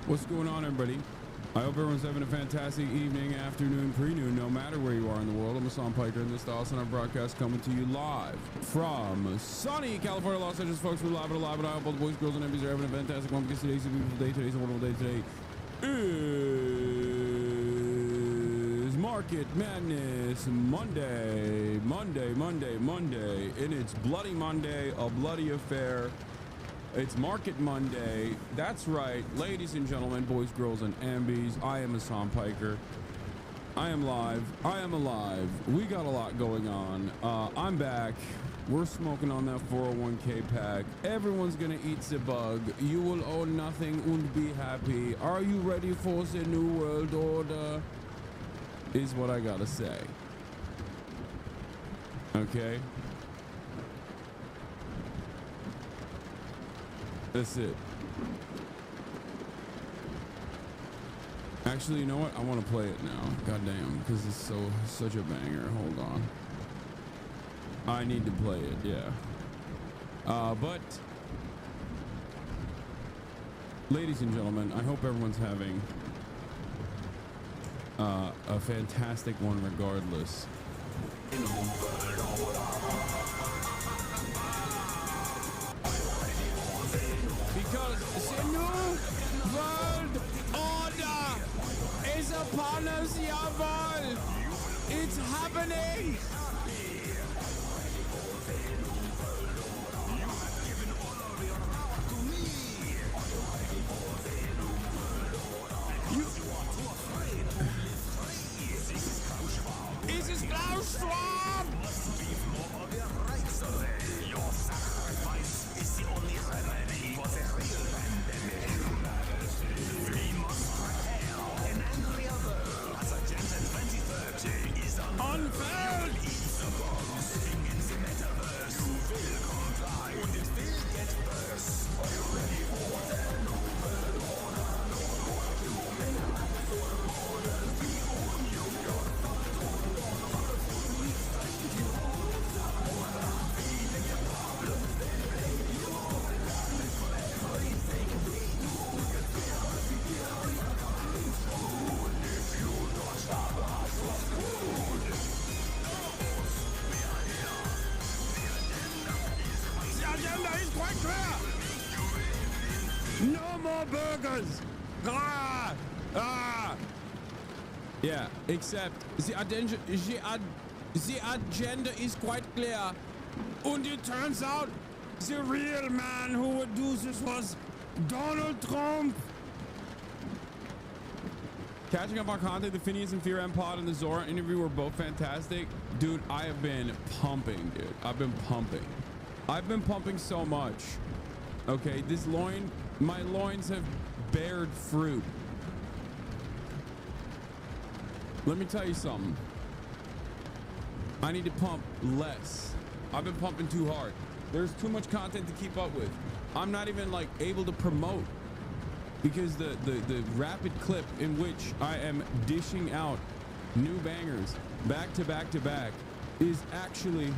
What's going on, everybody? I hope everyone's having a fantastic evening, afternoon, pre-noon, no matter where you are in the world. I'm Hassan Piker, and this is the Hasanabi broadcast coming to you live from sunny California, Los Angeles. Folks, we're live and alive, and I hope all the boys, girls, and MBs are having a fantastic one, because today's a beautiful day. Today's a wonderful day. Today is Market Madness Monday, and it's Bloody Monday, a bloody affair. It's Market Monday. That's right, ladies and gentlemen, boys, girls, and ambies. I am Hassan Piker. I am live. I am alive. We got a lot going on. I'm back. We're smoking on that 401k pack. Everyone's gonna eat the bug. You will own nothing and be happy. Are you ready for the new world order? Is what I gotta say. Okay. That's it. Actually, you know what? I want to play it now. Goddamn, because it's such a banger. Hold on. I need to play it, yeah. But ladies and gentlemen, I hope everyone's having a fantastic one regardless. Because the new world order is upon us, y'all. It's happening. Is es Klausstrom? Your sacrifice is the only remedy for the real pandemic. We must prepare an angrier world as Agenda 2030 is unfurled. Eats the bombs in the metaverse. You will comply and it will get worse. Are you ready for the new world order? No more burgers! Ah! Ah! Yeah, except the agenda is quite clear. And it turns out the real man who would do this was Donald Trump. Catching up on content, the Phineas and Fear Pod and the Zohran interview were both fantastic. Dude, I have been pumping, dude. I've been pumping. I've been pumping so much. Okay, my loins have bared fruit. Let me tell you something. I need to pump less. I've been pumping too hard. There's too much content to keep up with. I'm not even like able to promote because the rapid clip in which I am dishing out new bangers back to back to back is actually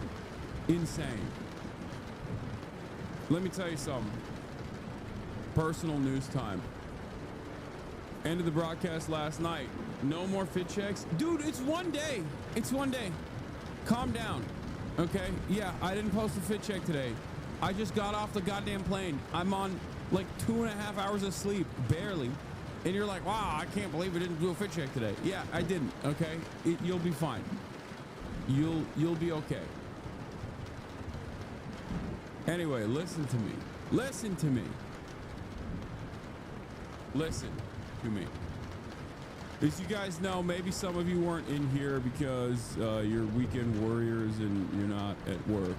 insane. Let me tell you something. Personal news time. End of the broadcast last night. No more fit checks. Dude, it's one day. It's one day. Calm down. Okay? Yeah, I didn't post a fit check today. I just got off the goddamn plane. I'm on like 2.5 hours of sleep, barely. And you're like, wow, I can't believe I didn't do a fit check today. Yeah, I didn't. Okay? You'll be fine. You'll be okay. Anyway, listen to me. Listen to me. Listen to me. As you guys know, maybe some of you weren't in here because you're weekend warriors and you're not at work,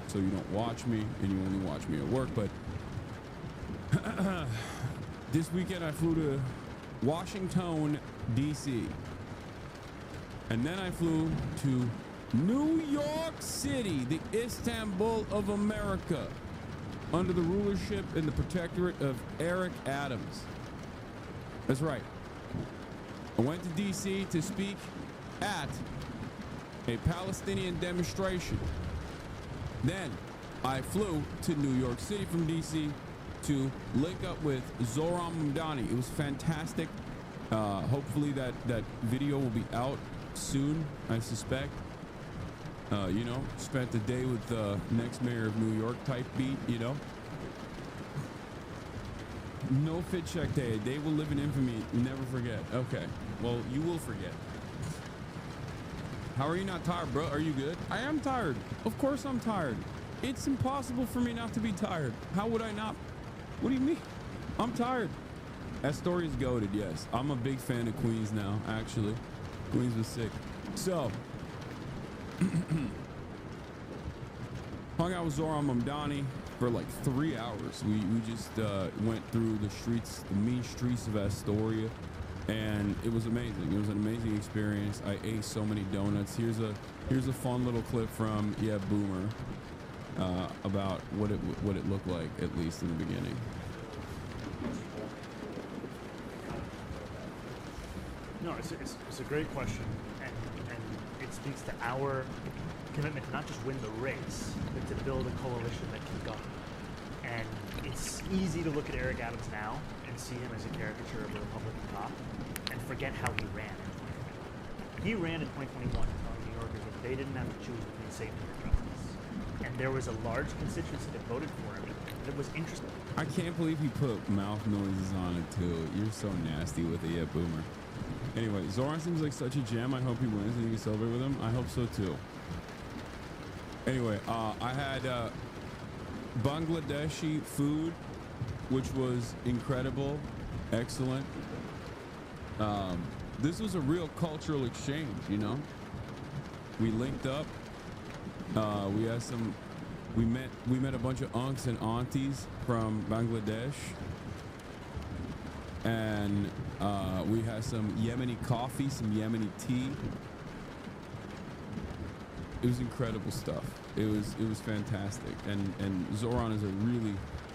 so you don't watch me and you only watch me at work. But this weekend I flew to Washington, D.C. and then I flew to New York City, the Istanbul of America, under the rulership and the protectorate of Eric Adams. That's right. I went to D.C. to speak at a Palestinian demonstration. Then I flew to New York City from D.C. to link up with ZOHRAN MAMDANI. It was fantastic. Hopefully that video will be out soon, I suspect. You know, spent the day with the next mayor of New York type beat, you know. No fit check day. A day will live in infamy. Never forget. Okay. Well, you will forget. How are you not tired, bro? Are you good? I am tired. Of course I'm tired. It's impossible for me not to be tired. How would I not? What do you mean? I'm tired. That story is goated, yes. I'm a big fan of Queens now, actually. Queens was sick. So, hung out with ZOHRAN MAMDANI for like 3 hours. We just went through the streets, the mean streets of Astoria, and it was amazing. It was an amazing experience. I ate so many donuts. Here's a fun little clip from Boomer about what it looked like, at least in the beginning. No, it's a great question, and it speaks to our commitment to not just win the race, but to build a coalition that can govern. And it's easy to look at Eric Adams now and see him as a caricature of a Republican cop and forget how he ran in 2021. He ran in 2021 telling New Yorkers that they didn't have to choose between safety or justice. And there was a large constituency that voted for him. And it was interesting. I can't believe he put mouth noises on it too. You're so nasty with it, Boomer. Anyway, ZOHRAN seems like such a gem. I hope he wins and you can celebrate with him. I hope so too. Anyway, I had Bangladeshi food, which was incredible, excellent. This was a real cultural exchange, you know. We linked up. We had we met a bunch of unks and aunties from Bangladesh, and we had some Yemeni coffee, some Yemeni tea. It was incredible stuff. It was fantastic, and ZOHRAN is a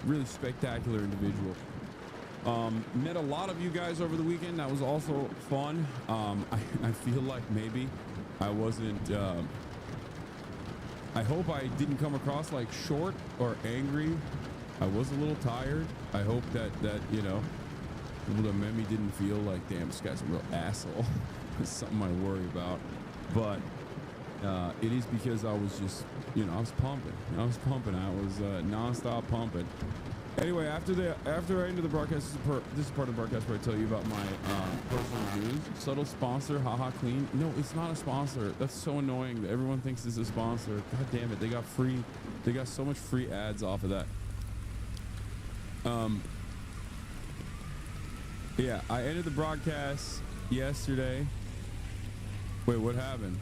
really spectacular individual. Met a lot of you guys over the weekend. That was also fun. I feel like maybe I wasn't. I hope I didn't come across like short or angry. I was a little tired. I hope that you know, people that met me didn't feel like, damn, this guy's a real asshole. It's something I worry about, but. It is because I was just, you know, I was pumping. I was nonstop pumping. Anyway, after I ended the broadcast, this is part of the broadcast where I tell you about my personal news. Subtle sponsor, haha clean. No, it's not a sponsor. That's so annoying that everyone thinks it's a sponsor. God damn it, they got so much free ads off of that. Yeah, I ended the broadcast yesterday. Wait, what happened?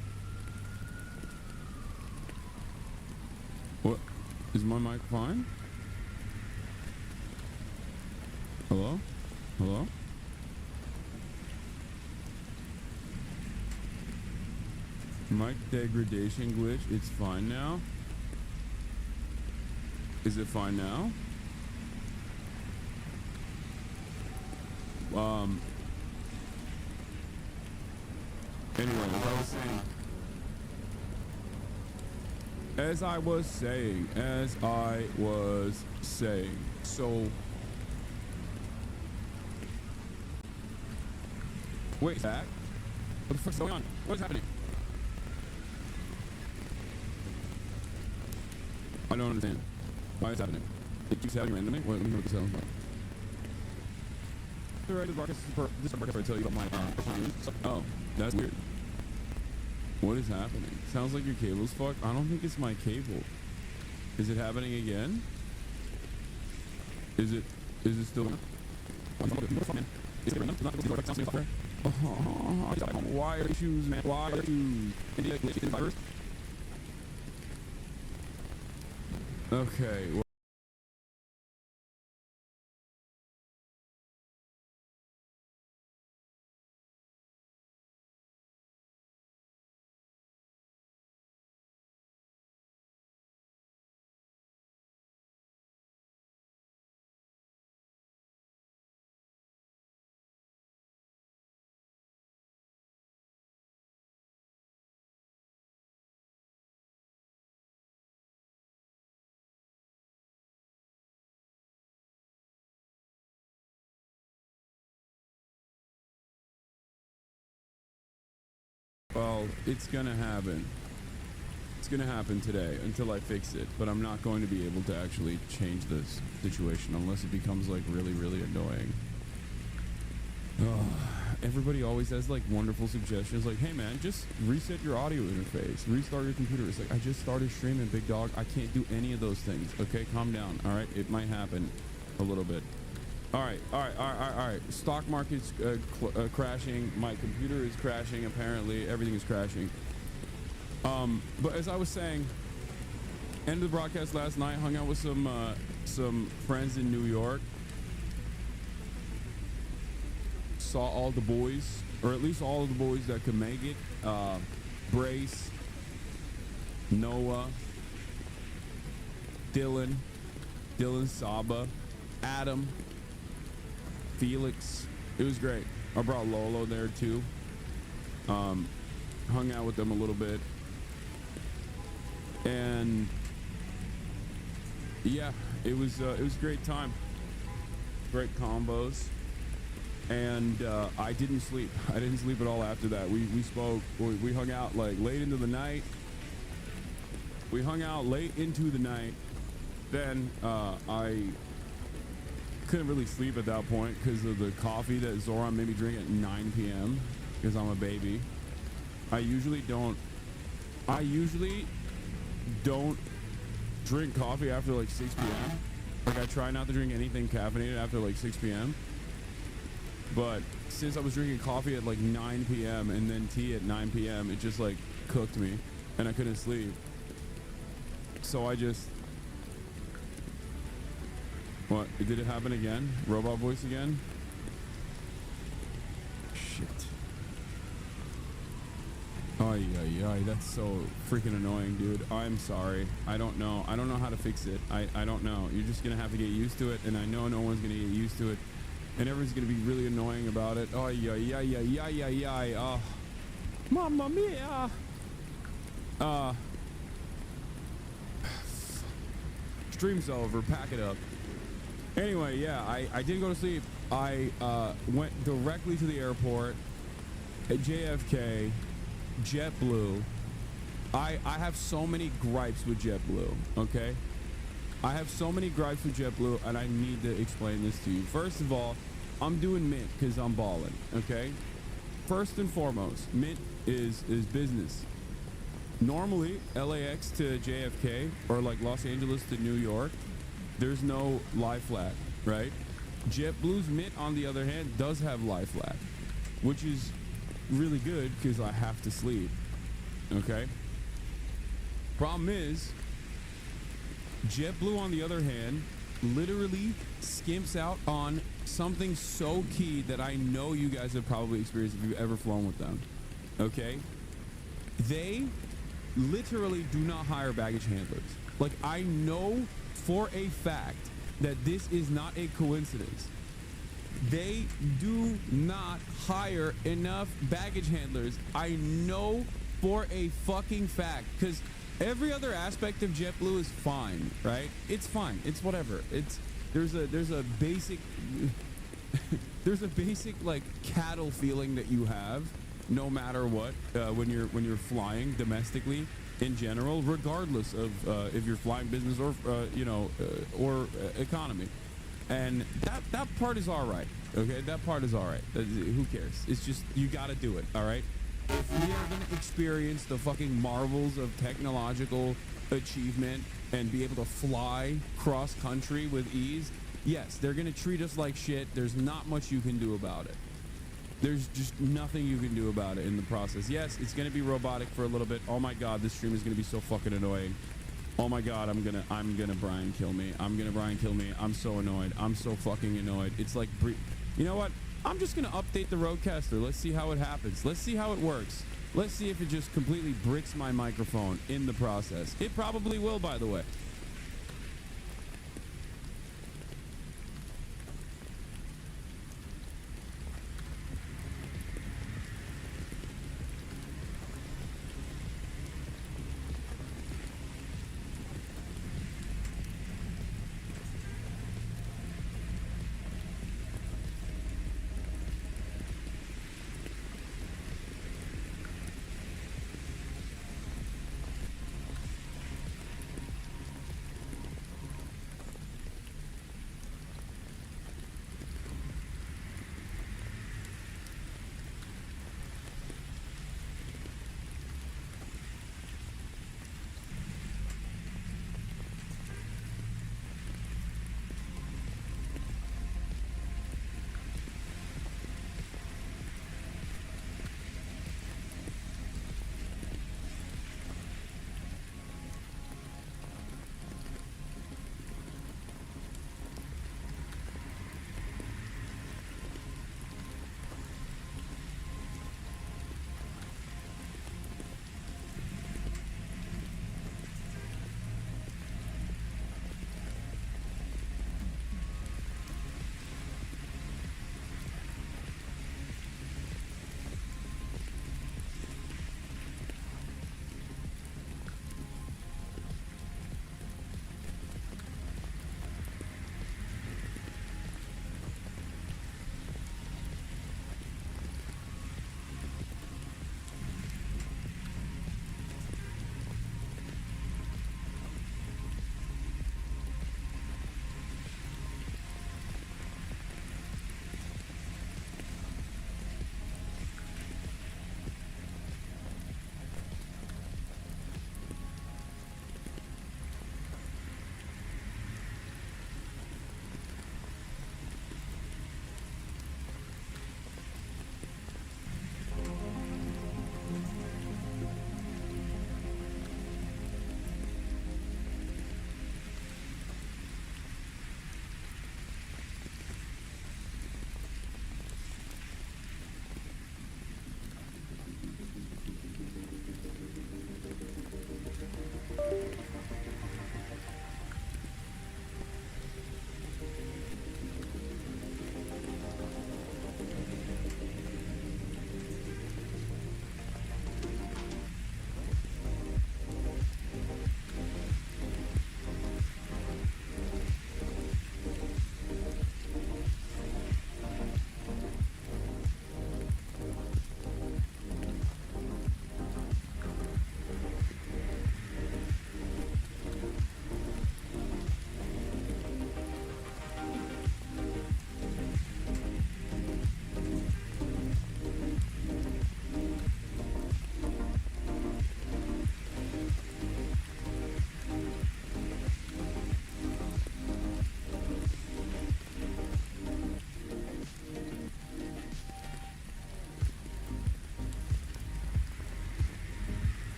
What? Is my mic fine? Hello? Hello? Mic degradation glitch. It's fine now. Is it fine now? Anyway, as I was saying, so wait, Zach, what the fuck's going on? What is happening? I don't understand. Why is happening? It keeps happening randomly. Wait, let me know what this sounds like. This is the I tell you about my oh, that's weird. What is happening? Sounds like your cable's fucked. I don't think it's my cable. Is it happening again? Is it still? Why are shoes, man? Why are shoes? Okay. Well, it's gonna happen. It's gonna happen today until I fix it, but I'm not going to be able to actually change this situation unless it becomes like really, really annoying. Everybody always has like wonderful suggestions like, hey man, just reset your audio interface, restart your computer. It's like, I just started streaming, big dog. I can't do any of those things. Okay, calm down. All right, it might happen a little bit. All right. Stock market's crashing. My computer is crashing. Apparently, everything is crashing. But as I was saying, end of the broadcast last night. Hung out with some friends in New York. Saw all the boys, or at least all of the boys that could make it. Brace, Noah, Dylan Saba, Adam, Felix. It was great. I brought Lolo there too. Hung out with them a little bit, and yeah, it was a great time. Great combos, and I didn't sleep. I didn't sleep at all after that. We spoke. We hung out like late into the night. Then I couldn't really sleep at that point because of the coffee that ZOHRAN made me drink at 9 p.m. because I'm a baby. I usually don't drink coffee after like 6 p.m. Like, I try not to drink anything caffeinated after like 6 p.m. But since I was drinking coffee at like 9 p.m. and then tea at 9 p.m., it just like cooked me and I couldn't sleep. So I just... What? Did it happen again? Robot voice again? Shit. Ay, that's so freaking annoying, dude. I'm sorry. I don't know how to fix it. I don't know. You're just gonna have to get used to it, and I know no one's gonna get used to it, and everyone's gonna be really annoying about it. Oh, oh, mamma mia. Stream's over. Pack it up. Anyway, yeah, I didn't go to sleep. I went directly to the airport at JFK, JetBlue. I have so many gripes with JetBlue, okay? I have so many gripes with JetBlue, and I need to explain this to you. First of all, I'm doing Mint because I'm balling, okay? First and foremost, Mint is business. Normally, LAX to JFK, or like Los Angeles to New York, there's no lie flat, right? JetBlue's Mint, on the other hand, does have lie flat. which is really good because I have to sleep. Okay. Problem is, JetBlue, on the other hand, literally skimps out on something so key that I know you guys have probably experienced if you've ever flown with them. Okay? They literally do not hire baggage handlers. Like, I know for a fact that this is not a coincidence. They do not hire enough baggage handlers. I know for a fucking fact, because every other aspect of JetBlue is fine, right? It's fine. It's whatever. There's a basic there's a basic like cattle feeling that you have no matter what when you're flying domestically in general, regardless of if you're flying business or or economy. And that part is all right. Okay, that part is all right. Who cares? It's just you got to do it. All right. If we are going to experience the fucking marvels of technological achievement and be able to fly cross country with ease, yes, they're going to treat us like shit. There's not much you can do about it. There's just nothing you can do about it in the process. Yes, it's going to be robotic for a little bit. Oh my God, this stream is going to be so fucking annoying. Oh my God, I'm gonna Brian kill me. I'm gonna Brian kill me. I'm so annoyed. I'm so fucking annoyed. It's like, you know what? I'm just gonna update the Rodecaster. Let's see how it happens. Let's see how it works. Let's see if it just completely bricks my microphone in the process. It probably will, by the way.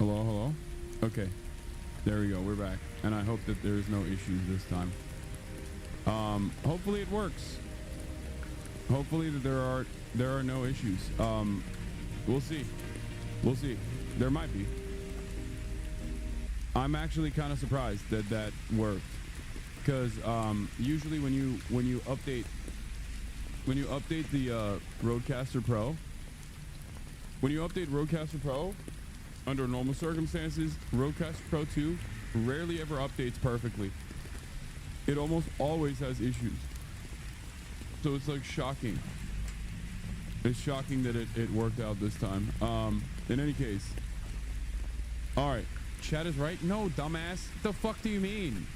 Hello, hello. Okay, there we go. We're back, and I hope that there's no issues this time. Hopefully it works. Hopefully that there are no issues. We'll see. We'll see. There might be. I'm actually kind of surprised that that worked, because usually when you update the Rodecaster Pro, under normal circumstances, Rodecaster Pro 2 rarely ever updates perfectly. It almost always has issues. So it's like shocking. It's shocking that it worked out this time. In any case. Alright. Chat is right? No, dumbass. The fuck do you mean?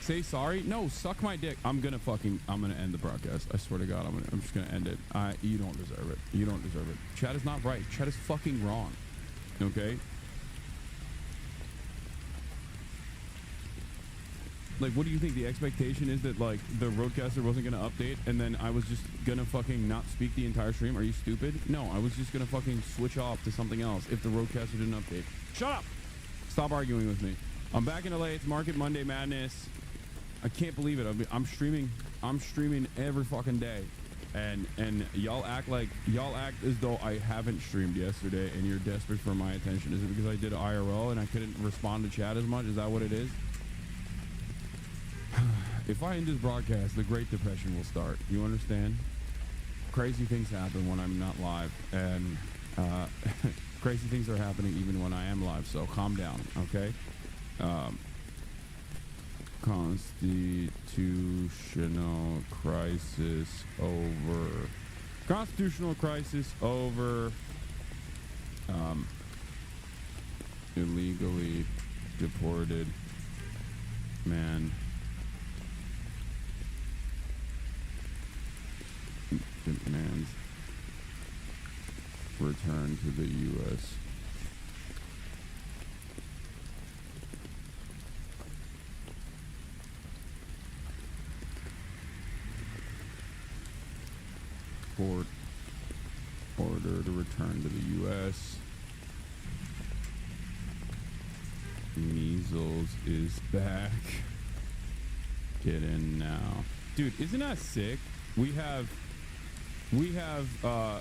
Say sorry? No, suck my dick. I'm gonna end the broadcast. I swear to God, I'm just gonna end it. You don't deserve it. You don't deserve it. Chat is not right. Chat is fucking wrong. Okay? Like, what do you think? The expectation is that, like, the Rodecaster wasn't gonna update, and then I was just gonna fucking not speak the entire stream? Are you stupid? No, I was just gonna fucking switch off to something else if the Rodecaster didn't update. Shut up! Stop arguing with me. I'm back in LA. It's Market Monday Madness. I can't believe it. I'm streaming every fucking day, and y'all act as though I haven't streamed yesterday, and you're desperate for my attention. Is it because I did IRL and I couldn't respond to chat as much? Is that what it is? If I end this broadcast, the Great Depression will start. You understand? Crazy things happen when I'm not live, and crazy things are happening even when I am live. So calm down, okay? Constitutional crisis over. Constitutional crisis over. Illegally deported man demands return to the U.S. Court order to return to the U.S. Measles is back. Get in now. Dude, isn't that sick? We have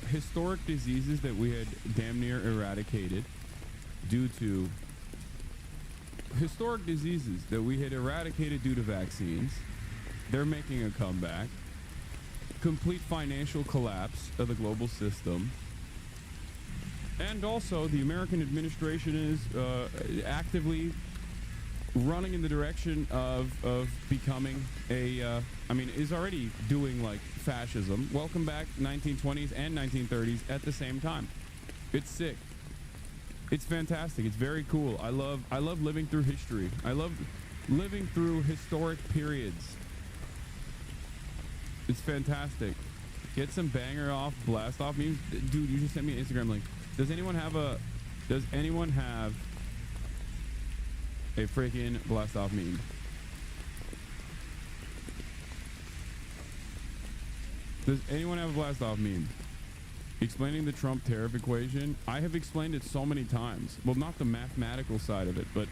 historic diseases that we had damn near eradicated due to vaccines. They're making a comeback. Complete financial collapse of the global system. And also the American administration is actively running in the direction of becoming is already doing like fascism. Welcome back 1920s and 1930s at the same time. It's sick. It's fantastic. It's very cool. I love living through history. I love living through historic periods. It's fantastic. Get some banger off, blast off memes. Dude, you just sent me an Instagram link. Does anyone have a freaking blast off meme? Does anyone have a blast off meme? Explaining the Trump tariff equation. I have explained it so many times. Well, not the mathematical side of it, but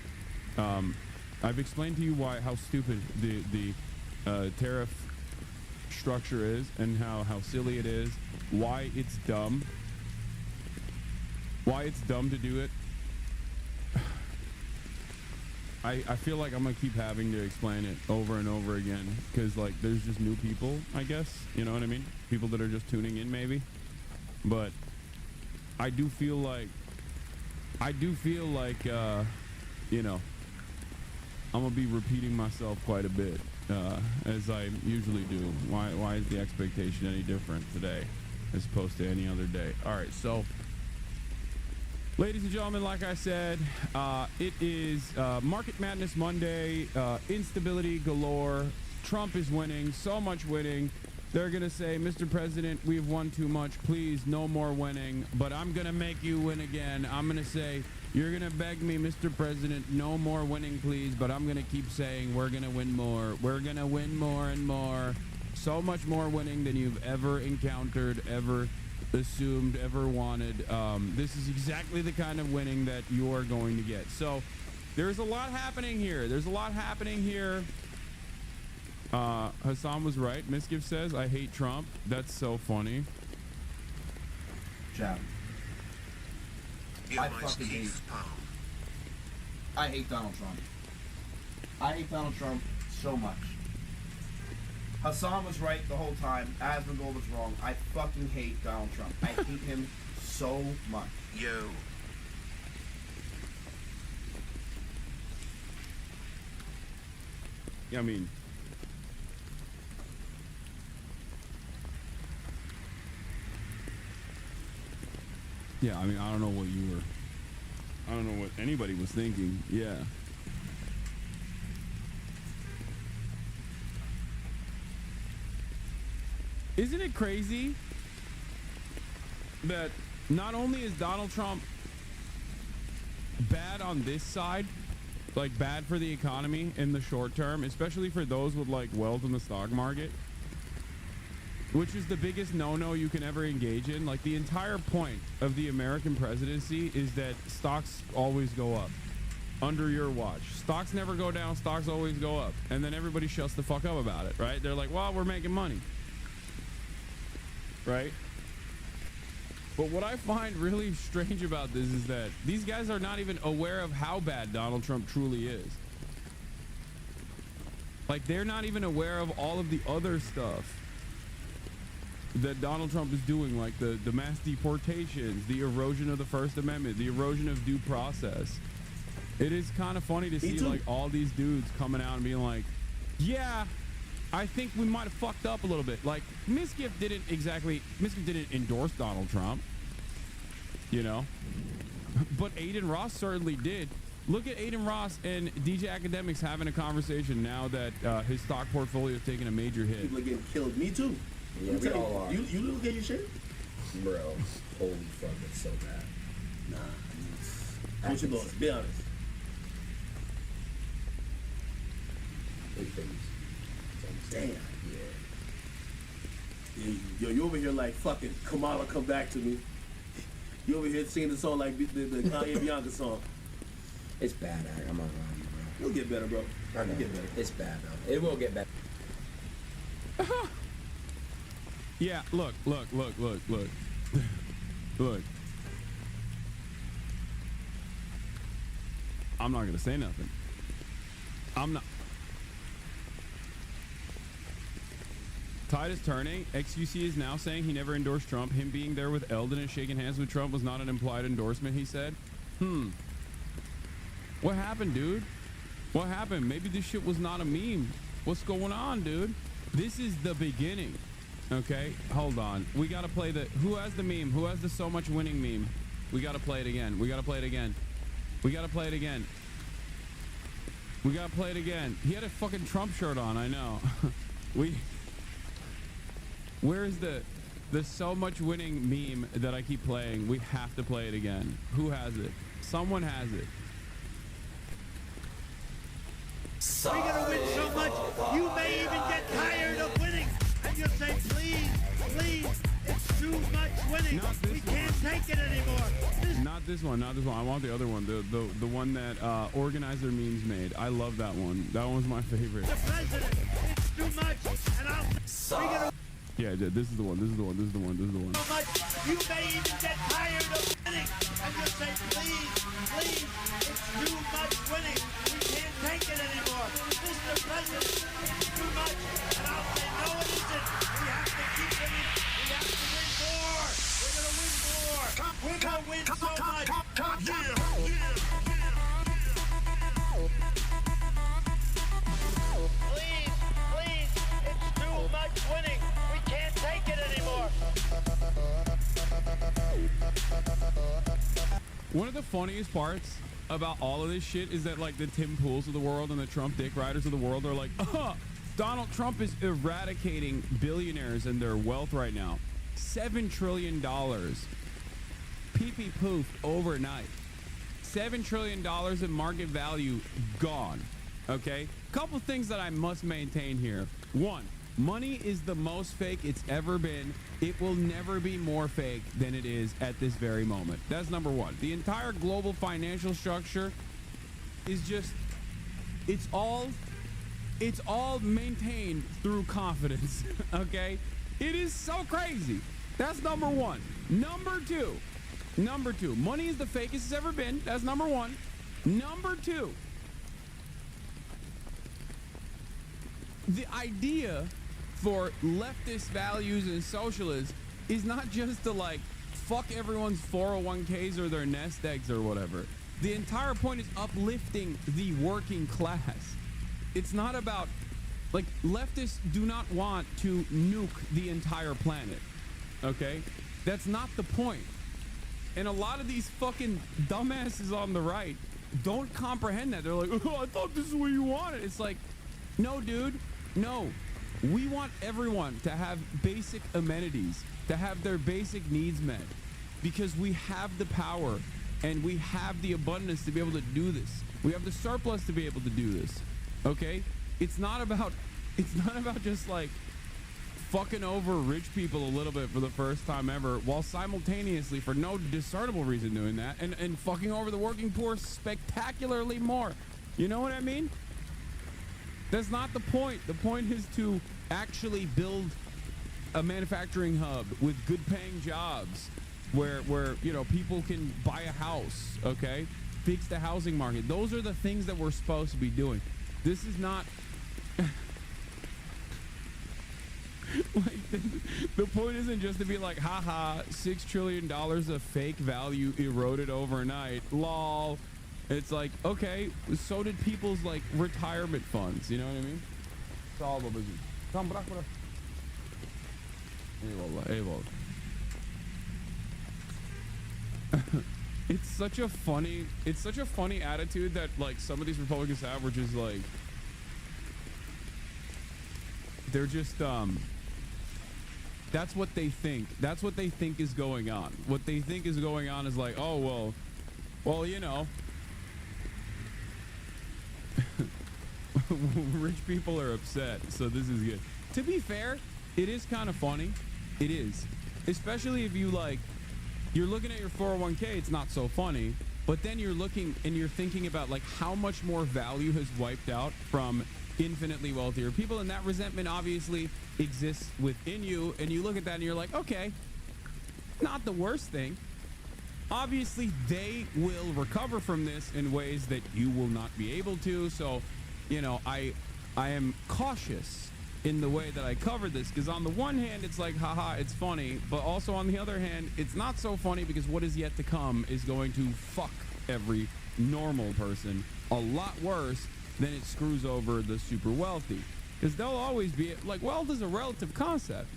I've explained to you how stupid the tariff structure is, and how silly it is, why it's dumb to do it. I feel like I'm gonna keep having to explain it over and over again, because like there's just new people, I guess, you know what I mean, people that are just tuning in maybe. But I do feel like you know, I'm gonna be repeating myself quite a bit, as I usually do. Why is the expectation any different today as opposed to any other day? All right, so ladies and gentlemen, like I said, it is Market Madness Monday, instability galore. Trump is winning, so much winning. They're going to say, Mr. President, we've won too much. Please, no more winning. But I'm going to make you win again. I'm going to say, you're going to beg me, Mr. President, no more winning, please. But I'm going to keep saying, we're going to win more. We're going to win more and more. So much more winning than you've ever encountered, ever assumed, ever wanted. This is exactly the kind of winning that you're going to get. So there's a lot happening here. Hasan was right. Misgift says, I hate Trump. That's so funny. Jab. I fucking hate. I hate Donald Trump. I hate Donald Trump so much. Hasan was right the whole time. Asmongold was wrong. I fucking hate Donald Trump. I hate him so much. Yo. I mean, yeah, I mean, I don't know what you were, I don't know what anybody was thinking. Yeah. Isn't it crazy that not only is Donald Trump bad on this side, like bad for the economy in the short term, especially for those with like wealth in the stock market, which is the biggest no-no you can ever engage in. Like the entire point of the American presidency is that stocks always go up under your watch. Stocks never go down, stocks always go up. And then everybody shuts the fuck up about it, right? They're like, well, we're making money. Right? But what I find really strange about this is that these guys are not even aware of how bad Donald Trump truly is. Like, they're not even aware of all of the other stuff that Donald Trump is doing, like the mass deportations, the erosion of the First Amendment, the erosion of due process. It is kind of funny to see like all these dudes coming out and being like, yeah, I think we might have fucked up a little bit. Like, Misgift didn't endorse Donald Trump, you know, but Aiden Ross certainly did. Look at Aiden Ross and DJ Academics having a conversation now that his stock portfolio is taking a major hit. People are getting killed. Me too. Yeah, we all are. You look at your shit? Bro, holy fuck, it's so bad. Nah. What you lost? Be honest. Big things. Damn. Yeah. Yo, you over here like fucking Kamala Come Back to Me. You over here singing the song like the Kanye Bianca song. It's bad, I'm not lying, bro. You'll get better, bro. I know. You'll get better. It's bad, though. It will get better. Yeah, look. Look. I'm not gonna say nothing. I'm not. Tide is turning. XUC is now saying he never endorsed Trump. Him being there with Eldon and shaking hands with Trump was not an implied endorsement, he said. What happened, dude? What happened? Maybe this shit was not a meme. What's going on, dude? This is the beginning. Okay, hold on. We gotta play the... Who has the meme? Who has the so much winning meme? We gotta play it again. We gotta play it again. We gotta play it again. We gotta play it again. He had a fucking Trump shirt on, I know. Where's the so much winning meme that I keep playing? We have to play it again. Who has it? Someone has it. We're gonna win so much, you may even get tired of winning. And you'll say, please, it's too much winning. We can't take it anymore. Not this one. I want the other one. The one that Organizer Memes made. I love that one. That one's my favorite. The president, it's too much, and Yeah, this is the one. So much, you may even get tired of winning. And you'll say, please, it's too much winning. We can't take it anymore. Mr. President, it's too much. And I'll say, no, it isn't. We have to keep winning. We have to win more. We're going to win more. We're going to win so much. Please, it's too much winning. We can't take it anymore. One of the funniest parts about all of this shit is that like the Tim Pools of the world and the Trump dick riders of the world are like, Donald Trump is eradicating billionaires and their wealth right now. $7 trillion. Pee-pee poofed overnight. $7 trillion in market value gone. Okay? Couple things that I must maintain here. One, Money is the most fake it's ever been. It will never be more fake than it is at this very moment. That's number one. The entire global financial structure is just, it's all maintained through confidence. Okay? It is so crazy. That's number one. Number two, money is the fakest it's ever been. That's number one. Number two, the idea for leftist values and socialists is not just to like fuck everyone's 401ks or their nest eggs or whatever. The entire point is uplifting the working class. It's not about, like, leftists do not want to nuke the entire planet. Okay? That's not the point. And a lot of these fucking dumbasses on the right don't comprehend that. They're like, oh, I thought this is what you wanted. It's like, no, dude, no. We want everyone to have basic amenities, to have their basic needs met, because we have the power and we have the abundance to be able to do this. We have the surplus to be able to do this. Okay? It's not about just like fucking over rich people a little bit for the first time ever, while simultaneously, for no discernible reason, doing that, and fucking over the working poor spectacularly more. You know what I mean? That's not the point. The point is to actually build a manufacturing hub with good paying jobs where you know, people can buy a house, okay? Fix the housing market. Those are the things that we're supposed to be doing. This is not like, the point isn't just to be like, haha, $6 trillion of fake value eroded overnight, lol. It's like, okay, so did people's like retirement funds, you know what I mean? It's all the business. Come, bırak. Eyvallah. It's such a funny attitude that like some of these Republicans have, which is like, they're just that's what they think. That's what they think is going on. What they think is going on is like, oh well, you know, rich people are upset, so this is good. To be fair, it is kind of funny. It is, especially if you like, you're looking at your 401k, it's not so funny, but then you're looking and you're thinking about like how much more value has wiped out from infinitely wealthier people, and that resentment obviously exists within you, and you look at that and you're like, okay, not the worst thing. Obviously they will recover from this in ways that you will not be able to, so you know, I am cautious in the way that I cover this, because on the one hand it's like, haha, it's funny, but also on the other hand it's not so funny, because what is yet to come is going to fuck every normal person a lot worse than it screws over the super wealthy, because they'll always be like, wealth is a relative concept.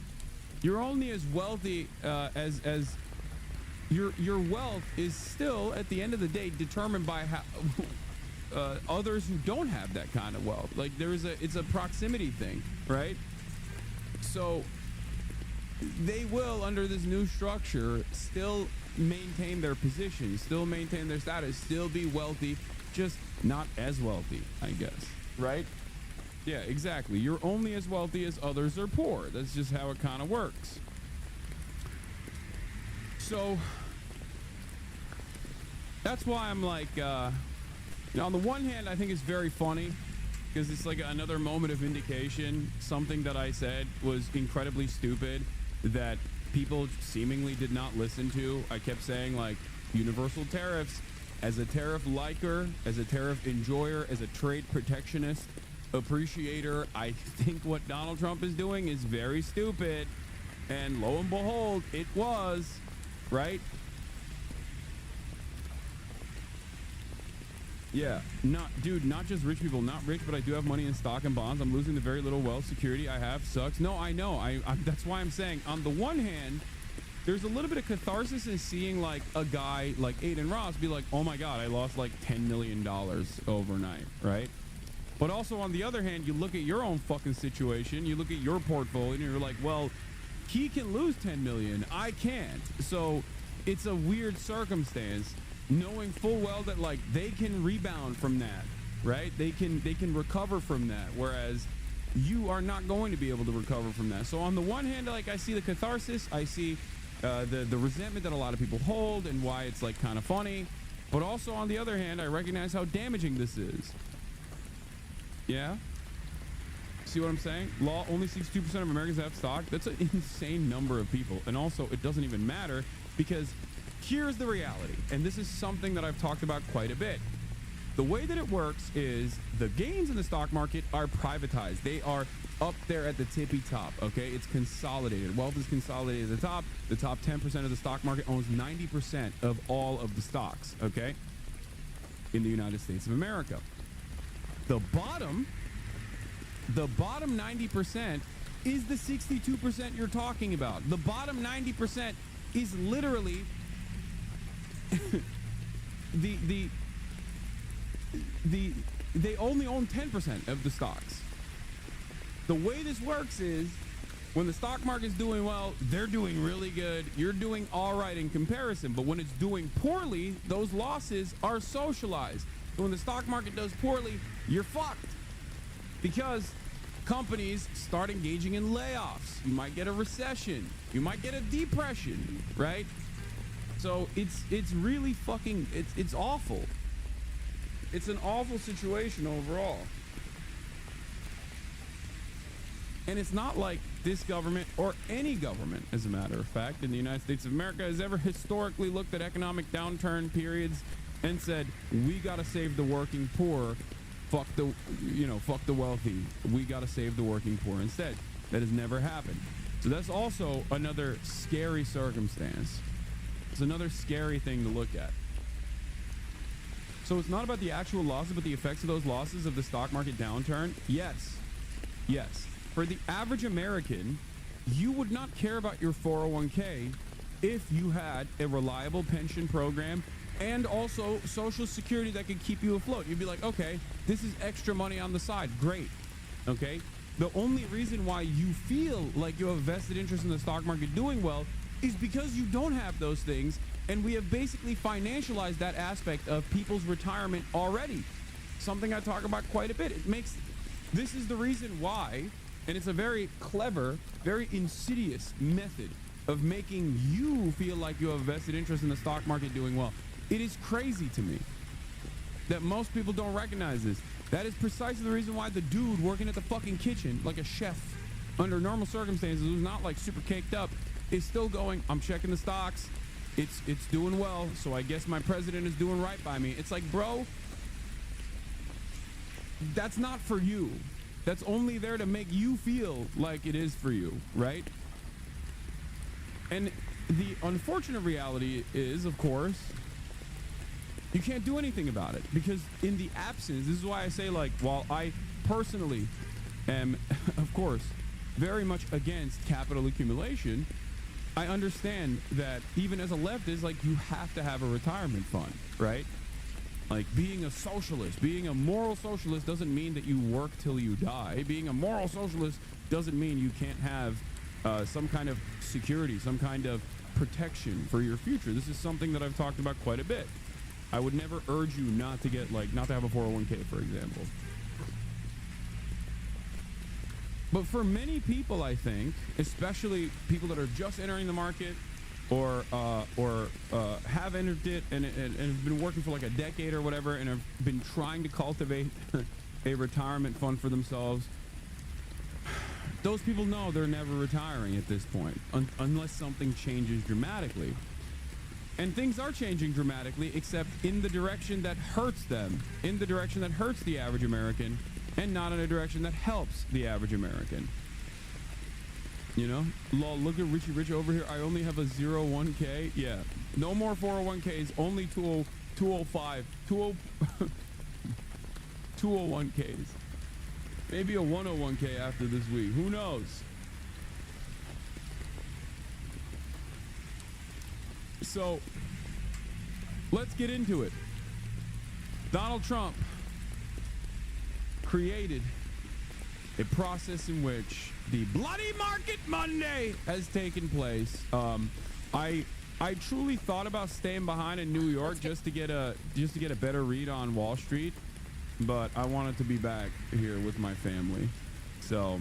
You're only as wealthy as your wealth is still at the end of the day determined by how others who don't have that kind of wealth. Like it's a proximity thing, right? So they will, under this new structure, still maintain their position, still maintain their status, still be wealthy, just not as wealthy, I guess, right? Yeah, exactly. You're only as wealthy as others are poor. That's just how it kind of works. So that's why I'm like, now, on the one hand, I think it's very funny, because it's like another moment of vindication. Something that I said was incredibly stupid that people seemingly did not listen to. I kept saying, like, universal tariffs. As a tariff liker, as a tariff enjoyer, as a trade protectionist appreciator, I think what Donald Trump is doing is very stupid. And lo and behold, it was, right? Yeah, not just rich people, not rich, but I do have money in stock and bonds. I'm losing the very little wealth security I have. Sucks. No, I know. That's why I'm saying, on the one hand, there's a little bit of catharsis in seeing like a guy like Aiden Ross be like, oh my God, I lost like $10 million overnight, right? But also on the other hand, you look at your own fucking situation, you look at your portfolio, and you're like, well, he can lose 10 million, I can't. So it's a weird circumstance, knowing full well that like they can rebound from that, right? They can recover from that. Whereas you are not going to be able to recover from that. So on the one hand, like, I see the catharsis, I see the resentment that a lot of people hold and why it's like kind of funny, but also on the other hand, I recognize how damaging this is. Yeah? See what I'm saying? Law only seeks 2% of Americans have stock. That's an insane number of people. And also, it doesn't even matter because here's the reality. And this is something that I've talked about quite a bit. The way that it works is the gains in the stock market are privatized. They are up there at the tippy top, okay? It's consolidated. Wealth is consolidated at the top. The top 10% of the stock market owns 90% of all of the stocks, okay? In the United States of America. The bottom 90% is the 62% you're talking about. The bottom 90% is literally they only own 10% of the stocks. The way this works is when the stock market's doing well, they're doing really good. You're doing all right in comparison. But when it's doing poorly, those losses are socialized. So when the stock market does poorly, you're fucked. Because companies start engaging in layoffs. You might get a recession. You might get a depression, right? So it's really fucking, it's awful. It's an awful situation overall. And it's not like this government or any government, as a matter of fact, in the United States of America has ever historically looked at economic downturn periods and said, we gotta save the working poor. Fuck the wealthy. We got to save the working poor instead. That has never happened. So that's also another scary circumstance. It's another scary thing to look at. So it's not about the actual losses, but the effects of those losses of the stock market downturn. Yes. For the average American, you would not care about your 401k if you had a reliable pension program and also Social Security that could keep you afloat. You'd be like, okay, this is extra money on the side. Great. Okay? The only reason why you feel like you have a vested interest in the stock market doing well is because you don't have those things, and we have basically financialized that aspect of people's retirement already. Something I talk about quite a bit. This is the reason why, and it's a very clever, very insidious method of making you feel like you have a vested interest in the stock market doing well. It is crazy to me that most people don't recognize this. That is precisely the reason why the dude working at the fucking kitchen, like a chef, under normal circumstances, who's not like super caked up, is still going, I'm checking the stocks. It's doing well, so I guess my president is doing right by me. It's like, bro, that's not for you. That's only there to make you feel like it is for you, right? And the unfortunate reality is, of course, you can't do anything about it, because in the absence, this is why I say, like, while I personally am, of course, very much against capital accumulation, I understand that even as a leftist, like, you have to have a retirement fund, right? Like, being a socialist, being a moral socialist doesn't mean that you work till you die. Being a moral socialist doesn't mean you can't have some kind of security, some kind of protection for your future. This is something that I've talked about quite a bit. I would never urge you not to get, like, not to have a 401k, for example. But for many people, I think, especially people that are just entering the market or have entered it and have been working for like a decade or whatever and have been trying to cultivate a retirement fund for themselves, those people know they're never retiring at this point unless something changes dramatically. And things are changing dramatically, except in the direction that hurts them, in the direction that hurts the average American, and not in a direction that helps the average American. You know? Lol, look at Richie Rich over here. I only have a 01k. Yeah. No more 401ks, only 205, 201ks. Maybe a 101k after this week. Who knows? So, let's get into it. Donald Trump created a process in which the Bloody Market Monday has taken place. I truly thought about staying behind in New York just to get a better read on Wall Street, but I wanted to be back here with my family. So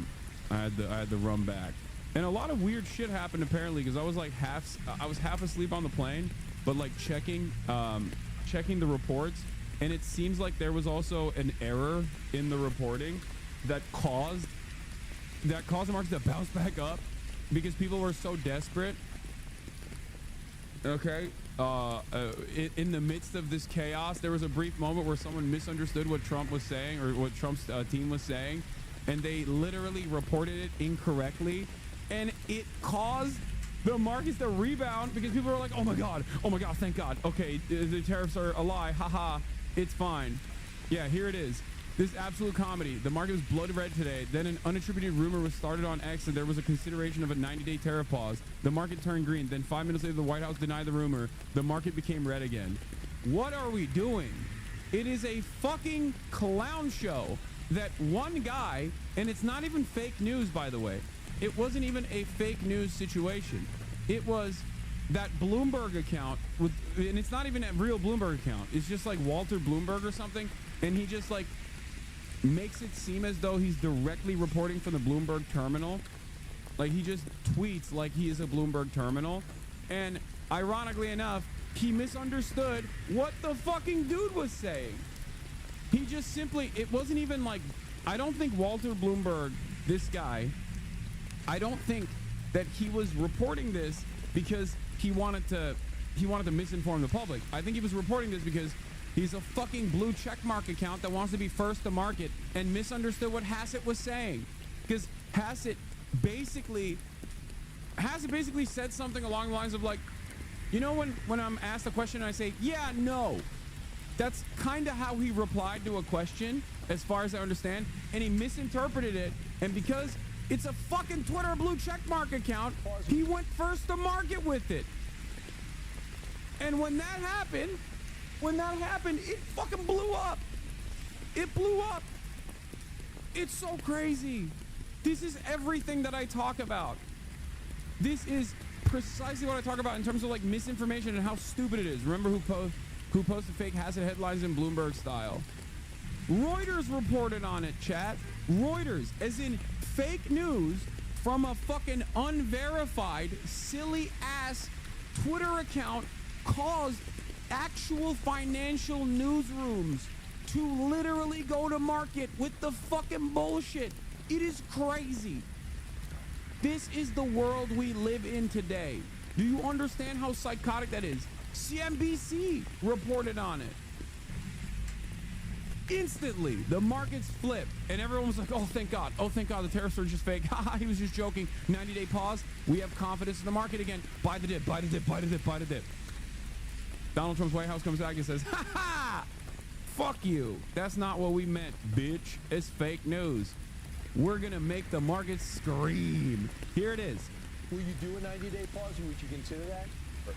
I had to run back. And a lot of weird shit happened apparently because I was like half asleep on the plane, but like checking the reports, and it seems like there was also an error in the reporting that caused the market to bounce back up because people were so desperate. Okay. In the midst of this chaos, there was a brief moment where someone misunderstood what Trump was saying or what Trump's team was saying, and they literally reported it incorrectly, and it caused the markets to rebound because people were like, oh my god, thank god, okay, the tariffs are a lie, haha, it's fine. Yeah, here it is. This absolute comedy. The market was blood red today. Then an unattributed rumor was started on X and there was a consideration of a 90-day tariff pause. The market turned green. Then 5 minutes later, the White House denied the rumor. The market became red again. What are we doing? It is a fucking clown show that one guy, and it's not even fake news, by the way. It wasn't even a fake news situation. It was that Bloomberg account, and it's not even a real Bloomberg account. It's just like Walter Bloomberg or something, and he just like makes it seem as though he's directly reporting from the Bloomberg terminal. Like he just tweets like he is a Bloomberg terminal. And ironically enough, he misunderstood what the fucking dude was saying. He just simply, it wasn't even like, I don't think Walter Bloomberg, this guy, I don't think that he was reporting this because he wanted to misinform the public. I think he was reporting this because he's a fucking blue checkmark account that wants to be first to market and misunderstood what Hassett was saying. Because Hassett basically said something along the lines of like, you know when I'm asked a question and I say, yeah, no. That's kind of how he replied to a question, as far as I understand. And he misinterpreted it. And because it's a fucking Twitter blue checkmark account, he went first to market with it. And when that happened, it fucking blew up. It blew up. It's so crazy. This is everything that I talk about. This is precisely what I talk about in terms of like misinformation and how stupid it is. Remember who posted fake Hassett headlines in Bloomberg style? Reuters reported on it, chat. Reuters, as in fake news from a fucking unverified, silly ass Twitter account caused actual financial newsrooms to literally go to market with the fucking bullshit. It is crazy. This is the world we live in today. Do you understand how psychotic that is? CNBC reported on it. Instantly, the markets flipped, and everyone was like, oh, thank God. Oh, thank God, the tariffs are just fake. Haha, he was just joking. 90-day pause. We have confidence in the market again. Buy the dip, buy the dip, buy the dip, buy the dip. Donald Trump's White House comes back and says, ha ha, fuck you. That's not what we meant, bitch. It's fake news. We're going to make the market scream. Here it is. Will you do a 90-day pause, or would you consider that?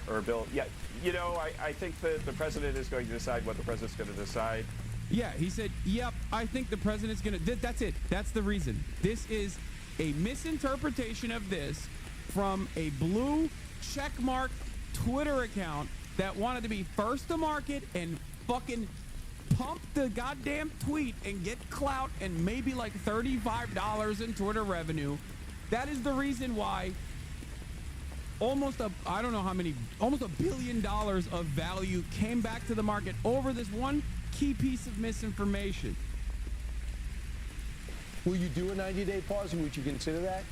Or Bill, yeah, you know, I think that the president is going to decide what the president's going to decide. Yeah, he said, yep, I think the president's going to, that's it. That's the reason. This is a misinterpretation of this from a blue checkmark Twitter account that wanted to be first to market and fucking pump the goddamn tweet and get clout and maybe like $35 in Twitter revenue. That is the reason why almost $1 billion of value came back to the market over this one key piece of misinformation. Will you do a 90-day pause, or would you consider that?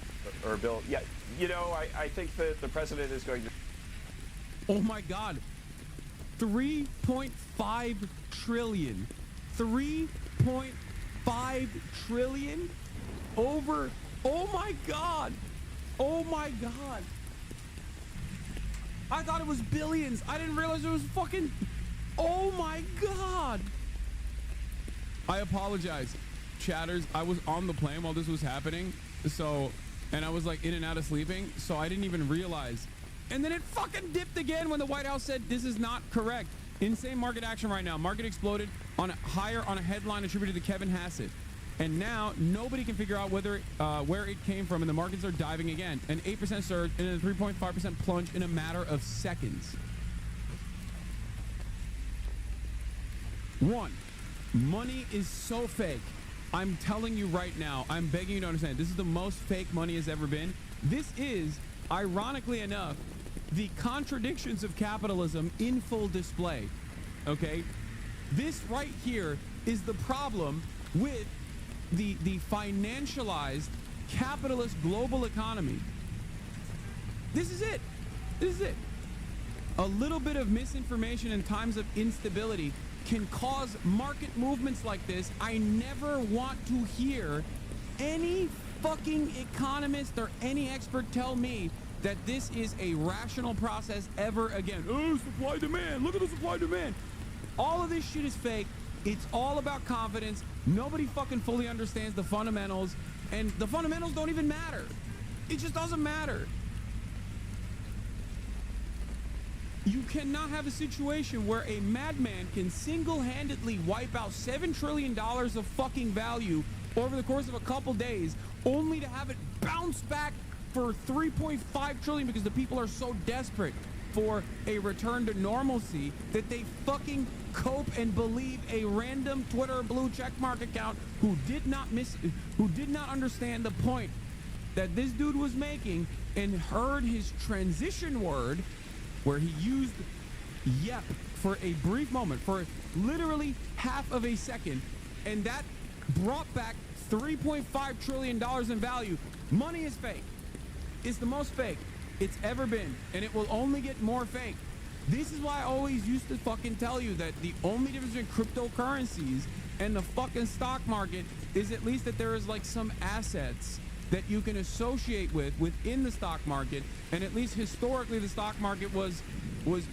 Or Bill, yeah, you know, I think that the president is going to... Oh my God. 3.5 trillion. 3.5 trillion over. Oh my God. Oh my God. I thought it was billions. I didn't realize it was fucking. Oh my God. I apologize, chatters. I was on the plane while this was happening. And I was like in and out of sleeping. So I didn't even realize. And then it fucking dipped again when the White House said this is not correct. Insane market action right now. Market exploded on a headline attributed to Kevin Hassett. And now nobody can figure out where it came from, and the markets are diving again. An 8% surge and a 3.5% plunge in a matter of seconds. 1, money is so fake. I'm telling you right now, I'm begging you to understand, this is the most fake money has ever been. This is, ironically enough, the contradictions of capitalism in full display. Okay? This right here is the problem with the financialized capitalist global economy. This is it. This is it. A little bit of misinformation in times of instability can cause market movements like this. I never want to hear any fucking economist or any expert tell me that this is a rational process ever again. Oh, supply demand. Look at the supply demand. All of this shit is fake. It's all about confidence. Nobody fucking fully understands the fundamentals, and the fundamentals don't even matter. It just doesn't matter. You cannot have a situation where a madman can single-handedly wipe out $7 trillion of fucking value over the course of a couple days, only to have it bounce back for 3.5 trillion because the people are so desperate for a return to normalcy that they fucking cope and believe a random Twitter blue checkmark account who did not understand the point that this dude was making and heard his transition word where he used yep for a brief moment, for literally half of a second, and that brought back $3.5 trillion in value. Money is fake. It's the most fake it's ever been, and it will only get more fake. This is why I always used to fucking tell you that the only difference between cryptocurrencies and the fucking stock market is at least that there is like some assets that you can associate with within the stock market, and at least historically the stock market was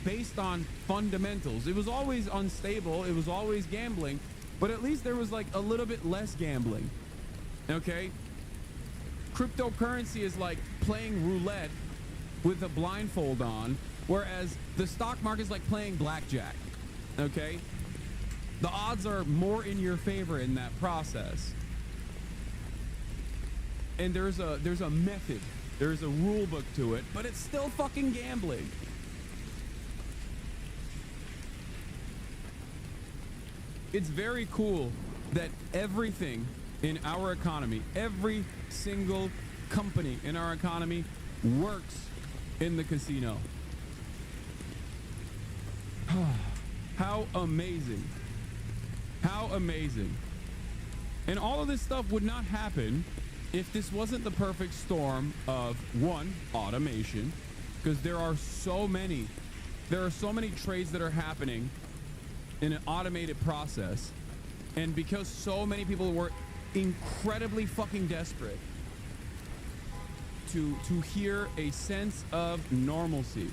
based on fundamentals. It was always unstable, it was always gambling, but at least there was like a little bit less gambling. Okay? Cryptocurrency is like playing roulette with a blindfold on, whereas the stock market is like playing blackjack. Okay? The odds are more in your favor in that process. And there's a method, there's a rule book to it, but it's still fucking gambling. It's very cool that everything in our economy, every single company in our economy works in the casino. How amazing. How amazing. And all of this stuff would not happen if this wasn't the perfect storm of, one, automation, because there are so many trades that are happening in an automated process, and because so many people were incredibly fucking desperate to hear a sense of normalcy.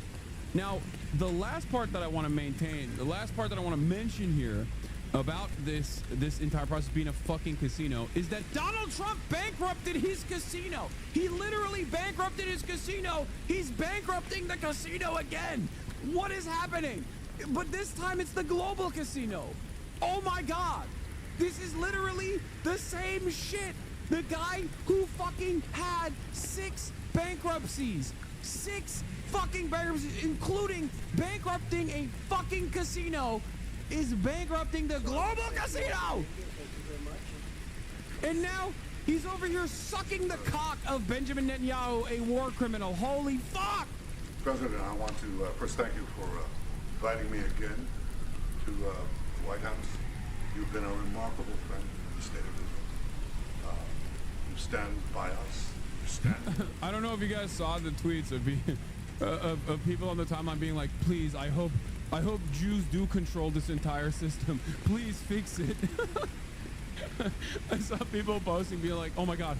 Now, the last part that I want to maintain, the last part that I want to mention here about this entire process being a fucking casino is that Donald Trump bankrupted his casino. He literally bankrupted his casino. He's bankrupting the casino again. What is happening? But this time it's the global casino. Oh my God. This is literally the same shit. The guy who fucking had 6 bankruptcies. 6 fucking bankruptcies, including bankrupting a fucking casino, is bankrupting the global casino. And now he's over here sucking the cock of Benjamin Netanyahu, a war criminal. Holy fuck! President, I want to first thank you for inviting me again to the White House. You've been a remarkable friend in the state of Israel. You stand by us. You stand. I don't know if you guys saw the tweets of people on the timeline being like, please, I hope Jews do control this entire system. Please fix it. I saw people posting being like, oh my God,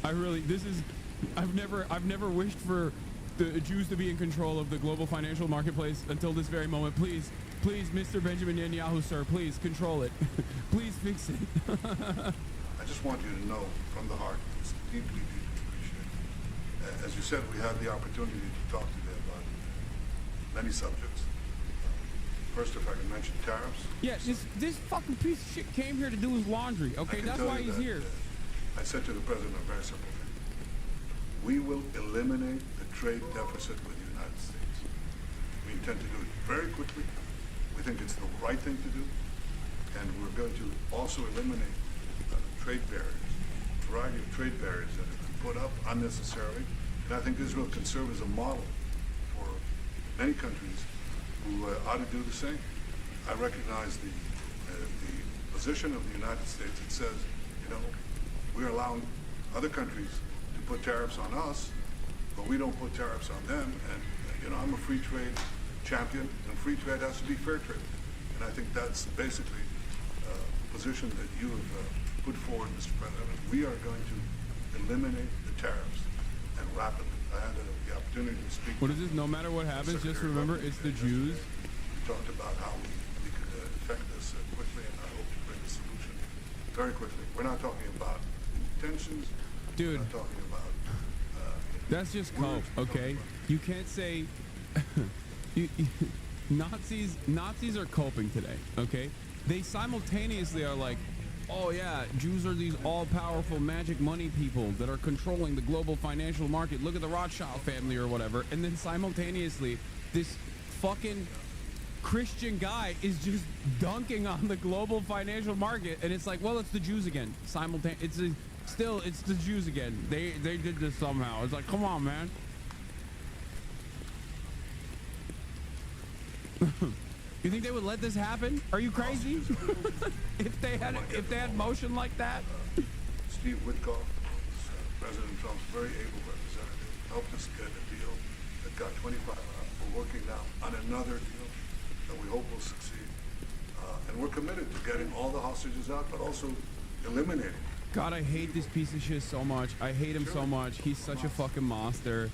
I've never wished for the Jews to be in control of the global financial marketplace until this very moment. Please, Mr. Benjamin Netanyahu, sir, please control it. Please fix it. I just want you to know from the heart, it's deeply, deeply appreciated. As you said, we had the opportunity to talk today about many subjects. First, if I can mention tariffs. Yeah, this fucking piece of shit came here to do his laundry. Okay, that's why he's here. I said to the president a very simple thing. We will eliminate the trade deficit with the United States. We intend to do it very quickly. We think it's the right thing to do. And we're going to also eliminate trade barriers, a variety of trade barriers that have been put up unnecessarily. And I think Israel can serve as a model for many countries who ought to do the same. I recognize the position of the United States. It says, you know, we're allowing other countries to put tariffs on us, but we don't put tariffs on them. And, you know, I'm a free trade champion, and free trade has to be fair trade. And I think that's basically a position that you have put forward, Mr. President. We are going to eliminate the tariffs, and rapidly. I had the opportunity to speak. What is this? No matter what happens, just remember it's the Jews. We talked about how we could effect this quickly, and I hope to bring a solution very quickly. We're not talking about intentions. Dude, we're not talking about. That's just cope, okay? You can't say Nazis are coping today, okay? They simultaneously are like, oh yeah, Jews are these all-powerful magic money people that are controlling the global financial market. Look at the Rothschild family or whatever. And then simultaneously, this fucking Christian guy is just dunking on the global financial market. And it's like, well, it's the Jews again. It's the Jews again. They did this somehow. It's like, come on, man. You think they would let this happen? Are you crazy? if they had motion like that? Steve Witkoff, President Trump's very able representative, helped us get a deal that got 25 out. We're working now on another deal that we hope will succeed. And we're committed to getting all the hostages out, but also eliminating. God, I hate this piece of shit so much. I hate him so much. He's such a fucking monster.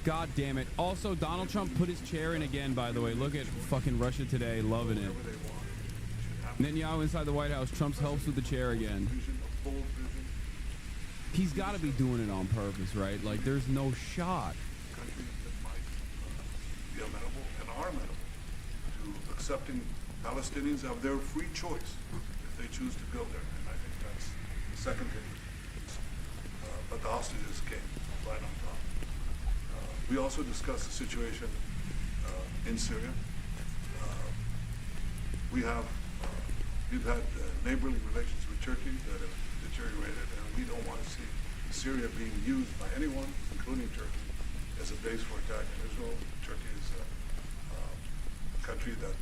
God damn it. Also, Donald Trump put his chair in again, by the way. Look at fucking Russia Today, loving it. Netanyahu inside the White House. Trump's helps with the chair again. He's got to be doing it on purpose, right? Like, there's no shot. Countries that might be amenable and are amenable to accepting Palestinians of their free choice if they choose to go there. And I think that's the second thing. But the hostages came right on top. We also discussed the situation in Syria. We've had neighborly relations with Turkey that have deteriorated, and we don't want to see Syria being used by anyone, including Turkey, as a base for attacking Israel. Turkey is a country that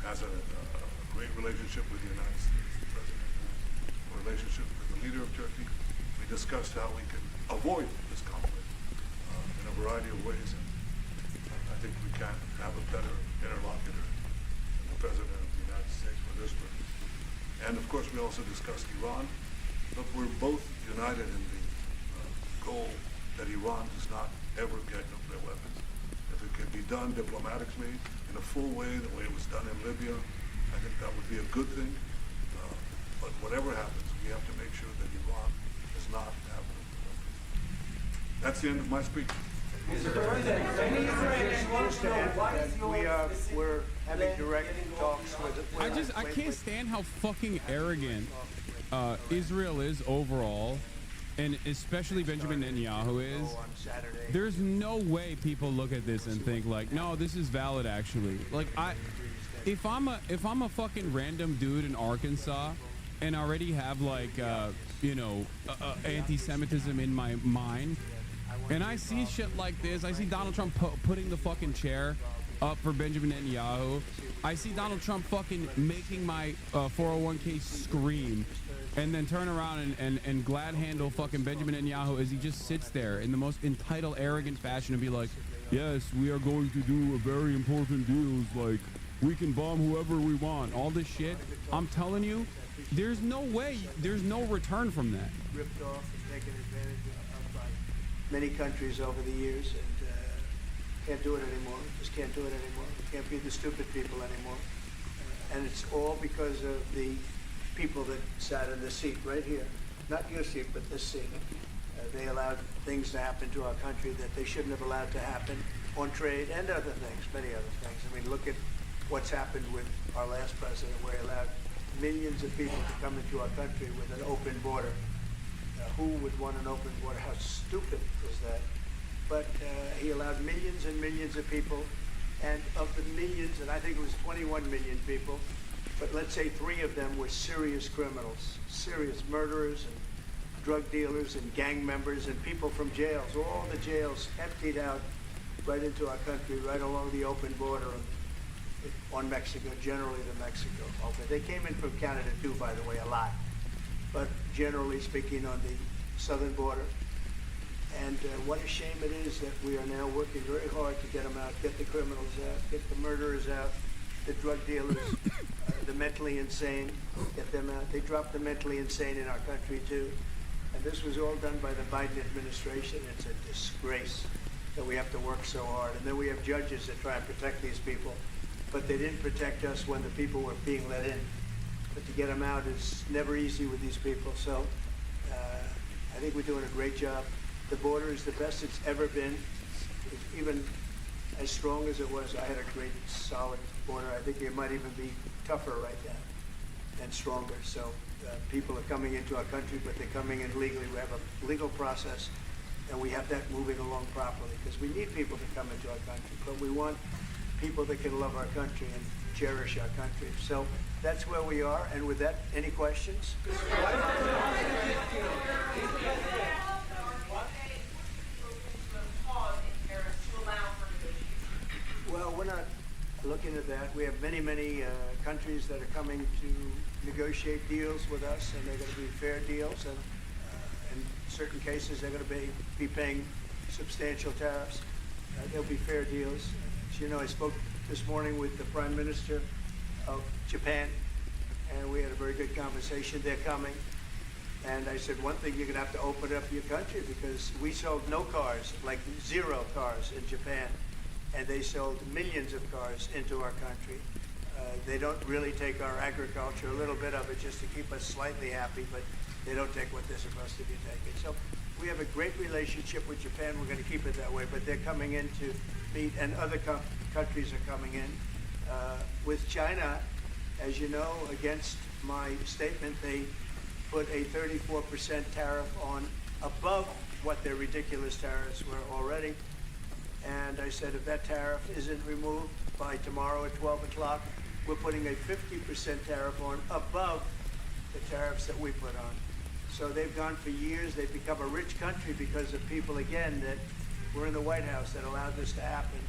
has a great relationship with the United States. The president has a relationship with the leader of Turkey. We discussed how we can avoid this conflict in a variety of ways, and I think we can have a better interlocutor than the President of the United States for this purpose. And of course, we also discussed Iran. Look, we're both united in the goal that Iran does not ever get nuclear weapons. If it can be done diplomatically in a full way, the way it was done in Libya, I think that would be a good thing. But whatever happens, we have to make sure that Iran does not have nuclear weapons. That's the end of my speech. We're having direct talks with. I can't stand how fucking arrogant Israel is overall, and especially Benjamin Netanyahu is. There's no way people look at this and think like, no, this is valid actually. Like if I'm a fucking random dude in Arkansas and already have like anti-Semitism in my mind, and I see shit like this, I see Donald Trump putting the fucking chair up for Benjamin Netanyahu. I see Donald Trump fucking making my 401k scream, and then turn around and glad handle fucking Benjamin Netanyahu as he just sits there in the most entitled, arrogant fashion and be like, yes, we are going to do a very important deals, like we can bomb whoever we want, all this shit. I'm telling you, there's no way, there's no return from that. Ripped off and taken advantage of by many countries over the years, and can't do it anymore. Just can't do it anymore. We can't be the stupid people anymore. And it's all because of the people that sat in the seat right here. Not your seat, but this seat. They allowed things to happen to our country that they shouldn't have allowed to happen on trade and other things, many other things. I mean, look at what's happened with our last president, where he allowed millions of people to come into our country with an open border. Who would want an open border? How stupid is that? But he allowed millions and millions of people, and of the millions, and I think it was 21 million people, but let's say 3 of them were serious criminals, serious murderers and drug dealers and gang members and people from jails. All the jails emptied out right into our country, right along the open border on Mexico, generally the Mexico. Okay. They came in from Canada too, by the way, a lot. But generally speaking on the southern border. And what a shame it is that we are now working very hard to get them out, get the criminals out, get the murderers out, the drug dealers, the mentally insane, get them out. They dropped the mentally insane in our country too. And this was all done by the Biden administration. It's a disgrace that we have to work so hard. And then we have judges that try and protect these people, but they didn't protect us when the people were being let in. But to get them out is never easy with these people. So I think we're doing a great job. The border is the best it's ever been. It's even as strong as it was. I had a great, solid border. I think it might even be tougher right now and stronger. So people are coming into our country, but they're coming in legally. We have a legal process, and we have that moving along properly because we need people to come into our country, but we want people that can love our country and cherish our country. So that's where we are. And with that, any questions? Well, we're not looking at that. We have many, many countries that are coming to negotiate deals with us, and they're going to be fair deals. And in certain cases, they're going to be paying substantial tariffs. They'll be fair deals. As you know, I spoke this morning with the Prime Minister of Japan, and we had a very good conversation. They're coming. And I said, one thing, you're going to have to open up your country because we sold no cars, like 0 cars in Japan. And they sold millions of cars into our country. They don't really take our agriculture, a little bit of it just to keep us slightly happy, but they don't take what they're supposed to be taking. So we have a great relationship with Japan. We're going to keep it that way, but they're coming in to meet, and other countries are coming in. With China, as you know, against my statement, they put a 34% tariff on above what their ridiculous tariffs were already. And I said, if that tariff isn't removed by tomorrow at 12 o'clock, we're putting a 50% tariff on above the tariffs that we put on. So they've gone for years. They've become a rich country because of people, again, that were in the White House that allowed this to happen.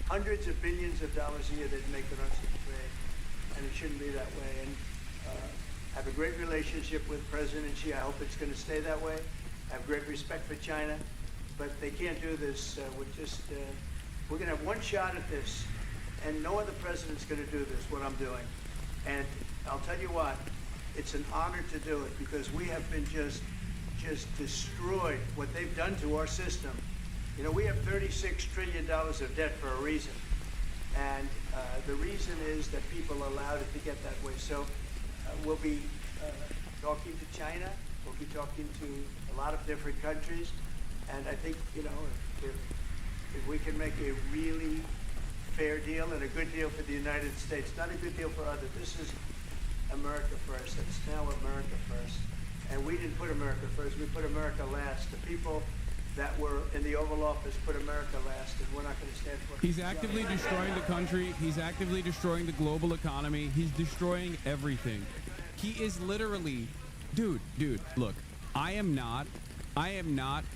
Hundreds of billions of dollars a year they make with us in trade, and it shouldn't be that way. And I have a great relationship with President Xi. I hope it's going to stay that way. I have great respect for China. But they can't do this. We're going to have one shot at this, and no other president's going to do this, what I'm doing. And I'll tell you what, it's an honor to do it because we have been just destroyed what they've done to our system. You know, we have $36 trillion of debt for a reason. And the reason is that people allowed it to get that way. So we'll be talking to China. We'll be talking to a lot of different countries. And I think, you know, if we can make a really fair deal and a good deal for the United States, not a good deal for others. This is America first. It's now America first. And we didn't put America first. We put America last. The people that were in the Oval Office put America last, and we're not going to stand for it. He's actively destroying the country. He's actively destroying the global economy. He's destroying everything. He is literally, dude, look, I am not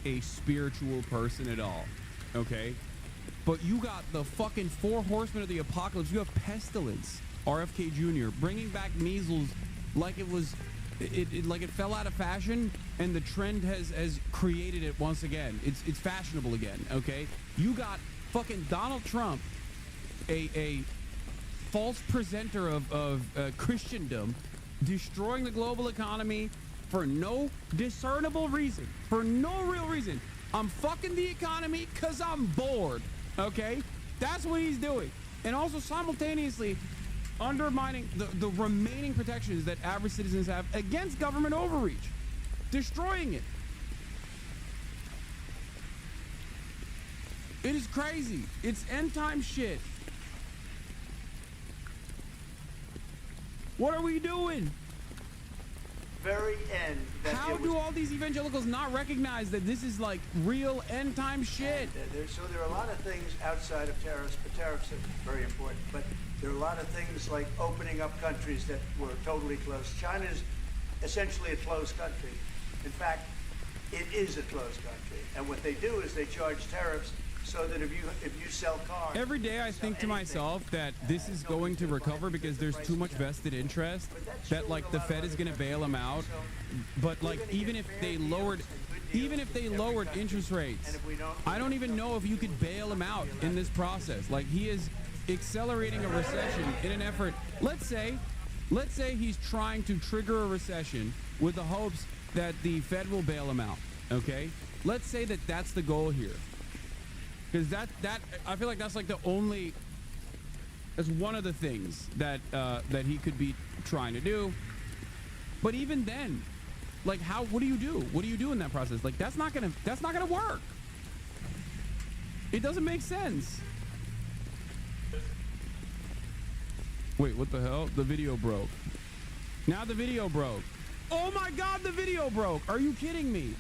a spiritual person at all, okay? But you got the fucking 4 horsemen of the apocalypse. You have pestilence, RFK Jr., bringing back measles like it was, like it fell out of fashion, and the trend has created it once again. It's fashionable again, okay? You got fucking Donald Trump, a false presenter of Christendom, destroying the global economy for no discernible reason, for no real reason. I'm fucking the economy because I'm bored, okay? That's what he's doing. And also simultaneously undermining the remaining protections that average citizens have against government overreach, destroying it. It is crazy. It's end time shit. What are we doing? Very end. How do all these evangelicals not recognize that this is like real end time shit? So there are a lot of things outside of tariffs, but tariffs are very important. But There are a lot of things like opening up countries that were totally closed. China's essentially a closed country. In fact, it is a closed country. And what they do is they charge tariffs so that if you sell cars... Every day I think to myself that this is going to recover because there's too much vested interest, that like the Fed is going to bail them out. But like even if they lowered interest rates, I don't even know if you could bail them out in this process. Like he is accelerating a recession in an effort. Let's say he's trying to trigger a recession with the hopes that the Fed will bail him out. Okay, let's say that that's the goal here, because that I feel like that's like that's one of the things that that he could be trying to do. But even then, like what do you do? What do you do in that process? Like that's not gonna work. It doesn't make sense. Wait, what the hell? The video broke. Now the video broke. Oh my God, the video broke. Are you kidding me?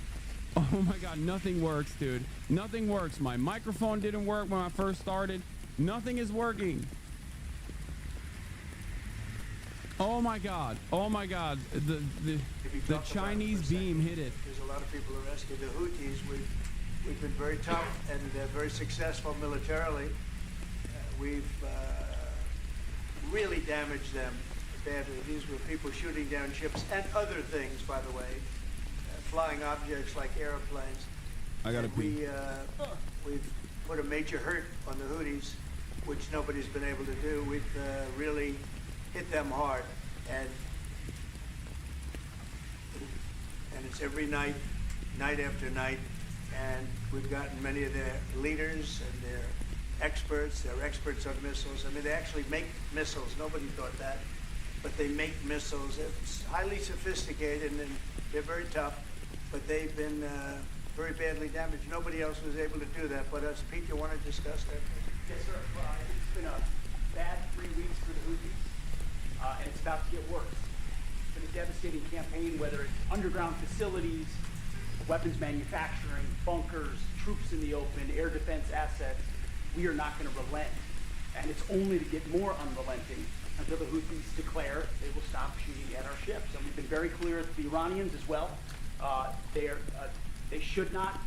Oh my God, nothing works, dude. Nothing works. My microphone didn't work when I first started. Nothing is working. Oh my God. Oh my God. The Chinese beam hit it. There's a lot of people arrested. The Houthis, we've been very tough and very successful militarily. We've really damaged them badly. These were people shooting down ships and other things, by the way, flying objects like airplanes. I gotta pee. We've put a major hurt on the Houthis, which nobody's been able to do. We've really hit them hard, and it's every night, night after night, and we've gotten many of their leaders and their experts. They're experts on missiles. I mean, they actually make missiles. Nobody thought that. But they make missiles. It's highly sophisticated, and they're very tough, but they've been very badly damaged. Nobody else was able to do that but us. Pete, you want to discuss that? Yes, sir. It's been a bad 3 weeks for the Houthis, and it's about to get worse. It's been a devastating campaign, whether it's underground facilities, weapons manufacturing, bunkers, troops in the open, air defense assets. We are not going to relent, and it's only to get more unrelenting until the Houthis declare they will stop shooting at our ships. And we've been very clear with the Iranians as well. They should not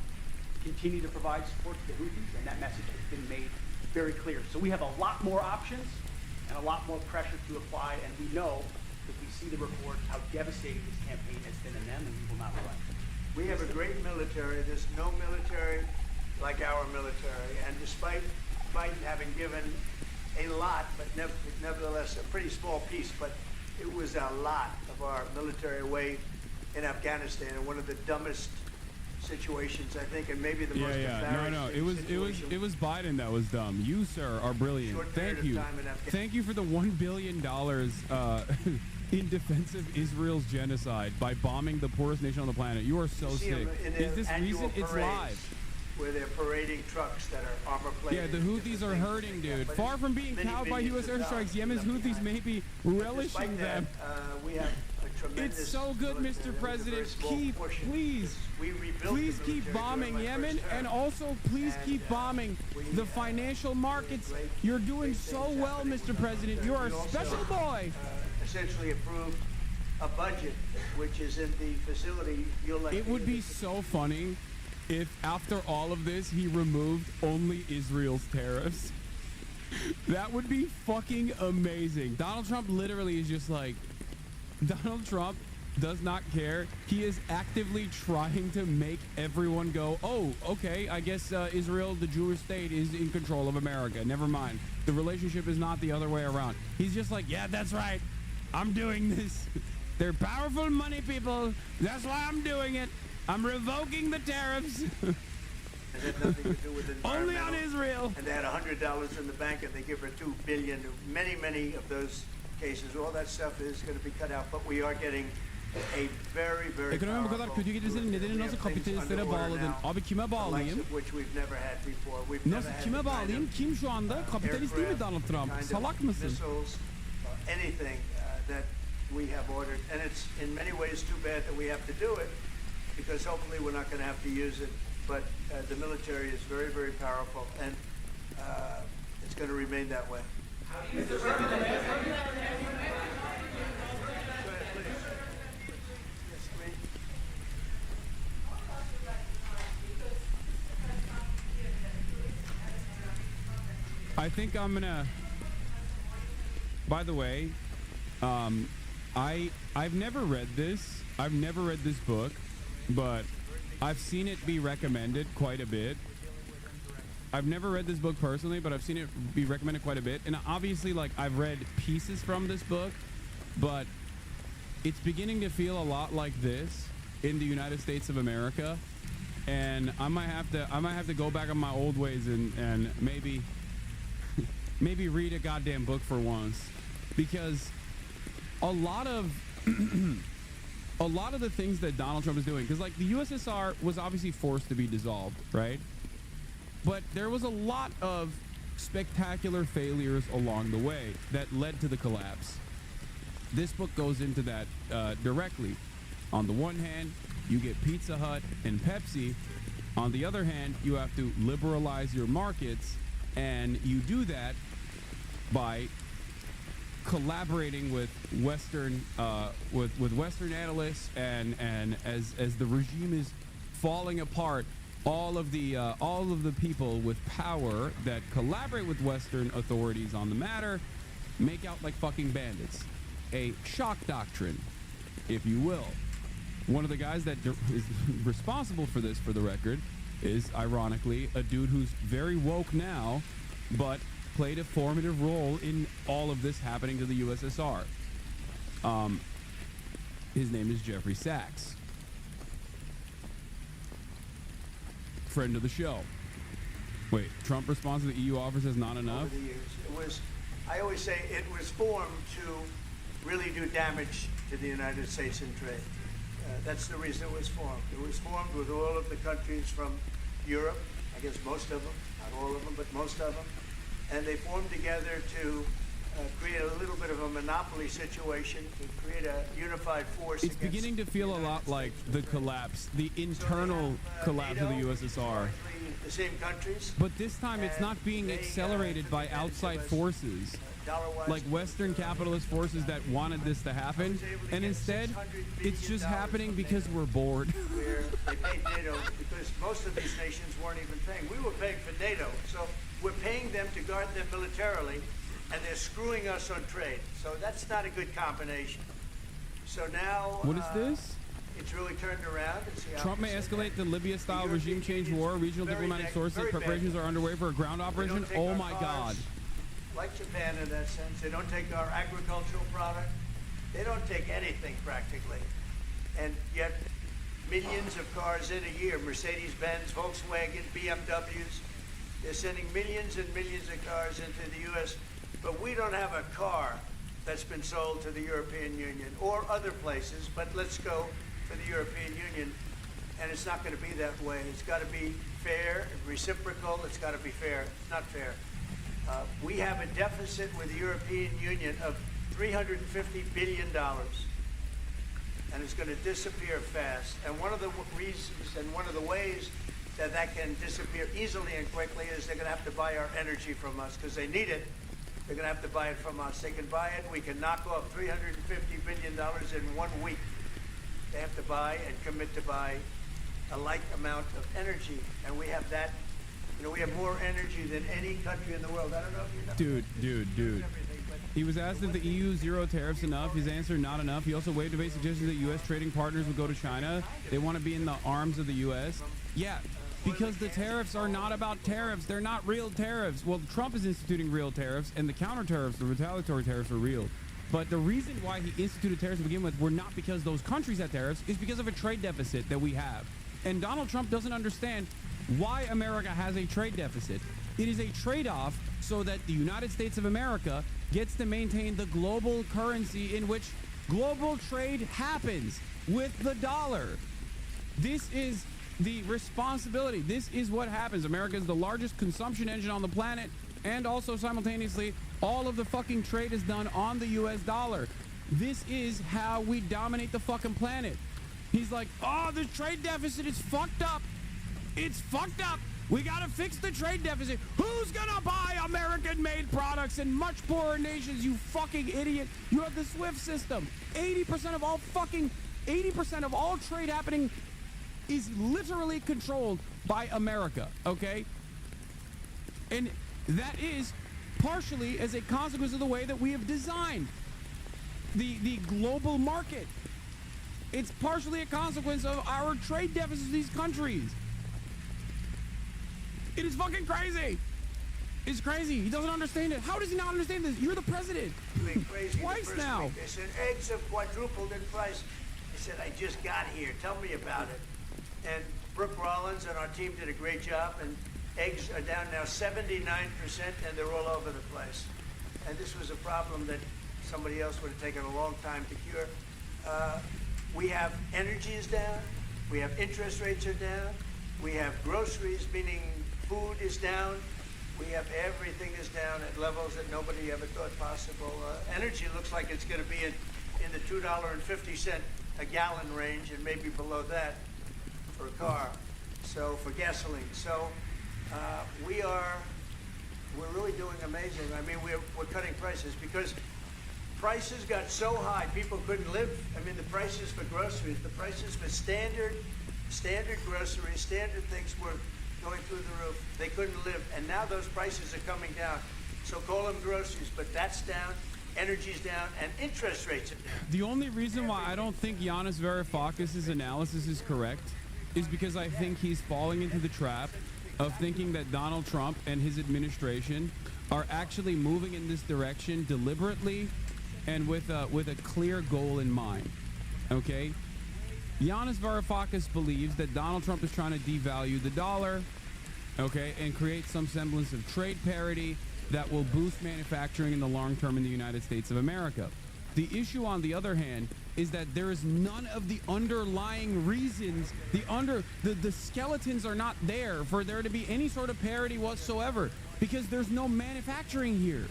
continue to provide support to the Houthis, and that message has been made very clear. So we have a lot more options and a lot more pressure to apply, and we know, because we see the reports, how devastating this campaign has been in them, and we will not relent. We have a great military. There's no military like our military, and despite Biden having given a lot, but nevertheless a pretty small piece, but it was a lot of our military away in Afghanistan, and one of the dumbest situations, I think, and maybe the most embarrassing No, it was Biden that was dumb. You, sir, are brilliant. Thank you. Thank you for the $1 billion in defense of Israel's genocide by bombing the poorest nation on the planet. You are so sick. Is this recent? It's live. Where they're parading trucks that are armor-plated. Yeah, the Houthis are hurting, dude. Far from being cowed by U.S. airstrikes, Yemen's Houthis may be relishing them. We have a tremendous... It's so good, Mr. President. Please keep bombing Yemen, and also please keep bombing the financial markets. You're doing so well, Mr. President. You're a special boy. Essentially approved a budget, which is in the facility. It would be so funny if after all of this he removed only Israel's tariffs. That would be fucking amazing. Donald Trump literally is just like, Donald Trump does not care. He is actively trying to make everyone go, oh, okay, I guess Israel, the Jewish state, is in control of America. Never mind. The relationship is not the other way around. He's just like, yeah, that's right. I'm doing this. They're powerful money people. That's why I'm doing it. I'm revoking the tariffs. It had nothing to do with only on Israel. And they had $100 in the bank, and they give her $2 billion. Many of those cases, all that stuff is going to be cut out. But we are getting a very, very Ekonomi bu kadar kötü gidilsin nedeni nasıl kapitalistlere bağladın? Abi kime bağlayayım? Nasıl kime bağlayayım? Kim şu anda? Kapitalist değil mi Donald Trump? Salak mısın? Anything that we have ordered, and it's in many ways too bad that we have to do it, because hopefully we're not going to have to use it. But the military is very, very powerful, and it's going to remain that way. I think I'm gonna. By the way, I've never read this. I've never read this book, but I've seen it be recommended quite a bit. I've never read this book personally, but I've seen it be recommended quite a bit. And obviously, like, I've read pieces from this book, but it's beginning to feel a lot like this in the United States of America. And I might have to go back on my old ways and maybe read a goddamn book for once, because a lot of the things that Donald Trump is doing, because like the USSR was obviously forced to be dissolved, right? But there was a lot of spectacular failures along the way that led to the collapse. This book goes into that directly. On the one hand, you get Pizza Hut and Pepsi. On the other hand, you have to liberalize your markets, and you do that by collaborating with Western Western analysts, and as the regime is falling apart, all of the people with power that collaborate with Western authorities on the matter make out like fucking bandits. A shock doctrine, if you will. One of the guys that is responsible for this, for the record, is ironically a dude who's very woke now, but played a formative role in all of this happening to the USSR. His name is Jeffrey Sachs. Friend of the show. Wait, Trump response to the EU offers is not enough? Over the years. It was, I always say it was formed to really do damage to the United States in trade. That's the reason it was formed. It was formed with all of the countries from Europe, I guess most of them, not all of them, but most of them. And they formed together to create a little bit of a monopoly situation, to create a unified force. It's beginning to feel a lot like the collapse, the internal collapse of the USSR. The same countries. But this time it's not being accelerated by outside forces, like Western capitalist forces that wanted this to happen, and instead it's just happening because we're bored. Where they paid NATO, because most of these nations weren't even paying. We were paying for NATO, so we're paying them to guard them militarily, and they're screwing us on trade. So that's not a good combination. So now... What is this? It's really turned around. Trump may escalate the Libya-style regime change war. Regional diplomatic sources, preparations are underway for a ground operation. Oh my God. Like Japan in that sense. They don't take our agricultural product. They don't take anything practically. And yet millions of cars in a year, Mercedes-Benz, Volkswagen, BMWs, they're sending millions and millions of cars into the U.S., but we don't have a car that's been sold to the European Union or other places, but let's go for the European Union, and it's not going to be that way. It's got to be fair, reciprocal. It's got to be fair. It's not fair. We have a deficit with the European Union of $350 billion, and it's going to disappear fast. And one of the reasons and one of the ways that that can disappear easily and quickly is they're going to have to buy our energy from us because they need it. They're going to have to buy it from us. They can buy it. We can knock off $350 billion in 1 week. They have to buy and commit to buy a like amount of energy, and we have that. You know, we have more energy than any country in the world. I don't know if you know. Dude. He was asked if the EU zero tariffs enough. His answer, not enough. He also waved away suggestions that U.S. trading partners would go to China. They want to be in the arms of the U.S. Yeah, because the tariffs are not about tariffs. They're not real tariffs. Well, Trump is instituting real tariffs, and the counter tariffs, the retaliatory tariffs, are real. But the reason why he instituted tariffs to begin with were not because those countries had tariffs. It's because of a trade deficit that we have. And Donald Trump doesn't understand why America has a trade deficit. It is a trade-off so that the United States of America gets to maintain the global currency in which global trade happens with the dollar. This is the responsibility. This is what happens. America is the largest consumption engine on the planet, and also simultaneously all of the fucking trade is done on the US dollar. This is how we dominate the fucking planet. He's like, oh, the trade deficit is fucked up. It's fucked up. We gotta fix the trade deficit. Who's gonna buy American-made products in much poorer nations, you fucking idiot? You have the SWIFT system. 80% of all trade happening is literally controlled by America, okay? And that is partially as a consequence of the way that we have designed the global market. It's partially a consequence of our trade deficits with these countries. It is fucking crazy. It's crazy. He doesn't understand it. How does he not understand this? You're the president. Crazy Twice now. They said eggs have quadrupled in price. I said, I just got here. Tell me about it. And Brooke Rollins and our team did a great job, and eggs are down now 79%, and they're all over the place. And this was a problem that somebody else would have taken a long time to cure. We have energy is down. We have interest rates are down. We have groceries, meaning food is down. We have everything is down at levels that nobody ever thought possible. Energy looks like it's going to be in the $2.50 a gallon range, and maybe below that for a car. So for gasoline. So we're really doing amazing. I mean, we're cutting prices because prices got so high people couldn't live. I mean, the prices for groceries, the prices for standard groceries, standard things were going through the roof. They couldn't live, and now those prices are coming down. So call them groceries, but that's down, energy's down, and interest rates are down. The only reason why I don't think Yanis Varoufakis' analysis is correct is because I think he's falling into the trap of thinking that Donald Trump and his administration are actually moving in this direction deliberately and with a clear goal in mind. Okay? Yanis Varoufakis believes that Donald Trump is trying to devalue the dollar, okay, and create some semblance of trade parity that will boost manufacturing in the long term in the United States of America. The issue, on the other hand, is that there is none of the underlying reasons, the skeletons are not there for there to be any sort of parity whatsoever, because there's no manufacturing here.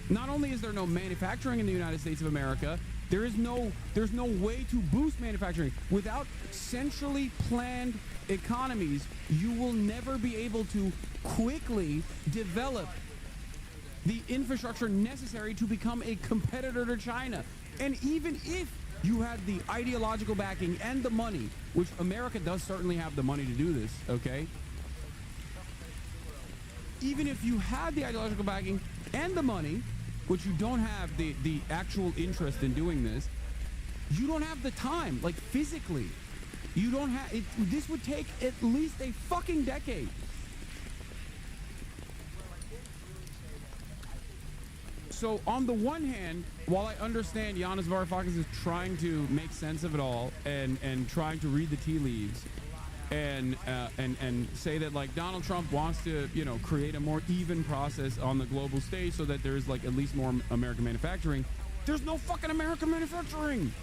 Not only is there no manufacturing in the United States of America, there's no way to boost manufacturing. Without centrally planned economies, you will never be able to quickly develop the infrastructure necessary to become a competitor to China. And even if you had the ideological backing and the money, which America does certainly have the money to do this, okay? Even if you had the ideological backing and the money, which you don't have the actual interest in doing this, you don't have the time, like physically. You don't have it. This would take at least a fucking decade. So on the one hand, while I understand Yanis Varoufakis is trying to make sense of it all and trying to read the tea leaves and say that like Donald Trump wants to, you know, create a more even process on the global stage so that there's like at least more American manufacturing. There's no fucking American manufacturing.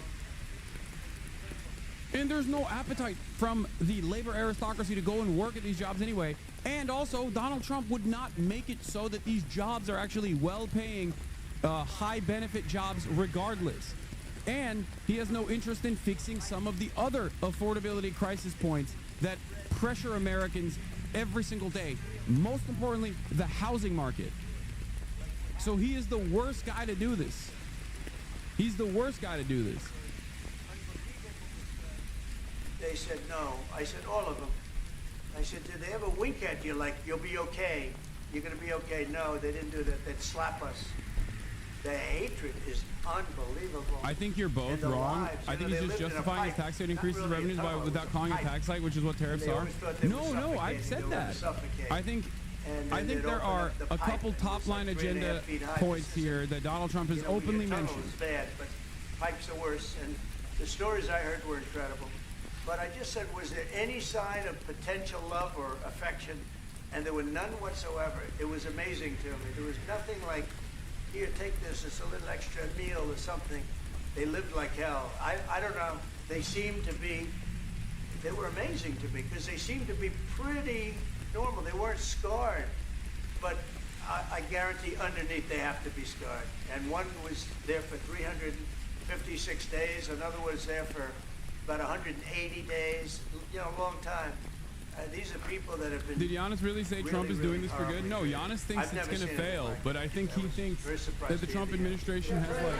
And there's no appetite from the labor aristocracy to go and work at these jobs anyway. And also, Donald Trump would not make it so that these jobs are actually well-paying, high-benefit jobs regardless. And he has no interest in fixing some of the other affordability crisis points that pressure Americans every single day. Most importantly, the housing market. So he is the worst guy to do this. He's the worst guy to do this. They said no. I said all of them. I said, did they ever wink at you like, you'll be okay? You're going to be okay? No, they didn't do that. They'd slap us. The hatred is unbelievable. I think you're both wrong. I think he's just justifying his tax rate increases revenues without calling it a tax hike, which is what tariffs are. No, I've said that. I think there are a couple top-line agenda points here that Donald Trump has openly mentioned. Is bad, but pipes are worse, and the stories I heard were incredible. But I just said, was there any sign of potential love or affection? And there were none whatsoever. It was amazing to me. There was nothing like, here, take this, it's a little extra meal or something. They lived like hell. I don't know. They were amazing to me because they seemed to be pretty normal. They weren't scarred. But I guarantee underneath they have to be scarred. And one was there for 356 days. Another was there for about 180 days, you know, a long time. These are people that have been. Did Giannis really say Trump is doing this for good? No, Giannis thinks it's going to fail, but I think he thinks that the Trump administration has like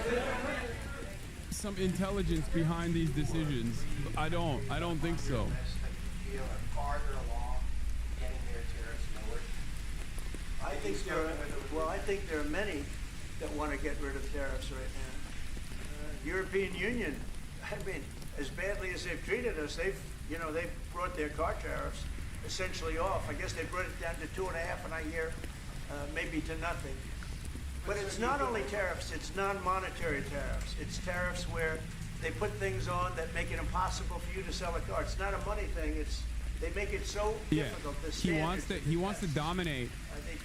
some intelligence behind these decisions. I don't think so. I think there are many that want to get rid of tariffs right now. European Union, I mean, as badly as they've treated us, they've brought their car tariffs essentially off. I guess they brought it down to 2.5, and I hear maybe to nothing. But it's not only tariffs, it's non-monetary tariffs. It's tariffs where they put things on that make it impossible for you to sell a car. It's not a money thing. They make it so difficult. He wants to dominate.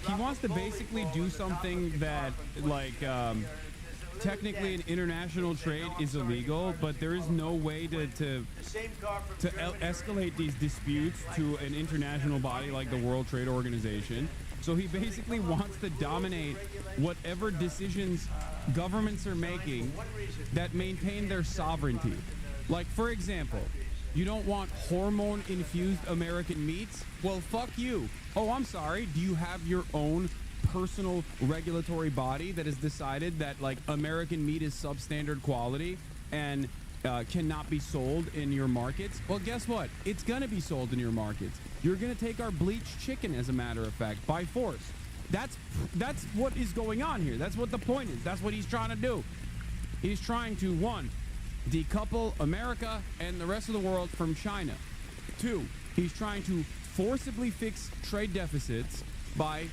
He wants to basically do something that, like, technically in international trade is illegal, but there is no way to escalate these disputes to an international body like the World Trade Organization. So he basically wants to dominate whatever decisions governments are making that maintain their sovereignty. Like, for example, you don't want hormone-infused American meats? Well, fuck you. Oh, I'm sorry. Do you have your own personal regulatory body that has decided that, like, American meat is substandard quality and cannot be sold in your markets? Well, guess what? It's going to be sold in your markets. You're going to take our bleached chicken, as a matter of fact, by force. That's what is going on here. That's what the point is. That's what he's trying to do. He's trying to, 1, decouple America and the rest of the world from China. 2, he's trying to forcibly fix trade deficits by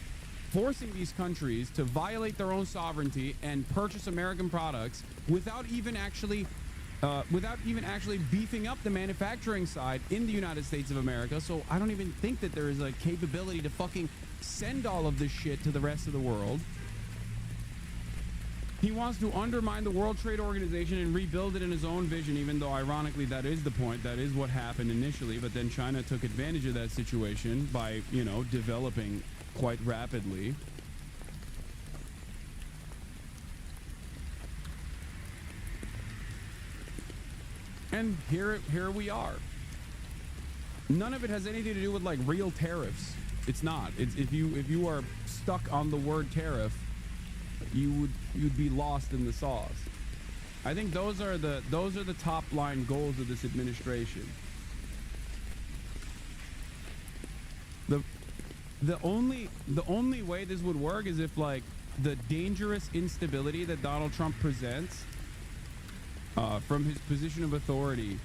forcing these countries to violate their own sovereignty and purchase American products without even actually beefing up the manufacturing side in the United States of America. So I don't even think that there is a capability to fucking send all of this shit to the rest of the world. He wants to undermine the World Trade Organization and rebuild it in his own vision, even though, ironically, that is the point. That is what happened initially. But then China took advantage of that situation by, developing quite rapidly. And here we are. None of it has anything to do with, like, real tariffs. It's not. If you are stuck on the word tariff, you'd be lost in the sauce. I think those are the top line goals of this administration. The only way this would work is if, like, the dangerous instability that Donald Trump presents from his position of authority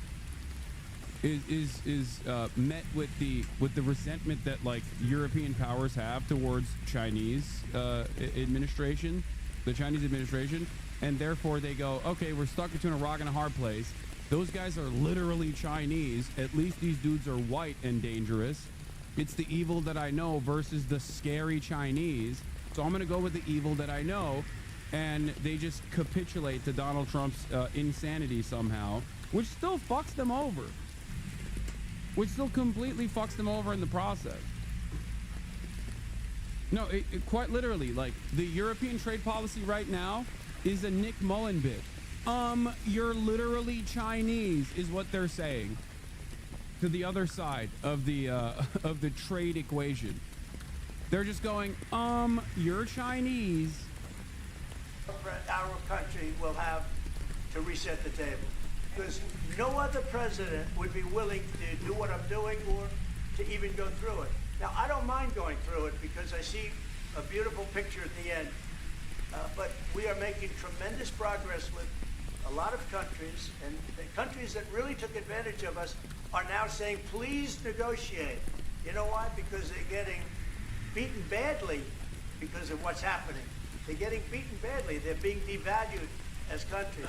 is met with the resentment that, like, European powers have towards Chinese administration, the Chinese administration, and therefore they go, okay, we're stuck between a rock and a hard place. Those guys are literally Chinese. At least these dudes are white and dangerous. It's the evil that I know versus the scary Chinese. So I'm gonna go with the evil that I know, and they just capitulate to Donald Trump's insanity somehow, which still fucks them over. Which still completely fucks them over in the process. No, it quite literally, like, the European trade policy right now is a Nick Mullen bit. You're literally Chinese, is what they're saying to the other side of the trade equation. They're just going, you're Chinese. Our country will have to reset the table, because no other president would be willing to do what I'm doing or to even go through it. Now, I don't mind going through it because I see a beautiful picture at the end, but we are making tremendous progress with a lot of countries, and the countries that really took advantage of us are now saying, please negotiate. You know why? Because they're getting beaten badly because of what's happening. They're getting beaten badly. They're being devalued as countries.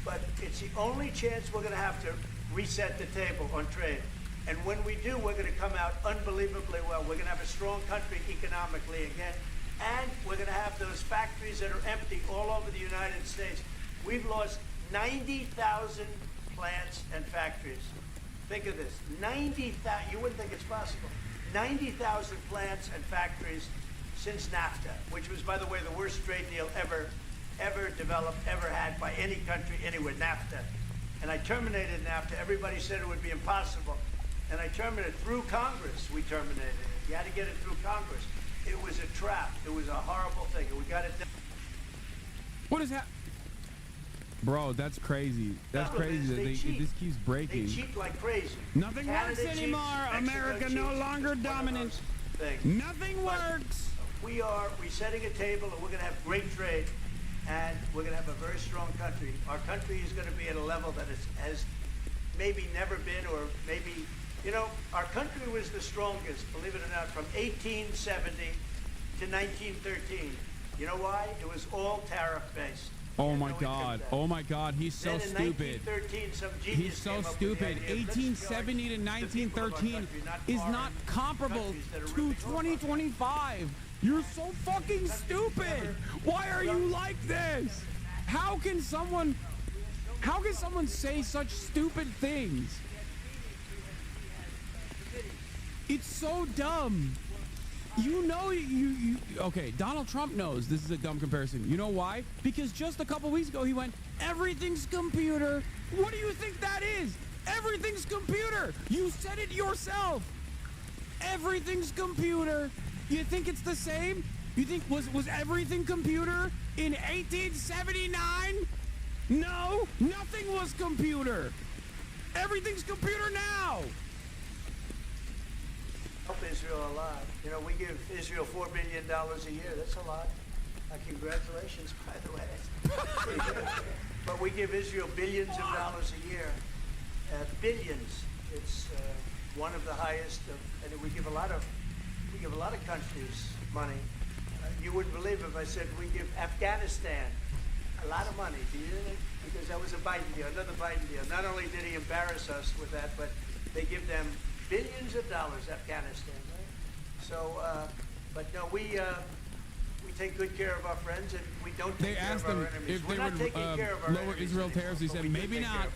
But it's the only chance we're going to have to reset the table on trade. And when we do, we're going to come out unbelievably well. We're going to have a strong country economically again. And we're going to have those factories that are empty all over the United States. We've lost 90,000 plants and factories. Think of this, 90,000, you wouldn't think it's possible. 90,000 plants and factories since NAFTA, which was, by the way, the worst trade deal ever developed, ever had by any country anywhere, NAFTA. And I terminated NAFTA. Everybody said it would be impossible. And I terminated through Congress. We terminated it. You had to get it through Congress. It was a trap. It was a horrible thing. And we got it done. What is that? Bro, that's crazy. That's crazy that this keeps breaking. They cheat like crazy. Nothing works Canada anymore. cheats, America Mexico no cheats. longer It's one of dominant. those things. Nothing works. We're setting a table, and we're going to have great trade, and we're going to have a very strong country. Our country is going to be at a level that it has maybe never been, or maybe, you know, our country was the strongest, believe it or not, from 1870 to 1913. You know why? It was all tariff-based. Oh my God. Oh my God. He's so stupid. He's so stupid. 1870 to 1913 is not comparable to 2025. You're so fucking stupid. Why are you like this? How can someone say such stupid things? It's so dumb. You know, okay, Donald Trump knows this is a dumb comparison. You know why? Because just a couple weeks ago he went, everything's computer. What do you think that is? Everything's computer. You said it yourself. Everything's computer. You think it's the same? You think was everything computer in 1879? No, nothing was computer. Everything's computer now. Help Israel a lot. You know, we give Israel $4 billion a year. That's a lot. Congratulations, by the way. But we give Israel billions of dollars a year. Billions. It's one of the highest, and we give a lot of countries money. You wouldn't believe if I said we give Afghanistan a lot of money. Do you think? Because that was a Biden deal, another Biden deal. Not only did he embarrass us with that, but they give them billions of dollars, Afghanistan, right? So, but no, we take good care of our friends, and we don't take care of our enemies. If they would lower Israel tariffs. He said maybe not.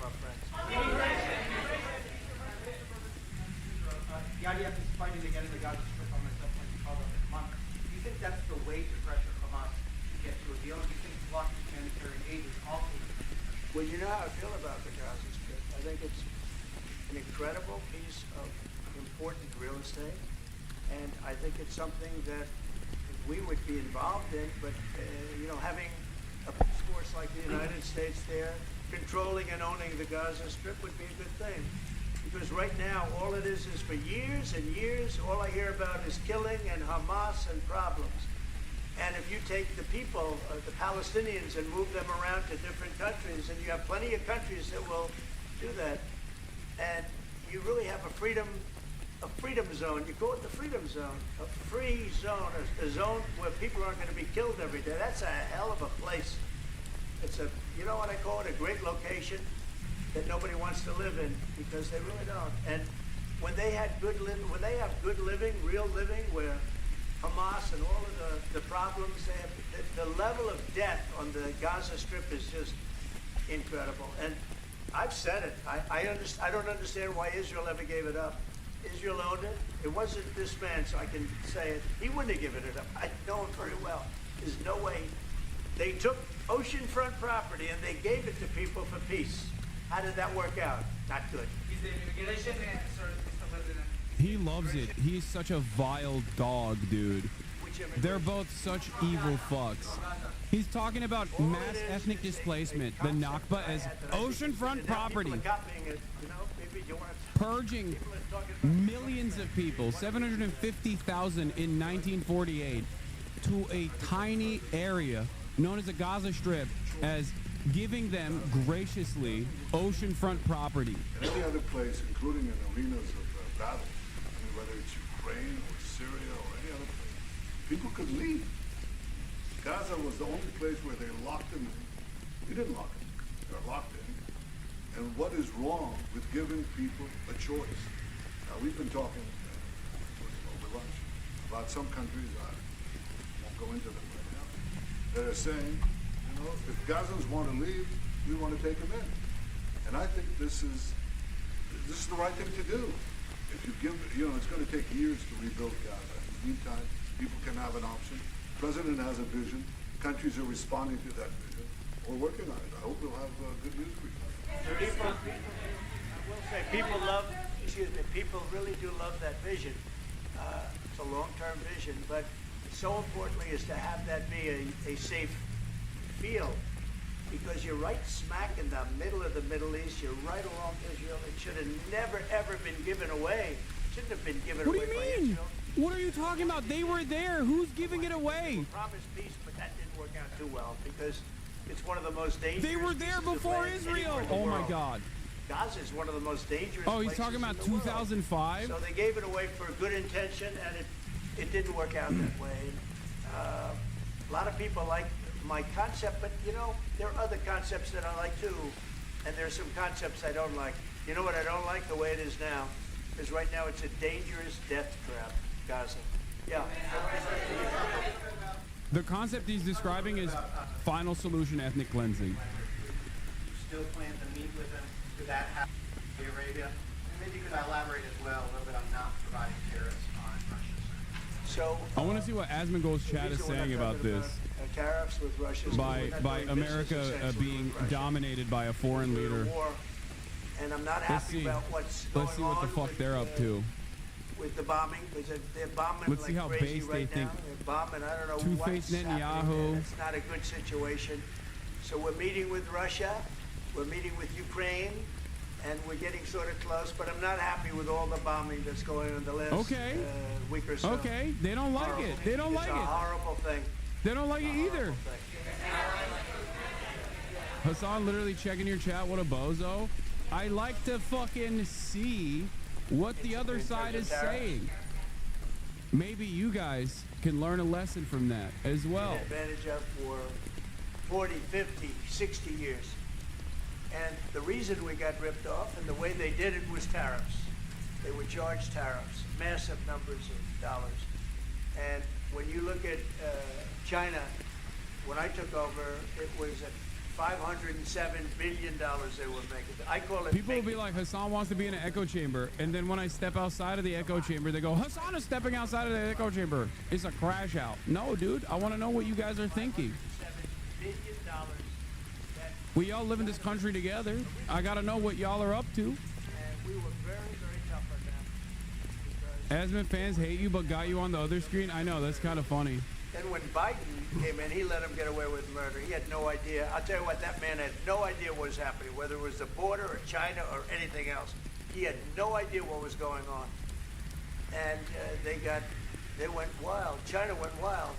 The IDF is fighting to get in the Gaza Strip on this upcoming call of the month. Do you think that's the way to pressure Hamas to get to a deal? Do you think blocking humanitarian aid is also the way? Well, you know how I feel about the Gaza Strip. I think it's an incredible piece of important real estate, and I think it's something that we would be involved in, but you know, having a police force like the United States there, controlling and owning the Gaza Strip would be a good thing. Because right now, all it is for years and years, all I hear about is killing and Hamas and problems. And if you take the people, the Palestinians, and move them around to different countries, and you have plenty of countries that will do that, and you really have a freedom zone. You call it the freedom zone, a free zone, a zone where people aren't going to be killed every day. That's a hell of a place. It's a, you know what I call it, a great location that nobody wants to live in, because they really don't. And when they had good living, when they have good living, real living, where Hamas and all of the problems they have, the level of death on the Gaza Strip is just incredible. And I've said it. I don't understand why Israel ever gave it up. Israel owned it. It wasn't this man, so I can say it. He wouldn't have given it up. I know him very well. There's no way. They took oceanfront property and they gave it to people for peace. How did that work out? Not good. He loves it. He's such a vile dog, dude. They're both such evil fucks. He's talking about mass ethnic displacement, the Nakba, as oceanfront property. Purging millions of people, 750,000 in 1948, to a tiny area known as the Gaza Strip, as giving them graciously oceanfront property. In any other place, including in arenas of battle, I mean, whether it's Ukraine or Syria or any other place, people could leave. Gaza was the only place where they locked them in. We didn't lock them. They're locked in. And what is wrong with giving people a choice? Now, we've been talking over lunch about some countries, I won't go into them right now, that are saying, you know, if Gazans want to leave, we want to take them in. And I think this is the right thing to do. If you give, you know, it's going to take years to rebuild Gaza. In the meantime, people can have an option. The president has a vision. Countries are responding to that vision. We're working on it. I hope we'll have good news for you. People, I will say, people love excuse me, people really do love that vision. It's a long-term vision, but so importantly is to have that be a safe field, because you're right smack in the middle of the Middle East. You're right along Israel. It should have never, ever been given away. Shouldn't have been given away. What do you by mean? Israel. What are you talking about? They were there. Who's giving it away? Promised peace, but that didn't work out too well because it's one of the most dangerous. They were there pieces of before land Israel. anywhere in the Oh my world. God. Gaza is one of the most dangerous. Oh, he's places talking about in the world. 2005? So they gave it away for good intention, and it didn't work out that way. A lot of people like my concept, but you know, there are other concepts that I like too, and there's some concepts I don't like. You know what I don't like? The way it is now, because right now it's a dangerous death trap, Gaza. Yeah. The concept he's describing is final solution ethnic cleansing. Still plan to meet with them to that happen in Saudi Arabia? And maybe you could elaborate as well a little bit on not providing tariffs on Russia. So I want to see what Asmongold's chat is saying about this. Tariffs with Russia. By America being dominated by a foreign leader. War, and I'm not Let's happy see. about what's Let's see going what the on fuck with, they're up to. With the bombing, because they're bombing Let's like see how crazy based right they now. think They're bombing. I don't know Two-Faced what's happening Netanyahu. there. It's not a good situation. So we're meeting with Russia. We're meeting with Ukraine. And we're getting sort of close, but I'm not happy with all the bombing that's going on the last week or so. Okay, they don't like Horrible. it. They don't like It's a it. horrible thing. They don't like it either. Hasan literally checking your chat. What a bozo. I like to fucking see what the other side is saying. Maybe you guys can learn a lesson from that as well. Advantage of for 40, 50, 60 years. And the reason we got ripped off and the way they did it was tariffs. They would charge tariffs, massive numbers of dollars. And when you look at China, when I took over, it was at $507 billion they were making. I call it. People will be like, Hasan wants to be in an echo chamber, and then when I step outside of the echo chamber, they go, Hasan is stepping outside of the echo chamber. It's a crash out. No, dude, I want to know what you guys are thinking. $7 billion. We all live in this country together. I got to know what y'all are up to. And we were very, very tough on them. Asman fans hate you, but got you on the other screen. I know, that's kind of funny. Then when Biden came in, he let him get away with murder. He had no idea. I'll tell you what, that man had no idea what was happening, whether it was the border or China or anything else. He had no idea what was going on. And they went wild. China went wild.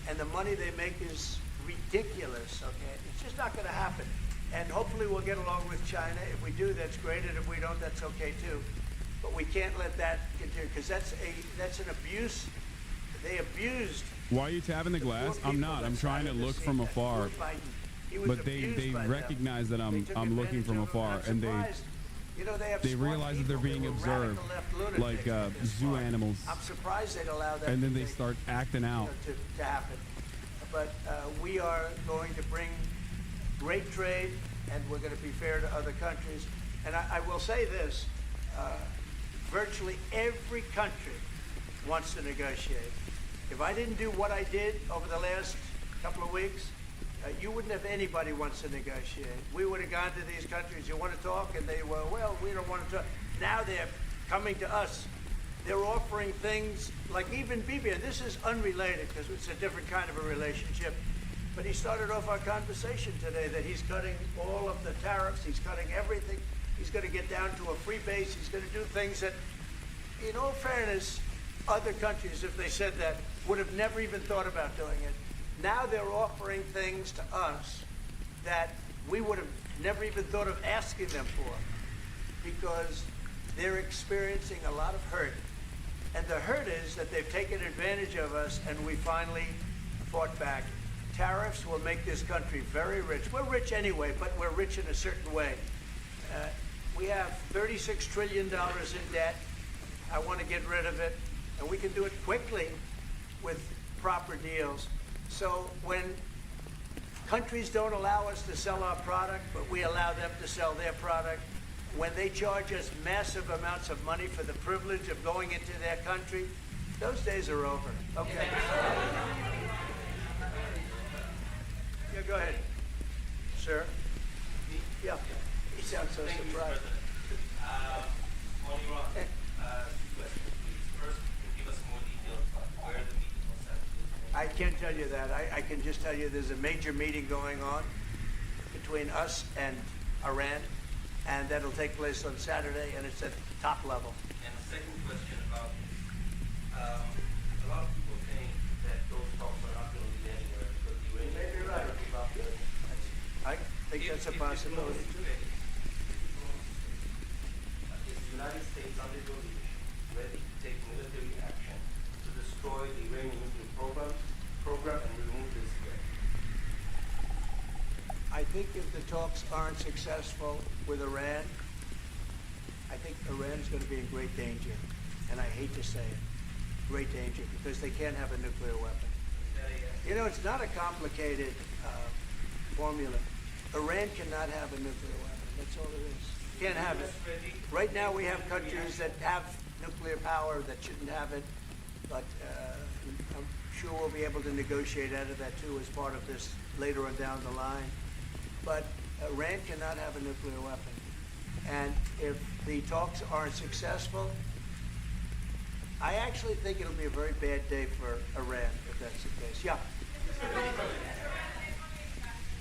And the money they make is ridiculous, okay? It's just not going to happen. And hopefully we'll get along with China. If we do, that's great. And if we don't, that's okay too. But we can't let that continue, because that's an abuse. They abused. Why are you tapping the glass? I'm not. I'm trying to look from afar. But they recognize that I'm looking from afar, and they realize that they're being observed like zoo animals. I'm surprised they'd allow that. And then they start acting out. To happen. But we are going to bring great trade, and we're going to be fair to other countries. And I will say this, virtually every country wants to negotiate. If I didn't do what I did over the last couple of weeks, you wouldn't have anybody wants to negotiate. We would have gone to these countries, you want to talk? And they were, well, we don't want to talk. Now they're coming to us. They're offering things like even Bibi, and this is unrelated because it's a different kind of a relationship. But he started off our conversation today that he's cutting all of the tariffs, he's cutting everything. He's going to get down to a free base. He's going to do things that, in all fairness, other countries, if they said that, would have never even thought about doing it. Now they're offering things to us that we would have never even thought of asking them for, because they're experiencing a lot of hurt. And the hurt is that they've taken advantage of us, and we finally fought back. Tariffs will make this country very rich. We're rich anyway, but we're rich in a certain way. We have $36 trillion in debt. I want to get rid of it, and we can do it quickly with proper deals. So when countries don't allow us to sell our product, but we allow them to sell their product, when they charge us massive amounts of money for the privilege of going into their country, those days are over. Okay. Yeah, go ahead. Sir? Yeah. He sounds so surprised. On Iran, two questions, please. First, can you give us more details about where the meeting was set? I can't tell you that. I can just tell you there's a major meeting going on between us and Iran, and that'll take place on Saturday, and it's at top level. And the second question about, a lot of people think that those talks are not going to lead anywhere because the Iranians Maybe you're right. give up. I think that's a possibility too. Is the United States under your leadership ready to take military action to destroy the Iranian nuclear program and remove this threat? I think if the talks aren't successful with Iran, I think Iran's going to be in great danger. And I hate to say it, great danger, because they can't have a nuclear weapon. You know, it's not a complicated formula. Iran cannot have a nuclear weapon. That's all it is. Can't have it. Right now we have countries that have nuclear power that shouldn't have it, but I'm sure we'll be able to negotiate out of that too as part of this later on down the line. But Iran cannot have a nuclear weapon. And if the talks aren't successful, I actually think it'll be a very bad day for Iran if that's the case. Yeah.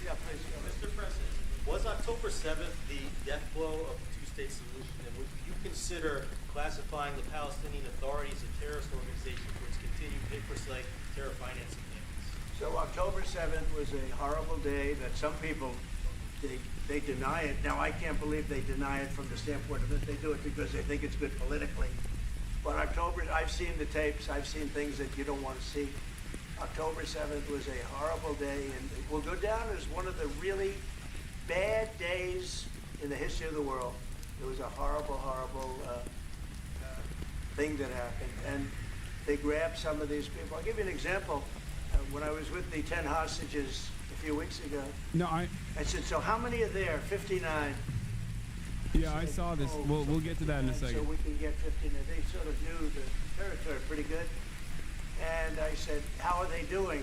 Yeah, please go. Mr. President, was October 7th the death blow of the two-state solution, and would you consider classifying the Palestinian Authority as a terrorist organization for its continued ICRIS-like terror financing payments? So October 7th was a horrible day that some people, they deny it. Now, I can't believe they deny it from the standpoint of it. They do it because they think it's good politically. But October, I've seen the tapes. I've seen things that you don't want to see. October 7th was a horrible day, and it will go down as one of the really bad days in the history of the world. It was a horrible, horrible thing that happened. And they grabbed some of these people. I'll give you an example. When I was with the 10 hostages a few weeks ago, I said, so how many are there? 59. Yeah, I saw this. We'll get to that in a second. So we can get 15. They sort of knew the territory pretty good. And I said, how are they doing?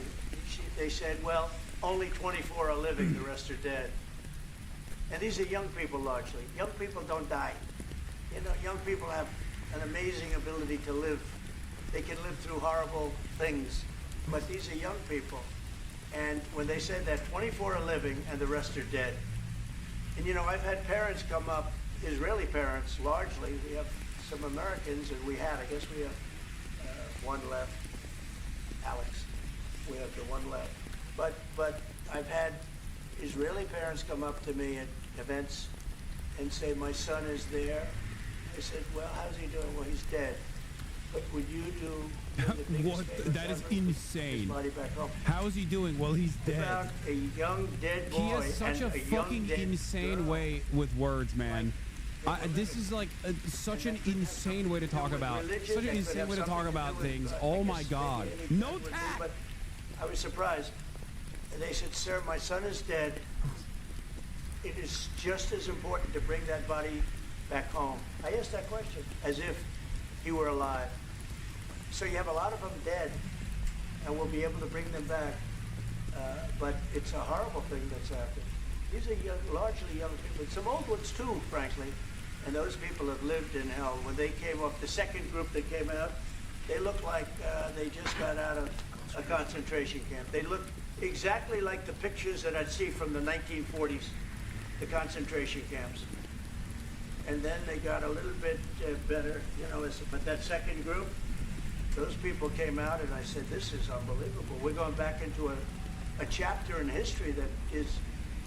They said, well, only 24 are living, the rest are dead. And these are young people largely. Young people don't die. You know, young people have an amazing ability to live. They can live through horrible things, but these are young people. And when they said that 24 are living and the rest are dead. And you know, I've had parents come up, Israeli parents largely. We have some Americans, and I guess we have one left. Alex, we have the one left. But I've had Israeli parents come up to me at events and say, my son is there. I said, well, how's he doing? Well, he's dead. But would you do what? That is insane. His body back home? How is he doing? Well, he's dead. About a young dead boy. He has such a fucking insane way with words, man. This is like such an insane way to talk about. Such an insane way to talk about things. Oh my God. No tact. But I was surprised. And they said, sir, my son is dead. It is just as important to bring that body back home. I asked that question as if he were alive. So you have a lot of them dead, and we'll be able to bring them back. But it's a horrible thing that's happened. These are young, largely young people. Some old ones too, frankly. And those people have lived in hell. When they came up, the second group that came out, they looked like they just got out of a concentration camp. They looked exactly like the pictures that I'd see from the 1940s, the concentration camps. And then they got a little bit better, you know, but that second group, those people came out, and I said, this is unbelievable. We're going back into a chapter in history that is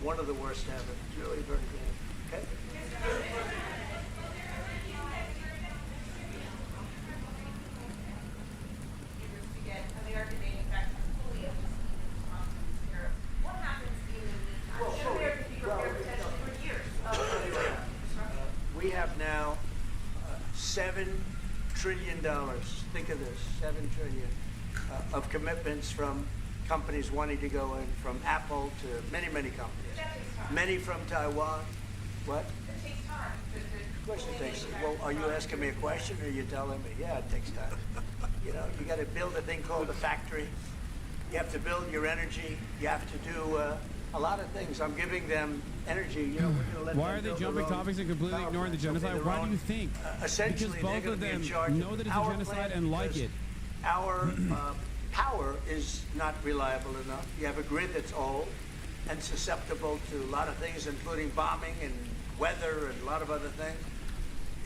one of the worst ever. It's really very bad. Okay? We have now $7 trillion. Think of this, $7 trillion of commitments from companies wanting to go in, from Apple to many, many companies. Many from Taiwan. What? It takes time. Of course it takes. Well, are you asking me a question, or are you telling me? Yeah, it takes time. You know, you got to build a thing called a factory. You have to build your energy. You have to do a lot of things. I'm giving them energy. You know, we're going to let Why them are they build their jumping own topics and completely power ignoring the plants. genocide? Their Why do own- you think? Essentially, Because they're both going of to be in them charge know of that the it's a power genocide plant and like because it. Our power is not reliable enough. You have a grid that's old and susceptible to a lot of things, including bombing and weather and a lot of other things.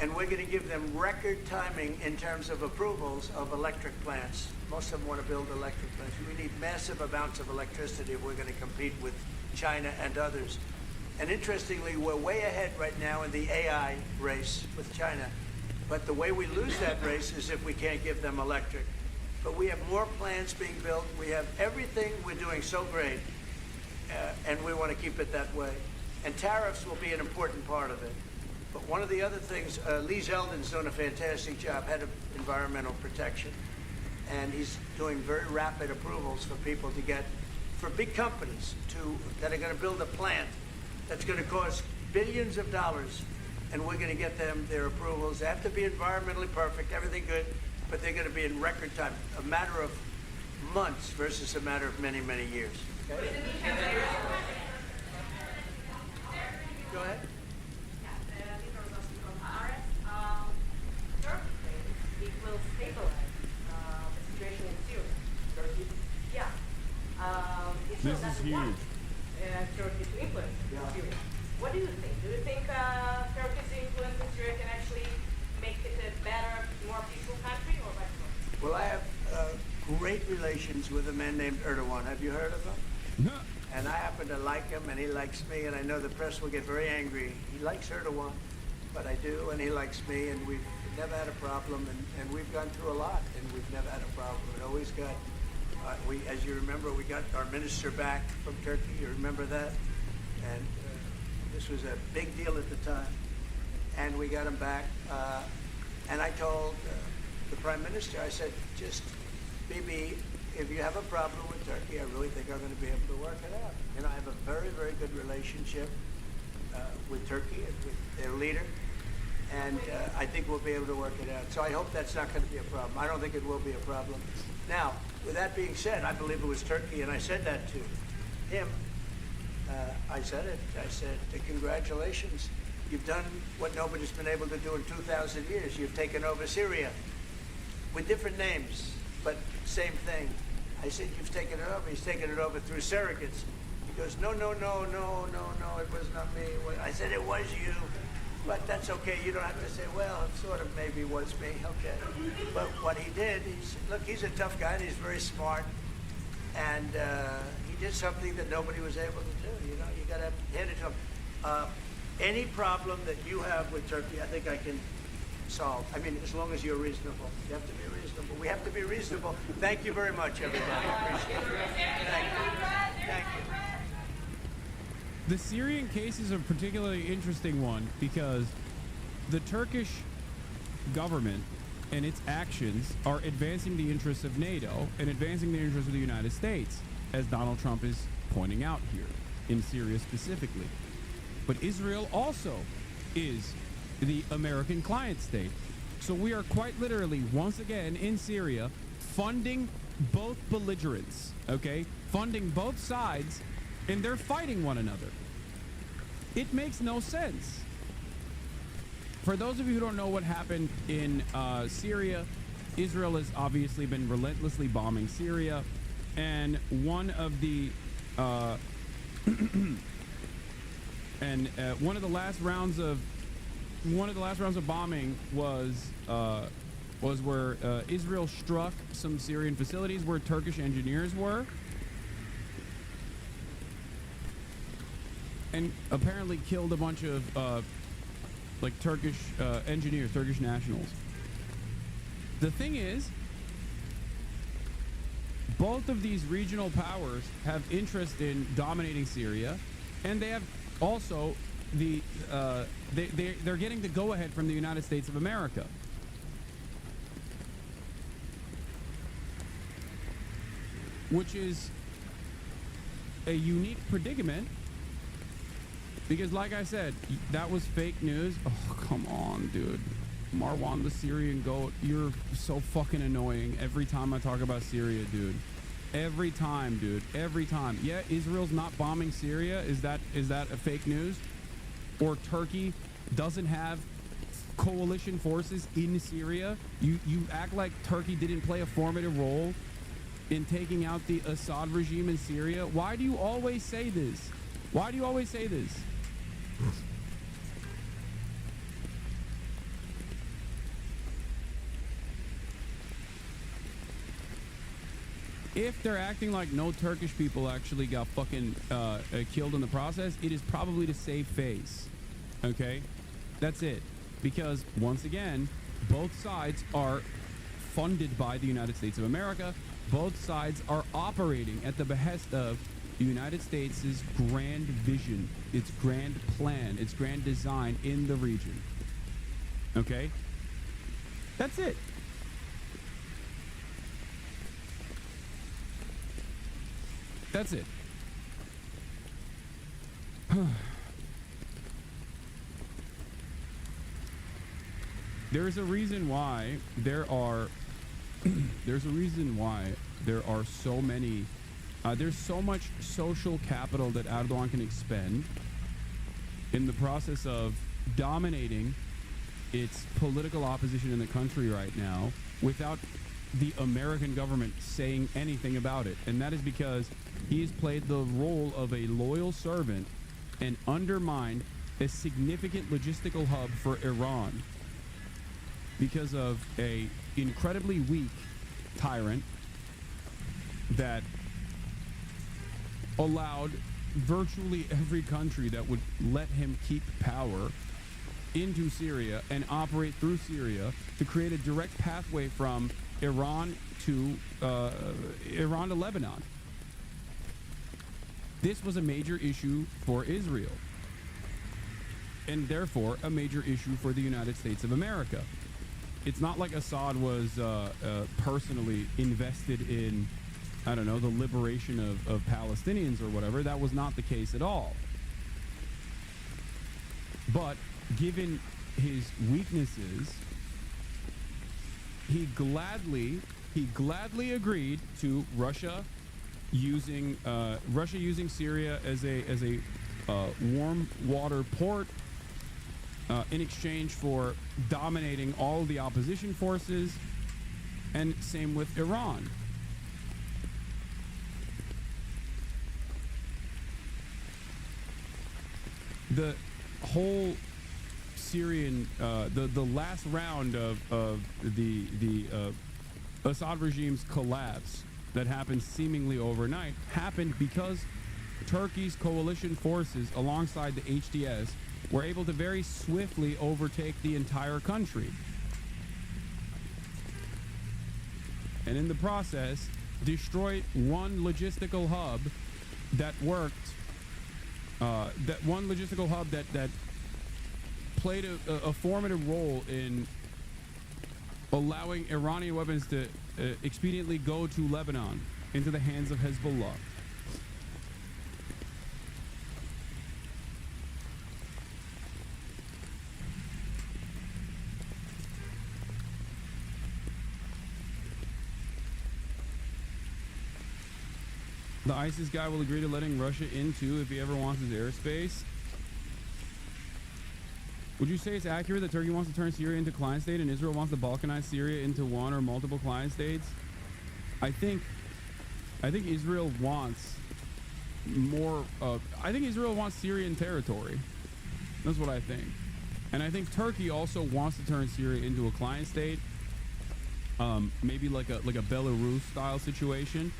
And we're going to give them record timing in terms of approvals of electric plants. Most of them want to build electric plants. We need massive amounts of electricity if we're going to compete with China and others. And interestingly, we're way ahead right now in the AI race with China. But the way we lose that race is if we can't give them electric. But we have more plants being built. We have everything we're doing so great. And we want to keep it that way. And tariffs will be an important part of it. But one of the other things, Lee Zeldin's doing a fantastic job, head of environmental protection. And he's doing very rapid approvals for people to get, for big companies that are going to build a plant that's going to cost billions of dollars. And we're going to get them their approvals. They have to be environmentally perfect, everything good, but they're going to be in record time, a matter of months versus a matter of many, many years. Okay? Go ahead. It will stabilize the situation in Syria. Turkey? Yeah. This is huge. Turkey to influence Syria. What do you think? Do you think Turkey's influence in Syria can actually make it a better, more peaceful country, or vice versa? Well, I have great relations with a man named Erdogan. Have you heard of him? And I happen to like him, and he likes me, and I know the press will get very angry. He likes Erdogan, but I do, and he likes me, and we've never had a problem, and we've gone through a lot, and we've never had a problem. We always got, as you remember, we got our minister back from Turkey. You remember that? And this was a big deal at the time, and we got him back. And I told the Prime Minister, I said, just, Bibi, if you have a problem with Turkey, I really think I'm going to be able to work it out. You know, I have a very, very good relationship with Turkey and with their leader, and I think we'll be able to work it out. So I hope that's not going to be a problem. I don't think it will be a problem. Now, with that being said, I believe it was Turkey, and I said that to him. I said it. I said, congratulations. You've done what nobody's been able to do in 2,000 years. You've taken over Syria with different names, but same thing. I said, you've taken it over. He's taken it over through surrogates. He goes, no, it was not me. I said, it was you. But that's okay. You don't have to say, well, it sort of maybe was me. Okay. But what he did, look, he's a tough guy, and he's very smart. And he did something that nobody was able to do. You know, you got to hand it to him. Any problem that you have with Turkey, I think I can solve. I mean, as long as you're reasonable. You have to be reasonable. We have to be reasonable. Thank you very much, everybody. Appreciate it. Thank you. Thank you. The Syrian case is a particularly interesting one because the Turkish government and its actions are advancing the interests of NATO and advancing the interests of the United States, as Donald Trump is pointing out here, in Syria specifically. But Israel also is the American client state. So we are quite literally, once again, in Syria, funding both belligerents, okay? Funding both sides, and they're fighting one another. It makes no sense. For those of you who don't know what happened in Syria, Israel has obviously been relentlessly bombing Syria, and one of the one of the last rounds of bombing was where Israel struck some Syrian facilities where Turkish engineers were, and apparently killed a bunch of like Turkish engineers, Turkish nationals. The thing is, both of these regional powers have interest in dominating Syria, and they have also they're getting the go-ahead from the United States of America. Which is a unique predicament, because like I said, that was fake news. Oh, come on, dude. Marwan the Syrian goat, you're so fucking annoying every time I talk about Syria, dude. Every time, dude. Every time. Yeah, Israel's not bombing Syria. Is that a fake news? Or Turkey doesn't have coalition forces in Syria? You act like Turkey didn't play a formative role in taking out the Assad regime in Syria. Why do you always say this? Why do you always say this? If they're acting like no Turkish people actually got fucking killed in the process, it is probably to save face. Okay? That's it. Because, once again, both sides are funded by the United States of America. Both sides are operating at the behest of the United States' grand vision, its grand plan, its grand design in the region. Okay? That's it. That's it. There's a reason why there are so many there's so much social capital that Erdogan can expend in the process of dominating its political opposition in the country right now without the American government saying anything about it. And that is because he's played the role of a loyal servant and undermined a significant logistical hub for Iran because of a incredibly weak tyrant that allowed virtually every country that would let him keep power into Syria and operate through Syria to create a direct pathway from Iran to Lebanon. This was a major issue for Israel, and therefore a major issue for the United States of America. It's not like Assad was personally invested in, I don't know, the liberation of Palestinians or whatever. That was not the case at all. But given his weaknesses, he gladly agreed to Russia using Syria as a warm water port in exchange for dominating all of the opposition forces, and same with Iran. The whole Syrian, the last round of the Assad regime's collapse that happened seemingly overnight happened because Turkey's coalition forces alongside the HDS were able to very swiftly overtake the entire country. And in the process, destroy one logistical hub that worked, that played a formative role in allowing Iranian weapons to expediently go to Lebanon into the hands of Hezbollah. The ISIS guy will agree to letting Russia in too if he ever wants his airspace. Would you say it's accurate that Turkey wants to turn Syria into client state and Israel wants to balkanize Syria into one or multiple client states? I think Israel wants more. I think Israel wants Syrian territory. That's what I think. And I think Turkey also wants to turn Syria into a client state, maybe like a Belarus style situation.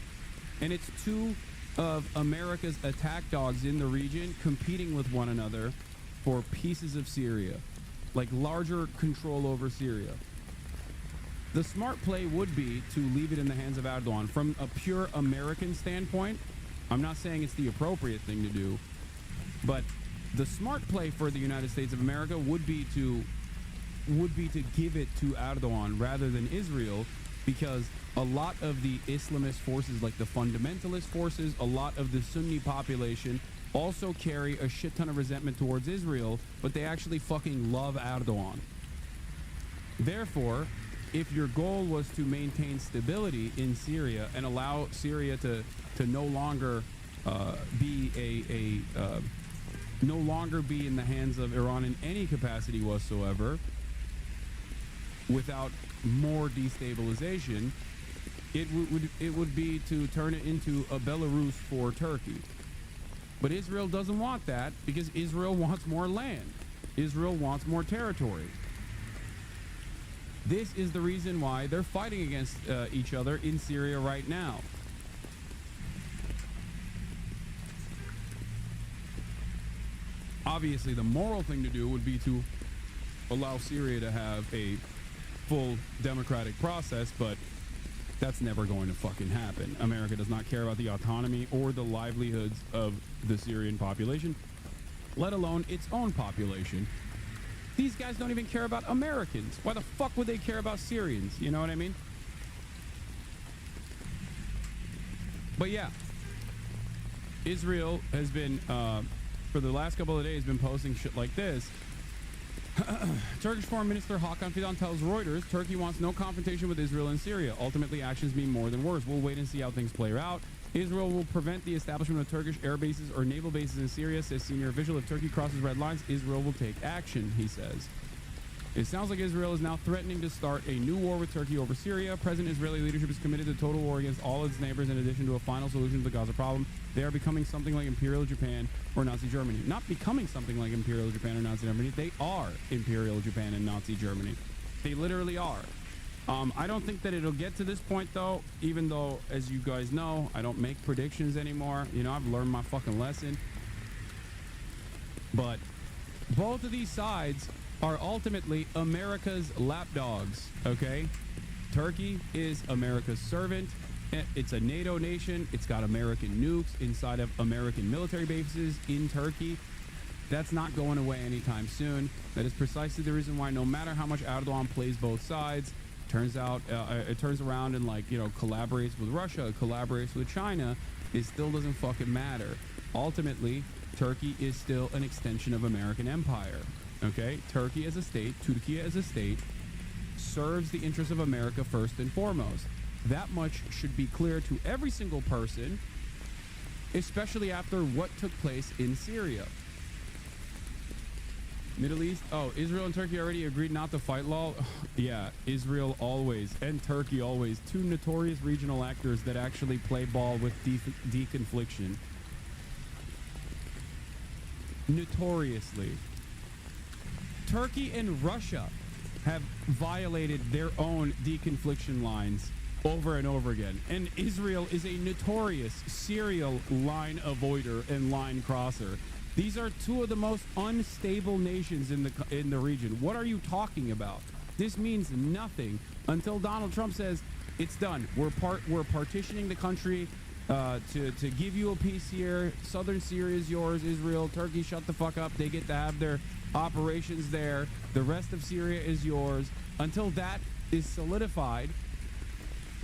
And it's two of America's attack dogs in the region competing with one another for pieces of Syria, like larger control over Syria. The smart play would be to leave it in the hands of Erdogan. From a pure American standpoint, I'm not saying it's the appropriate thing to do, but the smart play for the United States of America would be to give it to Erdogan rather than Israel, because a lot of the Islamist forces, like the fundamentalist forces, a lot of the Sunni population also carry a shit ton of resentment towards Israel, but they actually fucking love Erdogan. Therefore, if your goal was to maintain stability in Syria and allow Syria to no longer be no longer be in the hands of Iran in any capacity whatsoever, without more destabilization, it would be to turn it into a Belarus for Turkey. But Israel doesn't want that, because Israel wants more land. Israel wants more territory. This is the reason why they're fighting against each other in Syria right now. Obviously, the moral thing to do would be to allow Syria to have a full democratic process, but that's never going to fucking happen. America does not care about the autonomy or the livelihoods of the Syrian population, let alone its own population. These guys don't even care about Americans. Why the fuck would they care about Syrians? You know what I mean? But yeah, Israel has been, for the last couple of days, been posting shit like this. Turkish Foreign Minister Hakan Fidan tells Reuters Turkey wants no confrontation with Israel and Syria. Ultimately, actions mean more than words. We'll wait and see how things play out. Israel will prevent the establishment of Turkish air bases or naval bases in Syria, says senior official. If Turkey crosses red lines, Israel will take action, he says. It sounds like Israel is now threatening to start a new war with Turkey over Syria. Present Israeli leadership is committed to total war against all its neighbors in addition to a final solution to the Gaza problem. They are becoming something like Imperial Japan or Nazi Germany. Not becoming something like Imperial Japan or Nazi Germany. They are Imperial Japan and Nazi Germany. They literally are. I don't think that it'll get to this point, though, even though, as you guys know, I don't make predictions anymore. You know, I've learned my fucking lesson. But both of these sides are ultimately America's lapdogs, okay? Turkey is America's servant. It's a NATO nation. It's got American nukes inside of American military bases in Turkey. That's not going away anytime soon. That is precisely the reason why no matter how much Erdogan plays both sides, turns out it turns around and, like, you know, collaborates with Russia, collaborates with China, it still doesn't fucking matter. Ultimately, Turkey is still an extension of American empire. Okay, Turkey as a state, Turkey as a state, serves the interests of America first and foremost. That much should be clear to every single person, especially after what took place in Syria. Middle East, oh, Israel and Turkey already agreed not to fight law. Yeah, Israel always, and Turkey always. Two notorious regional actors that actually play ball with deconfliction. Notoriously. Turkey and Russia have violated their own deconfliction lines over and over again. And Israel is a notorious serial line avoider and line crosser. These are two of the most unstable nations in the region. What are you talking about? This means nothing until Donald Trump says it's done. We're partitioning the country to give you a piece here. Southern Syria is yours. Israel, Turkey, shut the fuck up. They get to have their operations there. The rest of Syria is yours. Until that is solidified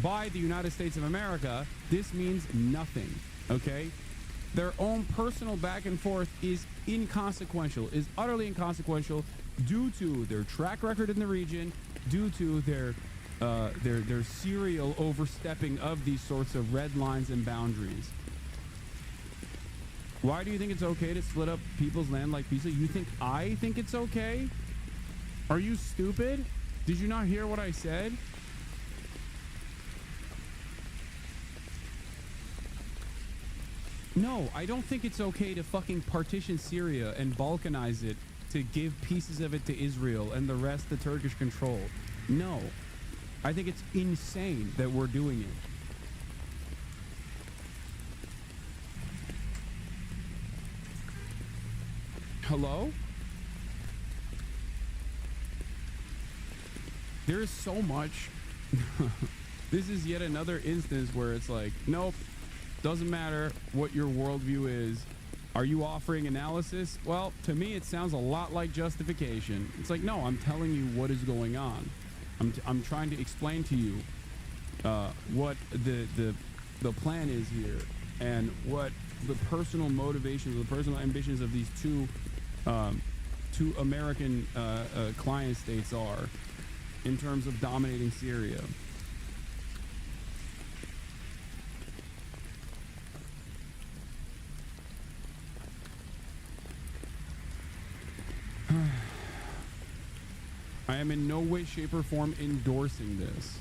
by the United States of America, this means nothing. Okay? Their own personal back and forth is inconsequential, is utterly inconsequential due to their track record in the region, due to their serial overstepping of these sorts of red lines and boundaries. Why do you think it's okay to split up people's land like pizza? You think I think it's okay? Are you stupid? Did you not hear what I said? No, I don't think it's okay to fucking partition Syria and balkanize it to give pieces of it to Israel and the rest to Turkish control. No. I think it's insane that we're doing it. Hello? There's so much. This is yet another instance where it's like, nope. Doesn't matter what your worldview is. Are you offering analysis? Well, to me, it sounds a lot like justification. It's like, no, I'm telling you what is going on. I'm trying to explain to you what the plan is here and what the personal motivations, the personal ambitions of these two American client states are. in terms of dominating Syria. I am in no way, shape, or form endorsing this.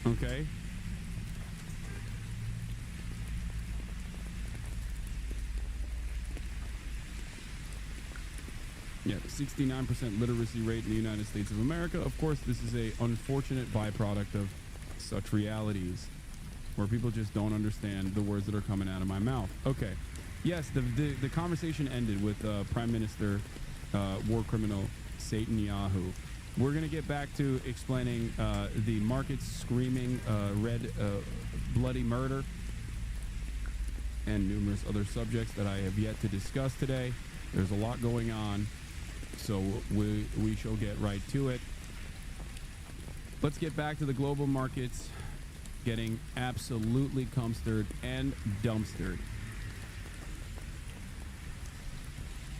Okay? Yeah, 69% literacy rate in the United States of America. Of course, this is a unfortunate byproduct of such realities where people just don't understand the words that are coming out of my mouth. Okay. Yes, the conversation ended with Prime Minister war criminal Netanyahu. We're going to get back to explaining the markets screaming red bloody murder and numerous other subjects that I have yet to discuss today. There's a lot going on, so we shall get right to it. Let's get back to the global markets getting absolutely cumstered and dumpstered.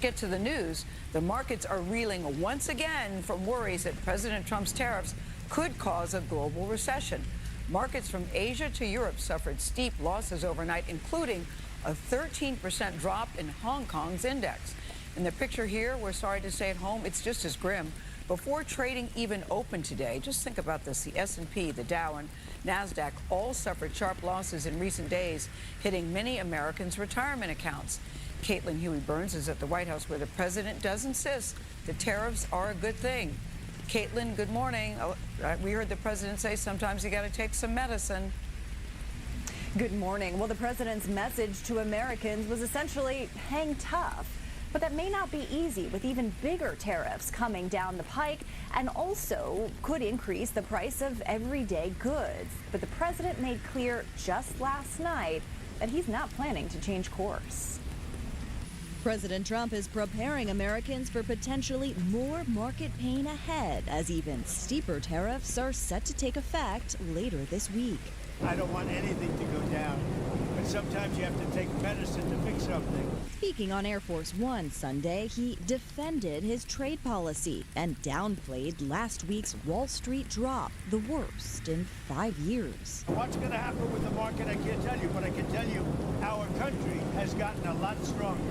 Get to the news. The markets are reeling once again from worries that President Trump's tariffs could cause a global recession. Markets from Asia to Europe suffered steep losses overnight, including a 13% drop in Hong Kong's index. In the picture here, we're sorry to say at home, it's just as grim. Before trading even opened today, just think about this, the S&P, the Dow, and NASDAQ all suffered sharp losses in recent days, hitting many Americans' retirement accounts. Caitlin Huey-Burns is at the White House, where the president does insist that tariffs are a good thing. Caitlin, good morning. We heard the president say sometimes you got to take some medicine. Good morning. Well, the president's message to Americans was essentially hang tough. But that may not be easy with even bigger tariffs coming down the pike, and also could increase the price of everyday goods. But the president made clear just last night that he's not planning to change course. President Trump is preparing Americans for potentially more market pain ahead, as even steeper tariffs are set to take effect later this week. I don't want anything to go down, but sometimes you have to take medicine to fix something. Speaking on Air Force One Sunday, he defended his trade policy and downplayed last week's Wall Street drop, the worst in 5 years. What's going to happen with the market, I can't tell you, but I can tell you our country has gotten a lot stronger.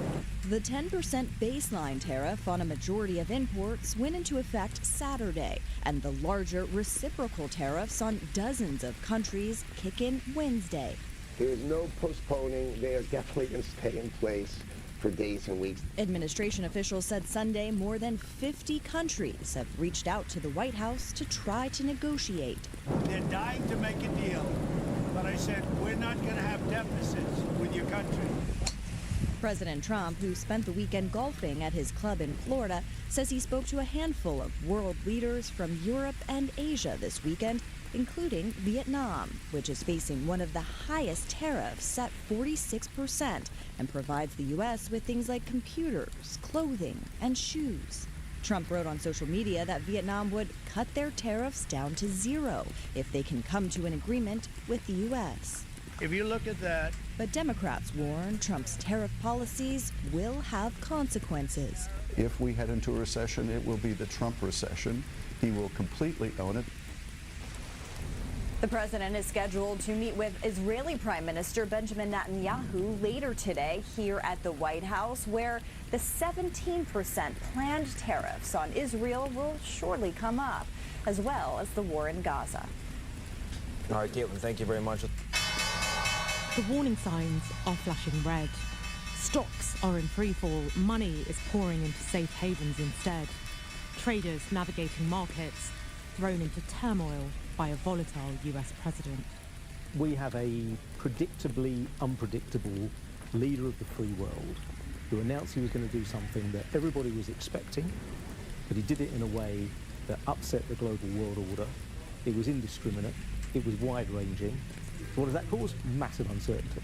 The 10% baseline tariff on a majority of imports went into effect Saturday, and the larger reciprocal tariffs on dozens of countries kick in Wednesday. There is no postponing. They are definitely going to stay in place for days and weeks. Administration officials said Sunday more than 50 countries have reached out to the White House to try to negotiate. They're dying to make a deal, but I said we're not going to have deficits with your country. President Trump, who spent the weekend golfing at his club in Florida, says he spoke to a handful of world leaders from Europe and Asia this weekend, including Vietnam, which is facing one of the highest tariffs at 46% and provides the U.S. with things like computers, clothing, and shoes. Trump wrote on social media that Vietnam would cut their tariffs down to zero if they can come to an agreement with the U.S. If you look at that. But Democrats warn Trump's tariff policies will have consequences. If we head into a recession, it will be the Trump recession. He will completely own it. The president is scheduled to meet with Israeli Prime Minister Benjamin Netanyahu later today here at the White House, where the 17% planned tariffs on Israel will surely come up, as well as the war in Gaza. All right, Caitlin, thank you very much. The warning signs are flashing red. Stocks are in freefall. Money is pouring into safe havens instead. Traders navigating markets thrown into turmoil by a volatile US president. We have a predictably unpredictable leader of the free world who announced he was going to do something that everybody was expecting, but he did it in a way that upset the global world order. It was indiscriminate. It was wide-ranging. So what does that cause? Massive uncertainty.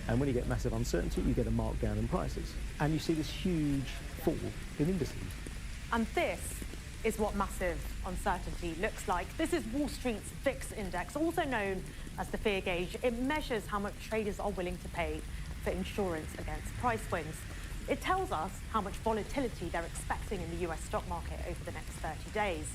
And when you get massive uncertainty, you get a markdown in prices. And you see this huge fall in indices. And this is what massive uncertainty looks like. This is Wall Street's VIX index, also known as the fear gauge. It measures how much traders are willing to pay for insurance against price swings. It tells us how much volatility they're expecting in the US stock market over the next 30 days.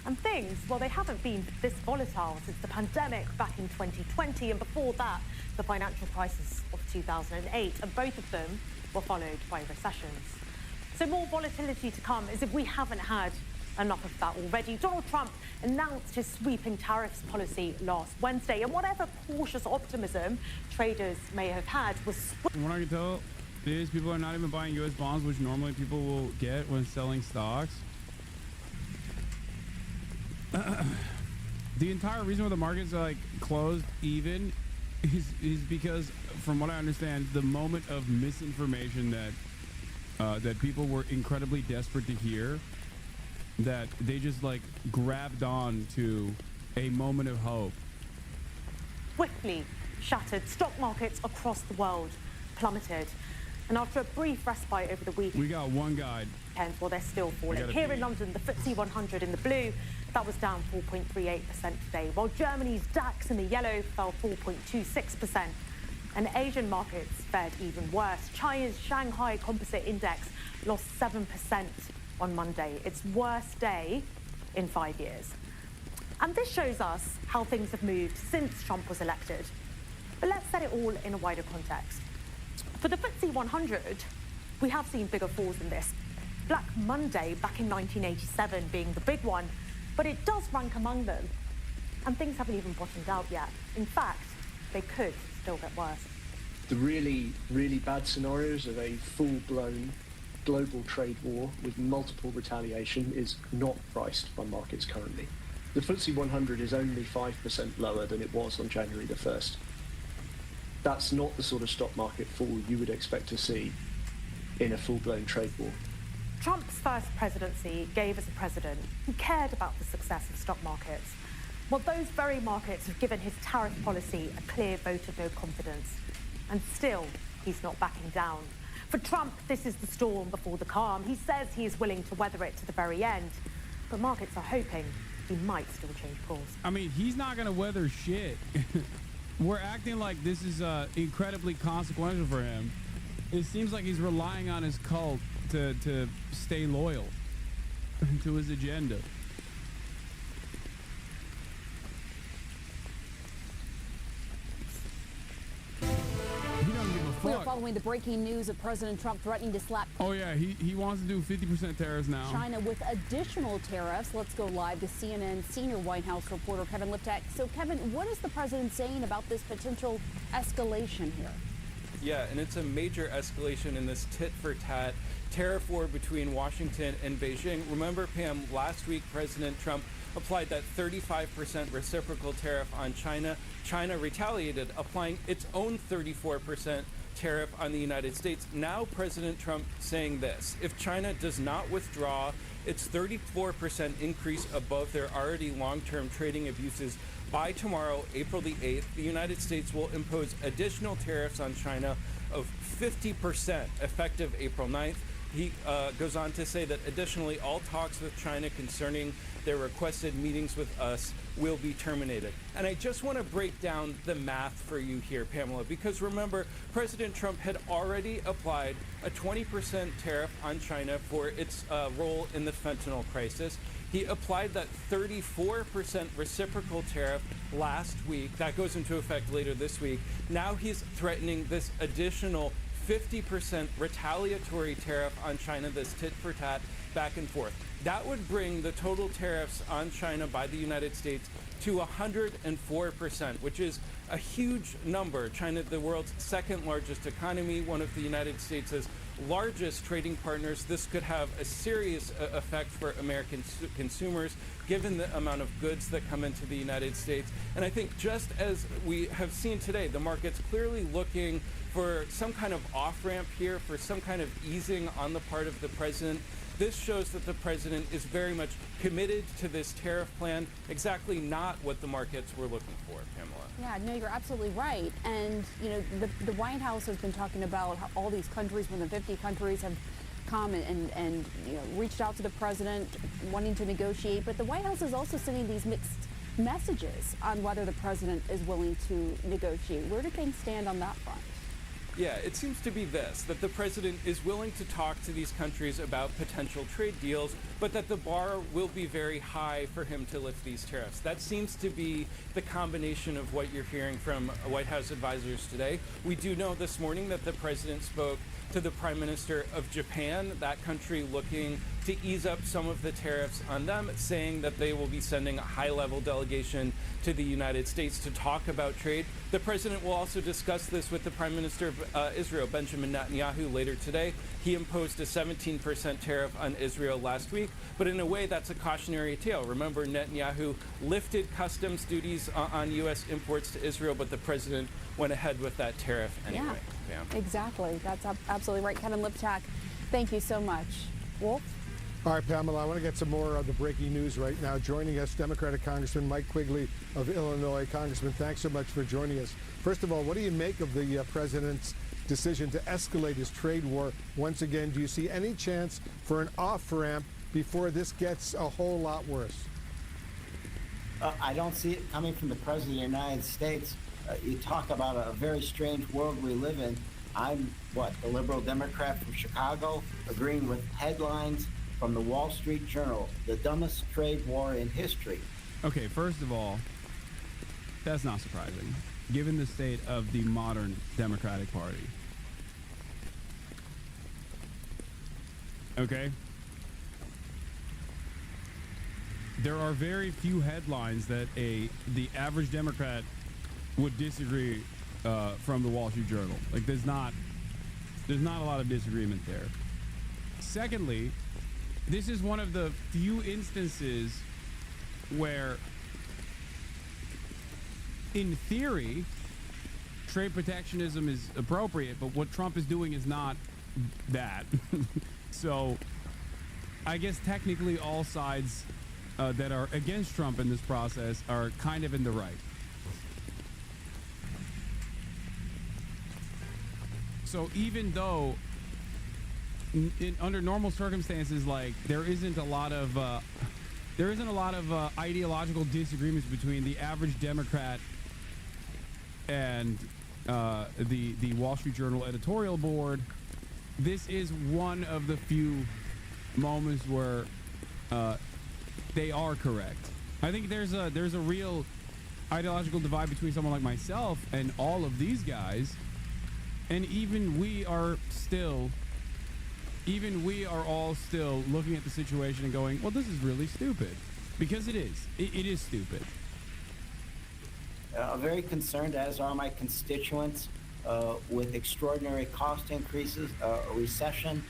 And things, well, they haven't been this volatile since the pandemic back in 2020, and before that, the financial crisis of 2008, and both of them were followed by recessions. So more volatility to come, as if we haven't had enough of that already. Donald Trump announced his sweeping tariffs policy last Wednesday, and whatever cautious optimism traders may have had was... From what I can tell is people are not even buying U.S. bonds, which normally people will get when selling stocks. The entire reason why the markets are like closed even is because, from what I understand, the moment of misinformation that people were incredibly desperate to hear, that they just like grabbed on to a moment of hope. Swiftly shattered. Stock markets across the world plummeted. And after a brief respite over the week, we got one guide. Well, they're still falling. Here in London, the FTSE 100 in the blue, that was down 4.38% today, while Germany's DAX in the yellow fell 4.26%. And Asian markets fared even worse. China's Shanghai Composite Index lost 7% on Monday, its worst day in 5 years. And this shows us how things have moved since Trump was elected. But let's set it all in a wider context. For the FTSE 100, we have seen bigger falls than this. Black Monday back in 1987 being the big one, but it does rank among them. And things haven't even bottomed out yet. In fact, they could still get worse. The really, really bad scenarios of a full-blown global trade war with multiple retaliation is not priced by markets currently. The FTSE 100 is only 5% lower than it was on January the 1st. That's not the sort of stock market fall you would expect to see in a full-blown trade war. Trump's first presidency gave us a president who cared about the success of stock markets. Well, those very markets have given his tariff policy a clear vote of no confidence. And still, he's not backing down. For Trump, this is the storm before the calm. He says he is willing to weather it to the very end. But markets are hoping he might still change course. I mean, he's not going to weather shit. We're acting like this is incredibly consequential for him. It seems like he's relying on his cult to stay loyal to his agenda. We are following the breaking news of President Trump threatening to slap... Oh, yeah, he wants to do 50% tariffs now. China with additional tariffs. Let's go live to CNN senior White House reporter Kevin Liptak. So, Kevin, what is the president saying about this potential escalation here? Yeah, and it's a major escalation in this tit-for-tat tariff war between Washington and Beijing. Remember, Pam, last week President Trump applied that 35% reciprocal tariff on China. China retaliated, applying its own 34% tariff on the United States. Now President Trump saying this: if China does not withdraw its 34% increase above their already long-term trading abuses by tomorrow, April the 8th, the United States will impose additional tariffs on China of 50% effective April 9th. He goes on to say that additionally, all talks with China concerning their requested meetings with us will be terminated. And I just want to break down the math for you here, Pamela, because remember, President Trump had already applied a 20% tariff on China for its role in the fentanyl crisis. He applied that 34% reciprocal tariff last week. That goes into effect later this week. Now he's threatening this additional 50% retaliatory tariff on China, this tit-for-tat back and forth. That would bring the total tariffs on China by the United States to 104%, which is a huge number. China, the world's second largest economy, one of the United States' largest trading partners. This could have a serious effect for American consumers, given the amount of goods that come into the United States. And I think just as we have seen today, the market's clearly looking for some kind of off-ramp here, for some kind of easing on the part of the president. This shows that the president is very much committed to this tariff plan, exactly not what the markets were looking for, Pamela. Yeah, no, you're absolutely right. And, you know, the White House has been talking about how all these countries, more than 50 countries, have come and you know, reached out to the president wanting to negotiate. But the White House is also sending these mixed messages on whether the president is willing to negotiate. Where do things stand on that front? Yeah, it seems to be this, that the president is willing to talk to these countries about potential trade deals, but that the bar will be very high for him to lift these tariffs. That seems to be the combination of what you're hearing from White House advisors today. We do know this morning that the president spoke to the Prime Minister of Japan, that country looking to ease up some of the tariffs on them, saying that they will be sending a high-level delegation to the United States to talk about trade. The president will also discuss this with the Prime Minister of Israel, Benjamin Netanyahu, later today. He imposed a 17% tariff on Israel last week, but in a way that's a cautionary tale. Remember, Netanyahu lifted customs duties on U.S. imports to Israel, but the president went ahead with that tariff anyway. Yeah, exactly. That's absolutely right. Kevin Liptak, thank you so much. Wolf? All right, Pamela, I want to get some more of the breaking news right now. Joining us, Democratic Congressman Mike Quigley of Illinois. Congressman, thanks so much for joining us. First of all, what do you make of the president's decision to escalate his trade war once again? Do you see any chance for an off-ramp before this gets a whole lot worse? I don't see it coming from the President of the United States. You talk about a very strange world we live in. I'm, the liberal Democrat from Chicago, agreeing with headlines from the Wall Street Journal, the dumbest trade war in history. Okay, first of all, that's not surprising, given the state of the modern Democratic Party. Okay? There are very few headlines that the average Democrat would disagree from the Wall Street Journal. Like, there's not a lot of disagreement there. Secondly, this is one of the few instances where, in theory, trade protectionism is appropriate, but what Trump is doing is not that. So I guess technically all sides that are against Trump in this process are kind of in the right. So even though under normal circumstances, like, there isn't a lot of ideological disagreements between the average Democrat and the Wall Street Journal editorial board, this is one of the few moments where they are correct. I think there's a real ideological divide between someone like myself and all of these guys, and even we are all still looking at the situation and going, well, this is really stupid. Because it is. It is stupid. Very concerned, as are my constituents, with extraordinary cost increases, a recession,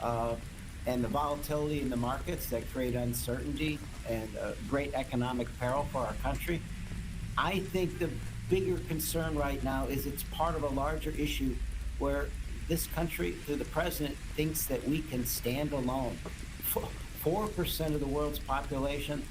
and the volatility in the markets that create uncertainty and great economic peril for our country. I think the bigger concern right now is it's part of a larger issue where this country, through the president, thinks that we can stand alone. 4% of the world's population,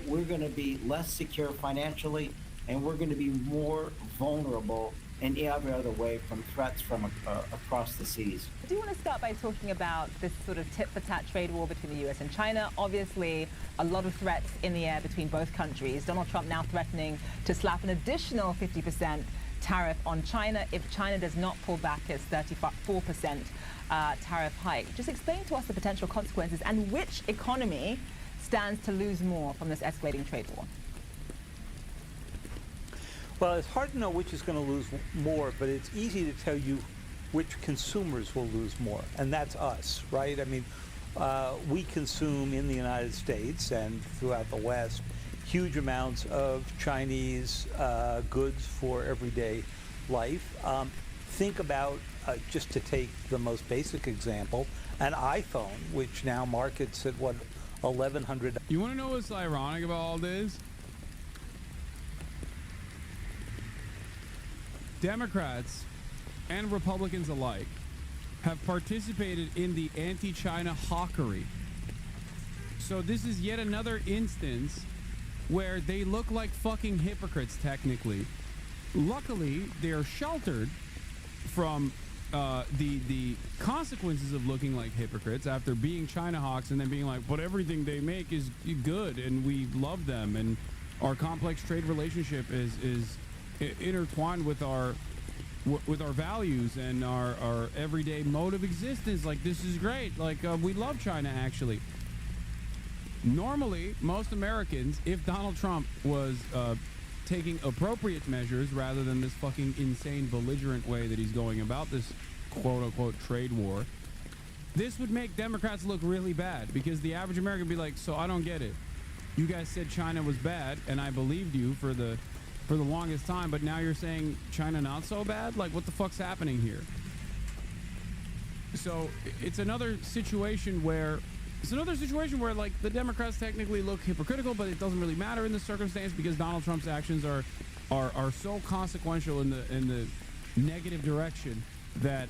we're going to be less secure financially, and we're going to be more vulnerable in every other way from threats from across the seas. I do want to start by talking about this sort of tit-for-tat trade war between the U.S. and China. Obviously, a lot of threats in the air between both countries. Donald Trump now threatening to slap an additional 50% tariff on China if China does not pull back its 34% tariff hike. Just explain to us the potential consequences and which economy stands to lose more from this escalating trade war. Well, it's hard to know which is going to lose more, but it's easy to tell you which consumers will lose more, and that's us, right? I mean, we consume in the United States and throughout the West huge amounts of Chinese goods for everyday life. Think about, just to take the most basic example, an iPhone, which now markets at, what, $1,100. You want to know what's ironic about all this? Democrats and Republicans alike have participated in the anti-China hawkery. So this is yet another instance where they look like fucking hypocrites, technically. Luckily, they're sheltered from the consequences of looking like hypocrites after being China hawks and then being like, but everything they make is good and we love them and our complex trade relationship is intertwined with our with our values and our everyday mode of existence. Like, this is great. Like, we love China, actually. Normally, most Americans, if Donald Trump was taking appropriate measures rather than this fucking insane belligerent way that he's going about this quote-unquote trade war, this would make Democrats look really bad, because the average American would be like, so I don't get it. You guys said China was bad, and I believed you for the longest time, but now you're saying China not so bad? Like, what the fuck's happening here? So it's another situation where like the Democrats technically look hypocritical, but it doesn't really matter in this circumstance, because Donald Trump's actions are so consequential in the negative direction that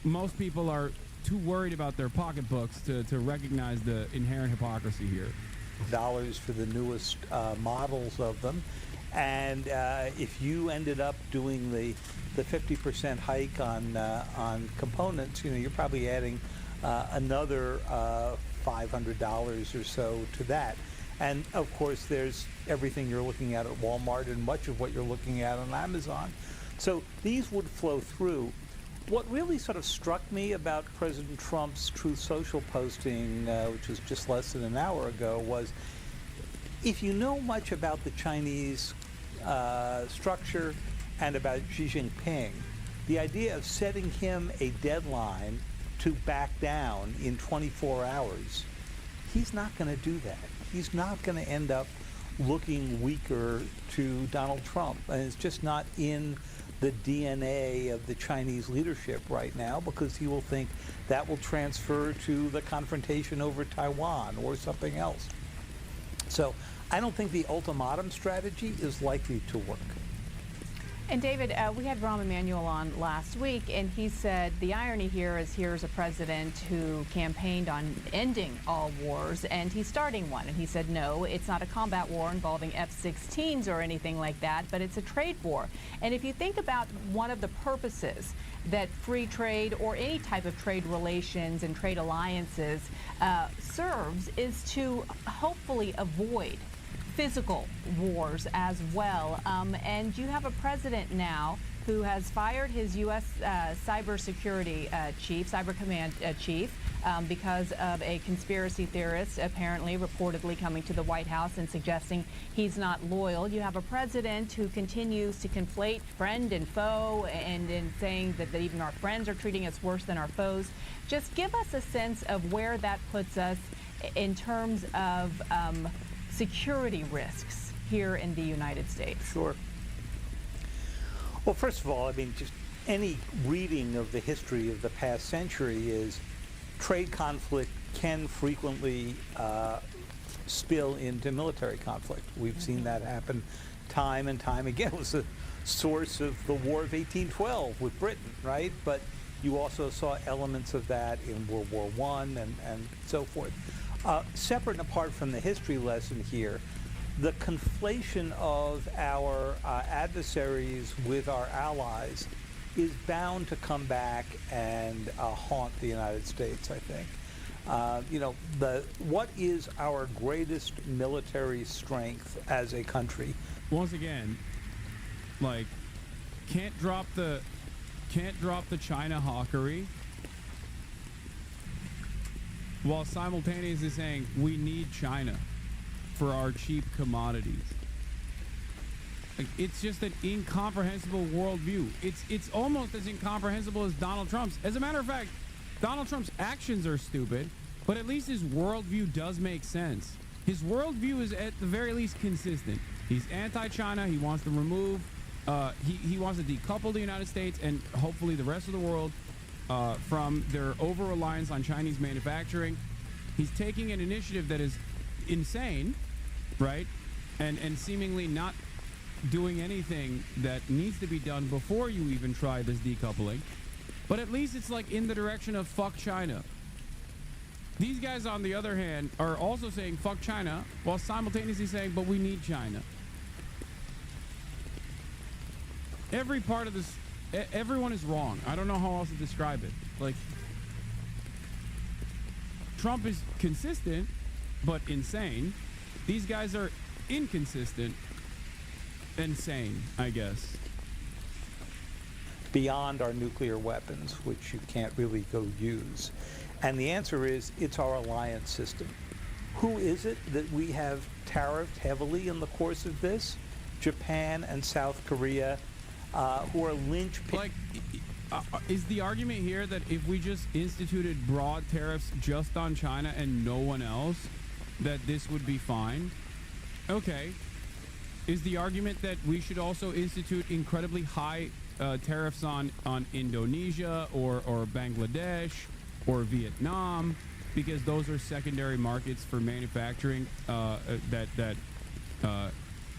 most people are too worried about their pocketbooks to recognize the inherent hypocrisy here. Dollars for the newest models of them. And if you ended up doing the 50% hike on components, you're probably adding another $500 or so to that. And of course, there's everything you're looking at Walmart and much of what you're looking at on Amazon. So these would flow through. What really sort of struck me about President Trump's Truth Social posting, which was just less than an hour ago, was if you know much about the Chinese structure and about Xi Jinping, the idea of setting him a deadline to back down in 24 hours, he's not going to do that. He's not going to end up looking weaker to Donald Trump. And it's just not in the DNA of the Chinese leadership right now, because he will think that will transfer to the confrontation over Taiwan or something else. So I don't think the ultimatum strategy is likely to work. And David, we had Rahm Emanuel on last week, and he said the irony here is here's a president who campaigned on ending all wars, and he's starting one. And he said, no, it's not a combat war involving F-16s or anything like that, but it's a trade war. And if you think about one of the purposes that free trade or any type of trade relations and trade alliances serves, is to hopefully avoid physical wars as well. And you have a president now who has fired his U.S. cybersecurity chief, cyber command chief, because of a conspiracy theorist apparently reportedly coming to the White House and suggesting he's not loyal. You have a president who continues to conflate friend and foe, and in saying that even our friends are treating us worse than our foes. Just give us a sense of where that puts us in terms of security risks here in the United States. Sure. Well, first of all, I mean, just any reading of the history of the past century is trade conflict can frequently spill into military conflict. We've seen that happen time and time again. It was the source of the War of 1812 with Britain, right? But you also saw elements of that in World War I and so forth. Separate and apart from the history lesson here, the conflation of our adversaries with our allies is bound to come back and haunt the United States, I think. What is our greatest military strength as a country? Once again, like, can't drop the China hawkery, while simultaneously saying we need China for our cheap commodities. Like, it's just an incomprehensible worldview. It's almost as incomprehensible as Donald Trump's. As a matter of fact, Donald Trump's actions are stupid, but at least his worldview does make sense. His worldview is at the very least consistent. He's anti-China. He wants to remove, he wants to decouple the United States and hopefully the rest of the world from their over-reliance on Chinese manufacturing. He's taking an initiative that is insane, right? And seemingly not doing anything that needs to be done before you even try this decoupling. But at least it's like in the direction of fuck China. These guys, on the other hand, are also saying fuck China while simultaneously saying, but we need China. Every part of this, everyone is wrong. I don't know how else to describe it. Like, Trump is consistent, but insane. These guys are inconsistent, insane, I guess. beyond our nuclear weapons, which you can't really go use? And the answer is, it's our alliance system. Who is it that we have tariffed heavily in the course of this? Japan and South Korea, who are linchpin. Like, is the argument here that if we just instituted broad tariffs just on China and no one else, that this would be fine? Okay. Is the argument that we should also institute incredibly high tariffs on Indonesia or Bangladesh or Vietnam, because those are secondary markets for manufacturing that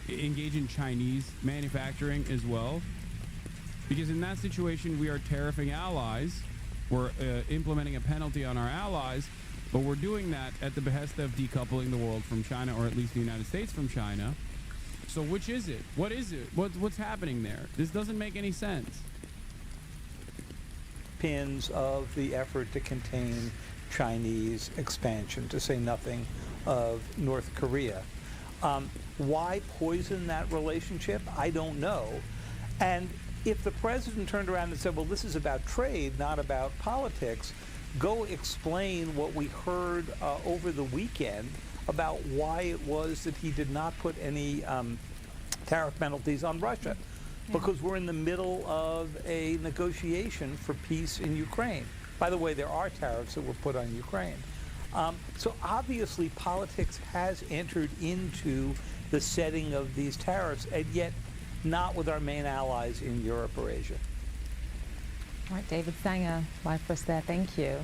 engage in Chinese manufacturing as well? Because in that situation, we are tariffing allies. We're implementing a penalty on our allies, but we're doing that at the behest of decoupling the world from China, or at least the United States from China. So which is it? What is it? What's happening there? This doesn't make any sense. Pins of the effort to contain Chinese expansion, to say nothing of North Korea. Why poison that relationship? I don't know. And if the president turned around and said, well, this is about trade, not about politics, go explain what we heard over the weekend about why it was that he did not put any tariff penalties on Russia. Yeah. Because we're in the middle of a negotiation for peace in Ukraine. By the way, there are tariffs that were put on Ukraine. So obviously politics has entered into the setting of these tariffs, and yet not with our main allies in Europe or Asia. All right, David Sanger, live for us there. Thank you.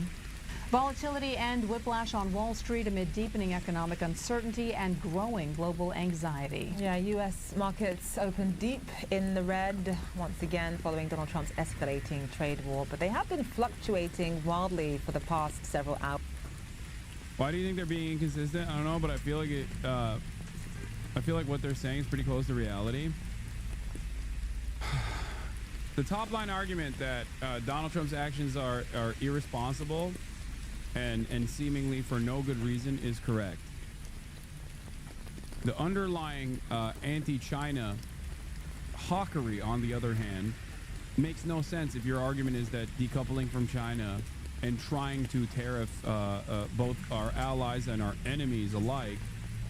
Volatility and whiplash on Wall Street amid deepening economic uncertainty and growing global anxiety. Yeah, U.S. markets opened deep in the red once again following Donald Trump's escalating trade war, but they have been fluctuating wildly for the past several hours. Why do you think they're being inconsistent? I don't know, but I feel like I feel like what they're saying is pretty close to reality. The top line argument that Donald Trump's actions are irresponsible and seemingly for no good reason is correct. The underlying anti-China hawkery, on the other hand, makes no sense if your argument is that decoupling from China and trying to tariff both our allies and our enemies alike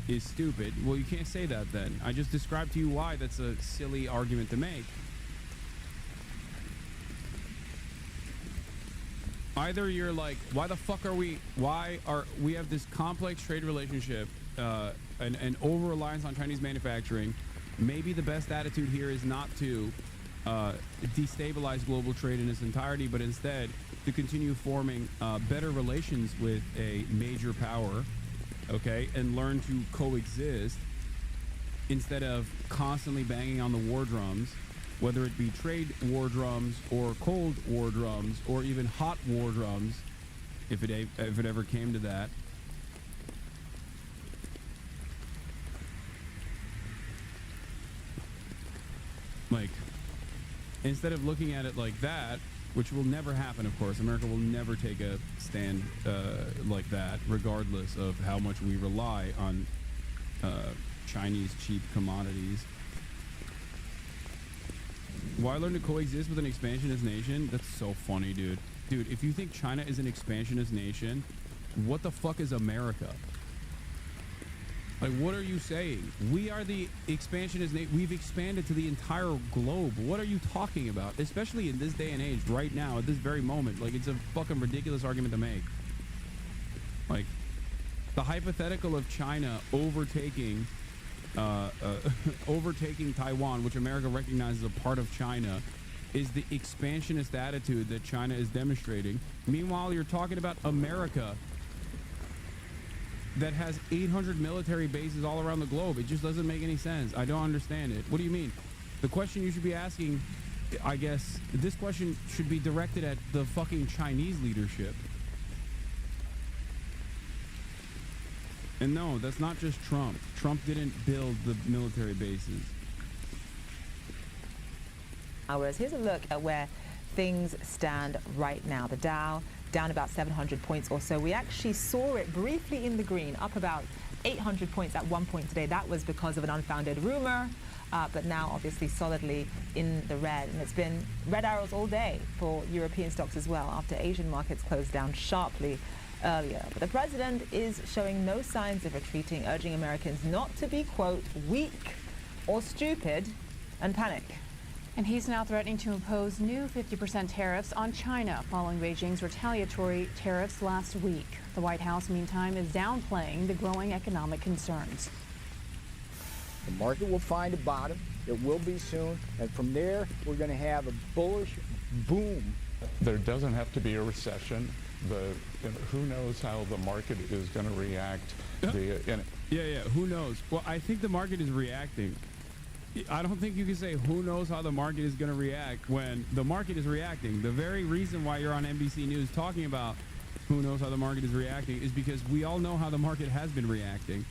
is stupid. Well, you can't say that then. I just described to you why that's a silly argument to make. Either you're like, why the fuck are we have this complex trade relationship and over-reliance on Chinese manufacturing. Maybe the best attitude here is not to destabilize global trade in its entirety, but instead to continue forming better relations with a major power, okay, and learn to coexist instead of constantly banging on the war drums, whether it be trade war drums or cold war drums or even hot war drums, if it ever came to that. Like, instead of looking at it like that, which will never happen, of course. America will never take a stand like that, regardless of how much we rely on Chinese cheap commodities. Why learn to coexist with an expansionist nation? That's so funny, dude. Dude, if you think China is an expansionist nation, what the fuck is America? Like, what are you saying? We are the expansionist nation. We've expanded to the entire globe. What are you talking about? Especially in this day and age, right now, at this very moment. Like, it's a fucking ridiculous argument to make. Like, the hypothetical of China overtaking Taiwan, which America recognizes as a part of China, is the expansionist attitude that China is demonstrating. Meanwhile, you're talking about America that has 800 military bases all around the globe. It just doesn't make any sense. I don't understand it. What do you mean? The question you should be asking, I guess, this question should be directed at the fucking Chinese leadership. And no, that's not just Trump. Trump didn't build the military bases. Here's a look at where things stand right now. The Dow down about 700 points or so. We actually saw it briefly in the green, up about 800 points at one point today. That was because of an unfounded rumor but now obviously solidly in the red. And it's been red arrows all day for European stocks as well after Asian markets closed down sharply earlier. But the president is showing no signs of retreating, urging Americans not to be, quote, weak or stupid and panic. And he's now threatening to impose new 50% tariffs on China following Beijing's retaliatory tariffs last week. The White House, meantime, is downplaying the growing economic concerns. The market will find a bottom. It will be soon. And from there, we're going to have a bullish boom. There doesn't have to be a recession. Who knows how the market is going to react. Yeah, who knows? Well, I think the market is reacting. I don't think you can say who knows how the market is going to react when the market is reacting. The very reason why you're on NBC News talking about who knows how the market is reacting is because we all know how the market has been reacting.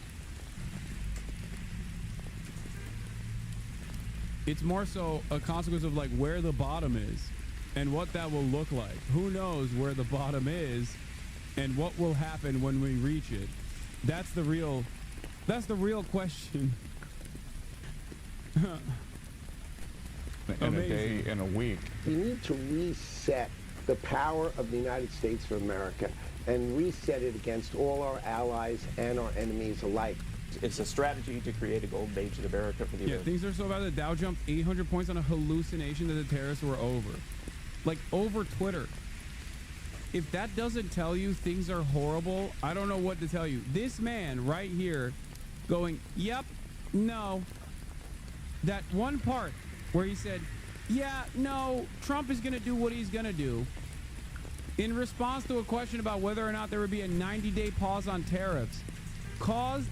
It's more so a consequence of like where the bottom is and what that will look like. Who knows where the bottom is and what will happen when we reach it? That's the real question. In a day, in a week. You need to reset the power of the United States of America and reset it against all our allies and our enemies alike. It's a strategy to create a golden age in America for the Yeah, things are so bad that Dow jumped 800 points on a hallucination that the tariffs were over. Like, over Twitter. If that doesn't tell you things are horrible, I don't know what to tell you. This man right here going, yep, no. That one part where he said, yeah, no, Trump is going to do what he's going to do. In response to a question about whether or not there would be a 90-day pause on tariffs, caused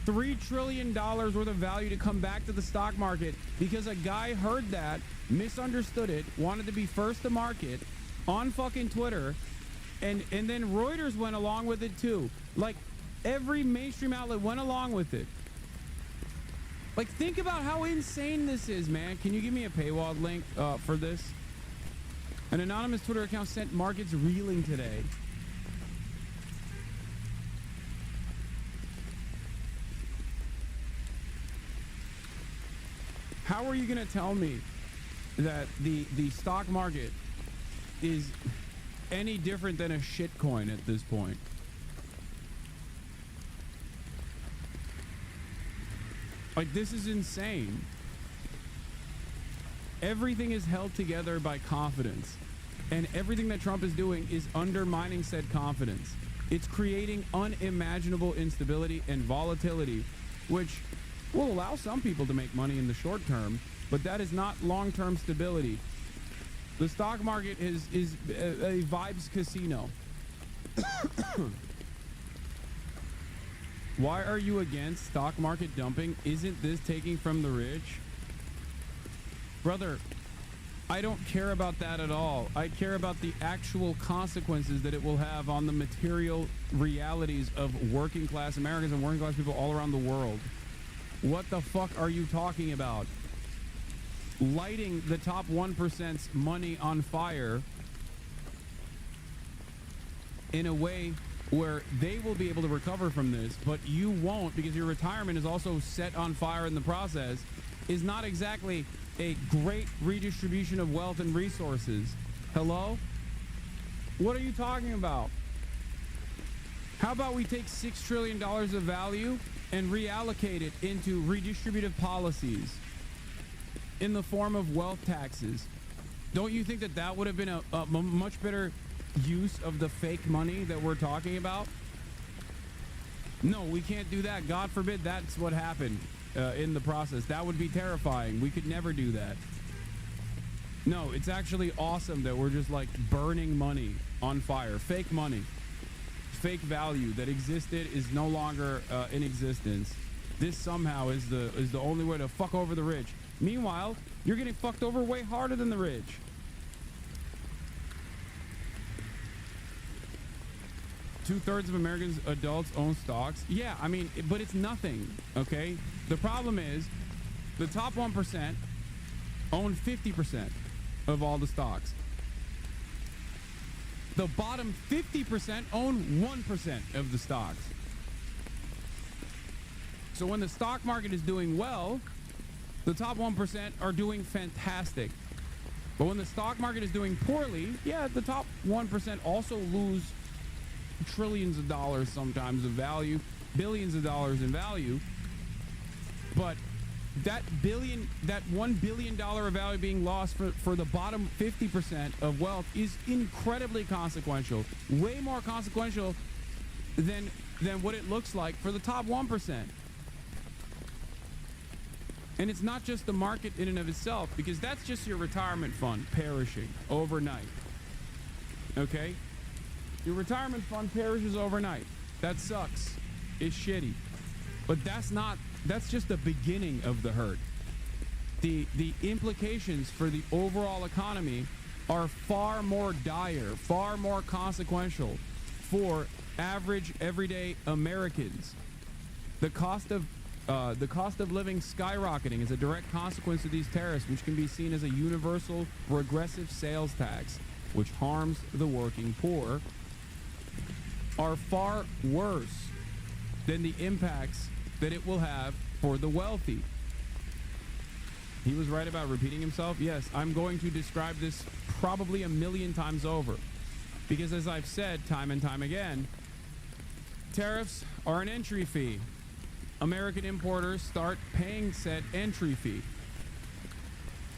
$3 trillion worth of value to come back to the stock market because a guy heard that, misunderstood it, wanted to be first to market on fucking Twitter, and then Reuters went along with it too. Like, every mainstream outlet went along with it. Like, think about how insane this is, man. Can you give me a paywall link for this? An anonymous Twitter account sent markets reeling today. How are you going to tell me that the stock market is any different than a shitcoin at this point? Like, this is insane. Everything is held together by confidence. And everything that Trump is doing is undermining said confidence. It's creating unimaginable instability and volatility, which will allow some people to make money in the short term, but that is not long-term stability. The stock market is a vibes casino. Why are you against stock market dumping? Isn't this taking from the rich? Brother, I don't care about that at all. I care about the actual consequences that it will have on the material realities of working class Americans and working class people all around the world. What the fuck are you talking about? Lighting the top 1%'s money on fire in a way where they will be able to recover from this, but you won't, because your retirement is also set on fire in the process, is not exactly a great redistribution of wealth and resources. Hello? What are you talking about? How about we take $6 trillion of value and reallocate it into redistributive policies in the form of wealth taxes? Don't you think that that would have been a much better use of the fake money that we're talking about? No, we can't do that. God forbid that's what happened in the process. That would be terrifying. We could never do that. No, it's actually awesome that we're just like burning money on fire. Fake money. Fake value that existed is no longer in existence. This somehow is the only way to fuck over the rich. Meanwhile, you're getting fucked over way harder than the rich. Two-thirds of Americans adults own stocks. Yeah, I mean, but it's nothing, okay? The problem is the top 1% own 50% of all the stocks. The bottom 50% own 1% of the stocks. So when the stock market is doing well, The top 1% are doing fantastic. But when the stock market is doing poorly, yeah, the top 1% also lose trillions of dollars sometimes of value, billions of dollars in value. But that $1 billion of value being lost for the bottom 50% of wealth is incredibly consequential. Way more consequential than what it looks like for the top 1%. And it's not just the market in and of itself, because that's just your retirement fund perishing overnight. Okay? Your retirement fund perishes overnight. That sucks. It's shitty. But that's just the beginning of the hurt. The implications for the overall economy are far more dire, far more consequential for average everyday Americans. The cost of living skyrocketing is a direct consequence of these tariffs, which can be seen as a universal regressive sales tax, which harms the working poor, are far worse than the impacts that it will have for the wealthy. He was right about repeating himself. Yes, I'm going to describe this probably a million times over, because as I've said time and time again, tariffs are an entry fee. American importers start paying said entry fee.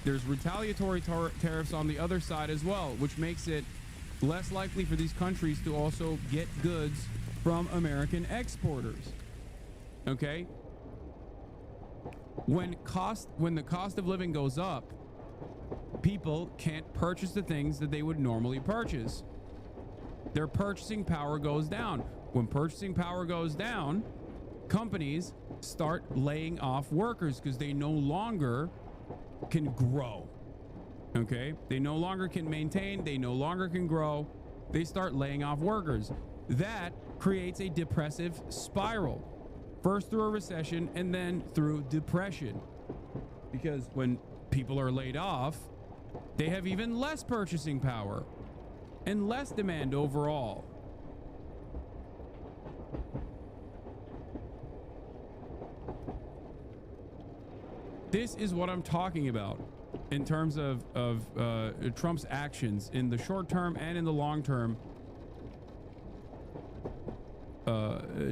There's retaliatory tariffs on the other side as well, which makes it less likely for these countries to also get goods from American exporters. Okay? When the cost of living goes up, people can't purchase the things that they would normally purchase. Their purchasing power goes down. When purchasing power goes down, companies start laying off workers because they no longer can grow. Okay? They no longer can maintain, they no longer can grow. They start laying off workers. That creates a depressive spiral. First through a recession and then through depression. Because when people are laid off, they have even less purchasing power and less demand overall. This is what I'm talking about in terms of Trump's actions in the short term and in the long term,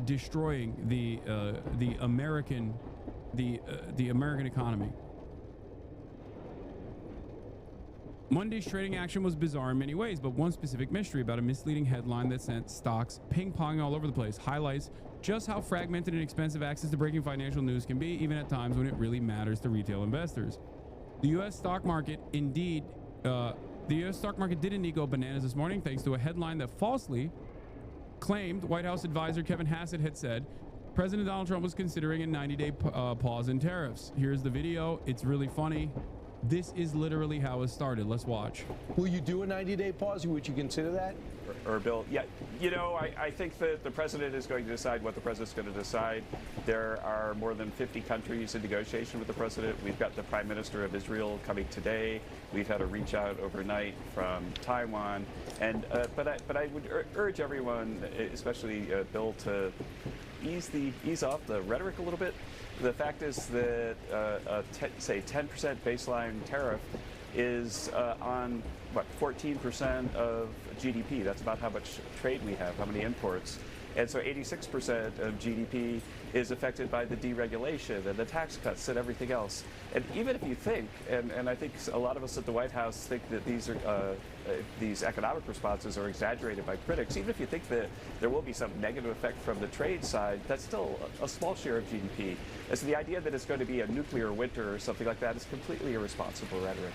destroying the American economy. Monday's trading action was bizarre in many ways, but one specific mystery about a misleading headline that sent stocks ping-ponging all over the place highlights just how fragmented and expensive access to breaking financial news can be, even at times when it really matters to retail investors. The U.S. stock market did indeed go bananas this morning thanks to a headline that falsely claimed White House advisor Kevin Hassett had said President Donald Trump was considering a 90-day pause in tariffs. Here's the video. It's really funny. This is literally how it started. Let's watch. Will you do a 90-day pause? Would you consider that? Or Bill, yeah, you know, I think that the president is going to decide what the president's going to decide. There are more than 50 countries in negotiation with the president. We've got the Prime Minister of Israel coming today. We've had a reach out overnight from Taiwan. And but I would urge everyone, especially Bill, to ease off the rhetoric a little bit. The fact is that say 10% baseline tariff is on what 14% of GDP. That's about how much trade we have, how many imports. And so 86% of GDP is affected by the deregulation and the tax cuts and everything else. And even if you think, and I think a lot of us at the White House think that these economic responses are exaggerated by critics, even if you think that there will be some negative effect from the trade side, that's still a small share of GDP. And so the idea that it's going to be a nuclear winter or something like that is completely irresponsible rhetoric.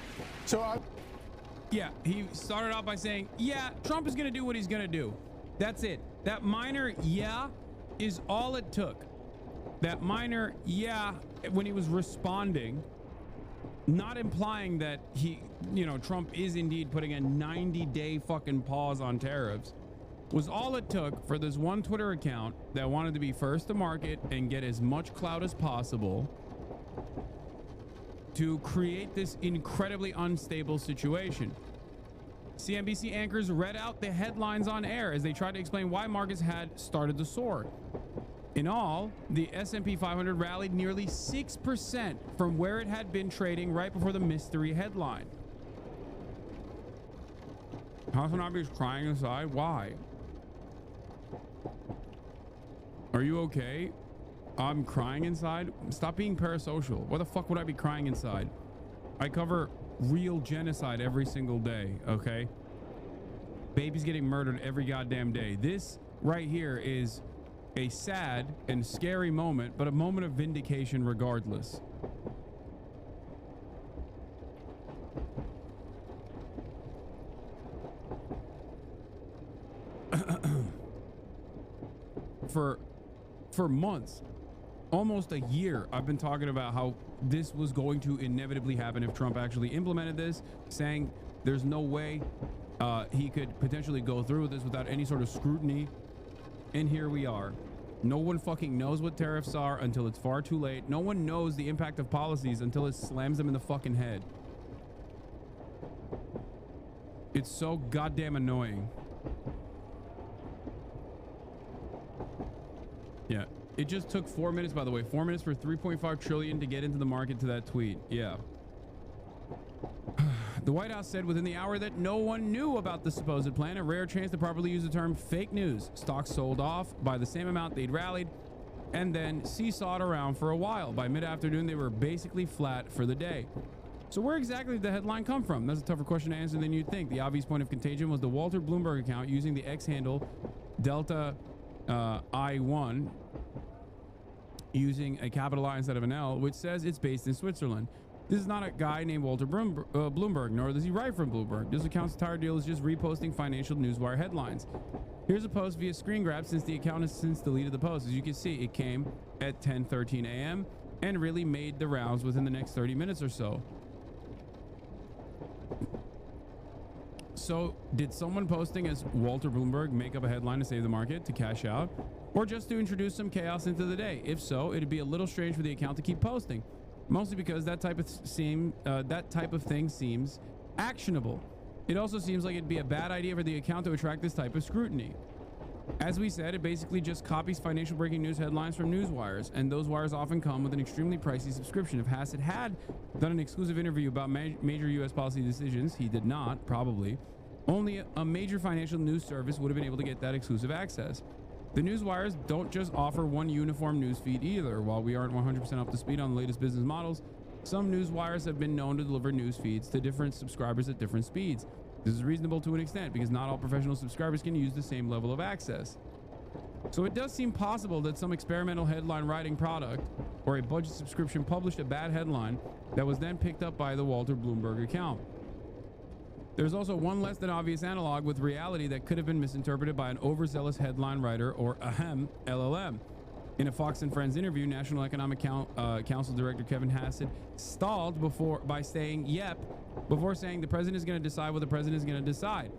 Yeah, he started off by saying, yeah, Trump is going to do what he's going to do. That's it. That minor yeah is all it took. That minor yeah, when he was responding, not implying that Trump is indeed putting a 90-day fucking pause on tariffs, was all it took for this one Twitter account that wanted to be first to market and get as much clout as possible to create this incredibly unstable situation. CNBC anchors read out the headlines on air as they tried to explain why markets had started to soar. In all, the S&P 500 rallied nearly 6% from where it had been trading right before the mystery headline. Hasanabi is crying inside. Why? Are you okay? I'm crying inside? Stop being parasocial. Why the fuck would I be crying inside? I cover real genocide every single day, okay? Babies getting murdered every goddamn day. This right here is a sad and scary moment, but a moment of vindication regardless. For months, almost a year, I've been talking about how this was going to inevitably happen if Trump actually implemented this, saying there's no way he could potentially go through with this without any sort of scrutiny. And here we are. No one fucking knows what tariffs are until it's far too late. No one knows the impact of policies until it slams them in the fucking head. It's so goddamn annoying. Yeah, it just took 4 minutes, by the way. 4 minutes for 3.5 trillion to get into the market to that tweet. Yeah. The White House said within the hour that no one knew about the supposed plan, a rare chance to properly use the term fake news. Stocks sold off by the same amount they'd rallied and then seesawed around for a while. By mid-afternoon, they were basically flat for the day. So where exactly did the headline come from? That's a tougher question to answer than you'd think. The obvious point of contagion was the Walter Bloomberg account using the X handle Delta I1 using a capital I instead of an L, which says it's based in Switzerland. This is not a guy named Walter Bloomberg, nor does he write from Bloomberg. This account's entire deal is just reposting financial newswire headlines. Here's a post via screen grab since the account has since deleted the post. As you can see, it came at 10:13 a.m. and really made the rounds within the next 30 minutes or so. So did someone posting as Walter Bloomberg make up a headline to save the market, to cash out, or just to introduce some chaos into the day? If so, it'd be a little strange for the account to keep posting. Mostly because that type of thing seems actionable. It also seems like it'd be a bad idea for the account to attract this type of scrutiny. As we said, it basically just copies financial breaking news headlines from news wires, and those wires often come with an extremely pricey subscription. If Hasan had done an exclusive interview about major U.S. policy decisions, he did not, probably. Only a major financial news service would have been able to get that exclusive access. The news wires don't just offer one uniform news feed either. While we aren't 100% up to speed on the latest business models, some news wires have been known to deliver news feeds to different subscribers at different speeds. This is reasonable to an extent because not all professional subscribers can use the same level of access. So it does seem possible that some experimental headline writing product or a budget subscription published a bad headline that was then picked up by the Walter Bloomberg account. There's also one less than obvious analog with reality that could have been misinterpreted by an overzealous headline writer or ahem LLM. In a Fox and Friends interview, National Economic Council Director Kevin Hassett stalled by saying yep before saying the president is going to decide what the president is going to decide.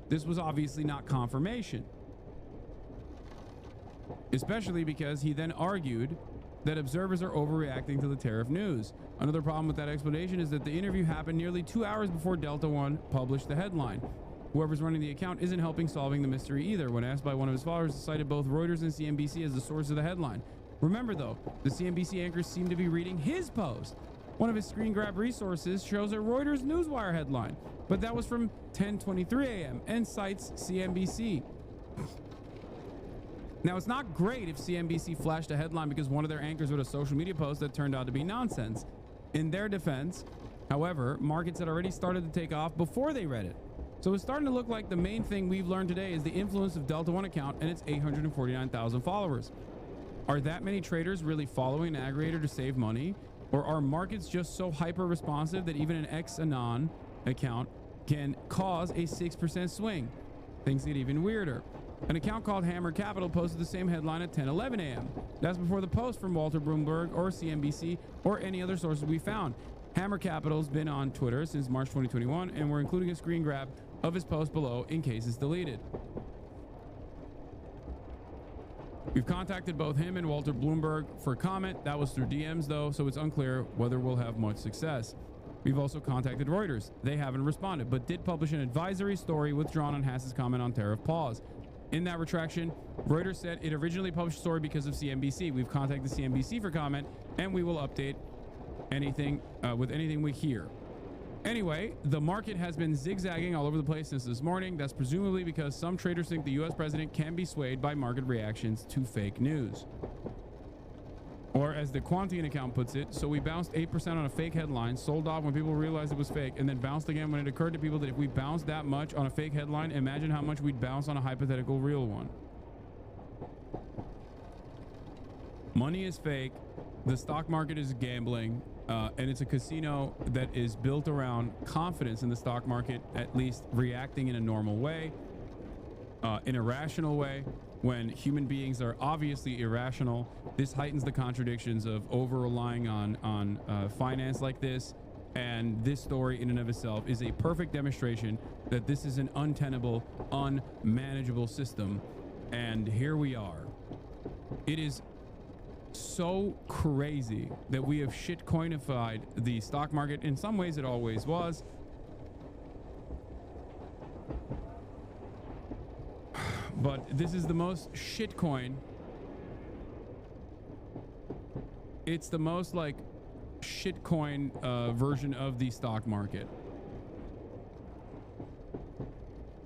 This was obviously not confirmation, especially because he then argued that observers are overreacting to the tariff news. Another problem with that explanation is that the interview happened nearly 2 hours before Delta One published the headline. Whoever's running the account isn't helping solving the mystery either. When asked by one of his followers, he cited both Reuters and CNBC as the source of the headline. Remember though, the CNBC anchors seem to be reading his post. One of his screen grab resources shows a Reuters Newswire headline, but that was from 10:23 a.m. and cites CNBC. Now, it's not great if CNBC flashed a headline because one of their anchors wrote a social media post that turned out to be nonsense. In their defense, however, markets had already started to take off before they read it. So it's starting to look like the main thing we've learned today is the influence of Delta One account and its 849,000 followers. Are that many traders really following an aggregator to save money? Or are markets just so hyper responsive that even an ex-Anon account can cause a 6% swing? Things get even weirder. An account called Hammer Capital posted the same headline at 10:11 a.m. That's before the post from Walter Bloomberg or CNBC or any other sources we found. Hammer Capital's been on Twitter since March 2021, and we're including a screen grab of his post below in case it's deleted. We've contacted both him and Walter Bloomberg for comment. That was through DMs though, so it's unclear whether we'll have much success. We've also contacted Reuters. They haven't responded, but did publish an advisory story withdrawn on Hass's comment on tariff pause. In that retraction, Reuters said it originally published a story because of CNBC. We've contacted CNBC for comment, and we will update anything with anything we hear. Anyway, the market has been zigzagging all over the place since this morning. That's presumably because some traders think the U.S. president can be swayed by market reactions to fake news. Or as the Quantian account puts it, so we bounced 8% on a fake headline, sold off when people realized it was fake, and then bounced again when it occurred to people that if we bounced that much on a fake headline, imagine how much we'd bounce on a hypothetical real one. Money is fake. The stock market is gambling. And it's a casino that is built around confidence in the stock market, at least reacting in a normal way, in a rational way, when human beings are obviously irrational. This heightens the contradictions of over-relying on finance like this. And this story in and of itself is a perfect demonstration that this is an untenable, unmanageable system. And here we are. It is so crazy that we have shitcoinified the stock market. In some ways it always was, but this is the most shitcoin. It's the most like shitcoin version of the stock market.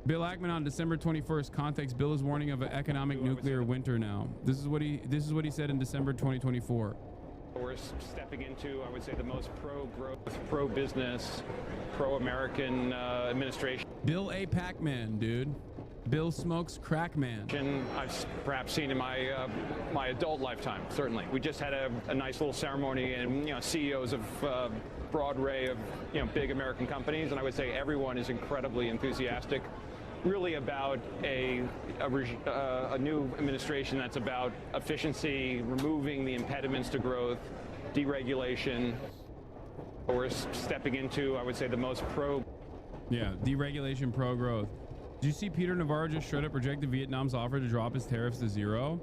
Bill Ackman on December 21st context. Bill is warning of an economic nuclear winter now. This is what he said in December 2024. We're stepping into, I would say, the most pro-growth, pro-business, pro-American administration. Bill A. Pac-Man, dude. Bill smokes crack man. I've perhaps seen in my my adult lifetime. Certainly, we just had a nice little ceremony, and CEOs of broad array of big American companies, and I would say everyone is incredibly enthusiastic. Really about a new administration that's about efficiency, removing the impediments to growth, deregulation. We're stepping into, I would say, the most deregulation, pro-growth. Did you see Peter Navarro just straight up rejected Vietnam's offer to drop its tariffs to 0?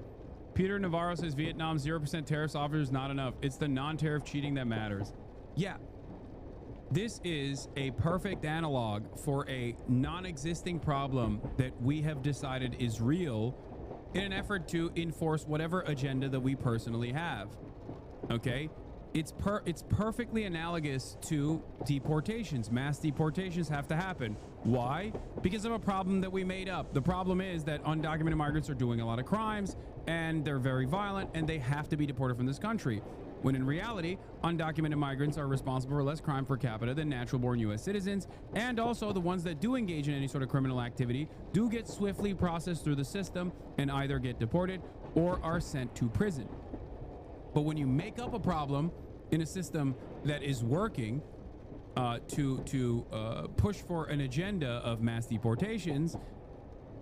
Peter Navarro says Vietnam's 0% tariffs offer is not enough. It's the non-tariff cheating that matters. Yeah. This is a perfect analog for a non-existing problem that we have decided is real in an effort to enforce whatever agenda that we personally have. Okay? It's perfectly analogous to deportations. Mass deportations have to happen. Why? Because of a problem that we made up. The problem is that undocumented migrants are doing a lot of crimes, and they're very violent, and they have to be deported from this country. When in reality, undocumented migrants are responsible for less crime per capita than natural-born U.S. citizens, and also the ones that do engage in any sort of criminal activity do get swiftly processed through the system and either get deported or are sent to prison. But when you make up a problem in a system that is working to push for an agenda of mass deportations,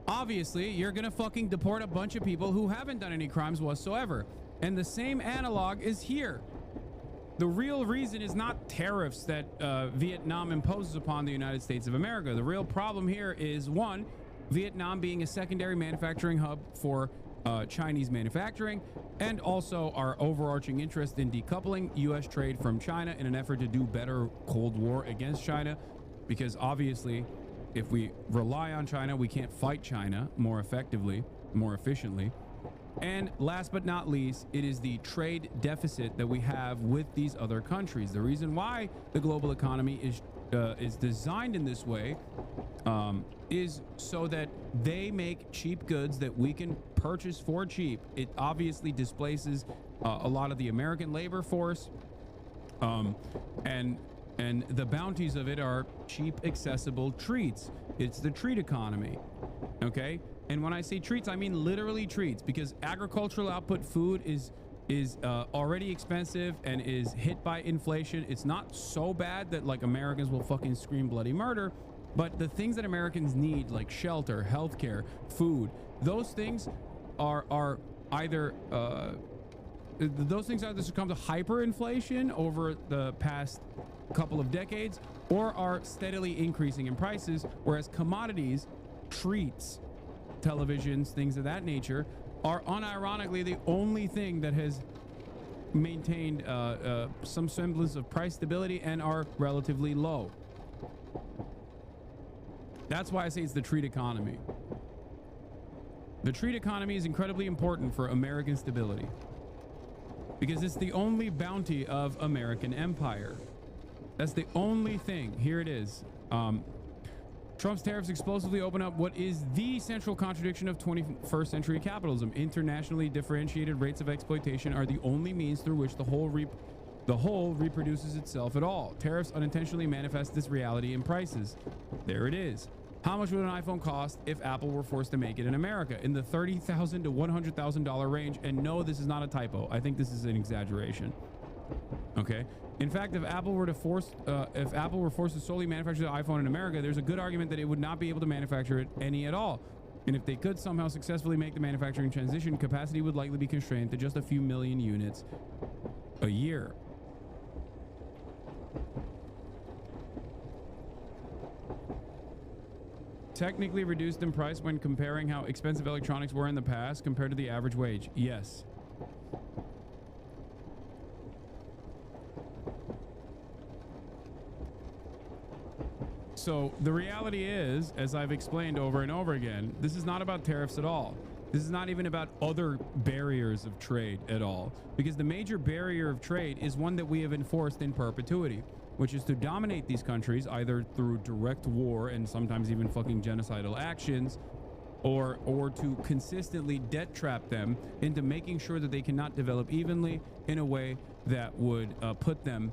obviously you're gonna fucking deport a bunch of people who haven't done any crimes whatsoever. And the same analog is here. The real reason is not tariffs that Vietnam imposes upon the United States of America. The real problem here is, one, Vietnam being a secondary manufacturing hub for Chinese manufacturing, and also our overarching interest in decoupling U.S. trade from China in an effort to do better Cold War against China. Because obviously, if we rely on China, we can't fight China more effectively, more efficiently. And last but not least, it is the trade deficit that we have with these other countries. The reason why the global economy is designed in this way is so that they make cheap goods that we can purchase for cheap. It obviously displaces a lot of the American labor force, and the bounties of it are cheap, accessible treats. It's the treat economy, okay? And when I say treats, I mean literally treats, because agricultural output food is already expensive and is hit by inflation. It's not so bad that like Americans will fucking scream bloody murder, but the things that Americans need, like shelter, healthcare, food, those things are either succumb to hyperinflation over the past couple of decades, or are steadily increasing in prices, whereas commodities, treats, televisions, things of that nature, are unironically the only thing that has maintained some semblance of price stability and are relatively low. That's why I say it's the treat economy. The treat economy is incredibly important for American stability because it's the only bounty of American empire. That's the only thing. Here it is. Trump's tariffs explosively open up what is the central contradiction of 21st century capitalism. Internationally differentiated rates of exploitation are the only means through which the whole reproduces itself at all. Tariffs unintentionally manifest this reality in prices. There it is. How much would an iPhone cost if Apple were forced to make it in America? In the $30,000 to $100,000 range. And no, this is not a typo. I think this is an exaggeration. Okay. In fact, if Apple were forced to solely manufacture the iPhone in America, there's a good argument that it would not be able to manufacture it any at all. And if they could somehow successfully make the manufacturing transition, capacity would likely be constrained to just a few million units a year. Technically reduced in price when comparing how expensive electronics were in the past compared to the average wage. Yes. So the reality is, as I've explained over and over again, this is not about tariffs at all. This is not even about other barriers of trade at all, because the major barrier of trade is one that we have enforced in perpetuity, which is to dominate these countries either through direct war and sometimes even fucking genocidal actions, or to consistently debt trap them into making sure that they cannot develop evenly in a way that would put them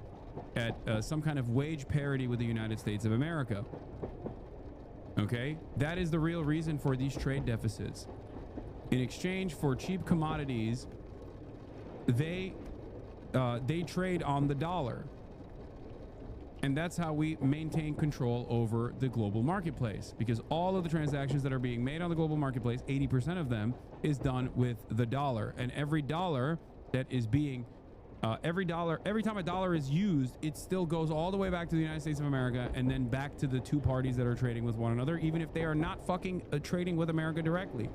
at some kind of wage parity with the United States of America. Okay, that is the real reason for these trade deficits. In exchange for cheap commodities, they trade on the dollar. And that's how we maintain control over the global marketplace, because all of the transactions that are being made on the global marketplace, 80% of them is done with the dollar. And every dollar that is being, every time a dollar is used, it still goes all the way back to the United States of America and then back to the two parties that are trading with one another, even if they are not fucking trading with America directly.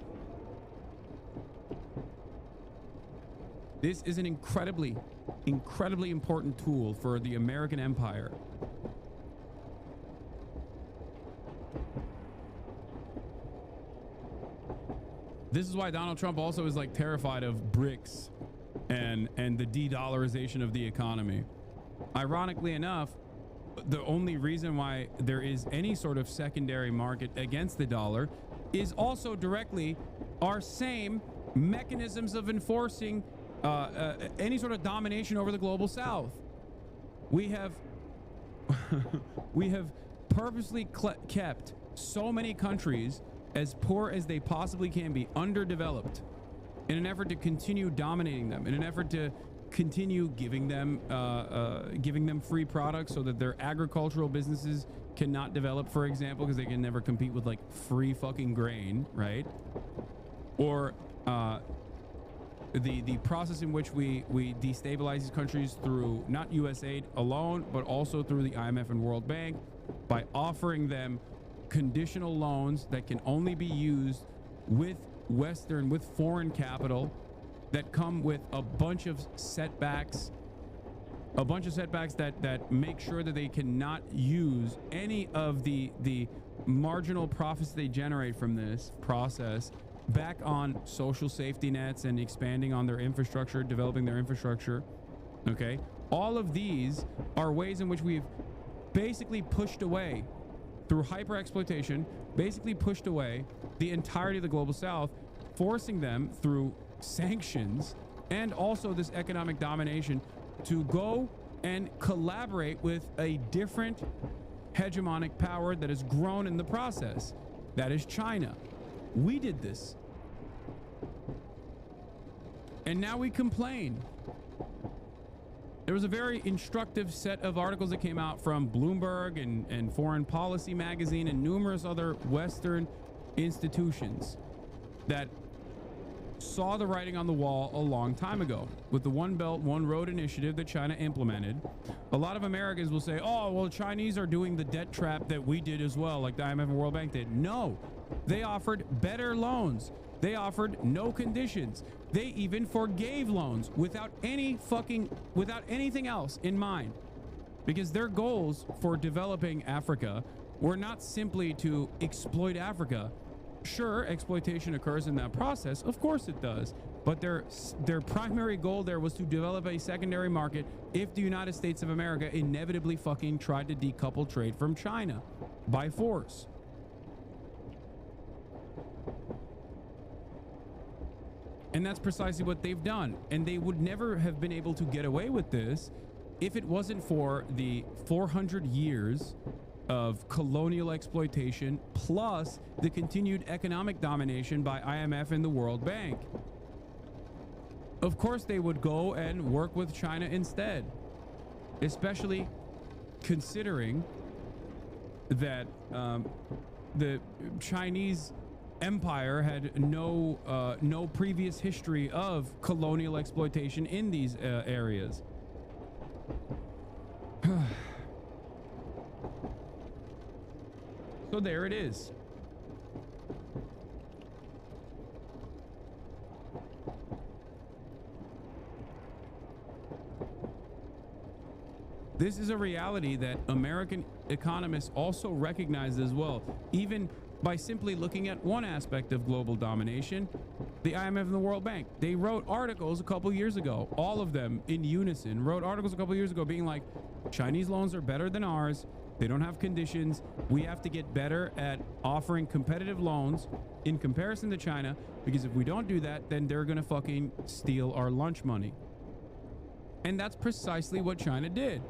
This is an incredibly important tool for the American empire. This is why Donald Trump also is like terrified of BRICS and the de-dollarization of the economy. Ironically enough, the only reason why there is any sort of secondary market against the dollar is also directly our same mechanisms of enforcing any sort of domination over the global south. We have purposely kept so many countries as poor as they possibly can be, underdeveloped, in an effort to continue dominating them, in an effort to continue giving them free products so that their agricultural businesses cannot develop, for example, because they can never compete with like free fucking grain, right? Or the process in which we destabilize these countries through not US aid alone, but also through the IMF and World Bank by offering them conditional loans that can only be used with foreign capital, that come with a bunch of setbacks that make sure that they cannot use any of the marginal profits they generate from this process back on social safety nets and expanding on their infrastructure, developing their infrastructure. Okay, all of these are ways in which we've basically pushed away, through hyper exploitation, basically pushed away the entirety of the global south, forcing them through sanctions and also this economic domination to go and collaborate with a different hegemonic power that has grown in the process. That is China. We did this. And now we complain. There was a very instructive set of articles that came out from Bloomberg and Foreign Policy magazine and numerous other Western institutions that saw the writing on the wall a long time ago. With the One Belt, One Road initiative that China implemented, a lot of Americans will say, oh, well, the Chinese are doing the debt trap that we did as well, like the IMF and World Bank did. No, they offered better loans. They offered no conditions. They even forgave loans without anything else in mind, because their goals for developing Africa were not simply to exploit Africa. Sure, exploitation occurs in that process. Of course it does. But their primary goal there was to develop a secondary market if the United States of America inevitably fucking tried to decouple trade from China by force. And that's precisely what they've done. And they would never have been able to get away with this if it wasn't for the 400 years of colonial exploitation plus the continued economic domination by IMF and the World Bank. Of course they would go and work with China instead, especially considering that the Chinese empire had no previous history of colonial exploitation in these areas. So there it is. This is a reality that American economists also recognize as well, even by simply looking at one aspect of global domination, the IMF and the World Bank. They wrote articles a couple years ago, all of them in unison, wrote articles a couple years ago being like, Chinese loans are better than ours. They don't have conditions. We have to get better at offering competitive loans in comparison to China, because if we don't do that, then they're going to fucking steal our lunch money. And that's precisely what China did.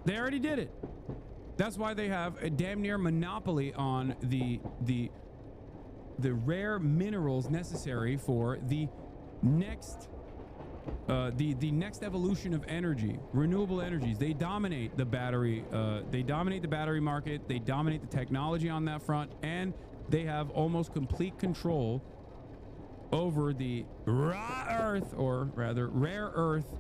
They already did it. That's why they have a damn near monopoly on the rare minerals necessary for the next the next evolution of energy, renewable energies. They dominate the battery. They dominate the battery market. They dominate the technology on that front, and they have almost complete control over the raw earth, or rather rare earth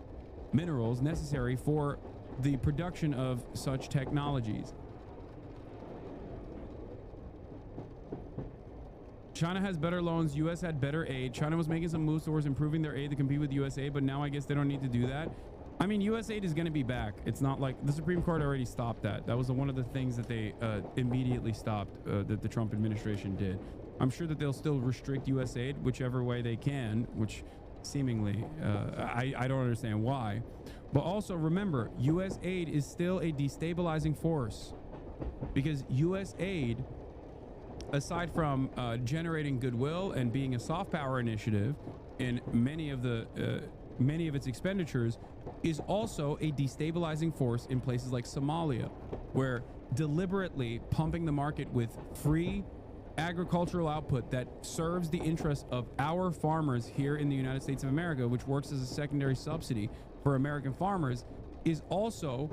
minerals necessary for the production of such technologies. China has better loans. U.S. had better aid. China was making some moves towards improving their aid to compete with USA, but now I guess they don't need to do that. I mean, U.S. aid is going to be back. It's not like the Supreme Court already stopped that. That was one of the things that they immediately stopped, that the Trump administration did. I'm sure that they'll still restrict U.S. aid whichever way they can, which seemingly, I don't understand why. But also remember, U.S. aid is still a destabilizing force, because U.S. aid, aside from generating goodwill and being a soft power initiative in many of its expenditures, is also a destabilizing force in places like Somalia, where deliberately pumping the market with free agricultural output that serves the interests of our farmers here in the United States of America, which works as a secondary subsidy for American farmers, is also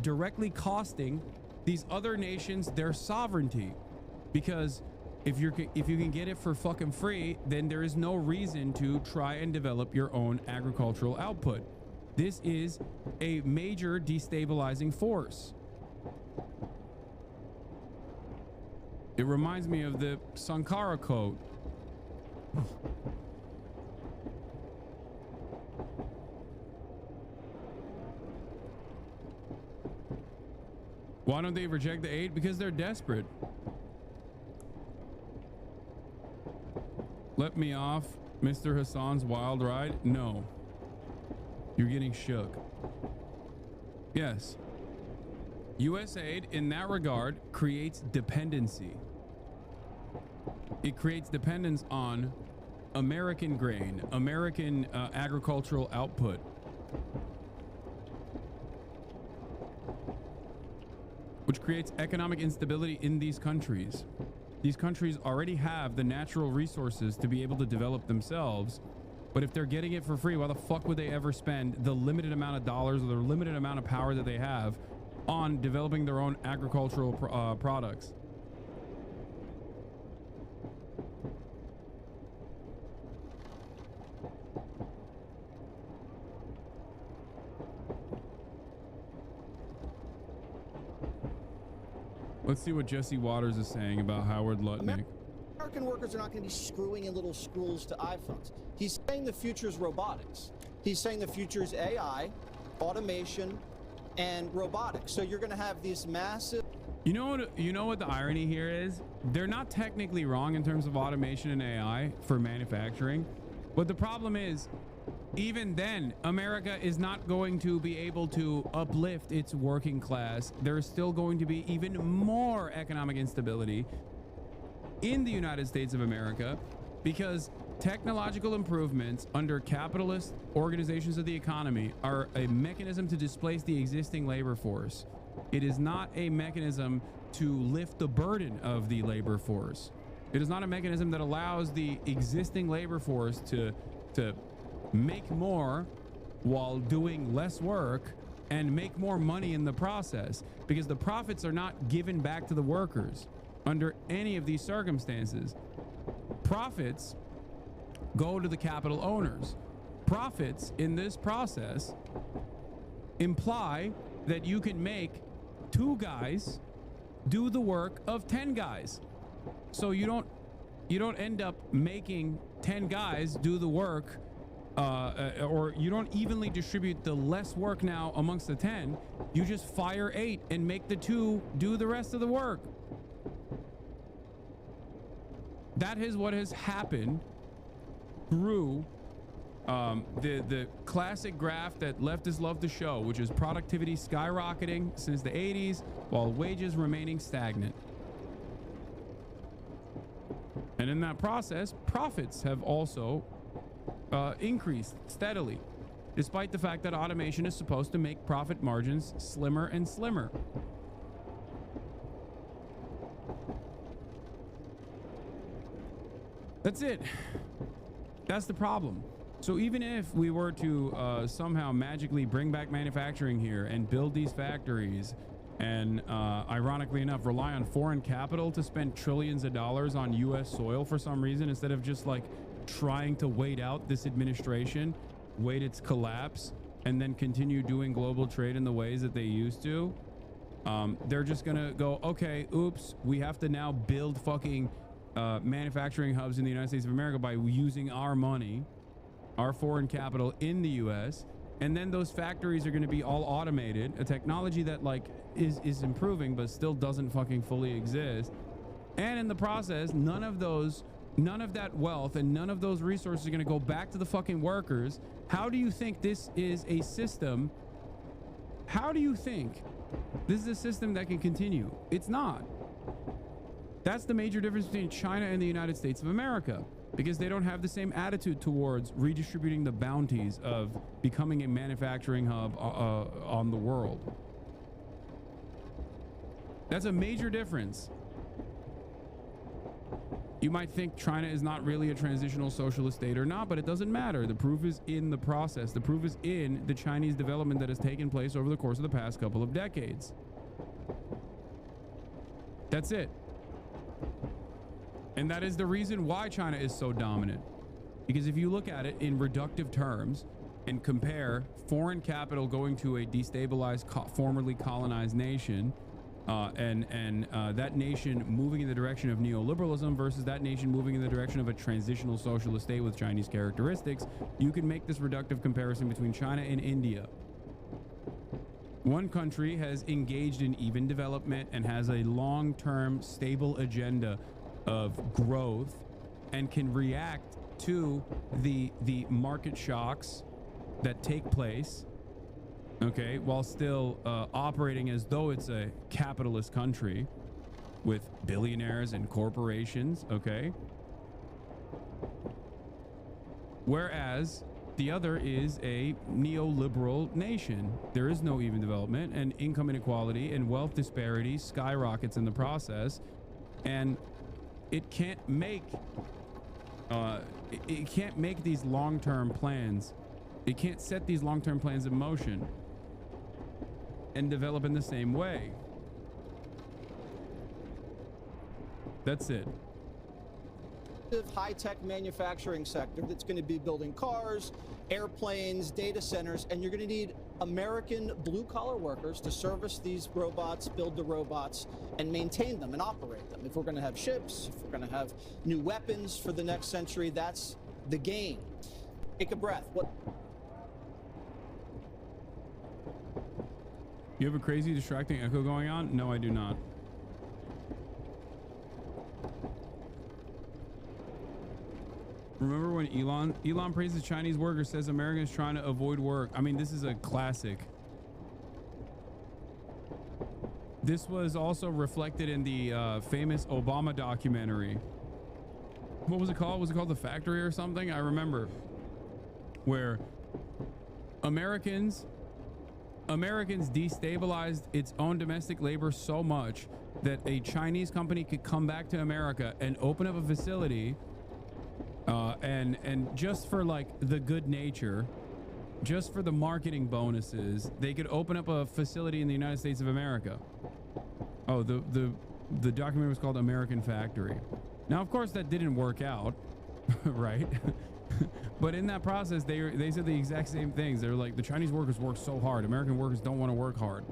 directly costing these other nations their sovereignty. Because if you can get it for fucking free, then there is no reason to try and develop your own agricultural output. This is a major destabilizing force. It reminds me of the Sankara Code. Why don't they reject the aid? Because they're desperate. Let me off Mr. Hassan's wild ride? No. You're getting shook. Yes. U.S. aid in that regard creates dependency. It creates dependence on American grain, American agricultural output. Which creates economic instability in these countries. These countries already have the natural resources to be able to develop themselves, but if they're getting it for free, why the fuck would they ever spend the limited amount of dollars or the limited amount of power that they have on developing their own agricultural products? Let's see what Jesse Waters is saying about Howard Lutnick. American workers are not going to be screwing in little screws to iPhones. He's saying the future is robotics. He's saying the future is AI, automation, and robotics. So you're going to have these massive You know what the irony here is? They're not technically wrong in terms of automation and AI for manufacturing, but the problem is, even then, America is not going to be able to uplift its working class. There's still going to be even more economic instability in the United States of America because technological improvements under capitalist organizations of the economy are a mechanism to displace the existing labor force. It is not a mechanism to lift the burden of the labor force. It is not a mechanism that allows the existing labor force to make more while doing less work and make more money in the process, because the profits are not given back to the workers under any of these circumstances. Profits go to the capital owners. Profits in this process imply that you can make 2 guys do the work of 10 guys. So you don't end up making 10 guys do the work, or you don't evenly distribute the less work now amongst the 10. You just fire 8 and make the 2 do the rest of the work. That is what has happened through the classic graph that leftists love to show, which is productivity skyrocketing since the 80s while wages remaining stagnant. And in that process, profits have also increased steadily, despite the fact that automation is supposed to make profit margins slimmer and slimmer. That's it. That's the problem. So even if we were to somehow magically bring back manufacturing here and build these factories and ironically enough rely on foreign capital to spend trillions of dollars on US soil for some reason, instead of just like trying to wait out this administration, wait its collapse, and then continue doing global trade in the ways that they used to, they're just gonna go, okay, oops, we have to now build fucking manufacturing hubs in the United States of America by using our money, our foreign capital in the US, and then those factories are going to be all automated, a technology that like is improving but still doesn't fucking fully exist. And in the process, none of that wealth and none of those resources are going to go back to the fucking workers. How do you think this is a system? How do you think this is a system that can continue? It's not. That's the major difference between China and the United States of America, because they don't have the same attitude towards redistributing the bounties of becoming a manufacturing hub on the world. That's a major difference. You might think China is not really a transitional socialist state or not, but it doesn't matter. The proof is in the process. The proof is in the Chinese development that has taken place over the course of the past couple of decades. That's it. And that is the reason why China is so dominant. Because if you look at it in reductive terms and compare foreign capital going to a destabilized, formerly colonized nation, and that nation moving in the direction of neoliberalism versus that nation moving in the direction of a transitional socialist state with Chinese characteristics, you can make this reductive comparison between China and India. One country has engaged in even development and has a long-term stable agenda of growth and can react to the market shocks that take place, okay, while still operating as though it's a capitalist country with billionaires and corporations, okay? Whereas the other is a neoliberal nation. There is no even development, and income inequality and wealth disparity skyrockets in the process, and it can't make these long-term plans. It can't set these long-term plans in motion and develop in the same way. That's it. High-tech manufacturing sector that's going to be building cars, airplanes, data centers, and you're going to need American blue-collar workers to service these robots, build the robots, and maintain them and operate them. If we're going to have ships, if we're going to have new weapons for the next century, that's the game. Take a breath. What? You have a crazy distracting echo going on? No, I do not. Remember when Elon praises Chinese workers, says Americans trying to avoid work. I mean, this is a classic. This was also reflected in the famous Obama documentary. What was it called? Was it called The Factory or something? I remember. Where Americans destabilized its own domestic labor so much that a Chinese company could come back to America and open up a facility and just for like the good nature, just for the marketing bonuses, they could open up a facility in the United States of America. Oh, the documentary was called American Factory. Now, of course, that didn't work out, right? But in that process, they said the exact same things. They were like, the Chinese workers work so hard. American workers don't want to work hard.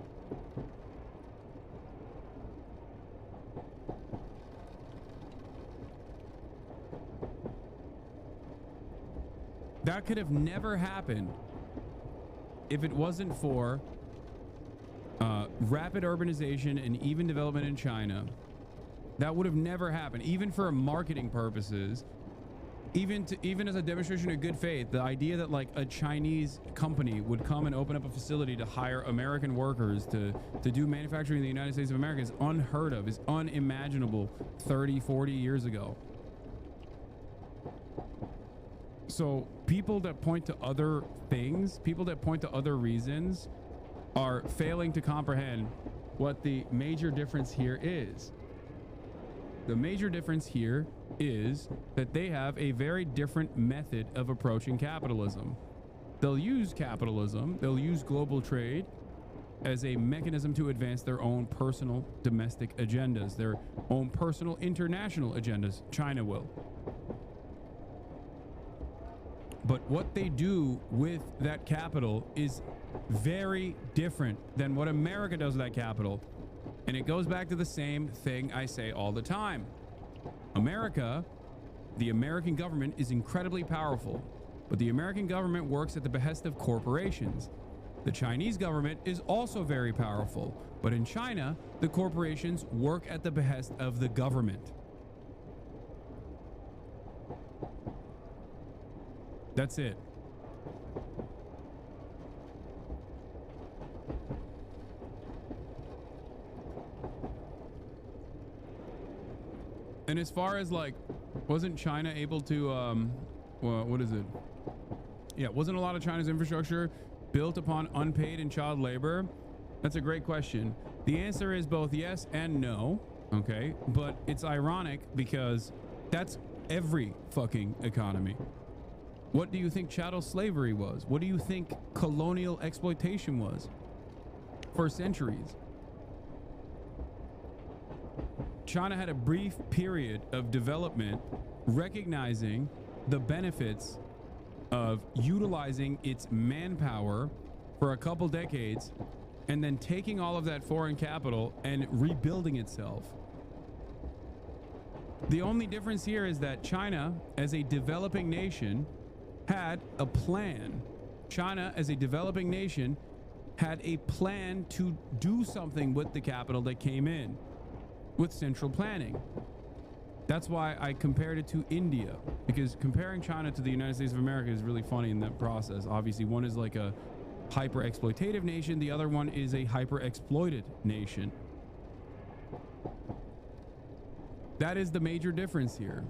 That could have never happened if it wasn't for rapid urbanization and even development in China. That would have never happened, even for marketing purposes. Even as a demonstration of good faith, the idea that like a Chinese company would come and open up a facility to hire American workers to do manufacturing in the United States of America is unheard of, is unimaginable 30, 40 years ago. So people that point to other things, people that point to other reasons are failing to comprehend what the major difference here is. The major difference here is that they have a very different method of approaching capitalism. They'll use capitalism, they'll use global trade as a mechanism to advance their own personal domestic agendas, their own personal international agendas. China will. But what they do with that capital is very different than what America does with that capital. And it goes back to the same thing I say all the time. America, the American government is incredibly powerful, but the American government works at the behest of corporations. The Chinese government is also very powerful, but in China, the corporations work at the behest of the government. That's it. And as far as like, wasn't China able to, well, what is it? Yeah, wasn't a lot of China's infrastructure built upon unpaid and child labor? That's a great question. The answer is both yes and no, okay? But it's ironic because that's every fucking economy. What do you think chattel slavery was? What do you think colonial exploitation was? For centuries. China had a brief period of development recognizing the benefits of utilizing its manpower for a couple decades and then taking all of that foreign capital and rebuilding itself. The only difference here is that China, as a developing nation, had a plan. China, as a developing nation, had a plan to do something with the capital that came in, with central planning. That's why I compared it to India, because comparing China to the United States of America is really funny in that process. Obviously, one is like a hyper exploitative nation, the other one is a hyper exploited nation. That is the major difference here.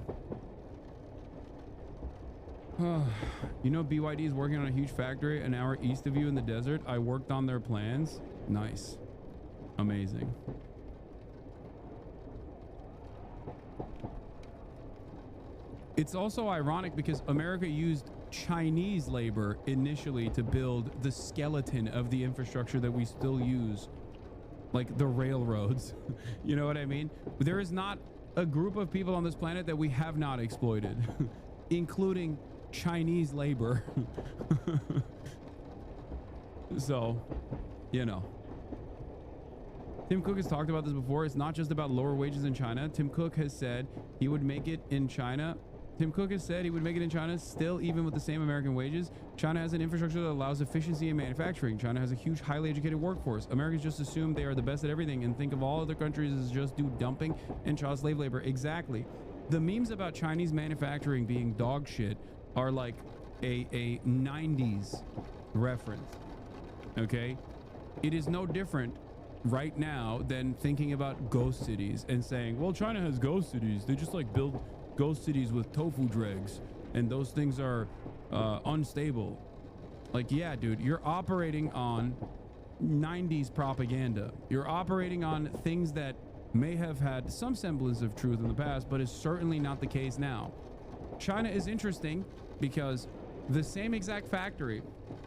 You know, BYD is working on a huge factory an hour east of you in the desert. I worked on their plans. Nice. Amazing. It's also ironic because America used Chinese labor initially to build the skeleton of the infrastructure that we still use, like the railroads. You know what I mean? There is not a group of people on this planet that we have not exploited, including Chinese labor. So, you know. Tim Cook has talked about this before. It's not just about lower wages in China. Tim Cook has said he would make it in China. Tim Cook has said he would make it in China still, even with the same American wages. China has an infrastructure that allows efficiency in manufacturing. China has a huge, highly educated workforce. Americans just assume they are the best at everything and think of all other countries as just do dumping and child slave labor. Exactly. The memes about Chinese manufacturing being dog shit are like a 90s reference. Okay? It is no different right now than thinking about ghost cities and saying, well, China has ghost cities. They just like build ghost cities with tofu dregs and those things are unstable. Like, yeah, dude, you're operating on 90s propaganda. You're operating on things that may have had some semblance of truth in the past, but is certainly not the case now. China is interesting because the same exact factory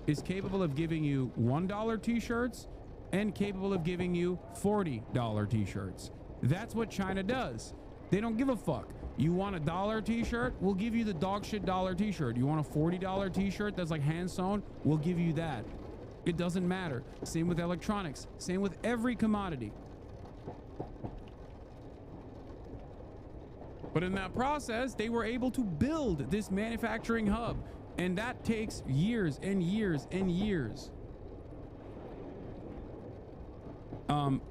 is capable of giving you $1 t-shirts and capable of giving you $40 t-shirts. That's what China does. They don't give a fuck. You want a $1 t-shirt? We'll give you the dog shit dollar t-shirt. You want a $40 t-shirt that's like hand sewn? We'll give you that. It doesn't matter. Same with electronics. Same with every commodity. But in that process, they were able to build this manufacturing hub. And that takes years and years and years.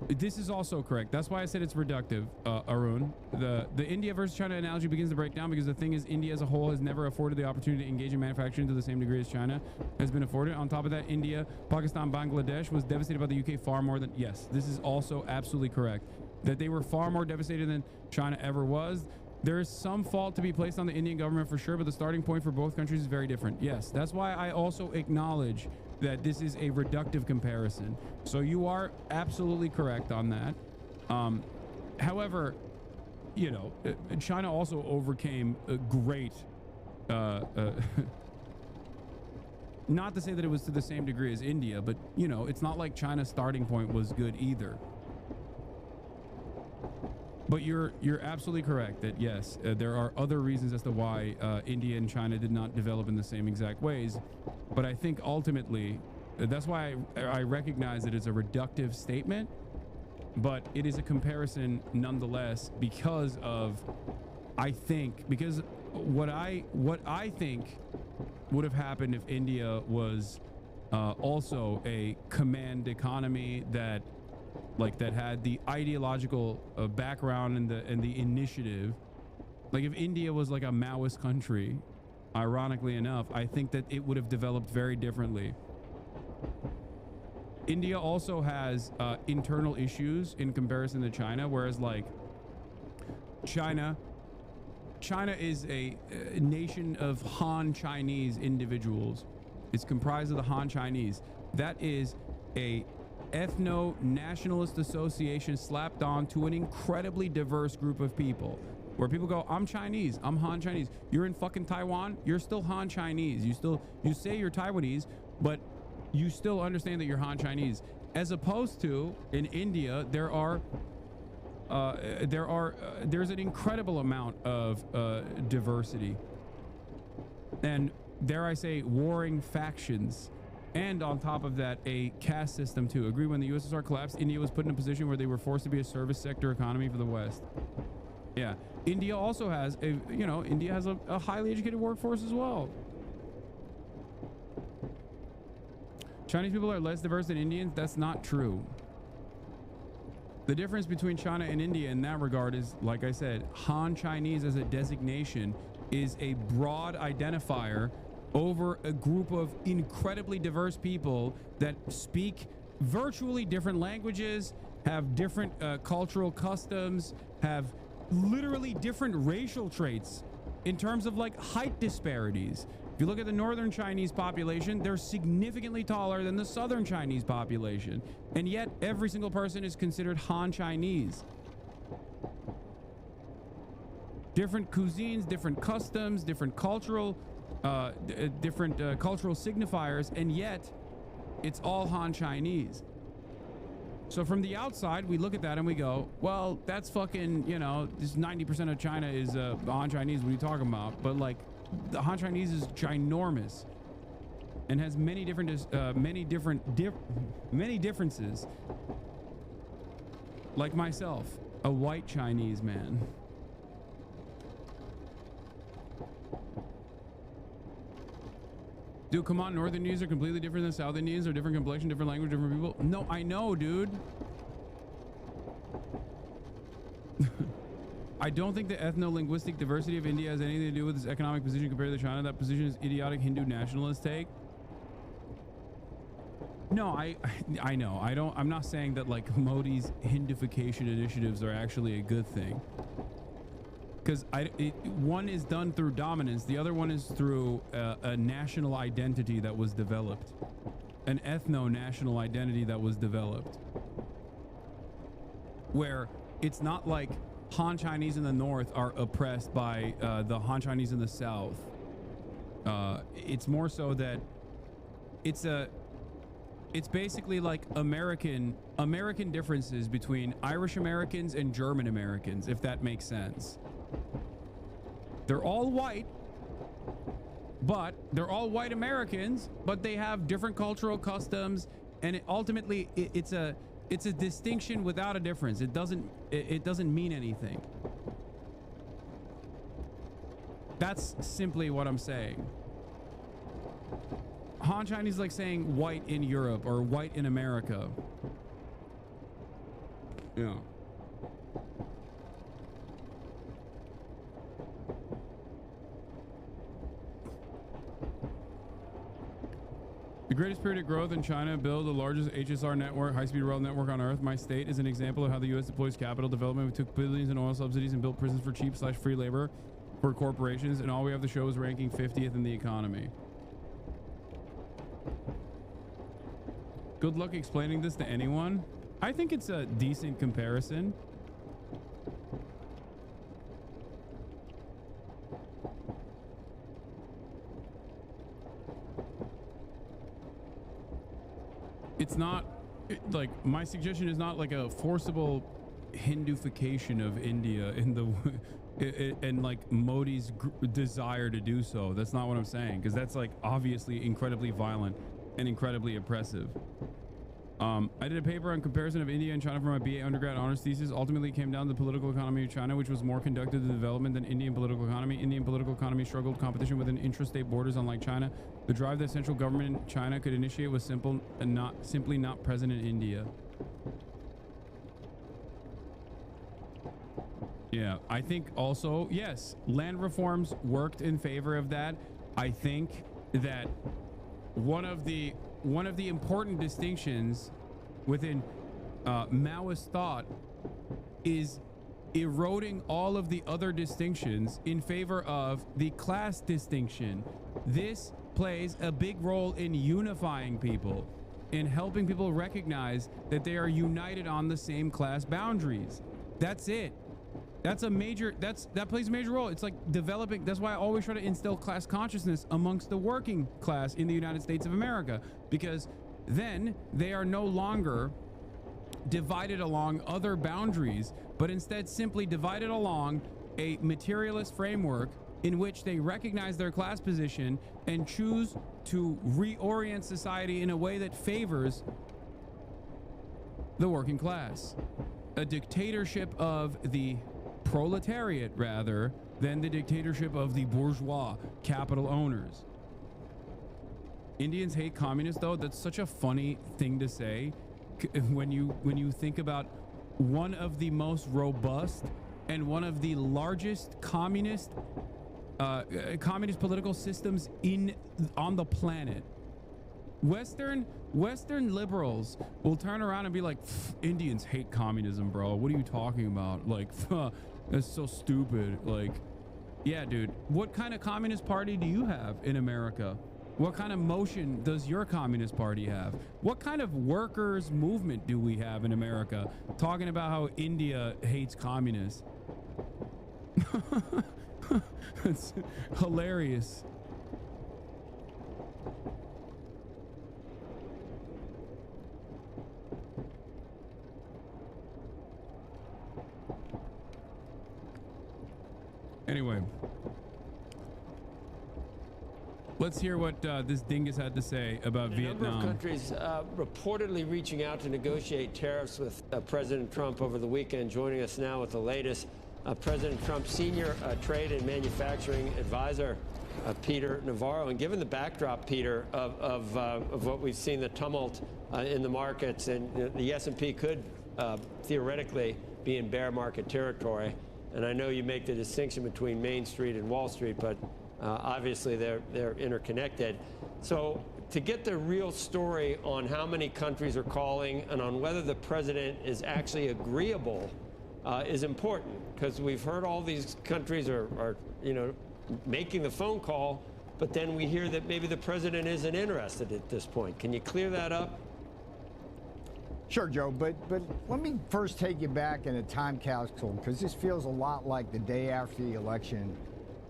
This is also correct. That's why I said it's reductive, Arun. The India versus China analogy begins to break down because the thing is, India as a whole has never afforded the opportunity to engage in manufacturing to the same degree as China has been afforded. On top of that, India, Pakistan, Bangladesh was devastated by the UK far more than... Yes, this is also absolutely correct. That they were far more devastated than China ever was. There is some fault to be placed on the Indian government for sure, but the starting point for both countries is very different. Yes, that's why I also acknowledge that this is a reductive comparison. So you are absolutely correct on that. However, you know, China also overcame a great, not to say that it was to the same degree as India, but, you know, it's not like China's starting point was good either. But you're absolutely correct that yes, there are other reasons as to why India and China did not develop in the same exact ways. But I think ultimately, that's why I recognize that it's a reductive statement, but it is a comparison nonetheless because of, because what I think would have happened if India was also a command economy that had the ideological background and the initiative. Like if India was like a Maoist country, ironically enough, I think that it would have developed very differently. India also has internal issues in comparison to China, whereas like China is a nation of Han Chinese individuals. It's comprised of the Han Chinese. That is a ethno-nationalist association slapped on to an incredibly diverse group of people, where people go, I'm Chinese, I'm Han Chinese. You're in fucking Taiwan, you're still Han Chinese. You say you're Taiwanese, but you still understand that you're Han Chinese. As opposed to in India, there's an incredible amount of diversity, and dare I say, warring factions. And on top of that, a caste system too. Agree, when the USSR collapsed, India was put in a position where they were forced to be a service sector economy for the West. Yeah. India also has India has a highly educated workforce as well. Chinese people are less diverse than Indians. That's not true. The difference between China and India in that regard is, like I said, Han Chinese as a designation is a broad identifier over a group of incredibly diverse people that speak virtually different languages, have different cultural customs, have literally different racial traits in terms of like height disparities. If you look at the northern Chinese population, they're significantly taller than the southern Chinese population. And yet every single person is considered Han Chinese. Different cuisines, different customs, different cultural cultural signifiers, and yet it's all Han Chinese. So from the outside, we look at that and we go, well, that's fucking, this 90% of China is Han Chinese. What are you talking about? But like, the Han Chinese is ginormous and has many differences. Like myself, a white Chinese man. Dude, come on, Northern Indians are completely different than South Indians, or different complexion, different language, different people. No, I know, dude. I don't think the ethno-linguistic diversity of India has anything to do with its economic position compared to China. That position is idiotic Hindu nationalist take. No, I know. I'm not saying that like Modi's Hindification initiatives are actually a good thing. Because one is done through dominance, the other one is through a national identity that was developed, an ethno-national identity that was developed, where it's not like Han Chinese in the north are oppressed by the Han Chinese in the south. It's more so that it's basically like American differences between Irish Americans and German Americans, if that makes sense. They're all white, but they're all white Americans, but they have different cultural customs, and ultimately it's a distinction without a difference. It doesn't mean anything. That's simply what I'm saying. Han Chinese is like saying white in Europe or white in America. Yeah. The greatest period of growth in China, build the largest HSR network, high-speed rail network on Earth. My state is an example of how the U.S. deploys capital development. We took billions in oil subsidies and built prisons for cheap/free labor for corporations, and all we have to show is ranking 50th in the economy. Good luck explaining this to anyone. I think it's a decent comparison. It's not like my suggestion is not like a forcible Hindufication of India in the and like Modi's desire to do so. That's not what I'm saying, because that's like obviously incredibly violent and incredibly oppressive. I did a paper on comparison of India and China for my BA undergrad honors thesis. Ultimately, it came down to the political economy of China, which was more conducted to development than Indian political economy. Indian political economy struggled competition within intrastate borders, unlike China. The drive that central government in China could initiate was simple and simply not present in India. Yeah, I think also, yes, land reforms worked in favor of that. I think that one of the important distinctions within Maoist thought is eroding all of the other distinctions in favor of the class distinction. This plays a big role in unifying people, in helping people recognize that they are united on the same class boundaries. That's it. That plays a major role. It's like developing. That's why I always try to instill class consciousness amongst the working class in the United States of America, because then they are no longer divided along other boundaries, but instead simply divided along a materialist framework in which they recognize their class position and choose to reorient society in a way that favors the working class. A dictatorship of the proletariat rather than the dictatorship of the bourgeois capital owners. Indians hate communists, though. That's such a funny thing to say when you think about one of the most robust and one of the largest communist political systems on the planet. Western liberals will turn around and be like, Indians hate communism, bro. What are you talking about? Like, that's so stupid. Like, yeah, dude, what kind of communist party do you have in America? What kind of motion does your communist party have? What kind of workers' movement do we have in America talking about how India hates communists? It's hilarious. Anyway, let's hear what this dingus had to say about Vietnam. A number of countries reportedly reaching out to negotiate tariffs with President Trump over the weekend. Joining us now with the latest, President Trump's senior trade and manufacturing advisor, Peter Navarro. And given the backdrop, Peter, of what we've seen, the tumult in the markets, and the S&P could theoretically be in bear market territory, And I know you make the distinction between Main Street and Wall Street, but obviously they're interconnected. So to get the real story on how many countries are calling and on whether the president is actually agreeable is important, because we've heard all these countries are making the phone call, but then we hear that maybe the president isn't interested at this point. Can you clear that up? Sure, Joe, but let me first take you back in a time capsule, because this feels a lot like the day after the election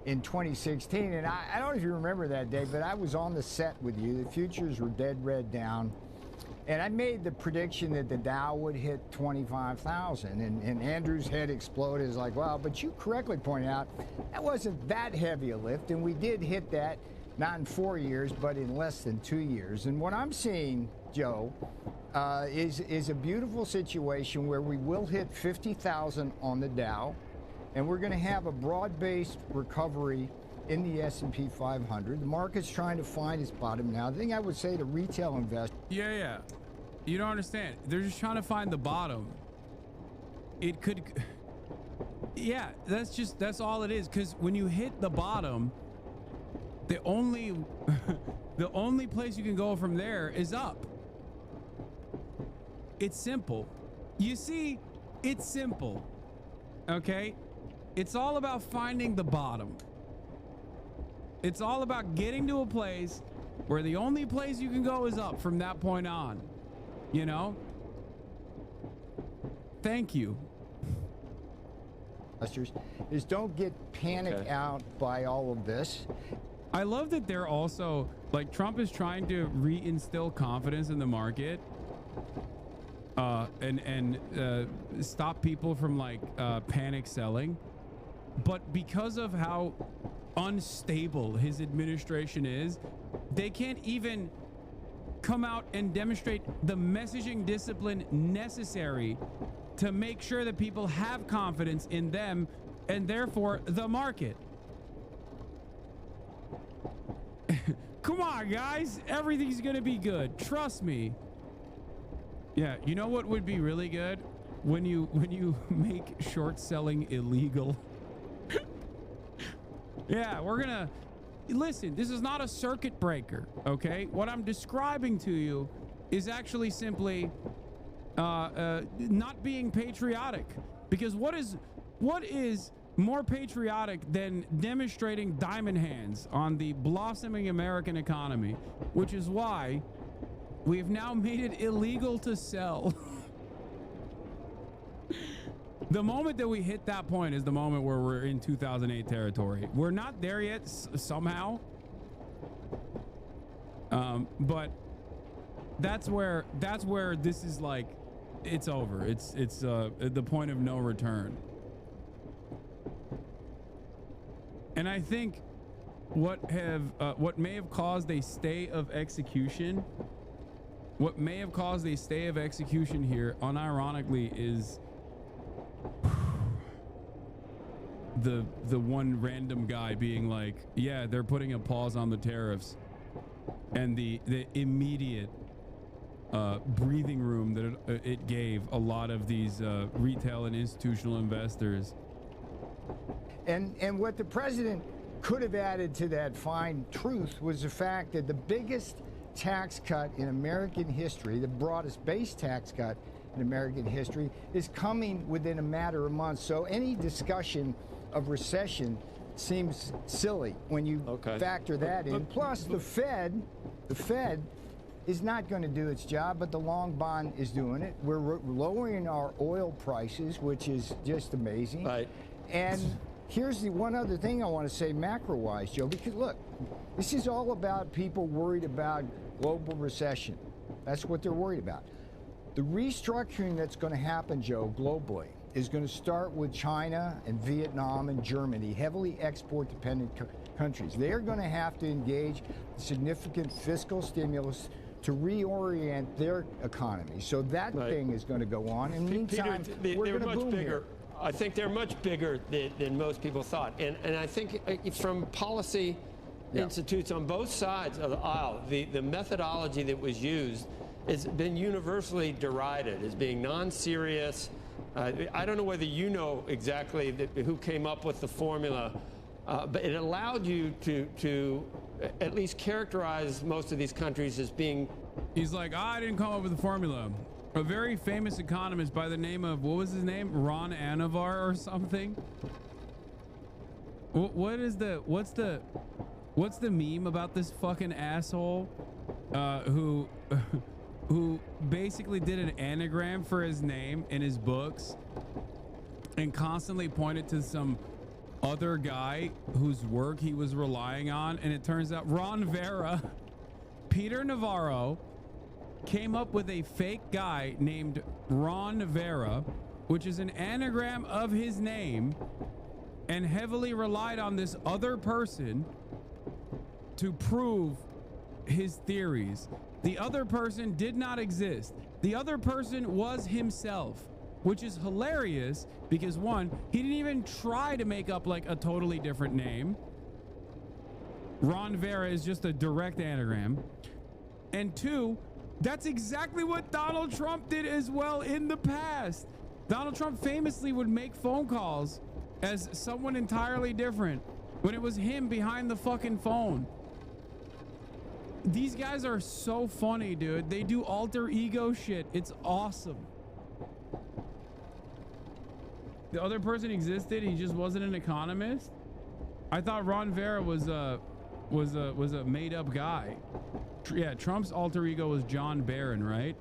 in 2016. And I don't know if you remember that day, but I was on the set with you. The futures were dead red down. And I made the prediction that the Dow would hit 25,000. And Andrew's head exploded. It's like, well, but you correctly pointed out that wasn't that heavy a lift. And we did hit that, not in 4 years, but in less than 2 years. And what I'm seeing, Joe, is a beautiful situation where we will hit 50,000 on the Dow, and we're going to have a broad-based recovery in the S&P 500. The market's trying to find its bottom now. The thing I would say to retail investors... Yeah. You don't understand. They're just trying to find the bottom. It could... Yeah, that's all it is. Because when you hit the bottom, the only place you can go from there is up. It's simple. You see, it's simple. Okay? It's all about finding the bottom. It's all about getting to a place where the only place you can go is up from that point on. You know? Thank you. Is don't get panicked out by all of this. I love that they're also, like, Trump is trying to reinstill confidence in the market. And stop people from, like, panic selling. But because of how unstable his administration is, they can't even come out and demonstrate the messaging discipline necessary to make sure that people have confidence in them and therefore the market. Come on, guys. Everything's going to be good. Trust me. Yeah, you know what would be really good? When you make short selling illegal. Yeah, we're gonna listen. This is not a circuit breaker, okay? What I'm describing to you is actually simply not being patriotic. Because what is more patriotic than demonstrating diamond hands on the blossoming American economy, which is why we've now made it illegal to sell. The moment that we hit that point is the moment where we're in 2008 territory. We're not there yet somehow. But that's where this is like, it's over. It's the point of no return. And I think what may have caused a stay of execution, here, unironically, is the one random guy being like, yeah, they're putting a pause on the tariffs, and the immediate breathing room that it gave a lot of these retail and institutional investors. And what the president could have added to that fine truth was the fact that the biggest tax cut in American history, the broadest base tax cut in American history, is coming within a matter of months. So any discussion of recession seems silly when you factor that in. Plus, the Fed is not going to do its job, but the long bond is doing it. We're lowering our oil prices, which is just amazing. Right. And here's the one other thing I want to say macro-wise, Joe, because look, this is all about people worried about global recession. That's what they're worried about. The restructuring that's going to happen, Joe, globally, is going to start with China and Vietnam and Germany, heavily export-dependent countries. They're going to have to engage significant fiscal stimulus to reorient their economy. So that thing is going to go on. In the meantime, we're going to boom here. I think they're much bigger than most people thought. And I think from policy institutes on both sides of the aisle, the methodology that was used has been universally derided as being non-serious, I don't know whether you know exactly who came up with the formula, but it allowed you to at least characterize most of these countries as being. He's like, I didn't come up with the formula. A very famous economist by the name of, what was his name? Ron Anavar or something? What's the meme about this fucking asshole who basically did an anagram for his name in his books and constantly pointed to some other guy whose work he was relying on, and it turns out Ron Vera, Peter Navarro, came up with a fake guy named Ron Vera, which is an anagram of his name, and heavily relied on this other person to prove his theories. The other person did not exist. The other person was himself, which is hilarious because one, he didn't even try to make up like a totally different name. Ron Vera is just a direct anagram. And two, that's exactly what Donald Trump did as well in the past. Donald Trump famously would make phone calls as someone entirely different when it was him behind the fucking phone. These guys are so funny, dude. They do alter ego shit. It's awesome. The other person existed. He just wasn't an economist. I thought Ron Vera was a made up guy. Yeah, Trump's alter ego was John Barron, right?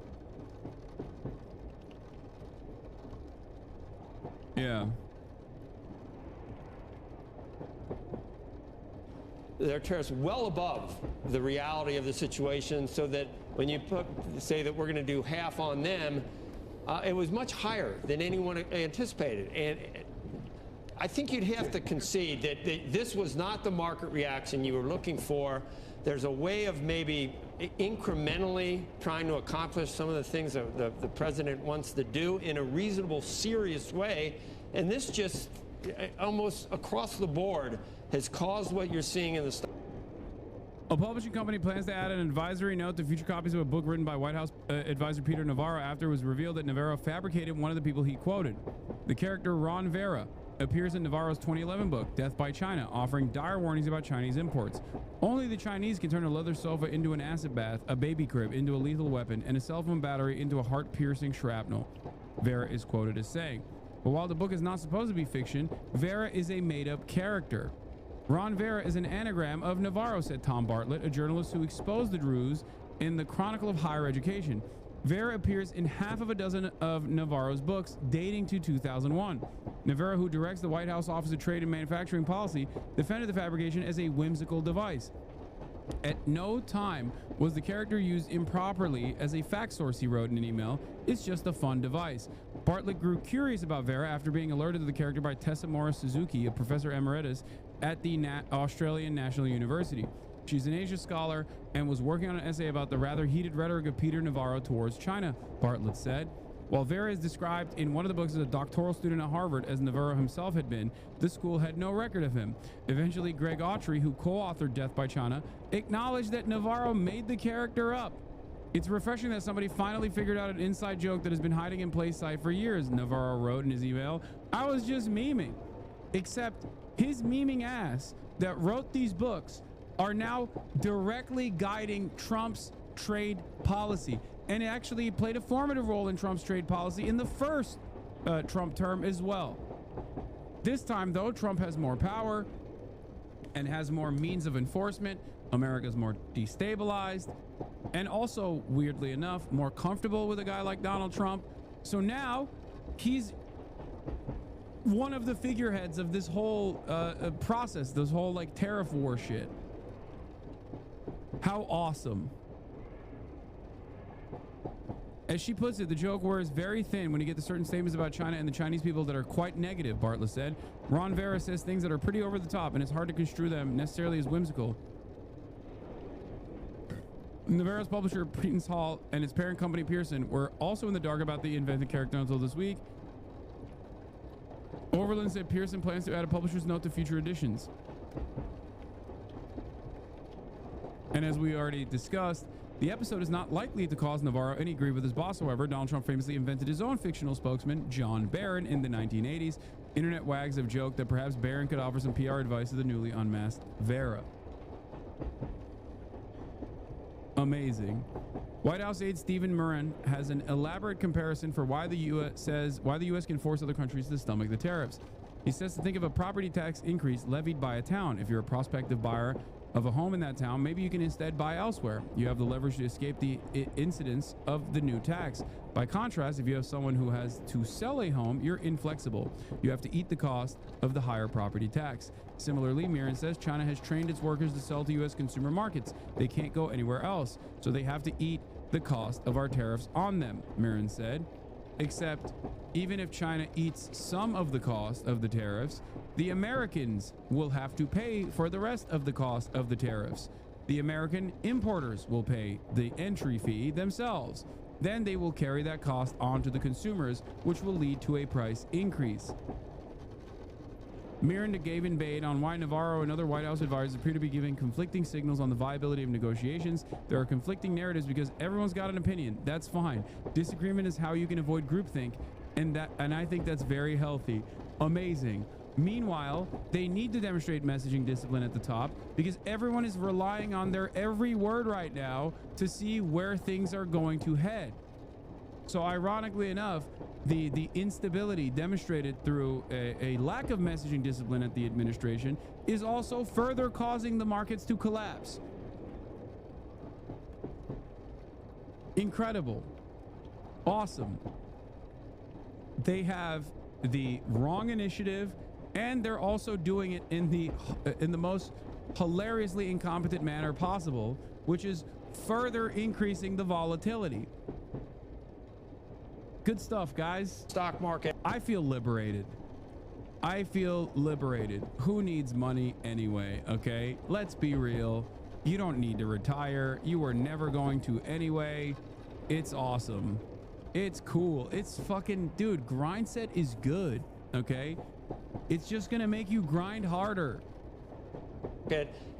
Yeah. Their tariffs well above the reality of the situation, so that when you say that we're going to do half on them, it was much higher than anyone anticipated. And I think you'd have to concede that this was not the market reaction you were looking for. There's a way of maybe incrementally trying to accomplish some of the things that the president wants to do in a reasonable, serious way. And this just almost across the board has caused what you're seeing in the stock. A publishing company plans to add an advisory note to future copies of a book written by White House advisor Peter Navarro after it was revealed that Navarro fabricated one of the people he quoted. The character Ron Vera appears in Navarro's 2011 book, Death by China, offering dire warnings about Chinese imports. Only the Chinese can turn a leather sofa into an acid bath, a baby crib into a lethal weapon, and a cell phone battery into a heart-piercing shrapnel, Vera is quoted as saying. But while the book is not supposed to be fiction, Vera is a made-up character. Ron Vera is an anagram of Navarro, said Tom Bartlett, a journalist who exposed the ruse in the Chronicle of Higher Education. Vera appears in half of a dozen of Navarro's books dating to 2001. Navarro, who directs the White House Office of Trade and Manufacturing Policy, defended the fabrication as a whimsical device. At no time was the character used improperly as a fact source, he wrote in an email. It's just a fun device. Bartlett grew curious about Vera after being alerted to the character by Tessa Morris Suzuki, a professor emeritus at the Australian National University. She's an Asia scholar and was working on an essay about the rather heated rhetoric of Peter Navarro towards China, Bartlett said. While Vera is described in one of the books as a doctoral student at Harvard, as Navarro himself had been, the school had no record of him. Eventually, Greg Autry, who co-authored Death by China, acknowledged that Navarro made the character up. It's refreshing that somebody finally figured out an inside joke that has been hiding in plain sight for years, Navarro wrote in his email. I was just memeing. Except his memeing ass that wrote these books are now directly guiding Trump's trade policy, and actually played a formative role in Trump's trade policy in the first Trump term as well. This time, though, Trump has more power and has more means of enforcement. America's more destabilized and also, weirdly enough, more comfortable with a guy like Donald Trump. So now he's one of the figureheads of this whole process, this whole like tariff war shit. How awesome. As she puts it, the joke wears very thin when you get to certain statements about China and the Chinese people that are quite negative, Bartlett said. Ron Vera says things that are pretty over the top, and it's hard to construe them necessarily as whimsical. Navarro's publisher, Prentice Hall, and its parent company, Pearson, were also in the dark about the invented character until this week. Overland said Pearson plans to add a publisher's note to future editions. And as we already discussed, The episode is not likely to cause Navarro any grief with his boss. However, Donald Trump famously invented his own fictional spokesman, John Barron, in the 1980s. Internet wags have joked that perhaps Barron could offer some PR advice to the newly unmasked Vera. Amazing. White House aide Stephen Murren has an elaborate comparison for why the U.S. can force other countries to stomach the tariffs. He says to think of a property tax increase levied by a town. If you're a prospective buyer of a home in that town, maybe you can instead buy elsewhere. You have the leverage to escape the incidence of the new tax. By contrast, if you have someone who has to sell a home, you're inflexible. You have to eat the cost of the higher property tax. Similarly, Mirren says China has trained its workers to sell to U.S. consumer markets. They can't go anywhere else, so they have to eat the cost of our tariffs on them, Mirren said. Except, even if China eats some of the cost of the tariffs, the Americans will have to pay for the rest of the cost of the tariffs. The American importers will pay the entry fee themselves. Then they will carry that cost on to the consumers, which will lead to a price increase. Mirren gave in bait on why Navarro and other White House advisors appear to be giving conflicting signals on the viability of negotiations. There are conflicting narratives because everyone's got an opinion. That's fine. Disagreement is how you can avoid groupthink, and I think that's very healthy. Amazing. Meanwhile, they need to demonstrate messaging discipline at the top because everyone is relying on their every word right now to see where things are going to head. So ironically enough, the instability demonstrated through a lack of messaging discipline at the administration is also further causing the markets to collapse. Incredible. Awesome. They have the wrong initiative, and they're also doing it in the most hilariously incompetent manner possible, which is further increasing the volatility. Good stuff, guys. Stock market. I feel liberated. I feel liberated. Who needs money anyway, okay? Let's be real. You don't need to retire. You were never going to anyway. It's awesome. It's cool. It's fucking, dude, grind set is good, okay? It's just gonna make you grind harder.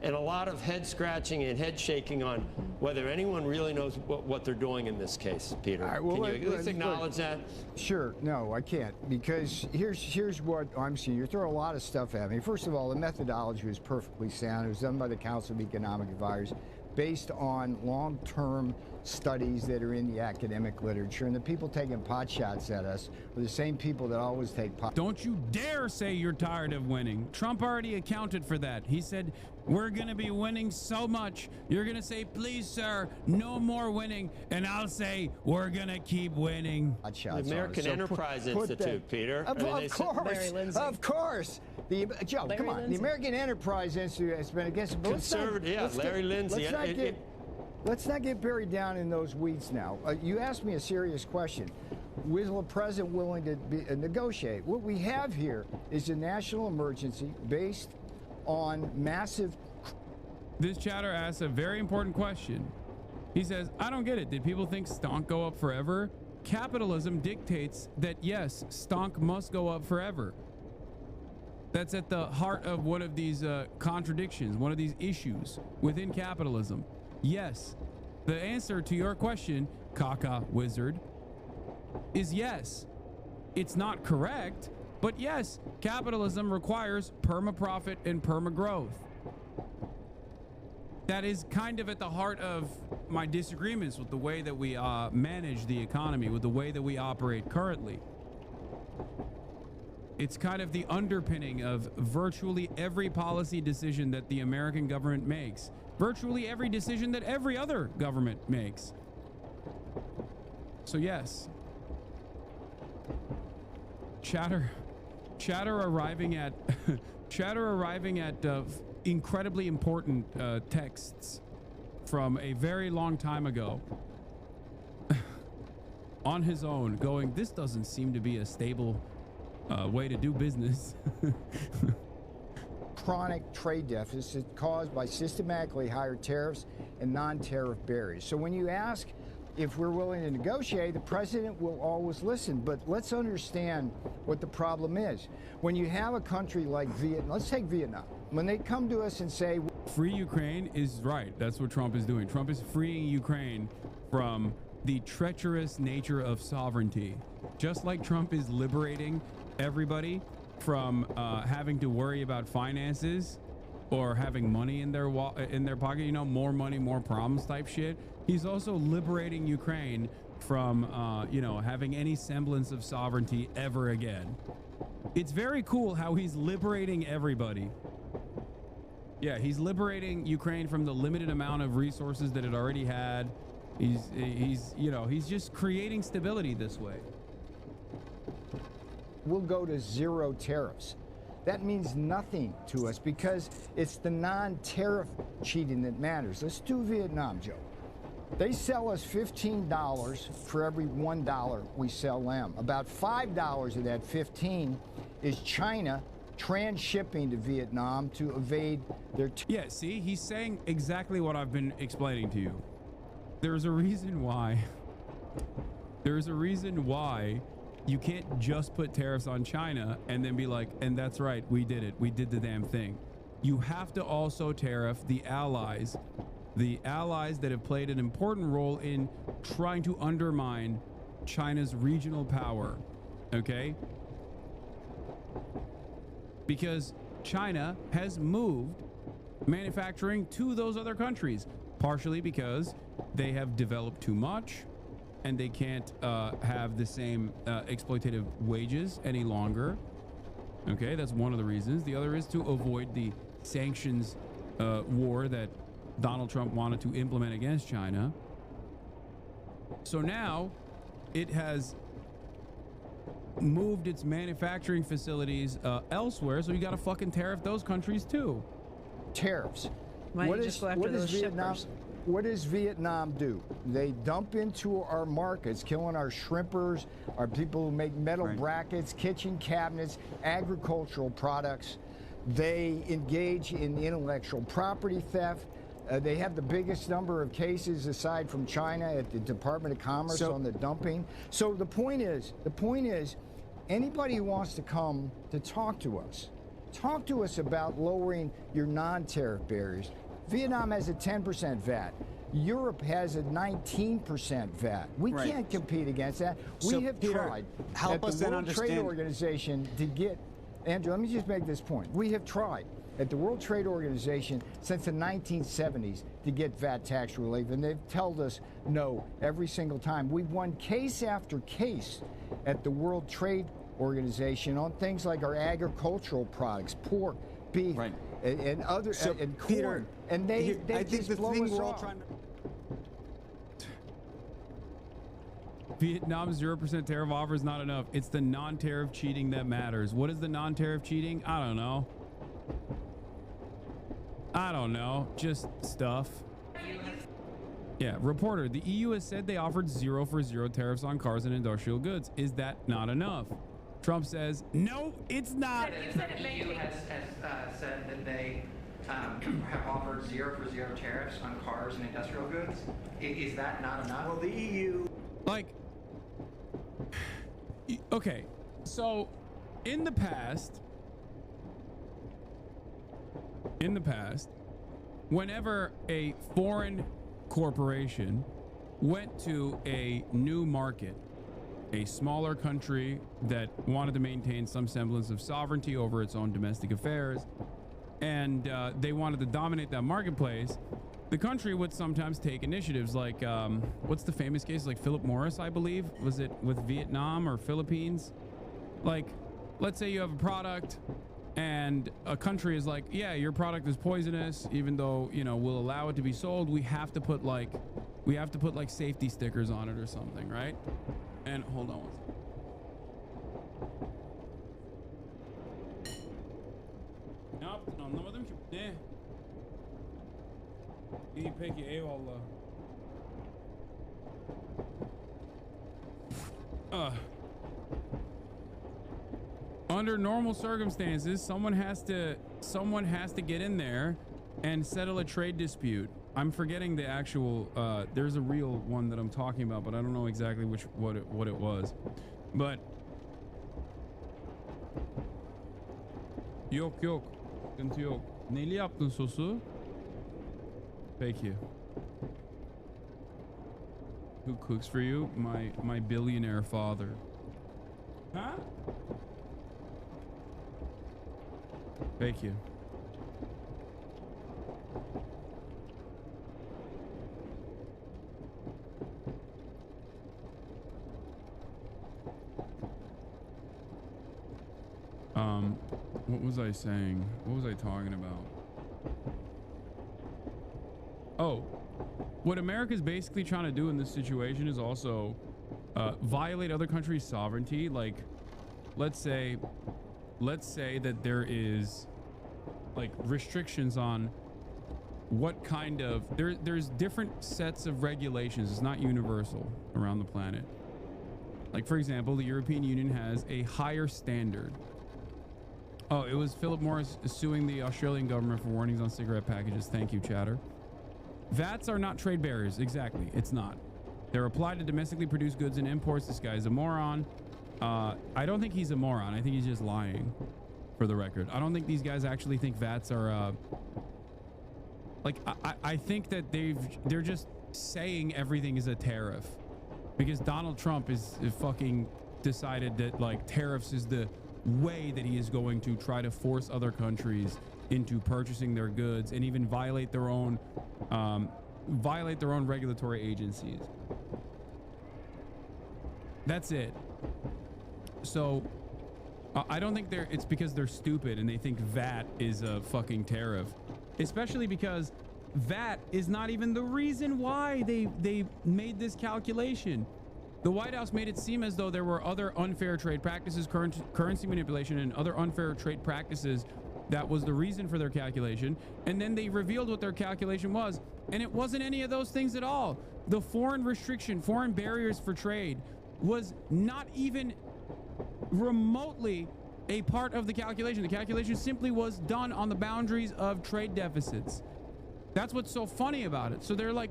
And a lot of head scratching and head shaking on whether anyone really knows what they're doing in this case, Peter. All right, well, Can you at least acknowledge that? Sure. No, I can't, because here's what I'm seeing. You throw a lot of stuff at me. First of all, the methodology was perfectly sound. It was done by the Council of Economic Advisors based on long-term studies that are in the academic literature, and the people taking pot shots at us are the same people that always take pot. Don't you dare say you're tired of winning. Trump already accounted for that. He said, we're gonna be winning so much. You're gonna say, please, sir, no more winning. And I'll say, we're gonna keep winning. The American Enterprise Institute, Peter. Of course. Joe, come on. The American Enterprise Institute has been against it. Conservative, yeah, Larry Lindsay. Let's not get buried down in those weeds now. You asked me a serious question. Was the president willing to negotiate? What we have here is a national emergency based on massive... This chatter asks a very important question. He says, I don't get it. Did people think stonk go up forever? Capitalism dictates that, yes, stonk must go up forever. That's at the heart of one of these contradictions, one of these issues within capitalism. Yes, the answer to your question, Kaka Wizard, is yes. It's not correct, but yes, capitalism requires perma-profit and perma-growth. That is kind of at the heart of my disagreements with the way that we manage the economy, with the way that we operate currently. It's kind of the underpinning of virtually every policy decision that the American government makes. Virtually every decision that every other government makes. So yes. Chatter arriving at incredibly important texts from a very long time ago on his own, going, this doesn't seem to be a stable way to do business. Chronic trade deficit caused by systematically higher tariffs and non-tariff barriers. So when you ask if we're willing to negotiate, the president will always listen. But let's understand what the problem is. When you have a country like Vietnam, let's take Vietnam. When they come to us and say, free Ukraine is right. That's what Trump is doing. Trump is freeing Ukraine from the treacherous nature of sovereignty. Just like Trump is liberating everybody from having to worry about finances or having money in their pocket, you know, more money, more problems type shit. He's also liberating Ukraine from, you know, having any semblance of sovereignty ever again. It's very cool how he's liberating everybody. Yeah, he's liberating Ukraine from the limited amount of resources that it already had. He's you know, he's just creating stability this way. We'll go to zero tariffs. That means nothing to us because it's the non-tariff cheating that matters. Let's do Vietnam, Joe. They sell us $15 for every $1 we sell them. About $5 of that 15 is China transshipping to Vietnam to evade their... Yeah, see, he's saying exactly what I've been explaining to you. There's a reason why. There's a reason why you can't just put tariffs on China and then be like, and that's right, we did it. We did the damn thing. You have to also tariff the allies that have played an important role in trying to undermine China's regional power, okay? Because China has moved manufacturing to those other countries, partially because they have developed too much and they can't have the same exploitative wages any longer. Okay, that's one of the reasons. The other is to avoid the sanctions war that Donald Trump wanted to implement against China. So now it has moved its manufacturing facilities elsewhere, so you got to fucking tariff those countries too. Tariffs. Why don't you just go after those shippers? What does Vietnam do? They dump into our markets, killing our shrimpers, our people who make metal brackets, kitchen cabinets, agricultural products. They engage in intellectual property theft. They have the biggest number of cases aside from China at the Department of Commerce on the dumping. So the point is, anybody who wants to come to talk to us about lowering your non-tariff barriers. Vietnam has a 10% VAT. Europe has a 19% VAT. We can't compete against that. So We have Peter, tried help at the us then World Trade understand. Organization to get, Andrew, let me just make this point. We have tried at the World Trade Organization since the 1970s to get VAT tax relief, and they've told us no every single time. We've won case after case at the World Trade Organization on things like our agricultural products, pork, beef, and other and corn, Peter, and they I think just the blow thing us we're all off. trying to... Vietnam's 0% tariff offer is not enough. It's the non-tariff cheating that matters. What is the non-tariff cheating? I don't know. Just stuff. Yeah, reporter, the EU has said they offered 0 for 0 tariffs on cars and industrial goods. Is that not enough? Trump says, no, it's not. The EU has said that they have offered 0 for 0 tariffs on cars and industrial goods. Is that not enough? Well, the EU... Like, okay, so in the past, whenever a foreign corporation went to a new market, a smaller country that wanted to maintain some semblance of sovereignty over its own domestic affairs, and they wanted to dominate that marketplace, the country would sometimes take initiatives like, what's the famous case? Like Philip Morris, I believe. Was it with Vietnam or Philippines? Like, let's say you have a product and a country is like, yeah, your product is poisonous, even though, you know, we'll allow it to be sold. We have to put like safety stickers on it or something, right? And hold on one second. Ne yaptın anlamadım ki. Ne? İyi peki eyvallah. Under normal circumstances, someone has to get in there and settle a trade dispute. I'm forgetting the actual there's a real one that I'm talking about, but I don't know exactly what it was. But Yok. Sıkıntı yok. Neli yaptın sosu? Thank you. Who cooks for you? My billionaire father. Huh? Thank you. What was I saying? What was I talking about? Oh, what America's basically trying to do in this situation is also violate other countries' sovereignty. Like, let's say that there is like restrictions on what kind of there's different sets of regulations. It's not universal around the planet. Like, for example, the European Union has a higher standard. Oh, it was Philip Morris suing the Australian government for warnings on cigarette packages. Thank you, chatter. VATs are not trade barriers. Exactly. It's not. They're applied to domestically produced goods and imports. This guy's a moron. I don't think he's a moron. I think he's just lying, for the record. I don't think these guys actually think VATs are... like, I think that they're just saying everything is a tariff. Because Donald Trump is fucking decided that, like, tariffs is the way that he is going to try to force other countries into purchasing their goods and even violate their own regulatory agencies. That's it. So I don't think it's because they're stupid and they think VAT is a fucking tariff, especially because VAT is not even the reason why they made this calculation. The White House made it seem as though there were other unfair trade practices, currency manipulation, and other unfair trade practices that was the reason for their calculation. And then they revealed what their calculation was. And it wasn't any of those things at all. The foreign restriction, foreign barriers for trade was not even remotely a part of the calculation. The calculation simply was done on the boundaries of trade deficits. That's what's so funny about it. So they're like,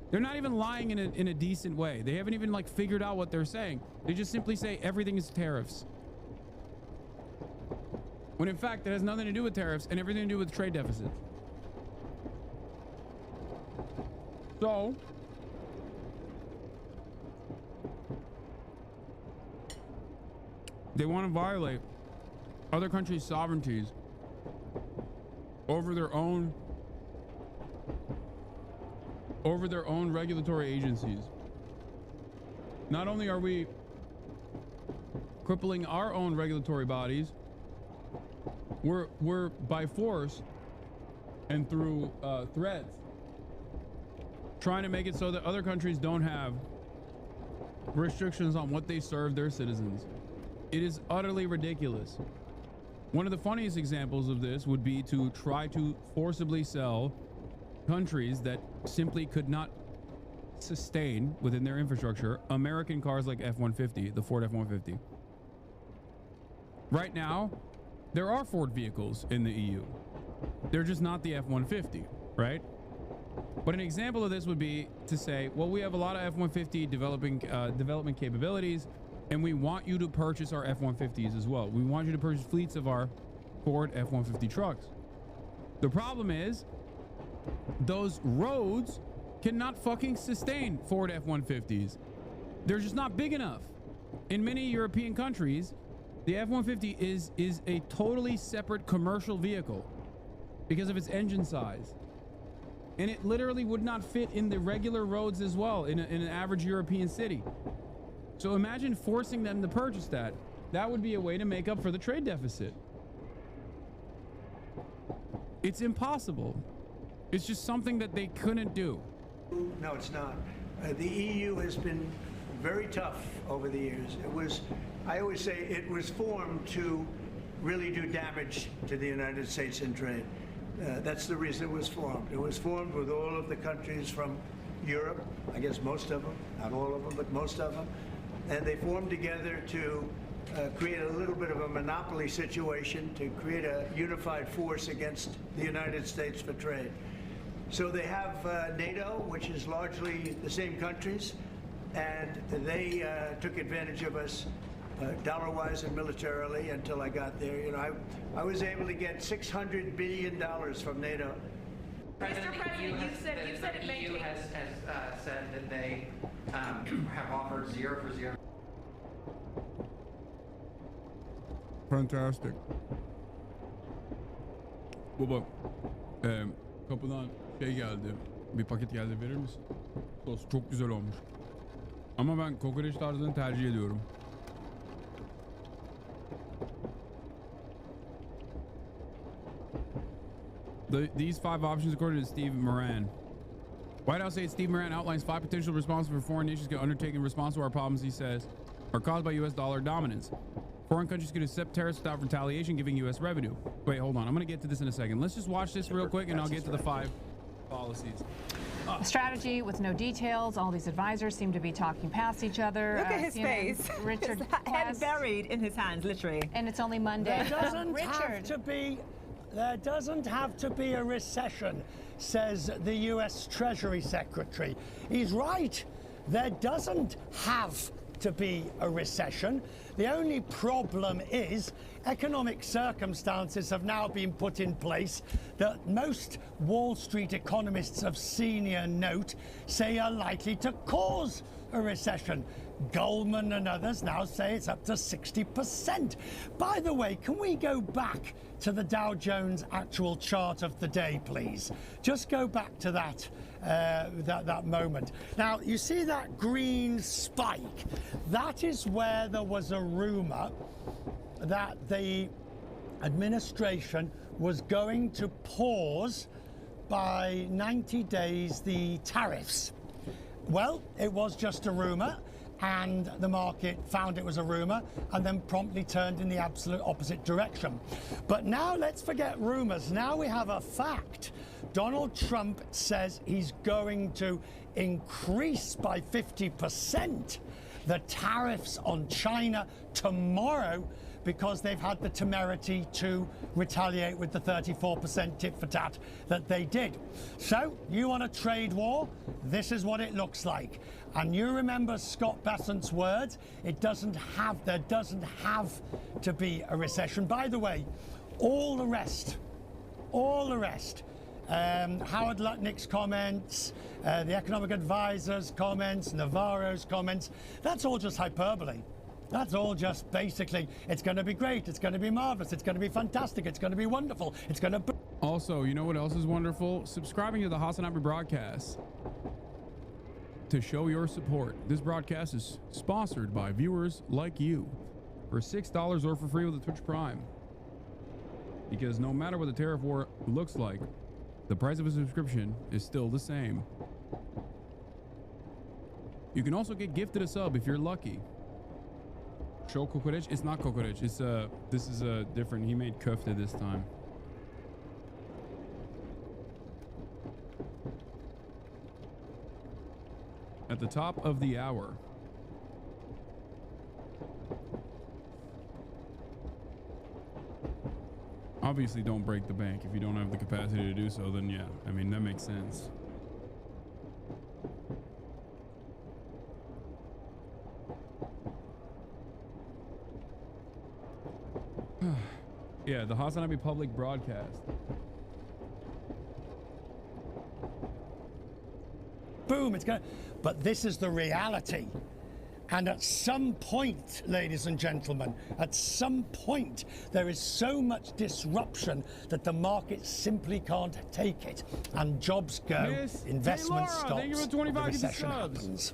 they're not even lying in a decent way. They haven't even like figured out what they're saying. They just simply say everything is tariffs. When in fact, it has nothing to do with tariffs and everything to do with trade deficits. So, they want to violate other countries' sovereignties over their own regulatory agencies. Not only are we crippling our own regulatory bodies, we're by force and through threats trying to make it so that other countries don't have restrictions on what they serve their citizens. It is utterly ridiculous. One of the funniest examples of this would be to try to forcibly sell countries that simply could not sustain within their infrastructure American cars like F-150, the Ford F-150. Right now, there are Ford vehicles in the EU. They're just not the F-150, right? But an example of this would be to say, well, we have a lot of F-150 development capabilities, and we want you to purchase our F-150s as well. We want you to purchase fleets of our Ford F-150 trucks. The problem is, those roads cannot fucking sustain Ford F-150s. They're just not big enough. In many European countries, the F-150 is a totally separate commercial vehicle because of its engine size. And it literally would not fit in the regular roads as well in an average European city. So imagine forcing them to purchase that. That would be a way to make up for the trade deficit. It's impossible. It's just something that they couldn't do. No, it's not. The EU has been very tough over the years. I always say it was formed to really do damage to the United States in trade. That's the reason it was formed. It was formed with all of the countries from Europe, I guess most of them, not all of them, but most of them. And they formed together to create a little bit of a monopoly situation, to create a unified force against the United States for trade. So they have NATO, which is largely the same countries, and they took advantage of us dollar-wise and militarily until I got there. You know, I was able to get $600 billion from NATO. President, you said the EU has said that they have offered 0 for 0. Fantastic. Baba, kapıdan şey geldi. Bir paket geldi, verir misin? Sos çok güzel olmuş. Ama ben kokoreç tarzını tercih ediyorum. These 5 options, according to Steve Moran. White House aide Steve Moran outlines 5 potential responses for foreign nations get undertaken in response to our problems, he says, are caused by U.S. dollar dominance. Foreign countries could accept tariffs without retaliation, giving U.S. revenue. Wait, hold on. I'm going to get to this in a second. Let's just watch this real quick, and I'll get to the 5 policies. A strategy with no details. All these advisors seem to be talking past each other. Look at his face. Richard, his head buried in his hands, literally. And it's only Monday. There doesn't have to be a recession, says the U.S. Treasury Secretary. He's right. There doesn't have to be a recession. The only problem is economic circumstances have now been put in place that most Wall Street economists of senior note say are likely to cause a recession. Goldman and others now say it's up to 60%. By the way, can we go back to the Dow Jones actual chart of the day, please? Just go back to that that moment. Now, you see that green spike? That is where there was a rumor that the administration was going to pause by 90 days the tariffs. Well, it was just a rumor, and the market found it was a rumor and then promptly turned in the absolute opposite direction. But now let's forget rumors. Now we have a fact. Donald Trump says he's going to increase by 50% the tariffs on China tomorrow because they've had the temerity to retaliate with the 34% tit for tat that they did. So, you want a trade war? This is what it looks like. And you remember Scott Bessent's words, there doesn't have to be a recession. By the way, all the rest, Howard Lutnick's comments, the economic advisor's comments, Navarro's comments, that's all just hyperbole. That's all just basically, it's going to be great, it's going to be marvelous, it's going to be fantastic, it's going to be wonderful, it's going to be... Also, you know what else is wonderful? Subscribing to the Hasanabi broadcast to show your support. This broadcast is sponsored by viewers like you for $6 or for free with a Twitch Prime. Because no matter what the tariff war looks like, the price of a subscription is still the same. You can also get gifted a sub if you're lucky. Show kokoreç? It's not kokoreç. It's this is a different. He made köfte this time. At the top of the hour. Obviously, don't break the bank. If you don't have the capacity to do so, then yeah, I mean, that makes sense. Yeah, the Hasanabi public broadcast. Boom, it's going to... But this is the reality. And at some point, ladies and gentlemen, at some point, there is so much disruption that the market simply can't take it. And jobs go, investment stops, the recession happens.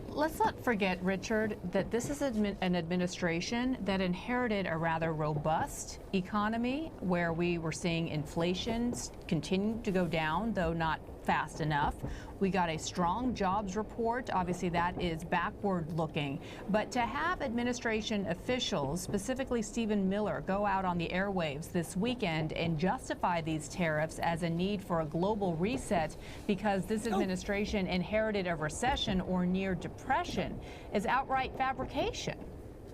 Let's not forget, Richard, that this is an administration that inherited a rather robust economy where we were seeing inflation continue to go down, though not fast enough. We got a strong jobs report. Obviously, that is backward looking. But to have administration officials, specifically Stephen Miller, go out on the airwaves this weekend and justify these tariffs as a need for a global reset because this administration inherited a recession or near depression is outright fabrication.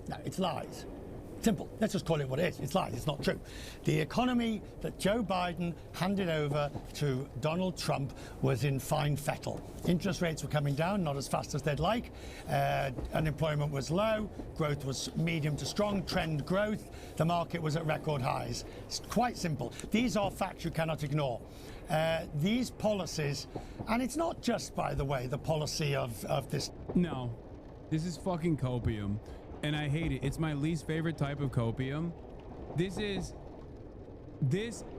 No, it's lies. Simple. Let's just call it what it is. It's lies. It's not true. The economy that Joe Biden handed over to Donald Trump was in fine fettle. Interest rates were coming down, not as fast as they'd like. Unemployment was low. Growth was medium to strong, trend growth. The market was at record highs. It's quite simple. These are facts you cannot ignore. these policies, and it's not just, by the way, the policy of this. No, this is fucking copium, and I hate it. It's my least favorite type of copium. This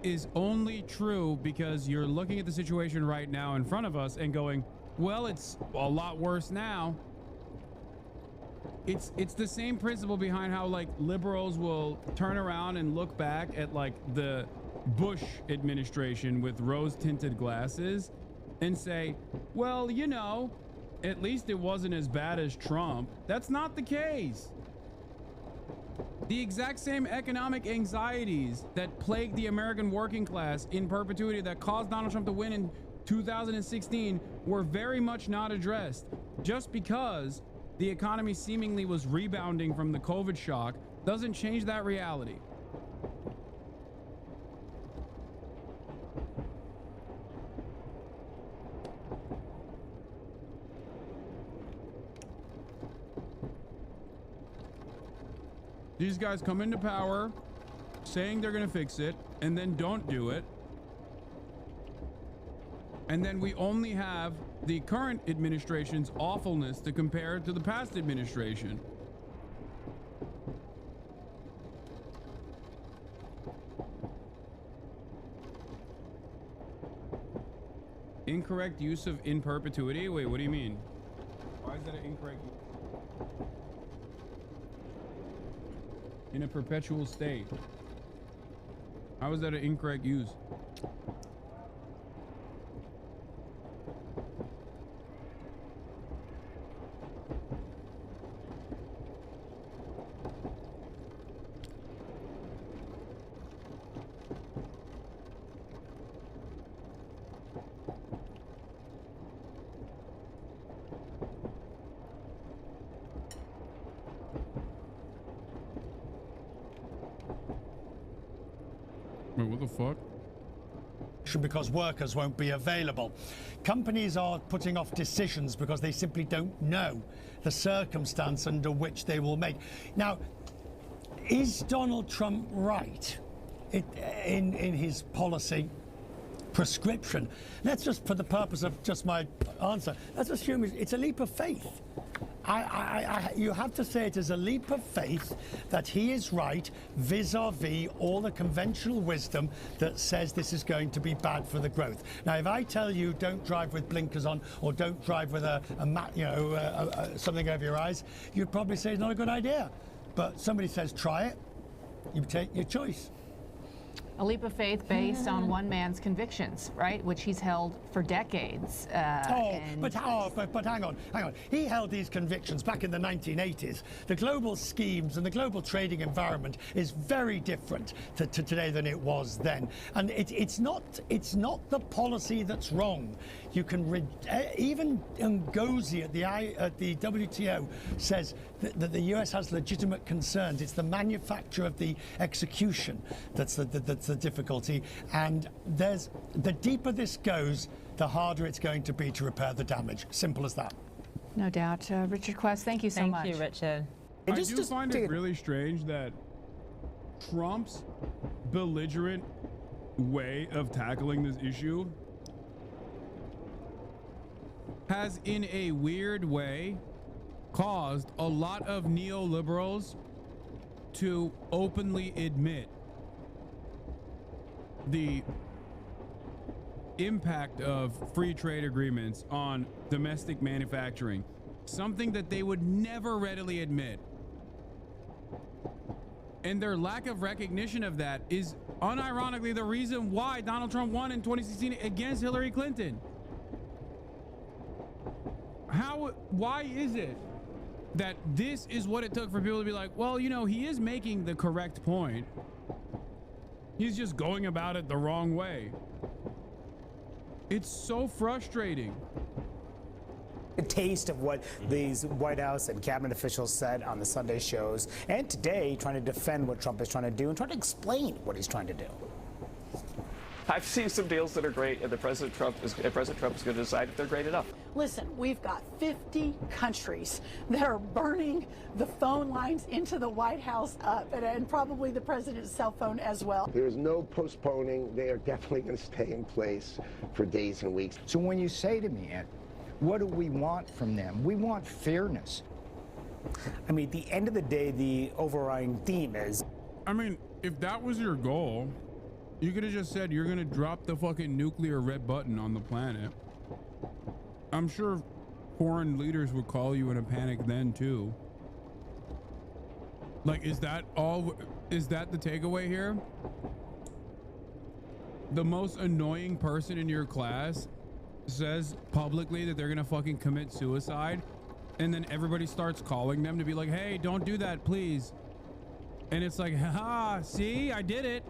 is only true because you're looking at the situation right now in front of us and going, well, it's a lot worse now. It's the same principle behind how, like, liberals will turn around and look back at, like, the Bush administration with rose-tinted glasses and say, well, you know, at least it wasn't as bad as Trump. That's not the case. The exact same economic anxieties that plagued the American working class in perpetuity that caused Donald Trump to win in 2016 were very much not addressed. Just because the economy seemingly was rebounding from the COVID shock doesn't change that reality. These guys come into power saying they're going to fix it and then don't do it. And then we only have the current administration's awfulness to compare to the past administration. Incorrect use of in perpetuity? Wait, what do you mean? Why is that an incorrect use? In a perpetual state. How is that an incorrect use? Wait, what the fuck? Because workers won't be available. Companies are putting off decisions because they simply don't know the circumstance under which they will make. Now, is Donald Trump right in his policy prescription? Let's just, for the purpose of just my answer, let's assume it's a leap of faith. You have to say it is a leap of faith that he is right vis-a-vis all the conventional wisdom that says this is going to be bad for the growth. Now, if I tell you don't drive with blinkers on or don't drive with something over your eyes, you'd probably say it's not a good idea. But somebody says try it, you take your choice. A leap of faith based on one man's convictions, right? Which he's held for decades. But hang on. He held these convictions back in the 1980s. The global schemes and the global trading environment is very different to today than it was then. And it's not the policy that's wrong. You can even Ngozi at the WTO says that the US has legitimate concerns. It's the manufacture of the execution that's the difficulty. And the deeper this goes, the harder it's going to be to repair the damage. Simple as that. No doubt. Richard Quest, thank you so much. Thank you, Richard. I do find it really strange that Trump's belligerent way of tackling this issue has, in a weird way, caused a lot of neoliberals to openly admit the impact of free trade agreements on domestic manufacturing, something that they would never readily admit. And their lack of recognition of that is unironically the reason why Donald Trump won in 2016 against Hillary Clinton. Why is it that this is what it took for people to be like, well, you know, he is making the correct point. He's just going about it the wrong way. It's so frustrating. A taste of what these White House and cabinet officials said on the Sunday shows, and today trying to defend what Trump is trying to do and trying to explain what he's trying to do. I've seen some deals that are great, and President Trump is going to decide if they're great enough. Listen, we've got 50 countries that are burning the phone lines into the White House up, and probably the president's cell phone as well. There is no postponing. They are definitely going to stay in place for days and weeks. So when you say to me, Ed, what do we want from them? We want fairness. I mean, at the end of the day, the overriding theme is... I mean, if that was your goal, you could have just said you're going to drop the fucking nuclear red button on the planet. I'm sure foreign leaders would call you in a panic then too. Like, is that the takeaway here? The most annoying person in your class says publicly that they're gonna fucking commit suicide, and then everybody starts calling them to be like, hey, don't do that, please. And it's like, haha, see, I did it.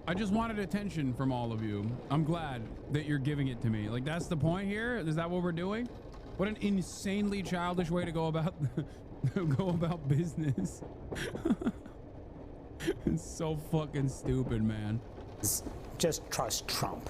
I just wanted attention from all of you. I'm glad that you're giving it to me. Like, that's the point here? Is that what we're doing? What an insanely childish way to go about business. It's so fucking stupid, man. Just trust Trump.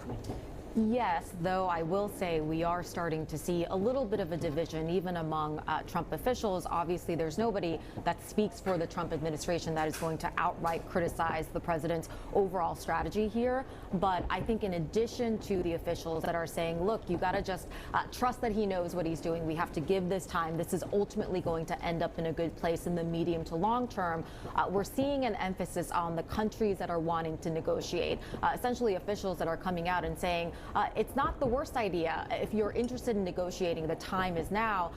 Yes, though I will say we are starting to see a little bit of a division even among Trump officials. Obviously, there's nobody that speaks for the Trump administration that is going to outright criticize the president's overall strategy here. But I think in addition to the officials that are saying, look, you got to just trust that he knows what he's doing. We have to give this time. This is ultimately going to end up in a good place in the medium to long term. We're seeing an emphasis on the countries that are wanting to negotiate, essentially officials that are coming out and saying, it's not the worst idea. If you're interested in negotiating, the time is now.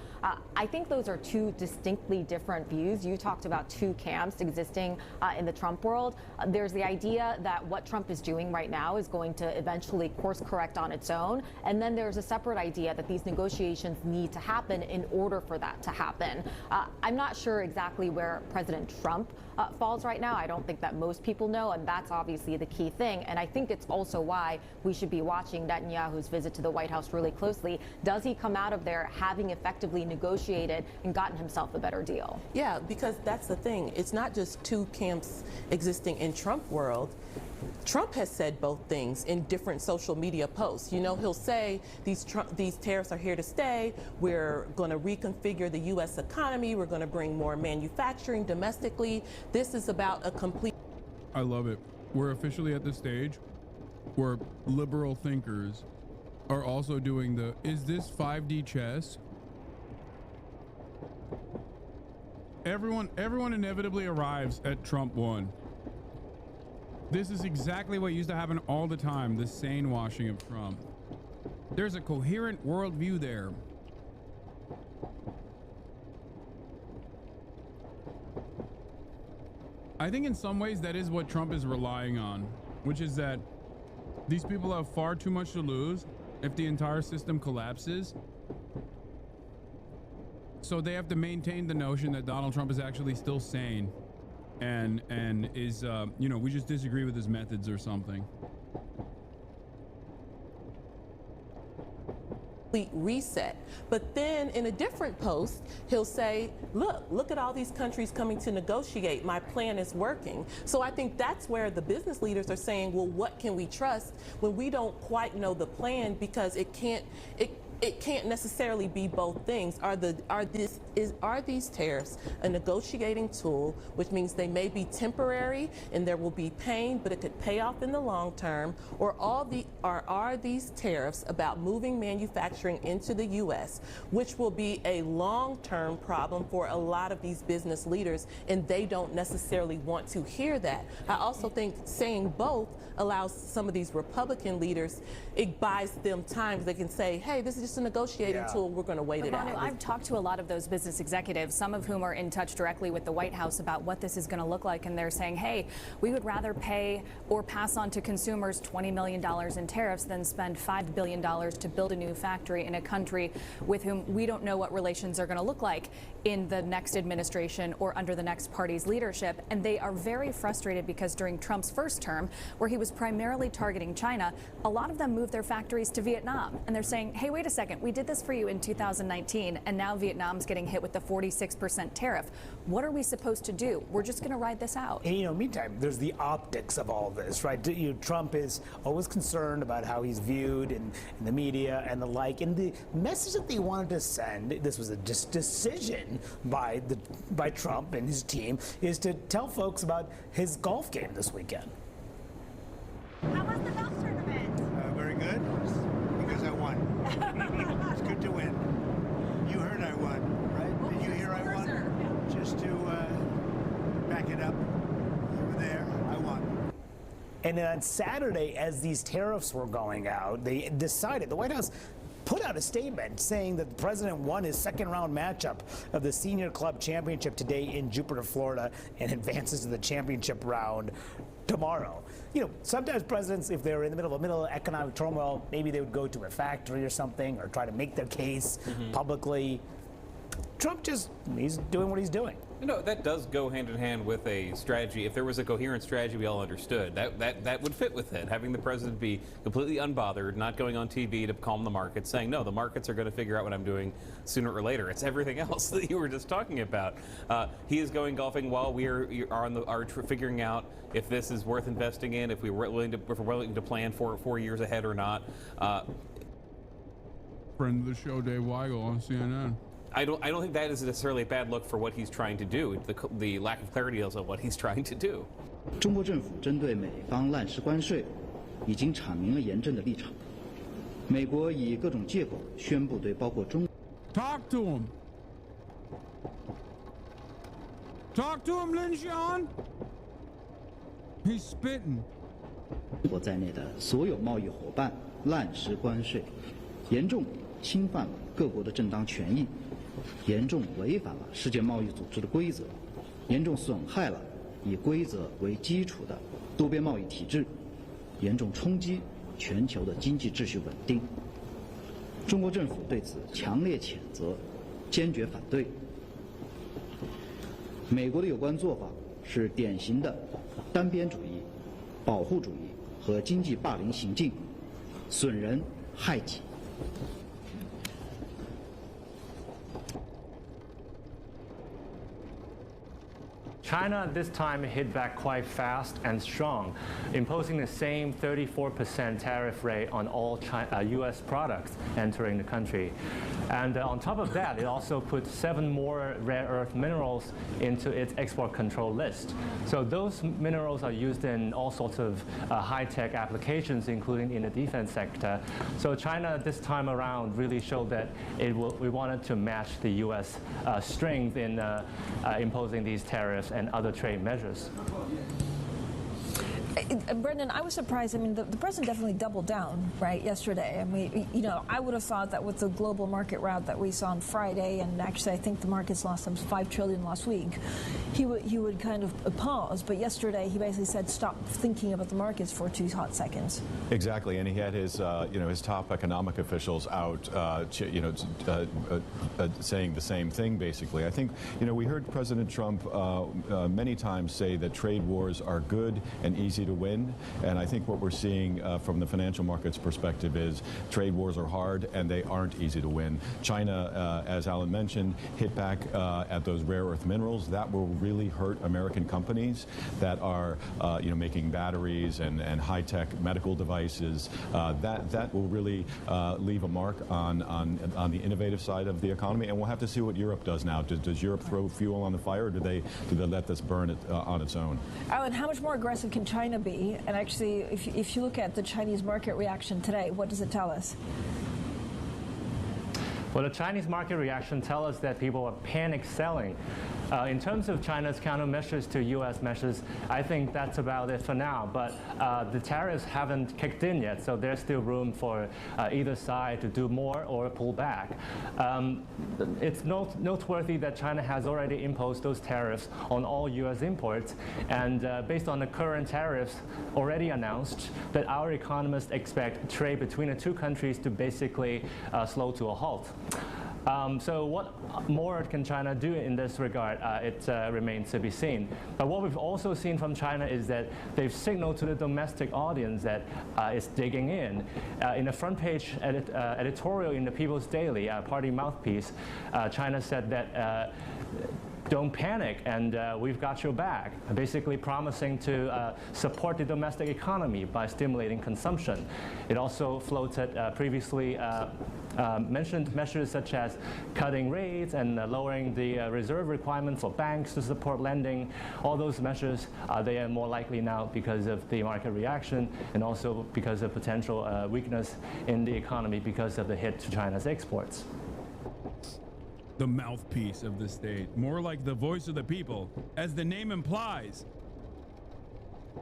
I think those are two distinctly different views. You talked about two camps existing in the Trump world. There's the idea that what Trump is doing right now is going to eventually course correct on its own. And then there's a separate idea that these negotiations need to happen in order for that to happen. I'm not sure exactly where President Trump falls right now. I don't think that most people know, and that's obviously the key thing. And I think it's also why we should be watching Netanyahu's visit to the White House really closely. Does he come out of there having effectively negotiated and gotten himself a better deal? Yeah, because that's the thing. It's not just two camps existing in Trump world. Trump has said both things in different social media posts. You know, he'll say these tariffs are here to stay. We're going to reconfigure the U.S. economy. We're going to bring more manufacturing domestically. This is about a complete... I love it. We're officially at the stage where liberal thinkers are also doing the, is this 5D chess? Everyone inevitably arrives at Trump 1. This is exactly what used to happen all the time, the sane washing of Trump. There's a coherent worldview there. I think in some ways that is what Trump is relying on, which is that these people have far too much to lose if the entire system collapses. So they have to maintain the notion that Donald Trump is actually still sane and is, you know, we just disagree with his methods or something. Reset. But then in a different post, he'll say, look at all these countries coming to negotiate. My plan is working. So I think that's where the business leaders are saying, well, what can we trust when we don't quite know the plan, because it can't necessarily be both things. Are these tariffs a negotiating tool, which means they may be temporary and there will be pain, but it could pay off in the long term, or are these tariffs about moving manufacturing into the U.S., which will be a long-term problem for a lot of these business leaders, and they don't necessarily want to hear that. I also think saying both allows some of these Republican leaders, it buys them time. They can say, hey, this is just a negotiating tool. We're going to wait it out. I've talked to a lot of those business executives, some of whom are in touch directly with the White House about what this is going to look like, and they're saying, hey, we would rather pay or pass on to consumers $20 million in tariffs than spend $5 billion to build a new factory in a country with whom we don't know what relations are going to look like in the next administration or under the next party's leadership. And they are very frustrated because during Trump's first term, where he was primarily targeting China, a lot of them moved their factories to Vietnam. And they're saying, hey, wait a second. second. We did this for you in 2019, and now Vietnam's getting hit with the 46% tariff. What are we supposed to do? We're just going to ride this out. And, meantime, there's the optics of all this, right? Trump is always concerned about how he's viewed in the media and the like. And the message that they wanted to send, this was a decision by Trump and his team, is to tell folks about his golf game this weekend. How was the golf tournament? Very good, because I won. It's good to win. You heard I won, right? Did you hear I won? Just to back it up, over there, I won. And then on Saturday, as these tariffs were going out, they decided, the White House put out a statement saying that the president won his second-round matchup of the Senior Club Championship today in Jupiter, Florida, and advances to the championship round tomorrow. Sometimes presidents, if they're in the middle of economic turmoil, maybe they would go to a factory or something or try to make their case publicly. Trump he's doing what he's doing. That does go hand in hand with a strategy. If there was a coherent strategy we all understood, that would fit with it. Having the president be completely unbothered, not going on TV to calm the markets, saying, no, the markets are going to figure out what I'm doing sooner or later. It's everything else that you were just talking about. He is going golfing while we are figuring out if this is worth investing in, if we're willing to plan for 4 years ahead or not. Friend of the show, Dave Weigel on CNN. I don't think that is necessarily a bad look for what he's trying to do. The lack of clarity of what he's trying to do. 中国政府针对美方滥施关税，已经阐明了严正的立场。美国以各种借口宣布对包括中。Talk to him. Talk to him, Lin Xian. He's spitting. 中国在内的所有贸易伙伴滥施关税，严重侵犯了各国的正当权益。 严重违反了世界贸易组织的规则，严重损害了以规则为基础的多边贸易体制，严重冲击全球的经济秩序稳定。中国政府对此强烈谴责，坚决反对。美国的有关做法是典型的单边主义、保护主义和经济霸凌行径，损人害己。 China this time hit back quite fast and strong, imposing the same 34% tariff rate on all U.S. products entering the country. And on top of that, it also put 7 more rare earth minerals into its export control list. So those minerals are used in all sorts of high-tech applications, including in the defense sector. So China this time around really showed that we wanted to match the U.S. strength in imposing these tariffs and other trade measures. Brendan, I was surprised. I mean, the president definitely doubled down, right, yesterday. I mean, I would have thought that with the global market rout that we saw on Friday, and actually I think the markets lost some $5 trillion last week, he would kind of pause. But yesterday he basically said, stop thinking about the markets for 2 hot seconds. Exactly, and he had his, his top economic officials out, saying the same thing, basically. I think, we heard President Trump many times say that trade wars are good and easy to win, and I think what we're seeing from the financial markets perspective is trade wars are hard and they aren't easy to win. China, as Alan mentioned, hit back at those rare earth minerals. That will really hurt American companies that are making batteries and high-tech medical devices. That will really leave a mark on the innovative side of the economy, and we'll have to see what Europe does now. Does Europe throw fuel on the fire, or do they let this burn on its own? Alan, how much more aggressive can China be? And actually, if you look at the Chinese market reaction today, what does it tell us? Well, the Chinese market reaction tells us that people are panic selling. In terms of China's countermeasures to U.S. measures, I think that's about it for now. But the tariffs haven't kicked in yet, so there's still room for either side to do more or pull back. It's noteworthy that China has already imposed those tariffs on all U.S. imports, and based on the current tariffs already announced, that our economists expect trade between the two countries to basically slow to a halt. So what more can China do in this regard? It remains to be seen. But what we've also seen from China is that they've signaled to the domestic audience that it's digging in. In a front page editorial in the People's Daily, party mouthpiece, China said that don't panic, and we've got your back, basically promising to support the domestic economy by stimulating consumption. It also floated previously mentioned measures such as cutting rates and lowering the reserve requirement for banks to support lending. All those measures, they are more likely now because of the market reaction and also because of potential weakness in the economy because of the hit to China's exports. The mouthpiece of the state, more like the voice of the people, as the name implies.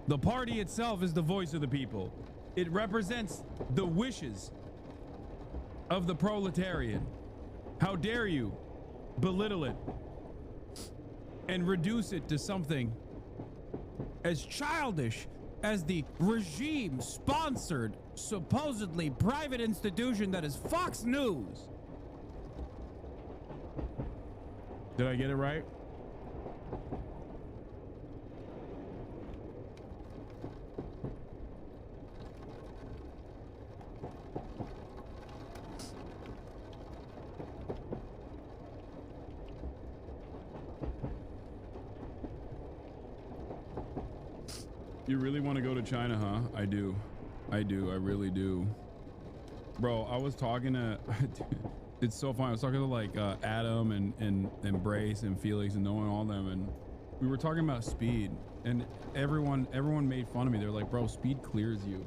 The party itself is the voice of the people. It represents the wishes of the proletariat. How dare you belittle it and reduce it to something as childish as the regime-sponsored, supposedly private institution that is Fox News. Did I get it right? You really want to go to China, huh? I do. I really do. Bro, I was talking to... It's so funny. I was talking to like Adam and Brace and Felix and Noah and all them, and we were talking about speed, and everyone made fun of me. They're like, bro, speed clears you.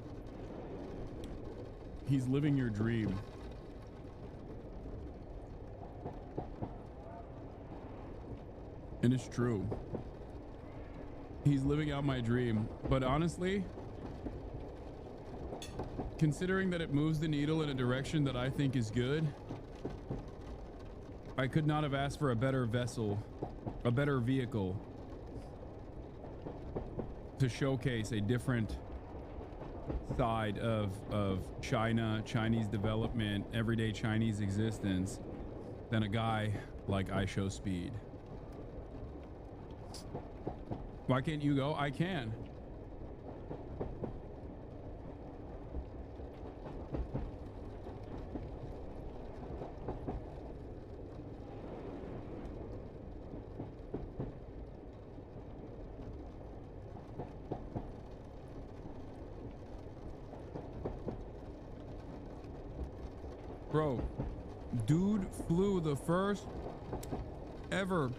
He's living your dream. And it's true. He's living out my dream. But honestly, considering that it moves the needle in a direction that I think is good, I could not have asked for a better vessel, a better vehicle to showcase a different side of China, Chinese development, everyday Chinese existence than a guy like IShowSpeed. Why can't you go? I can. Bro, dude flew the first ever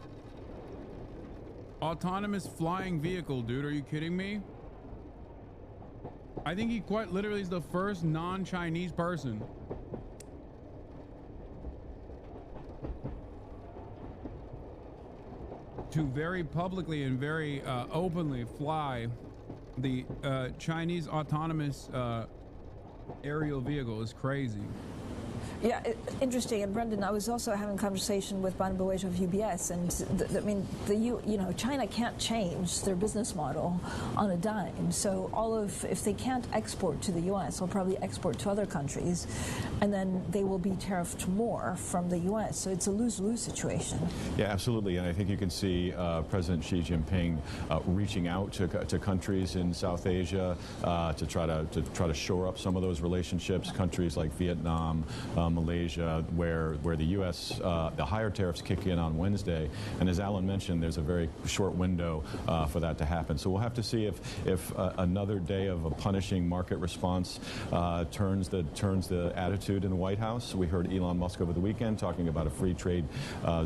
autonomous flying vehicle, dude. Are you kidding me? I think he quite literally is the first non-Chinese person to very publicly and very openly fly the Chinese autonomous aerial vehicle. Is crazy. Yeah, interesting. And Brendan, I was also having a conversation with Ban Boejo of UBS, and I mean, China can't change their business model on a dime. So if they can't export to the U.S., they'll probably export to other countries, and then they will be tariffed more from the U.S. So it's a lose-lose situation. Yeah, absolutely. And I think you can see President Xi Jinping reaching out to countries in South Asia to try to shore up some of those relationships. Countries like Vietnam, Malaysia, where the U.S. The higher tariffs kick in on Wednesday, and as Alan mentioned, there's a very short window for that to happen. So we'll have to see if another day of a punishing market response turns the attitude in the White House. We heard Elon Musk over the weekend talking about a free trade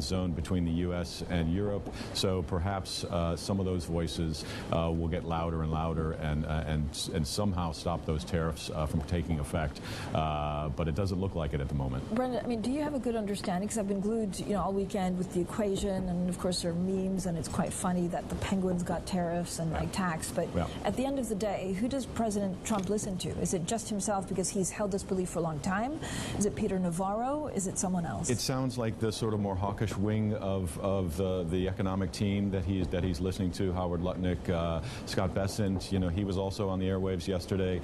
zone between the U.S. and Europe. So perhaps some of those voices will get louder and louder and somehow stop those tariffs from taking effect. But it doesn't look like it at the moment. Brendan, I mean, do you have a good understanding? Because I've been glued, all weekend with the equation, and of course there are memes, and it's quite funny that the penguins got tariffs and like tax. But at the end of the day, who does President Trump listen to? Is it just himself because he's held this belief for a long time? Is it Peter Navarro? Is it someone else? It sounds like the sort of more hawkish wing of the economic team that he's listening to. Howard Lutnick, Scott Bessent. He was also on the airwaves yesterday.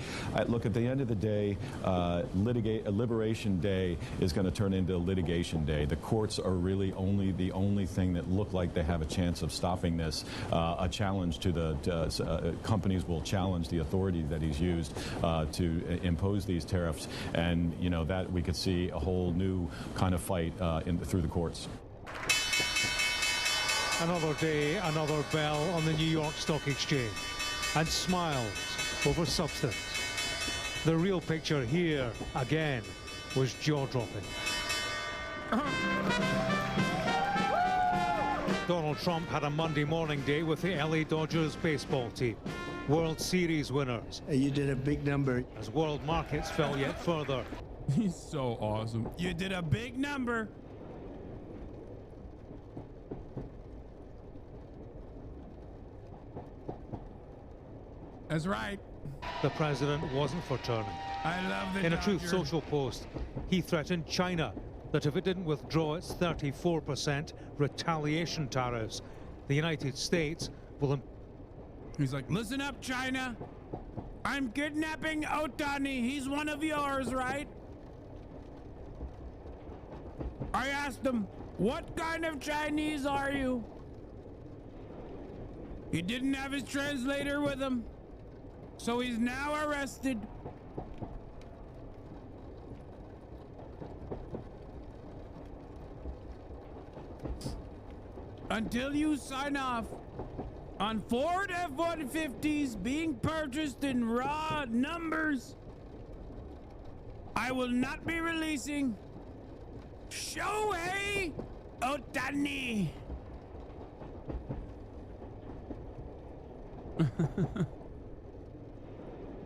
Look, at the end of the day, Liberation Day day is going to turn into litigation day. The courts are really the only thing that look like they have a chance of stopping this. A challenge to the companies will challenge the authority that he's used to impose these tariffs, and that we could see a whole new kind of fight through the courts. Another day, another bell on the New York Stock Exchange, and smiles over substance. The real picture here, again, was jaw-dropping. Donald Trump had a Monday morning day with the LA Dodgers baseball team, World Series winners. You did a big number. As world markets fell yet further. He's so awesome. You did a big number. That's right. The president wasn't for turning. I love the In a Dodgers. Truth Social post, he threatened China that if it didn't withdraw its 34% retaliation tariffs, the United States will... He's like, listen up, China. I'm kidnapping Otani. He's one of yours, right? I asked him, what kind of Chinese are you? He didn't have his translator with him, so he's now arrested. Until you sign off on Ford F-150s being purchased in raw numbers, I will not be releasing Shohei Otani.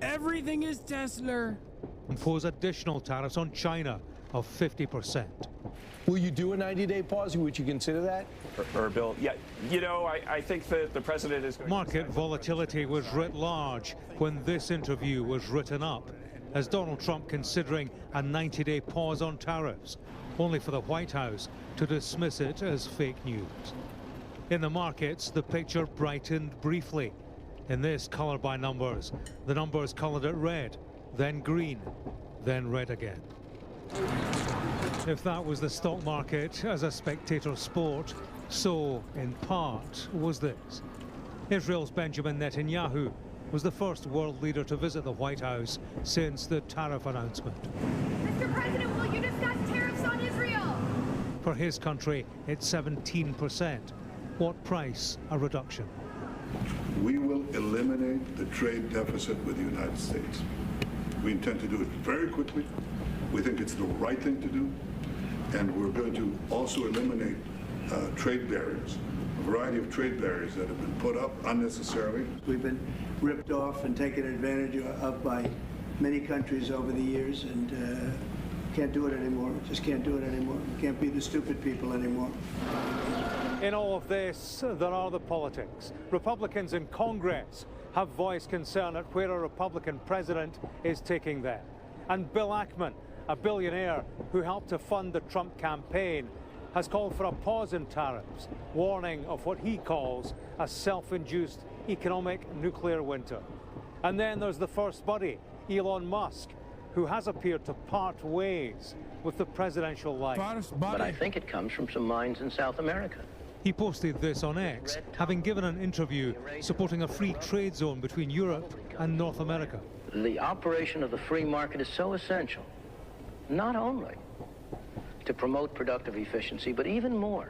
Everything is Tesla. impose additional tariffs on China of 50%. Will you do a 90-day pause? Would you consider that? Or Bill, yeah, I think that the president is going Market volatility was writ large when this interview was written up, as Donald Trump considering a 90-day pause on tariffs, only for the White House to dismiss it as fake news. In the markets, the picture brightened briefly. In this color by numbers, the numbers colored it red, then green, then red again. If that was the stock market as a spectator sport, so, in part, was this. Israel's Benjamin Netanyahu was the first world leader to visit the White House since the tariff announcement. Mr. President, will you discuss tariffs on Israel? For his country, it's 17%. What price a reduction? We will eliminate the trade deficit with the United States. We intend to do it very quickly. We think it's the right thing to do. And we're going to also eliminate trade barriers, a variety of trade barriers that have been put up unnecessarily. We've been ripped off and taken advantage of by many countries over the years, and can't do it anymore. Just can't do it anymore. Can't be the stupid people anymore. In all of this, there are the politics. Republicans in Congress have voiced concern at where a Republican president is taking them. And Bill Ackman, a billionaire who helped to fund the Trump campaign, has called for a pause in tariffs, warning of what he calls a self-induced economic nuclear winter. And then there's the first buddy, Elon Musk, who has appeared to part ways with the presidential line. But I think it comes from some minds in South America. He posted this on X, having given an interview supporting a free trade zone between Europe and North America. The operation of the free market is so essential, not only to promote productive efficiency, but even more,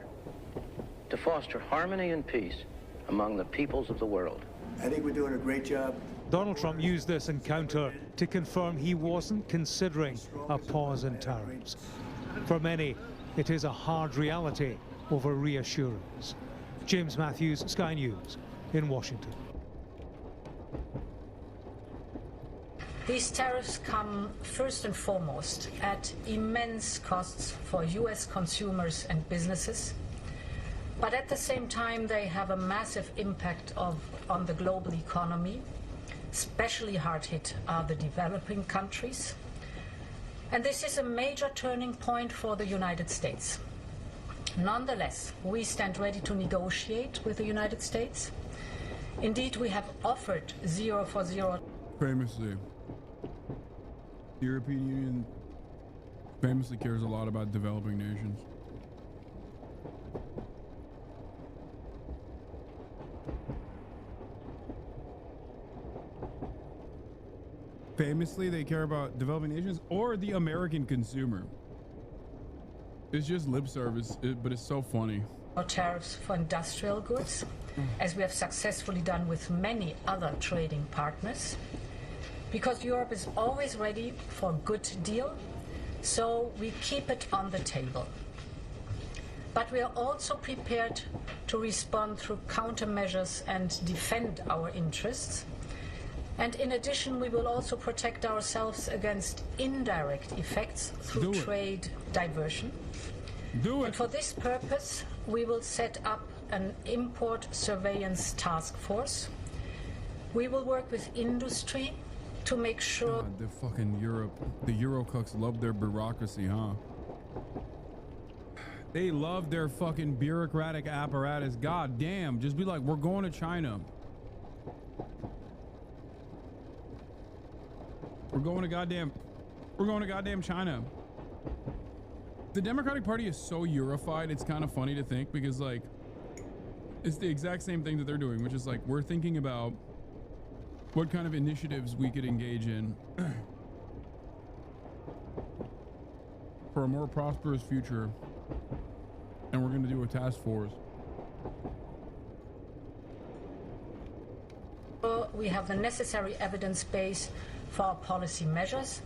to foster harmony and peace among the peoples of the world. I think we're doing a great job. Donald Trump used this encounter to confirm he wasn't considering a pause in tariffs. For many, it is a hard reality over reassurance. James Matthews, Sky News, in Washington. These tariffs come first and foremost at immense costs for U.S. consumers and businesses. But at the same time, they have a massive impact on the global economy. Especially hard hit are the developing countries. And this is a major turning point for the United States. Nonetheless, we stand ready to negotiate with the United States. Indeed, we have offered 0 for 0. Famously, the European Union Famously cares a lot about developing nations. Famously, they care about developing nations or the American consumer. It's just lip service, but it's so funny. Tariffs for industrial goods, as we have successfully done with many other trading partners, because Europe is always ready for a good deal, so we keep it on the table. But we are also prepared to respond through countermeasures and defend our interests. And in addition, we will also protect ourselves against indirect effects through trade diversion. And for this purpose, we will set up an import surveillance task force. We will work with industry to make sure... God, the fucking Europe, the Eurocucks love their bureaucracy, huh? They love their fucking bureaucratic apparatus. God damn, just be like, we're going to China. We're going to goddamn China. The Democratic Party is so Eurofied, it's kind of funny to think, because like it's the exact same thing that they're doing, which is like we're thinking about what kind of initiatives we could engage in for a more prosperous future, and we're going to do a task force. We have the necessary evidence base for our policy measures,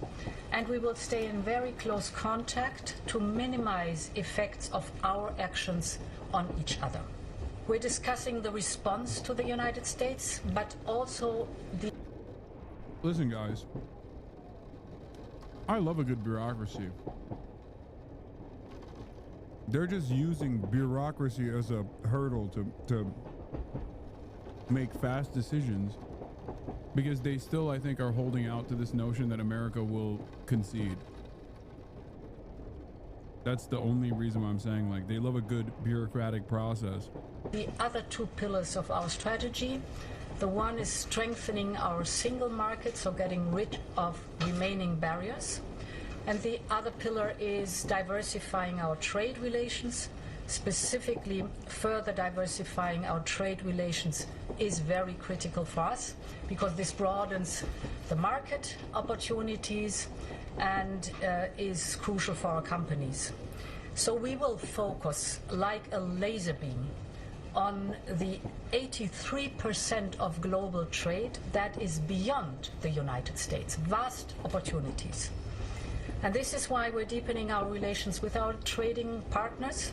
and we will stay in very close contact to minimize effects of our actions on each other. We're discussing the response to the United States, but also the... Listen, guys, I love a good bureaucracy. They're just using bureaucracy as a hurdle to make fast decisions, because they still, I think, are holding out to this notion that America will concede. That's the only reason why I'm saying, like, they love a good bureaucratic process. The other two pillars of our strategy, the one is strengthening our single market, so getting rid of remaining barriers. And the other pillar is diversifying our trade relations. Specifically, further diversifying our trade relations is very critical for us, because this broadens the market opportunities and is crucial for our companies. So we will focus like a laser beam on the 83% of global trade that is beyond the United States, vast opportunities. And this is why we're deepening our relations with our trading partners.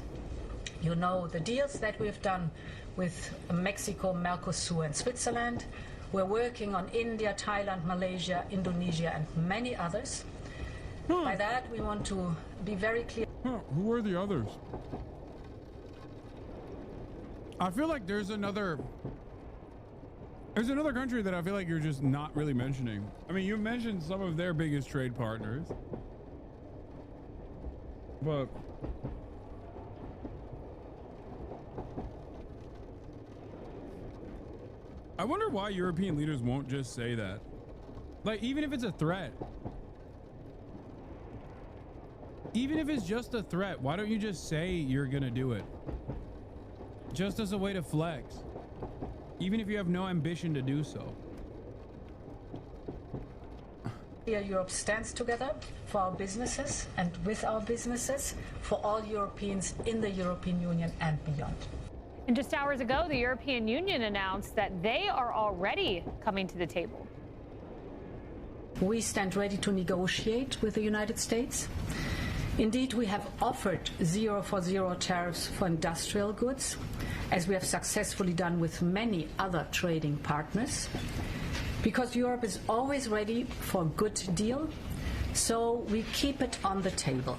You know the deals that we've done with Mexico, Mercosur, and Switzerland. We're working on India, Thailand, Malaysia, Indonesia, and many others. By that, we want to be very clear. Who are the others? I feel like there's another country that I feel like you're just not really mentioning. I mean, you mentioned some of their biggest trade partners, but I wonder why European leaders won't just say that. Like, even if it's a threat. Even if it's just a threat, why don't you just say you're gonna do it? Just as a way to flex. Even if you have no ambition to do so. Europe stands together for our businesses and with our businesses, for all Europeans in the European Union and beyond. And just hours ago, the European Union announced that they are already coming to the table. We stand ready to negotiate with the United States. Indeed, we have offered 0 for 0 tariffs for industrial goods, as we have successfully done with many other trading partners, because Europe is always ready for a good deal, so we keep it on the table.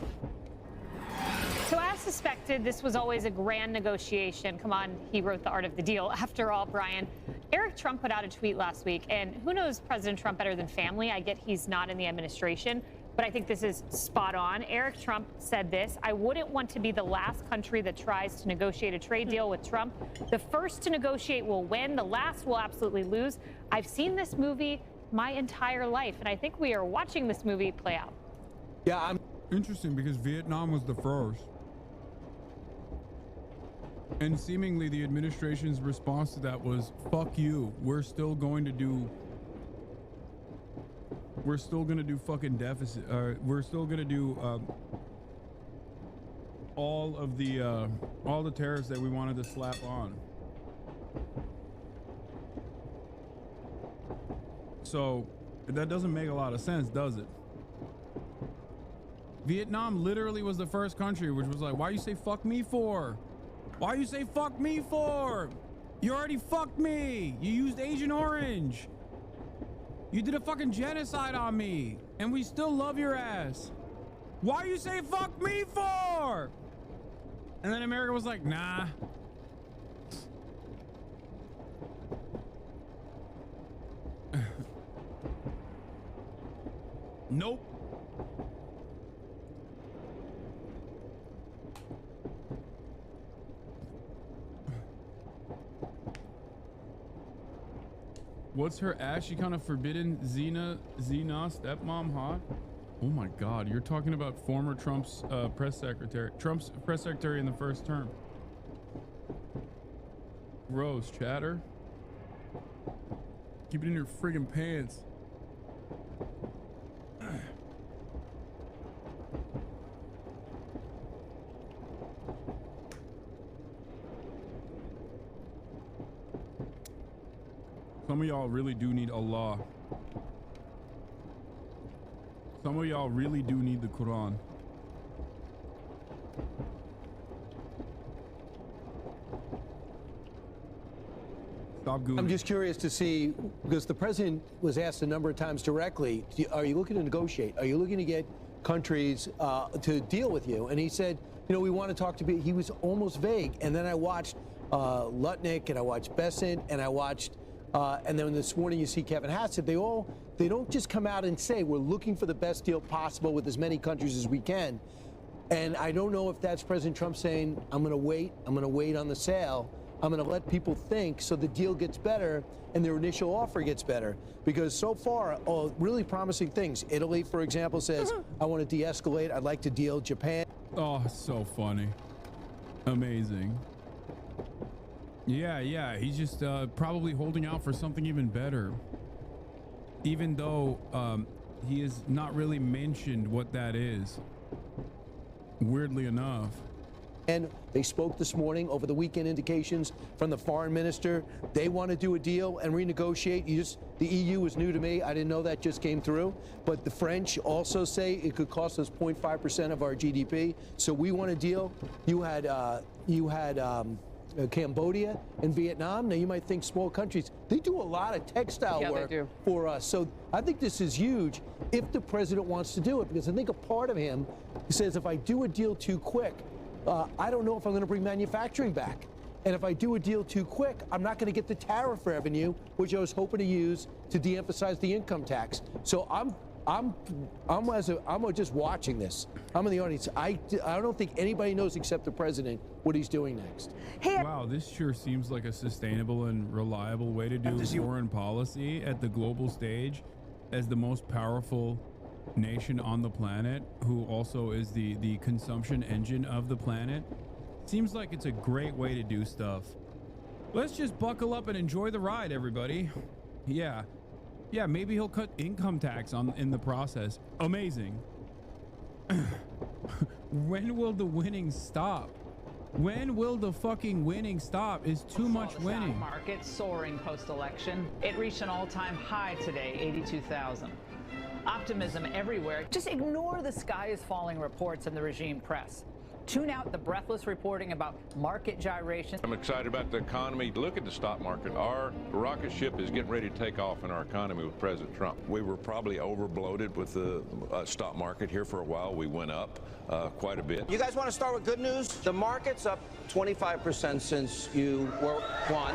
So as suspected, this was always a grand negotiation. Come on, he wrote The Art of the Deal. After all, Brian, Eric Trump put out a tweet last week, and who knows President Trump better than family? I get he's not in the administration, but I think this is spot on. Eric Trump said this: I wouldn't want to be the last country that tries to negotiate a trade deal with Trump. The first to negotiate will win. The last will absolutely lose. I've seen this movie my entire life, and I think we are watching this movie play out. Yeah, Interesting, because Vietnam was the first. And seemingly the administration's response to that was, fuck you. We're still going to do fucking deficit. We're still going to do all the tariffs that we wanted to slap on. So that doesn't make a lot of sense, does it? Vietnam literally was the first country which was like, why you say fuck me for? Why you say fuck me for? You already fucked me. You used Agent Orange. You did a fucking genocide on me, and we still love your ass. Why you say fuck me for? And then America was like, nah. Nope. What's her ass? She kind of forbidden Xena stepmom hot? Oh my God, you're talking about former Trump's press secretary in the first term. Gross, chatter. Keep it in your friggin' pants. Some of y'all really do need Allah. Some of y'all really do need the Quran. Stop Googling. I'm just curious to see, because the president was asked a number of times directly, are you looking to negotiate? Are you looking to get countries to deal with you? And he said, you know, we want to talk to be, he was almost vague. And then I watched Lutnick, and I watched Bessent, and I watched and then this morning you see Kevin Hassett. They don't just come out and say we're looking for the best deal possible with as many countries as we can. And I don't know if that's President Trump saying, I'm going to wait on the sale. I'm going to let people think so the deal gets better and their initial offer gets better. Because so far, all really promising things. Italy, for example, says, I want to de-escalate. I'd like to deal. Japan. Oh, so funny. Amazing. Yeah, he's just probably holding out for something even better. Even though he has not really mentioned what that is. Weirdly enough. And they spoke this morning over the weekend, indications from the foreign minister. They want to do a deal and renegotiate. The EU is new to me. I didn't know that just came through. But the French also say it could cost us 0.5% of our GDP. So we want a deal. You had Cambodia and Vietnam. Now you might think small countries. They do a lot of textile work for us. So I think this is huge if the president wants to do it, because I think a part of him says if I do a deal too quick, I don't know if I'm going to bring manufacturing back. And if I do a deal too quick, I'm not going to get the tariff revenue, which I was hoping to use to de-emphasize the income tax. So I'm just watching this. I'm in the audience. I don't think anybody knows except the president what he's doing next. Wow, this sure seems like a sustainable and reliable way to do foreign policy at the global stage as the most powerful nation on the planet, who also is the consumption engine of the planet. Seems like it's a great way to do stuff. Let's just buckle up and enjoy the ride, everybody. Yeah, maybe he'll cut income tax in the process. Amazing. When will the winning stop? When will the fucking winning stop? Is too much winning. Stock market soaring post-election. It reached an all-time high today, 82,000. Optimism everywhere. Just ignore the sky is falling reports in the regime press. Tune out the breathless reporting about market gyrations. I'm excited about the economy. Look at the stock market. Our rocket ship is getting ready to take off in our economy with President Trump. We were probably overbloated with the stock market here for a while. We went up quite a bit. You guys want to start with good news? The market's up 25% since you won.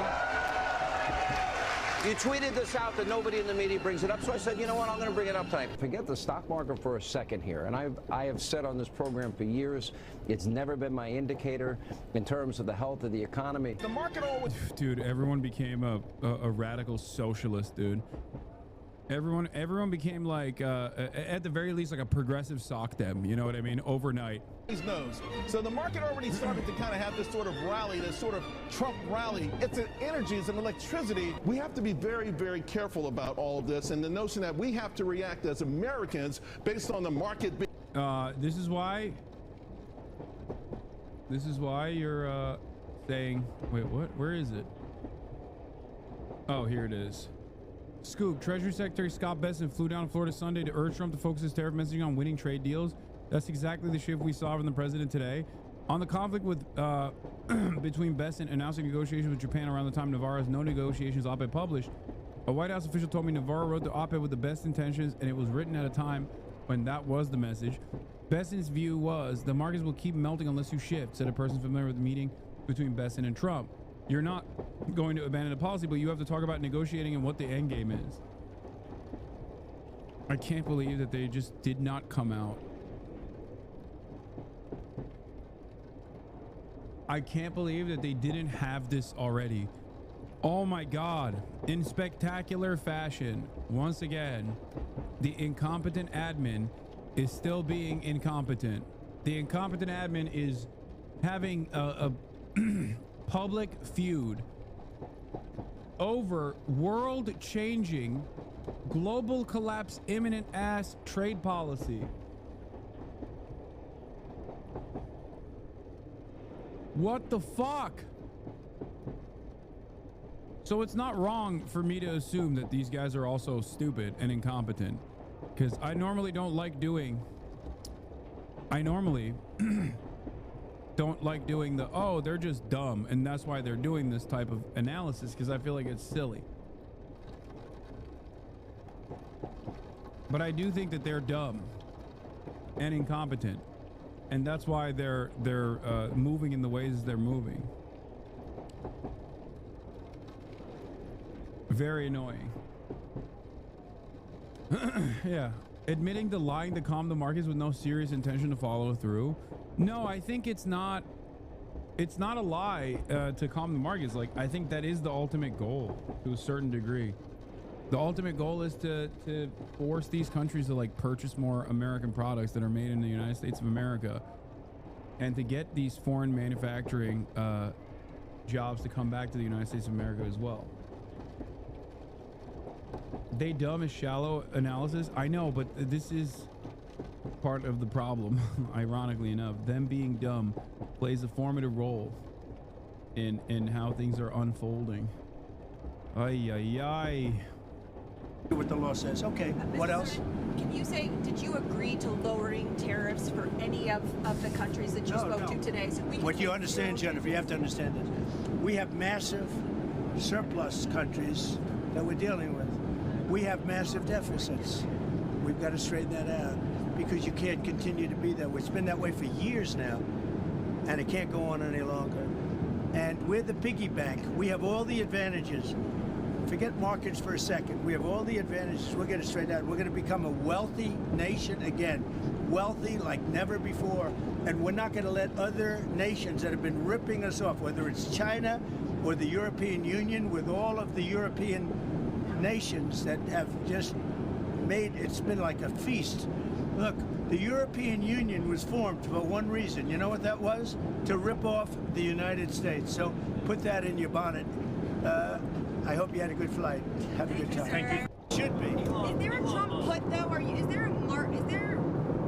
You tweeted this out that nobody in the media brings it up, so I said, you know what, I'm going to bring it up tonight. Forget the stock market for a second here, and I have said on this program for years, it's never been my indicator in terms of the health of the economy. The market always... Dude, everyone became a radical socialist, dude. Everyone became like, at the very least, like a progressive sock them. You know what I mean? Overnight. Knows. So the market already started to kind of have this sort of rally, this sort of Trump rally. It's an energy, it's an electricity. We have to be very, very careful about all of this, and the notion that we have to react as Americans based on the market. This is why you're saying, wait, what? Where is it? Oh, here it is. Scoop, Treasury Secretary Scott Bessent flew down to Florida Sunday to urge Trump to focus his tariff messaging on winning trade deals. That's exactly the shift we saw from the president today. On the conflict with between Bessent announcing negotiations with Japan around the time Navarro's no negotiations op-ed published, a White House official told me Navarro wrote the op-ed with the best intentions and it was written at a time when that was the message. Bessent's view was the markets will keep melting unless you shift, said a person familiar with the meeting between Bessent and Trump. You're not going to abandon the policy, but you have to talk about negotiating and what the end game is. I can't believe that they just did not come out. I can't believe that they didn't have this already. Oh my God. In spectacular fashion, once again, the incompetent admin is still being incompetent. The incompetent admin is having a public feud over world-changing, global collapse imminent ass trade policy. What the fuck? So it's not wrong for me to assume that these guys are also stupid and incompetent, because I normally don't like doing don't like doing the, oh, they're just dumb and that's why they're doing this type of analysis, because I feel like it's silly. But I do think that they're dumb and incompetent, and that's why they're moving in the ways they're moving. Very annoying. Yeah. Admitting to lying to calm the markets with no serious intention to follow through. No, I think it's not a lie to calm the markets. Like, I think that is the ultimate goal to a certain degree. The ultimate goal is to force these countries to like purchase more American products that are made in the United States of America, and to get these foreign manufacturing jobs to come back to the United States of America as well. They dumb is shallow analysis. I know, but this is part of the problem. Ironically enough, them being dumb plays a formative role in how things are unfolding. Ay, ay, ay. What the law says. Okay, what else? Can you say, did you agree to lowering tariffs for any of the countries that you spoke to today? So What you understand, Jennifer, you have to understand this. We have massive surplus countries that we're dealing with. We have massive deficits. We've got to straighten that out, because you can't continue to be that way. It's been that way for years now, and it can't go on any longer. And we're the piggy bank. We have all the advantages. Forget markets for a second. We have all the advantages. We're going to straighten out. We're going to become a wealthy nation again. Wealthy like never before. And we're not going to let other nations that have been ripping us off, whether it's China or the European Union, with all of the European nations that have just made, it's been like a feast. Look, the European Union was formed for one reason. You know what that was? To rip off the United States. So put that in your bonnet. I hope you had a good flight. Have a good time. Thank you. Should be. Is there a Trump put though? Is there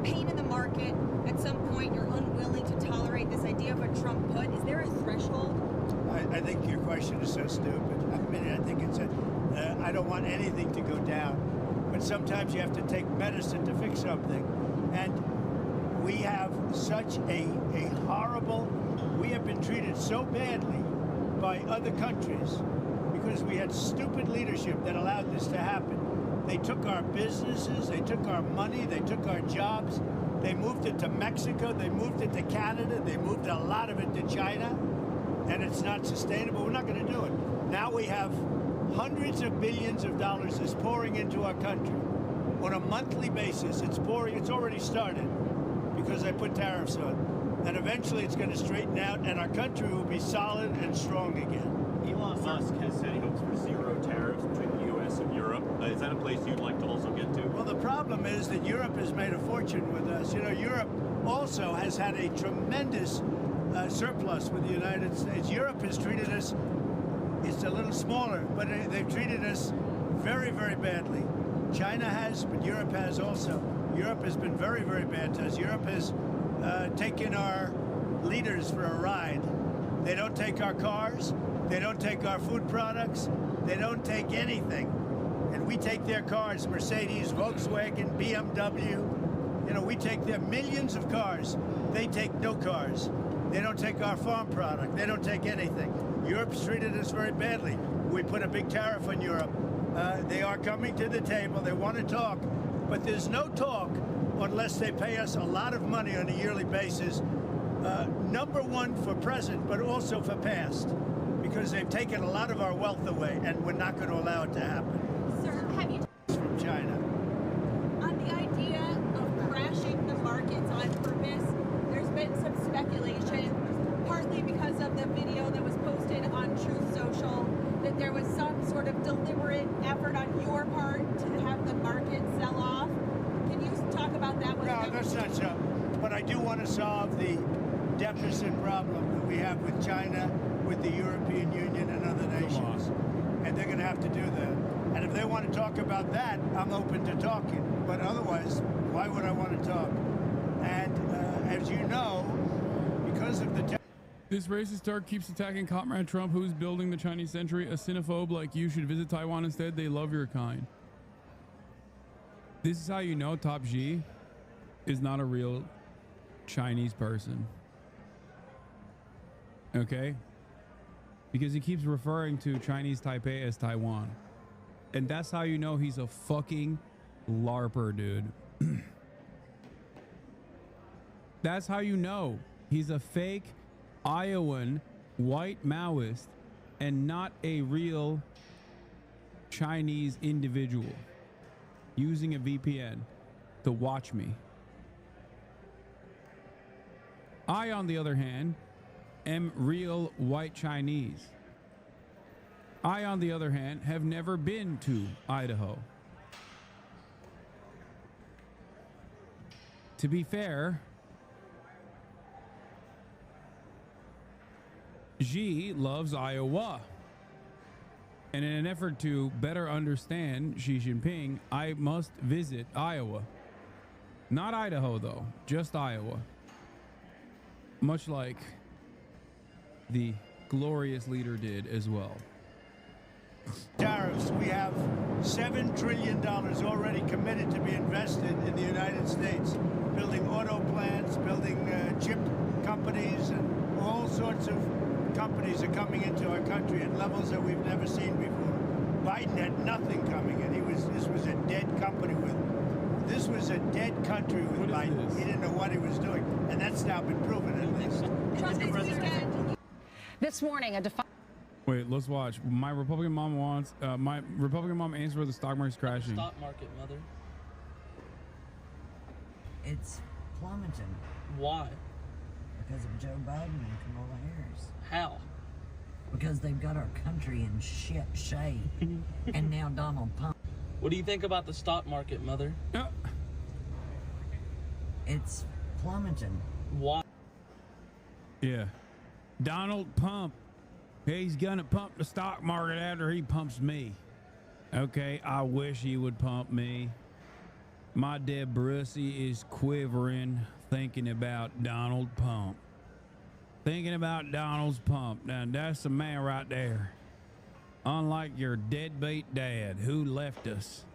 pain in the market at some point? You're unwilling to tolerate this idea of a Trump put. Is there a threshold? I think your question is so stupid. I mean, I think it's I don't want anything to go down, but sometimes you have to take medicine to fix something, and we have such a horrible. We have been treated so badly by other countries because we had stupid leadership that allowed this to happen. They took our businesses, they took our money, they took our jobs, they moved it to Mexico, they moved it to Canada, they moved a lot of it to China, and it's not sustainable. We're not going to do it. Now we have hundreds of billions of dollars is pouring into our country on a monthly basis. It's pouring. It's already started because I put tariffs on, and eventually it's going to straighten out, and our country will be solid and strong again. Elon Musk has said he hopes for zero tariffs between the U.S. and Europe. Europe. Is that a place you'd like to also get to? Well, the problem is that Europe has made a fortune with us. You know, Europe also has had a tremendous surplus with the United States. Europe has treated us, it's a little smaller, but they've treated us very, very badly. China has, but Europe has also. Europe has been very, very bad to us. Europe has taken our leaders for a ride. They don't take our cars. They don't take our food products. They don't take anything. And we take their cars, Mercedes, Volkswagen, BMW. You know, we take their millions of cars. They take no cars. They don't take our farm product. They don't take anything. Europe's treated us very badly. We put a big tariff on Europe. They are coming to the table. They want to talk. But there's no talk unless they pay us a lot of money on a yearly basis. Number one for present, but also for past. Because they've taken a lot of our wealth away, and we're not going to allow it to happen. Sir, have you... From China. On the idea of crashing the markets on purpose, there's been some speculation, partly because of the video that was posted on Truth Social, that there was some sort of deliberate effort on your part to have the market sell off. Can you talk about that? No, that's not so. But I do want to solve the deficit problem that we have with China, with the European Union and other nations. And they're going to have to do that. And if they want to talk about that, I'm open to talking. But otherwise, why would I want to talk? And as you know, because of the... This racist Turk keeps attacking Comrade Trump, who's building the Chinese century. A xenophobe like you should visit Taiwan instead. They love your kind. This is how you know Top Xi is not a real Chinese person. Okay? Because he keeps referring to Chinese Taipei as Taiwan. And that's how you know he's a fucking LARPer, dude. That's how you know he's a fake Iowan white Maoist and not a real Chinese individual using a VPN to watch me. I, on the other hand, am real white Chinese. I, on the other hand, have never been to Idaho. To be fair, Xi loves Iowa. And in an effort to better understand Xi Jinping, I must visit Iowa. Not Idaho, though, just Iowa. Much like the glorious leader did as well. Tariffs, we have $7 trillion already committed to be invested in the United States, building auto plants, building chip companies, and all sorts of companies are coming into our country at levels that we've never seen before. Biden had nothing coming in. This was a dead company this was a dead country with Biden. He didn't know what he was doing, and that's now been proven at least. This morning, Wait, let's watch. My Republican mom answers where the stock market's crashing. Stock market, mother. It's plummeting. Why? Because of Joe Biden and Kamala Harris. How? Because they've got our country in shit shape. And now Donald Trump. What do you think about the stock market, mother? It's plummeting. Why? Yeah. Donald Pump. He's gonna pump the stock market after he pumps me. Okay, I wish he would pump me. My dead Brussy is quivering thinking about Donald Pump. Thinking about Donald's pump. Now that's the man right there. Unlike your deadbeat dad who left us.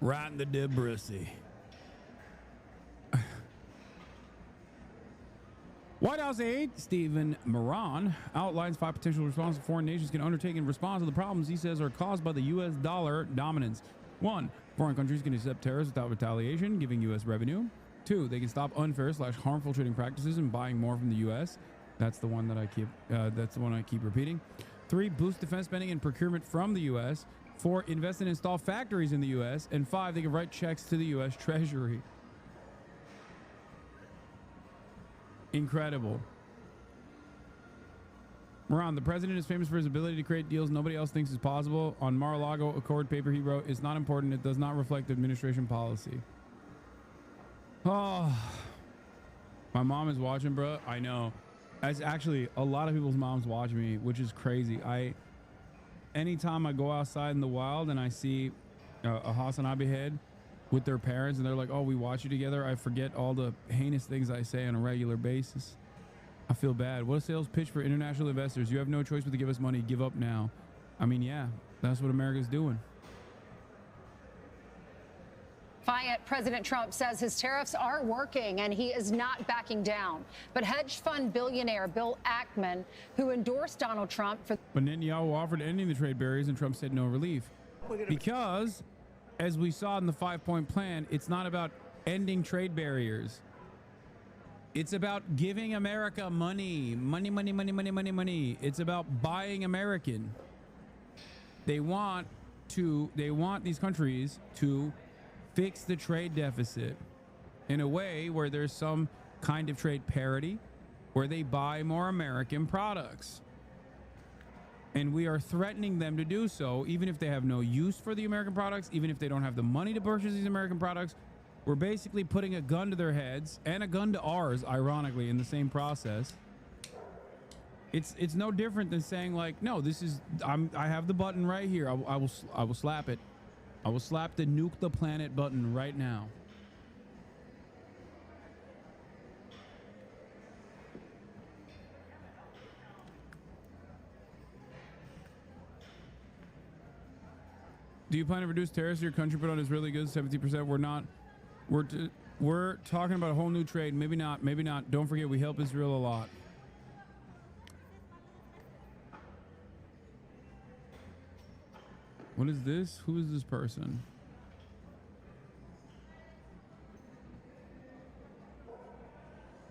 Right in the dead Brussy. White House aide Stephen Moran outlines 5 potential responses foreign nations can undertake in response to the problems he says are caused by the U.S. dollar dominance. 1. Foreign countries can accept tariffs without retaliation, giving U.S. revenue. 2. They can stop unfair/harmful trading practices and buying more from the U.S. That's the one that I keep. That's the one I keep repeating. 3. Boost defense spending and procurement from the U.S. 4. Invest and install factories in the U.S. And 5. They can write checks to the U.S. Treasury. Incredible. Ron, the president is famous for his ability to create deals nobody else thinks is possible. On Mar-a-Lago Accord paper he wrote, it's not important. It does not reflect administration policy. Oh, my mom is watching, bro. I know. That's actually a lot of people's moms watch me, which is crazy. Anytime I go outside in the wild and I see a Hasanabi head with their parents and they're like, oh, we watch you together, I forget all the heinous things I say on a regular basis. I feel bad. What a sales pitch for international investors. You have no choice but to give us money. Give up now. I mean, yeah, that's what America's doing. Defiant President Trump says his tariffs are working and he is not backing down. But hedge fund billionaire Bill Ackman, who endorsed Donald Trump for... But Netanyahu offered ending the trade barriers and Trump said no relief. Because, as we saw in the 5-point plan, it's not about ending trade barriers. It's about giving America money. Money, money, money, money, money, money. It's about buying American. They want these countries to fix the trade deficit in a way where there's some kind of trade parity, where they buy more American products. And we are threatening them to do so, even if they have no use for the American products, even if they don't have the money to purchase these American products. We're basically putting a gun to their heads and a gun to ours, ironically, in the same process. It's no different than saying, like, no, this is, I have the button right here. I will slap it. I will slap the nuke the planet button right now. Do you plan to reduce tariffs your country put on Israeli goods 70%? We're not. We're talking about a whole new trade. Maybe not. Maybe not. Don't forget, we help Israel a lot. What is this? Who is this person?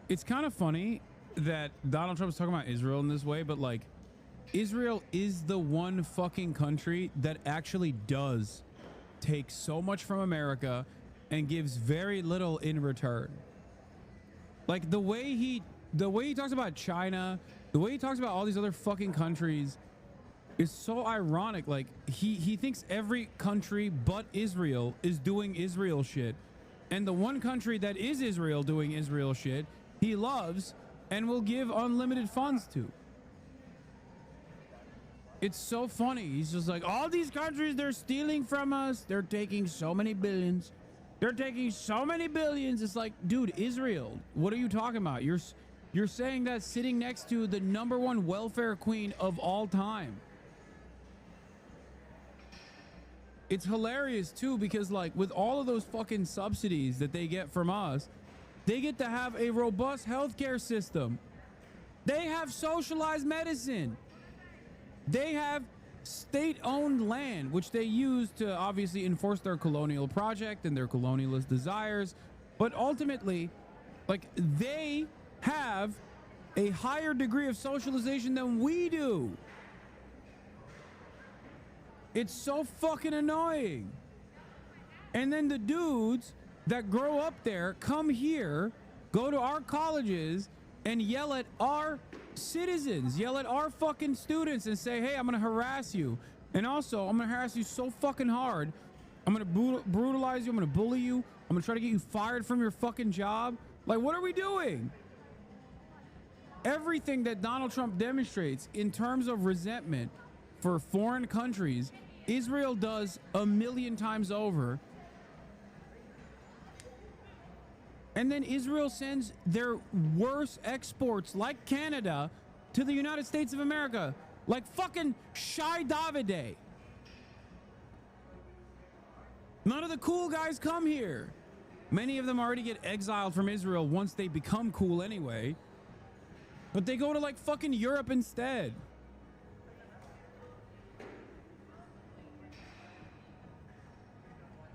It's kind of funny that Donald Trump is talking about Israel in this way, but like, Israel is the one fucking country that actually does take so much from America and gives very little in return. Like the way he talks about China, the way he talks about all these other fucking countries is so ironic. Like he thinks every country but Israel is doing Israel shit. And the one country that is Israel doing Israel shit, he loves and will give unlimited funds to. It's so funny. He's just like, all these countries, they're stealing from us. They're taking so many billions. They're taking so many billions. It's like, dude, Israel, what are you talking about? You're saying that sitting next to the #1 welfare queen of all time. It's hilarious too, because like with all of those fucking subsidies that they get from us, they get to have a robust healthcare system. They have socialized medicine. They have state-owned land, which they use to obviously enforce their colonial project and their colonialist desires. But ultimately, like, they have a higher degree of socialization than we do. It's so fucking annoying. And then the dudes that grow up there come here, go to our colleges, and yell at our citizens, yell at our fucking students and say, hey, I'm gonna harass you. And also, I'm gonna harass you so fucking hard. I'm gonna brutalize you. I'm gonna bully you. I'm gonna try to get you fired from your fucking job. Like, what are we doing? Everything that Donald Trump demonstrates in terms of resentment for foreign countries, Israel does 1,000,000 times over. And then Israel sends their worst exports, like Canada, to the United States of America. Like fucking Shy Davide. None of the cool guys come here. Many of them already get exiled from Israel once they become cool anyway. But they go to like fucking Europe instead.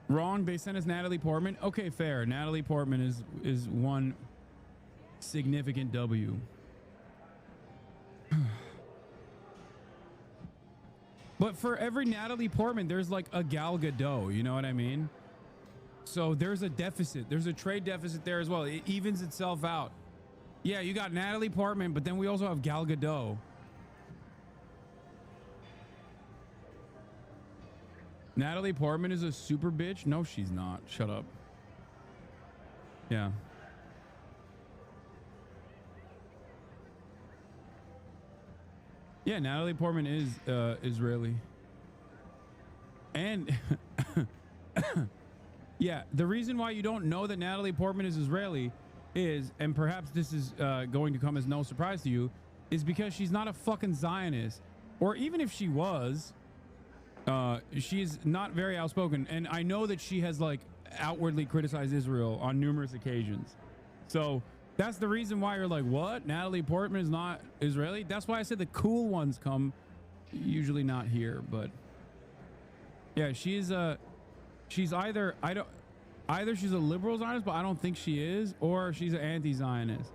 Wrong, they sent us Natalie Portman. Okay, fair. Natalie Portman is one significant W. But for every Natalie Portman, there's like a Gal Gadot, you know what I mean? So there's a deficit. There's a trade deficit there as well. It evens itself out. Yeah, you got Natalie Portman, but then we also have Gal Gadot. Natalie Portman is a super bitch? No, she's not. Shut up. Yeah. Yeah, Natalie Portman is Israeli. And yeah, the reason why you don't know that Natalie Portman is Israeli is, and perhaps this is going to come as no surprise to you, is because she's not a fucking Zionist. Or even if she was, she's not very outspoken. And I know that she has like outwardly criticized Israel on numerous occasions. So that's the reason why you're like, what? Natalie Portman is not Israeli? That's why I said the cool ones come usually not here, but yeah, she's either she's a liberal Zionist, but I don't think she is, or she's an anti-Zionist.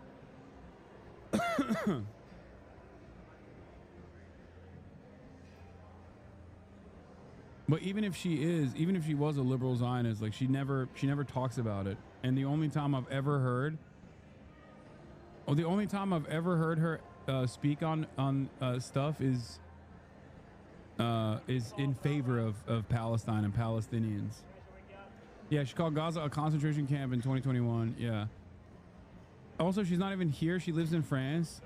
But even if she was a liberal Zionist, like she never talks about it. And the only time I've ever heard her speak on stuff is in favor of Palestine and Palestinians. Yeah, she called Gaza a concentration camp in 2021. Yeah. Also, she's not even here. She lives in France.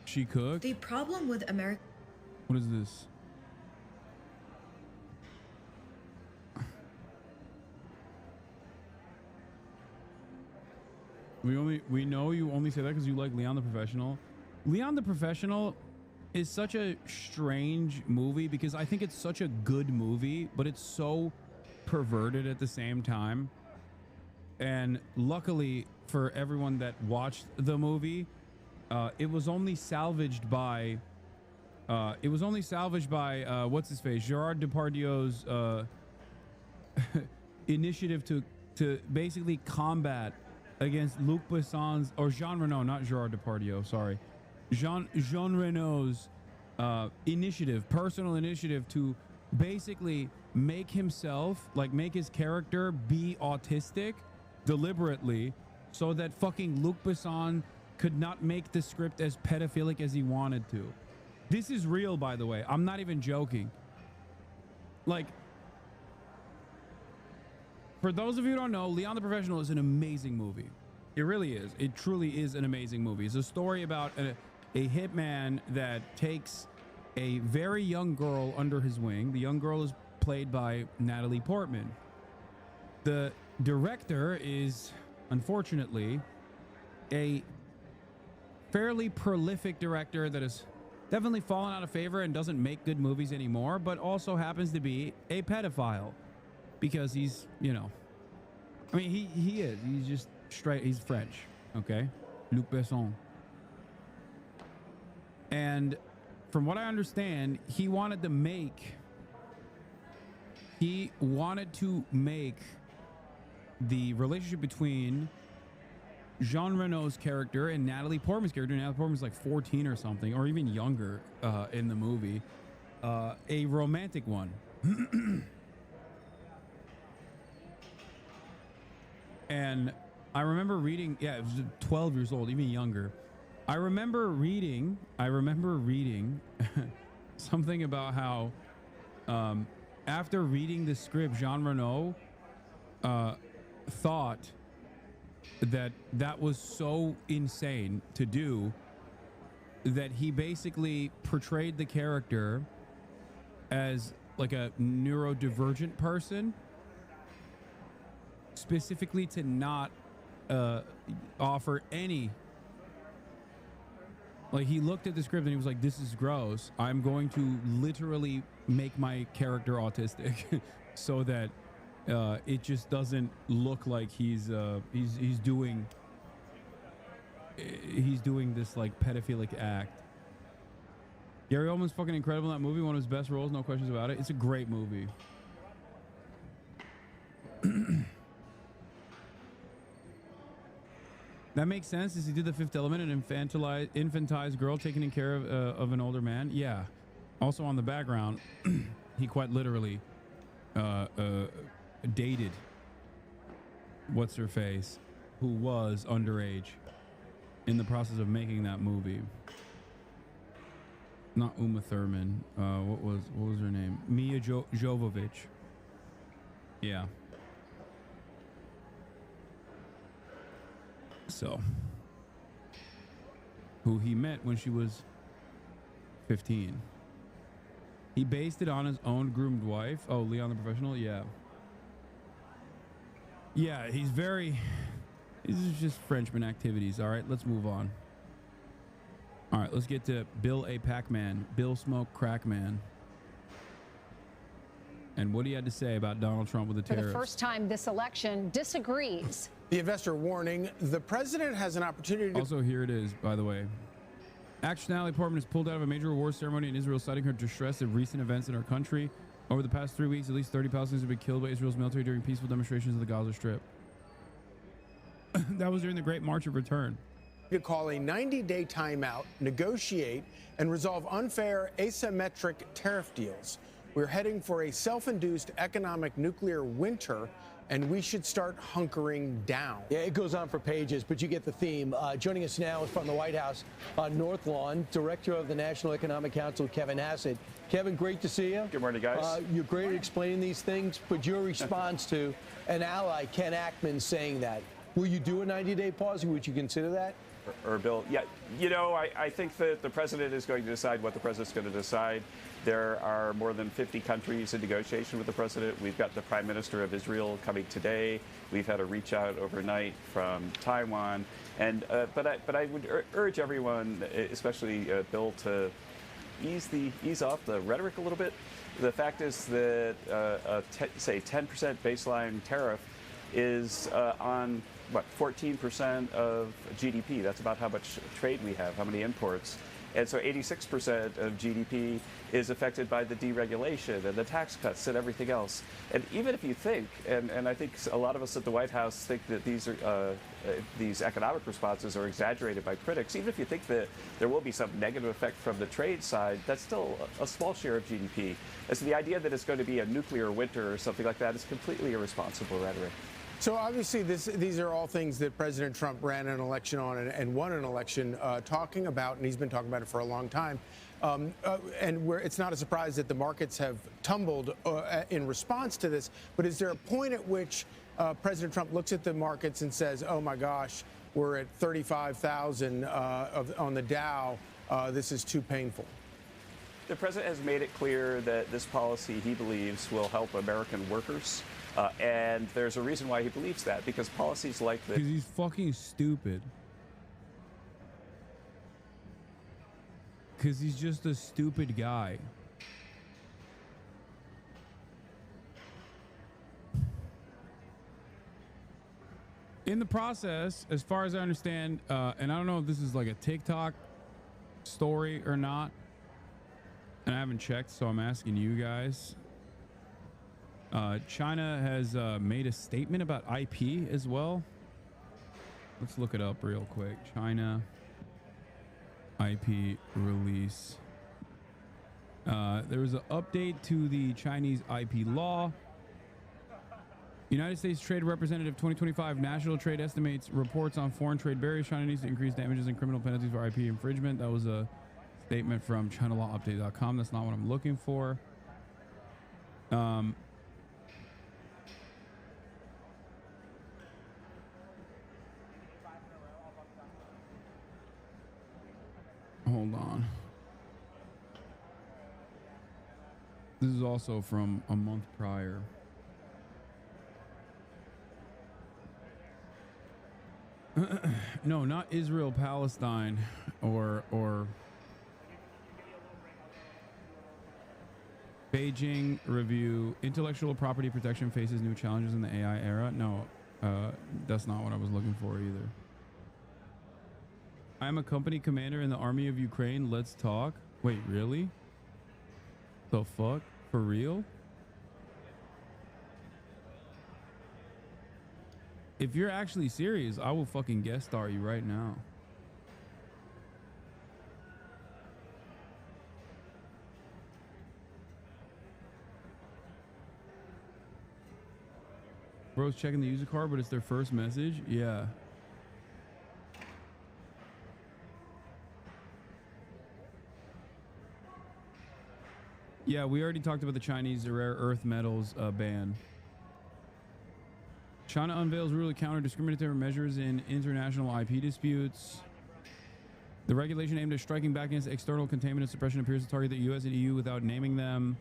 She cooked? The problem with America. What is this? We know you only say that because you like Leon the Professional. Leon the Professional is such a strange movie because I think it's such a good movie, but it's so perverted at the same time. And luckily for everyone that watched the movie, it was only salvaged by what's his face, Gerard Depardieu's initiative to basically combat against Luc Besson's, or Jean Reno, not Gerard Depardieu, sorry, Jean Reno's personal initiative to basically make himself, like make his character be autistic deliberately, so that fucking Luc Besson could not make the script as pedophilic as he wanted to. This is real, by the way. I'm not even joking. Like, for those of you who don't know, Leon the Professional is an amazing movie. It really is. It truly is an amazing movie. It's a story about a hitman that takes a very young girl under his wing. The young girl is played by Natalie Portman. The director is, unfortunately, a fairly prolific director that has definitely fallen out of favor and doesn't make good movies anymore, but also happens to be a pedophile because he's, you know, I mean, he is. He's just straight. He's French. Okay. Luc Besson. And from what I understand, he wanted to make the relationship between Jean Reno's character and Natalie Portman's character. Natalie Portman's like 14 or something, or even younger in the movie. A romantic one. And I remember reading, yeah, it was 12 years old, even younger. I remember reading something about how after reading the script, Jean Reno thought that was so insane to do that he basically portrayed the character as like a neurodivergent person, specifically to not offer any, like, he looked at the script and he was like, this is gross. I'm going to literally make my character autistic so that it just doesn't look like he's doing this like pedophilic act. Gary Oldman's fucking incredible in that movie. One of his best roles, no questions about it. It's a great movie. That makes sense. Is he did The Fifth Element, an infantized girl taken care of an older man? Yeah. Also on the background, he quite literally dated what's her face, who was underage in the process of making that movie. Not Uma Thurman. What was her name? Mia Jovovich. Yeah. So, who he met when she was 15. He based it on his own groomed wife. Oh, Leon the Professional? Yeah. Yeah, he's very... These are just Frenchman activities. All right, let's move on. All right, let's get to Bill A. Pac-Man. Bill Smoke Crackman. And what he had to say about Donald Trump with the tariffs. For the first time this election, disagrees. The investor warning, the president has an opportunity to... Also, here it is, by the way. Actress Natalie Portman is pulled out of a major awards ceremony in Israel, citing her distress at recent events in her country. Over the past 3 weeks, at least 30 Palestinians have been killed by Israel's military during peaceful demonstrations in the Gaza Strip. That was during the Great March of Return. To call a 90-day timeout, negotiate, and resolve unfair asymmetric tariff deals. We're heading for a self-induced economic nuclear winter, and we should start hunkering down. Yeah, it goes on for pages, but you get the theme. Joining us now is from the White House on North Lawn, Director of the National Economic Council, Kevin Hasan. Kevin, great to see you. Good morning, guys. You're great at explaining these things, but your response to an ally, Ken Ackman, saying that. Will you do a 90-day pause? Would you consider that? Or Bill, yeah, you know, I think that the president is going to decide what the president's going to decide. There are more than 50 countries in negotiation with the president. We've got the Prime Minister of Israel coming today. We've had a reach out overnight from Taiwan. And but I would urge everyone, especially Bill, to ease off the rhetoric a little bit. The fact is that say 10% baseline tariff is on what, 14% of GDP. That's about how much trade we have, how many imports. And so 86% of GDP is affected by the deregulation and the tax cuts and everything else. And even if you think, and I think a lot of us at the White House think that these economic responses are exaggerated by critics, even if you think that there will be some negative effect from the trade side, that's still a small share of GDP. And so the idea that it's going to be a nuclear winter or something like that is completely irresponsible rhetoric. So obviously these are all things that President Trump ran an election on and won an election talking about, and he's been talking about it for a long time. And it's not a surprise that the markets have tumbled in response to this. But is there a point at which President Trump looks at the markets and says, oh my gosh, we're at 35,000 on the Dow. This is too painful? The president has made it clear that this policy, he believes, will help American workers. And there's a reason why he believes that, because policies like this... Because he's fucking stupid. Because he's just a stupid guy. In the process, as far as I understand, and I don't know if this is like a TikTok story or not, and I haven't checked, so I'm asking you guys. China has made a statement about IP as well. Let's look it up real quick. China IP release. There was an update to the Chinese IP law. United States Trade Representative 2025 National Trade Estimates reports on foreign trade barriers. China needs to increase damages and criminal penalties for IP infringement. That was a statement from ChinaLawUpdate.com. That's not what I'm looking for. Hold on. This is also from a month prior. No, not Israel, Palestine, or Beijing review. Intellectual property protection faces new challenges in the AI era. No, that's not what I was looking for either. I'm a company commander in the army of Ukraine. Let's talk. Wait, really? The fuck? For real? If you're actually serious, I will fucking guest star you right now. Bro's checking the user card, but it's their first message. Yeah. Yeah, we already talked about the Chinese rare earth metals ban. China unveils rule to counter discriminatory measures in international IP disputes. The regulation aimed at striking back against external containment and suppression appears to target the US and EU without naming them.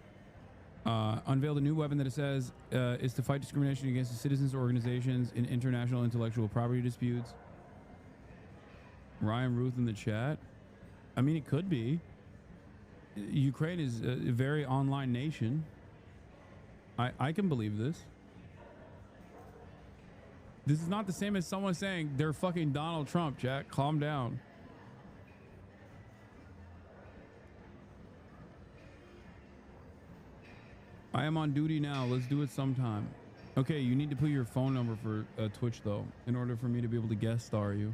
Unveiled a new weapon that it says is to fight discrimination against the citizens or organizations in international intellectual property disputes. Ryan Ruth in the chat. I mean, it could be. Ukraine is a very online nation. I can believe this. This is not the same as someone saying they're fucking Donald Trump, Jack. Calm down. I am on duty now. Let's do it sometime. Okay, you need to put your phone number for Twitch, though, in order for me to be able to guest star you.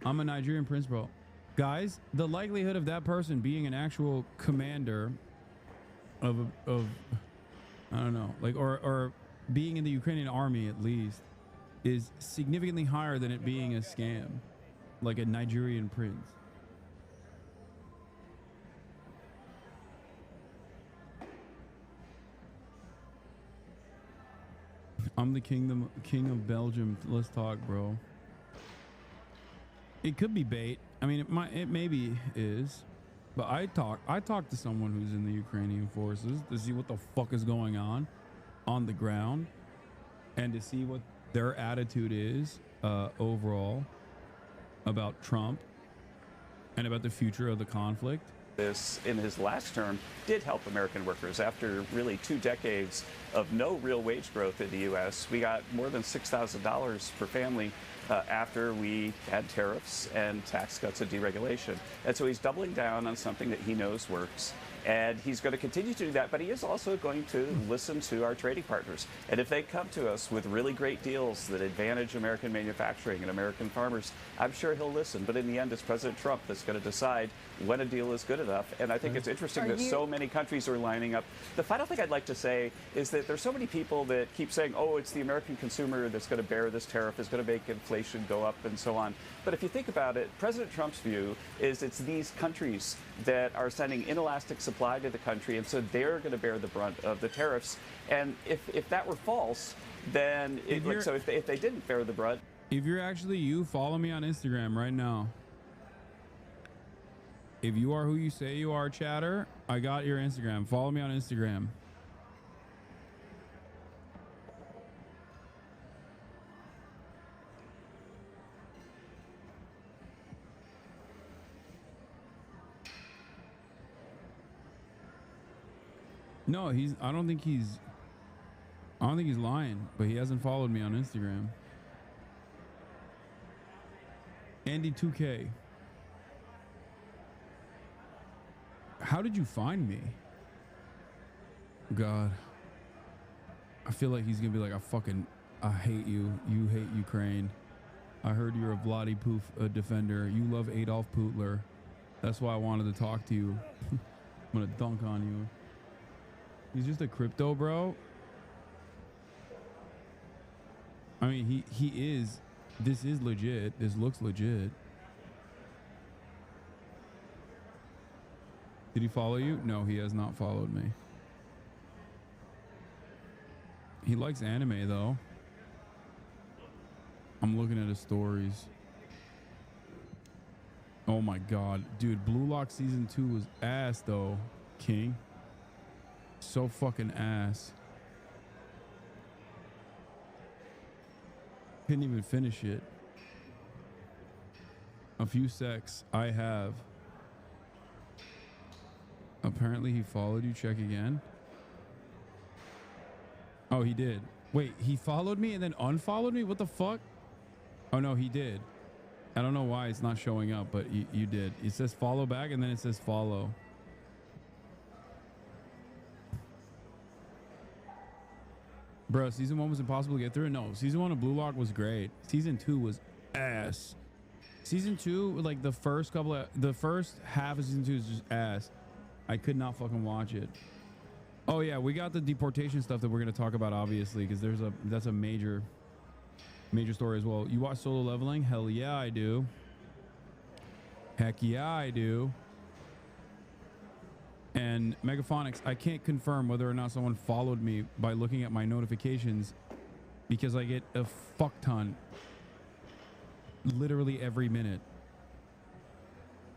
I'm a Nigerian prince, bro. Guys, the likelihood of that person being an actual commander of I don't know, like, or being in the Ukrainian army at least, is significantly higher than it being a scam, like a Nigerian prince. I'm the king of Belgium. Let's talk, bro. It could be bait. I mean, it maybe is, but I talk to someone who's in the Ukrainian forces to see what the fuck is going on the ground, and to see what their attitude is overall about Trump and about the future of the conflict. This, in his last term, did help American workers. After really 2 decades of no real wage growth in the U.S., we got more than $6,000 per family after we had tariffs and tax cuts and deregulation. And so he's doubling down on something that he knows works. And he's going to continue to do that, but he is also going to listen to our trading partners. And if they come to us with really great deals that advantage American manufacturing and American farmers, I'm sure he'll listen. But in the end, it's President Trump that's going to decide when a deal is good enough. And I think it's interesting that so many countries are lining up. The final thing I'd like to say is that there's so many people that keep saying, oh, it's the American consumer that's going to bear this tariff, is going to make inflation go up and so on. But if you think about it, President Trump's view is it's these countries that are sending inelastic supply to the country, and so they're going to bear the brunt of the tariffs. And if that were false, then if they didn't bear the brunt. If you're actually you, follow me on Instagram right now. If you are who you say you are, chatter, I got your Instagram. Follow me on Instagram. No, I don't think he's lying, but he hasn't followed me on Instagram. Andy 2K. How did you find me? God. I feel like he's gonna be like, I hate you. You hate Ukraine. I heard you're a Bloody Poof defender. You love Adolf Putler. That's why I wanted to talk to you. I'm gonna dunk on you. He's just a crypto bro. I mean, he is. This is legit. This looks legit. Did he follow you? No, he has not followed me. He likes anime though. I'm looking at his stories. Oh my god, dude, Blue Lock season 2 was ass though, King. So fucking ass. Couldn't even finish it. A few secs. I have. Apparently he followed you. Check again. Oh, he did. Wait, he followed me and then unfollowed me? What the fuck? Oh no, he did. I don't know why it's not showing up, but you did. It says follow back and then it says follow. Bro, season 1 was impossible to get through. No, season 1 of Blue Lock was great. Season 2 was ass. Season 2, like the first half of season 2 is just ass. I could not fucking watch it. Oh yeah, we got the deportation stuff that we're going to talk about, obviously, because that's a major story as well. You watch Solo Leveling? Hell yeah, I do. Heck yeah, I do. And Megaphonics, I can't confirm whether or not someone followed me by looking at my notifications, because I get a fuck ton literally every minute.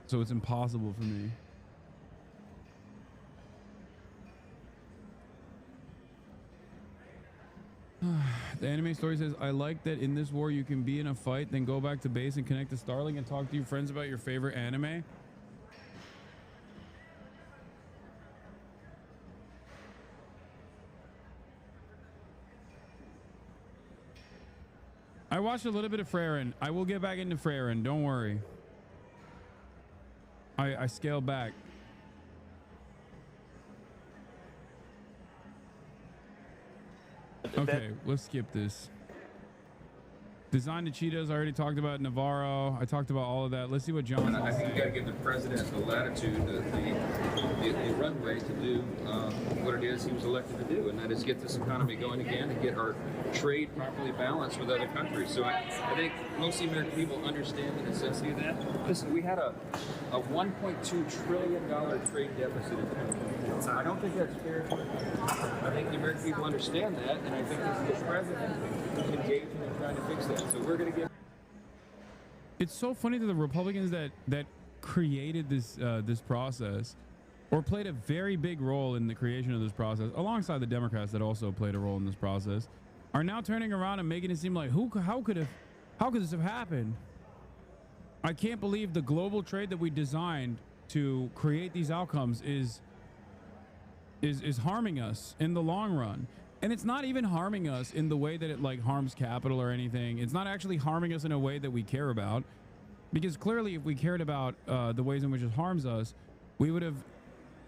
So it's impossible for me. The anime story says, I like that in this war you can be in a fight, then go back to base and connect to Starlink and talk to your friends about your favorite anime. I watched a little bit of Freyren. I will get back into Freyren, don't worry. I scaled back. Okay, let's skip this. Design the cheetahs, I already talked about Navarro. I talked about all of that. Let's see what John. I think you got to give the president the latitude, the runway to do what it is he was elected to do, and that is get this economy going again and get our trade properly balanced with other countries. So I think most of the American people understand the necessity of that. Listen, we had a $1.2 trillion trade deficit in 2020. I don't think that's fair. I think the American people understand that, and I think this president is engaging in trying to fix that. So we're going to get. It's so funny that the Republicans that created this process, or played a very big role in the creation of this process, alongside the Democrats that also played a role in this process, are now turning around and making it seem like how could this have happened? I can't believe the global trade that we designed to create these outcomes is harming us in the long run. And it's not even harming us in the way that it like harms capital or anything. It's not actually harming us in a way that we care about, because clearly if we cared about the ways in which it harms us, we would have,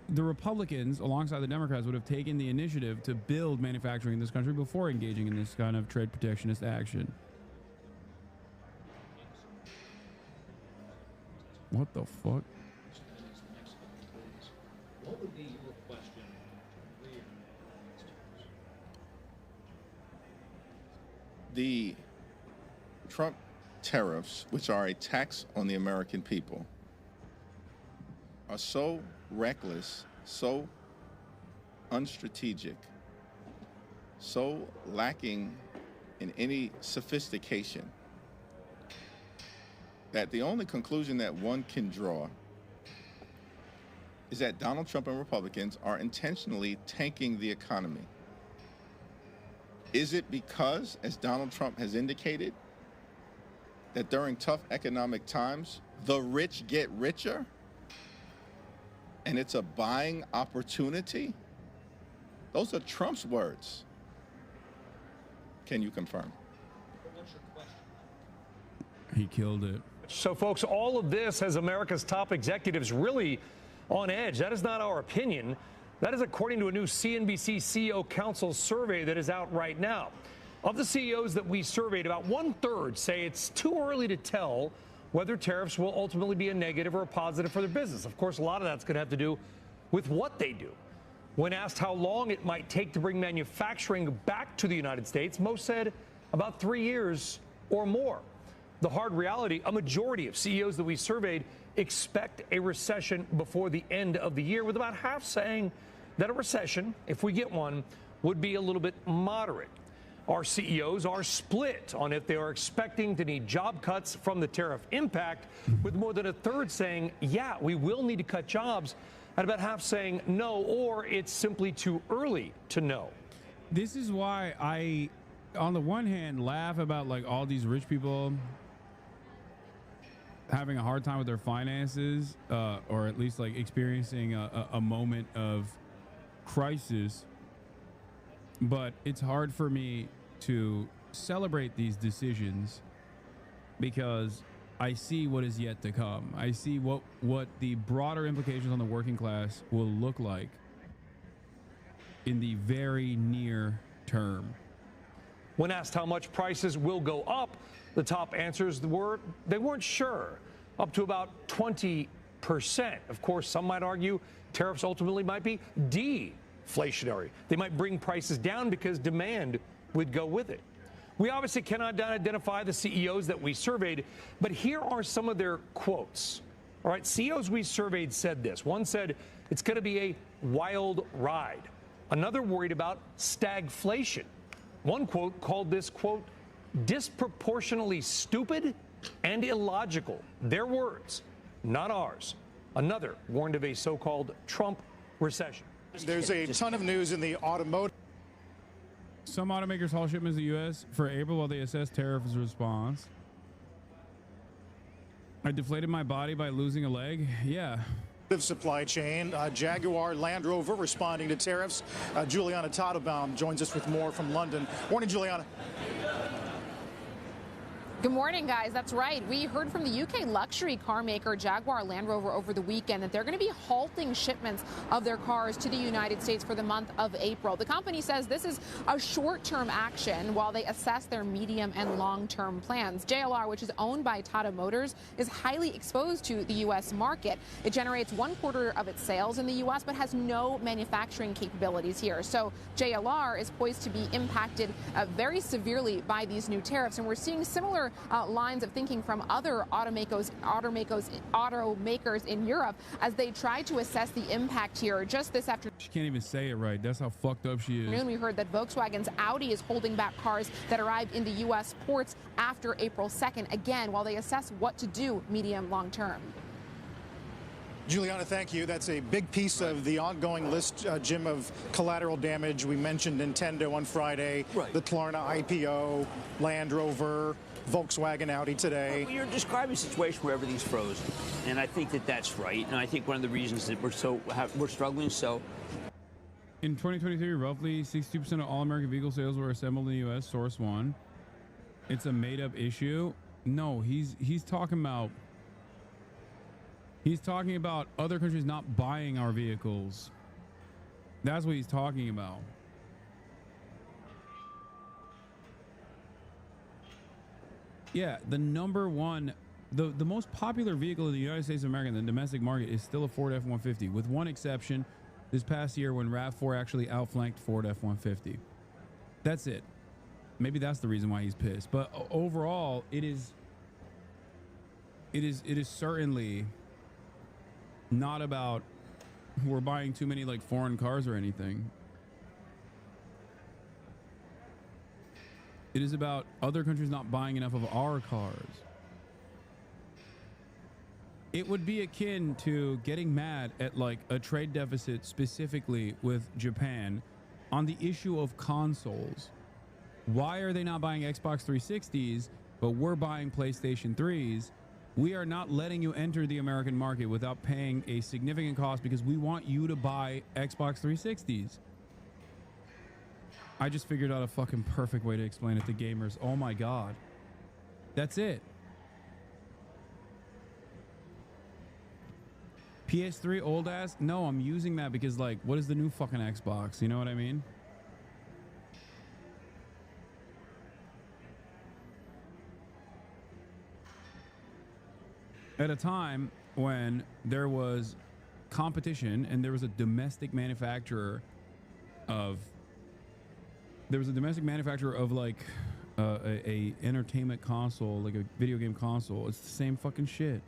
the Republicans alongside the Democrats would have taken the initiative to build manufacturing in this country before engaging in this kind of trade protectionist action. What the fuck? What would be your question? The Trump tariffs, which are a tax on the American people, are so reckless, so unstrategic, so lacking in any sophistication, that the only conclusion that one can draw is that Donald Trump and Republicans are intentionally tanking the economy. Is it because, as Donald Trump has indicated, that during tough economic times, the rich get richer and it's a buying opportunity? Those are Trump's words. Can you confirm? He killed it. So, folks, all of this has America's top executives really on edge. That is not our opinion. That is according to a new CNBC CEO Council survey that is out right now. Of the CEOs that we surveyed, about 1/3 say it's too early to tell whether tariffs will ultimately be a negative or a positive for their business. Of course, a lot of that's going to have to do with what they do. When asked how long it might take to bring manufacturing back to the United States, most said about 3 years or more. The hard reality, a majority of CEOs that we surveyed expect a recession before the end of the year, with about half saying that a recession, if we get one, would be a little bit moderate. Our CEOs are split on if they are expecting to need job cuts from the tariff impact, with more than 1/3 saying, yeah, we will need to cut jobs, and about half saying no, or it's simply too early to know. This is why I, on the one hand, laugh about like all these rich people having a hard time with their finances, or at least like experiencing a moment of crisis. But it's hard for me to celebrate these decisions because I see what is yet to come. I see what the broader implications on the working class will look like in the very near term. When asked how much prices will go up, the top answers were they weren't sure, up to about 20%. Of course, some might argue tariffs ultimately might be stagflationary. They might bring prices down because demand would go with it. We obviously cannot identify the CEOs that we surveyed, but here are some of their quotes. All right, CEOs we surveyed said this. One said it's going to be a wild ride. Another worried about stagflation. One quote called this, quote, disproportionately stupid and illogical. Their words, not ours. Another warned of a so-called Trump recession. There's a ton of news in the automotive. Some automakers haul shipments to the U.S. for April while they assess tariffs response. I deflated my body by losing a leg. Yeah. Supply chain. Jaguar Land Rover responding to tariffs. Juliana Tatelbaum joins us with more from London. Morning, Juliana. Good morning, guys. That's right. We heard from the UK luxury car maker Jaguar Land Rover over the weekend that they're going to be halting shipments of their cars to the United States for the month of April. The company says this is a short-term action while they assess their medium and long-term plans. JLR, which is owned by Tata Motors, is highly exposed to the U.S. market. It generates 1/4 of its sales in the U.S. but has no manufacturing capabilities here. So JLR is poised to be impacted very severely by these new tariffs, and we're seeing similar lines of thinking from other automakers in Europe as they try to assess the impact here. Just this afternoon, She can't even say it right. That's how fucked up she is. we heard that Volkswagen's Audi is holding back cars that arrive in the U.S. ports after April 2nd, again, while they assess what to do medium long term. Juliana, thank you. That's a big piece of the ongoing list, Jim, of collateral damage. We mentioned Nintendo on Friday, the Klarna IPO, Land Rover, Volkswagen, Audi today. Well, you're describing a situation where everything's frozen, and I think that that's right. And I think one of the reasons that we're struggling so. In 2023, roughly 62% of all American vehicle sales were assembled in the U.S. Source one. It's a made-up issue. No, he's talking about. He's talking about other countries not buying our vehicles. That's what he's talking about. Yeah, the number one, the most popular vehicle in the United States of America in the domestic market is still a Ford F-150, with one exception this past year when RAV4 actually outflanked Ford F-150. That's it. Maybe that's the reason why he's pissed. But overall, it is certainly not about we're buying too many like foreign cars or anything. It is about other countries not buying enough of our cars. It would be akin to getting mad at like a trade deficit specifically with Japan on the issue of consoles. Why are they not buying Xbox 360s, but we're buying PlayStation 3s? We are not letting you enter the American market without paying a significant cost because we want you to buy Xbox 360s. I just figured out a fucking perfect way to explain it to gamers. Oh my God. That's it. PS3 old ass? No, I'm using that because like, what is the new fucking Xbox? You know what I mean? At a time when there was competition and there was a domestic manufacturer of like a entertainment console, like a video game console. It's the same fucking shit.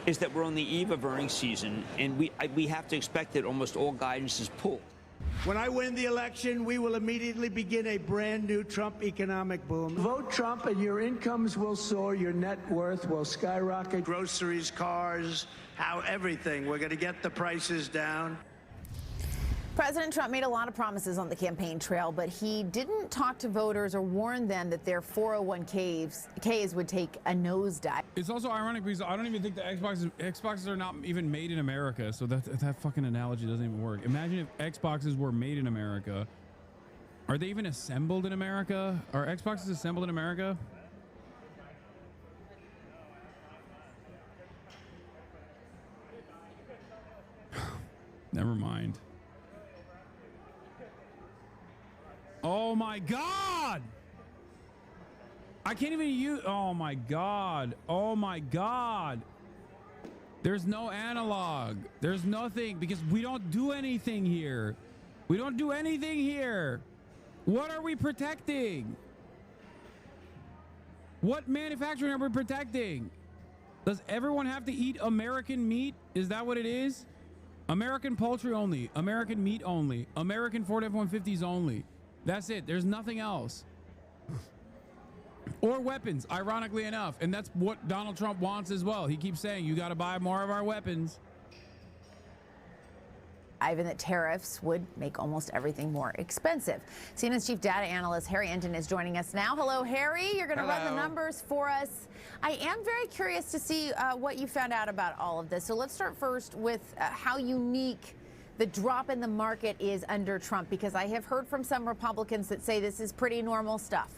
Is that we're on the eve of earnings season, and we have to expect that almost all guidance is pulled. When I win the election, we will immediately begin a brand new Trump economic boom. Vote Trump and your incomes will soar, your net worth will skyrocket. Groceries, cars, everything. We're going to get the prices down. President Trump made a lot of promises on the campaign trail, but he didn't talk to voters or warn them that their 401ks would take a nosedive. It's also ironic because I don't even think the Xboxes are not even made in America, so that fucking analogy doesn't even work. Imagine if Xboxes were made in America. Are they even assembled in America? Are Xboxes assembled in America? Never mind. Oh my God! I can't even use. Oh my God. Oh my God. There's no analog. There's nothing because we don't do anything here. We don't do anything here. What are we protecting? What manufacturing are we protecting? Does everyone have to eat American meat? Is that what it is? American poultry only. American meat only. American Ford F-150s only. That's it. There's nothing else. Or weapons, ironically enough. And that's what Donald Trump wants as well. He keeps saying, you got to buy more of our weapons. Even that tariffs would make almost everything more expensive. CNN's chief data analyst Harry Enton is joining us now. Hello, Harry. You're going to run the numbers for us. I am very curious to see what you found out about all of this. So let's start first with how unique the drop in the market is under Trump, because I have heard from some Republicans that say this is pretty normal stuff.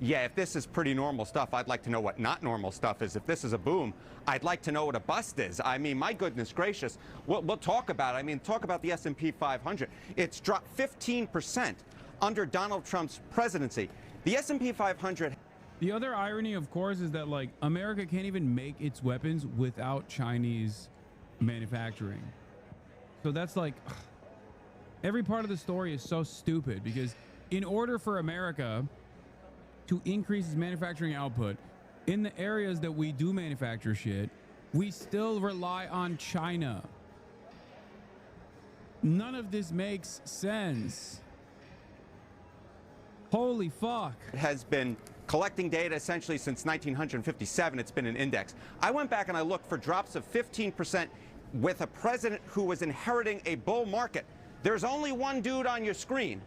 Yeah, if this is pretty normal stuff, I'd like to know what not normal stuff is. If this is a boom, I'd like to know what a bust is. I mean, my goodness gracious. We'll talk about it. I mean, talk about the S&P 500. It's dropped 15% under Donald Trump's presidency. The S&P 500. The other irony, of course, is that, like, America can't even make its weapons without Chinese manufacturing. So that's like, every part of the story is so stupid, because in order for America to increase its manufacturing output in the areas that we do manufacture shit, we still rely on China. None of this makes sense. Holy fuck. It has been collecting data essentially since 1957. It's been an index. I went back and I looked for drops of 15% with a president who was inheriting a bull market. There's only one dude on your screen.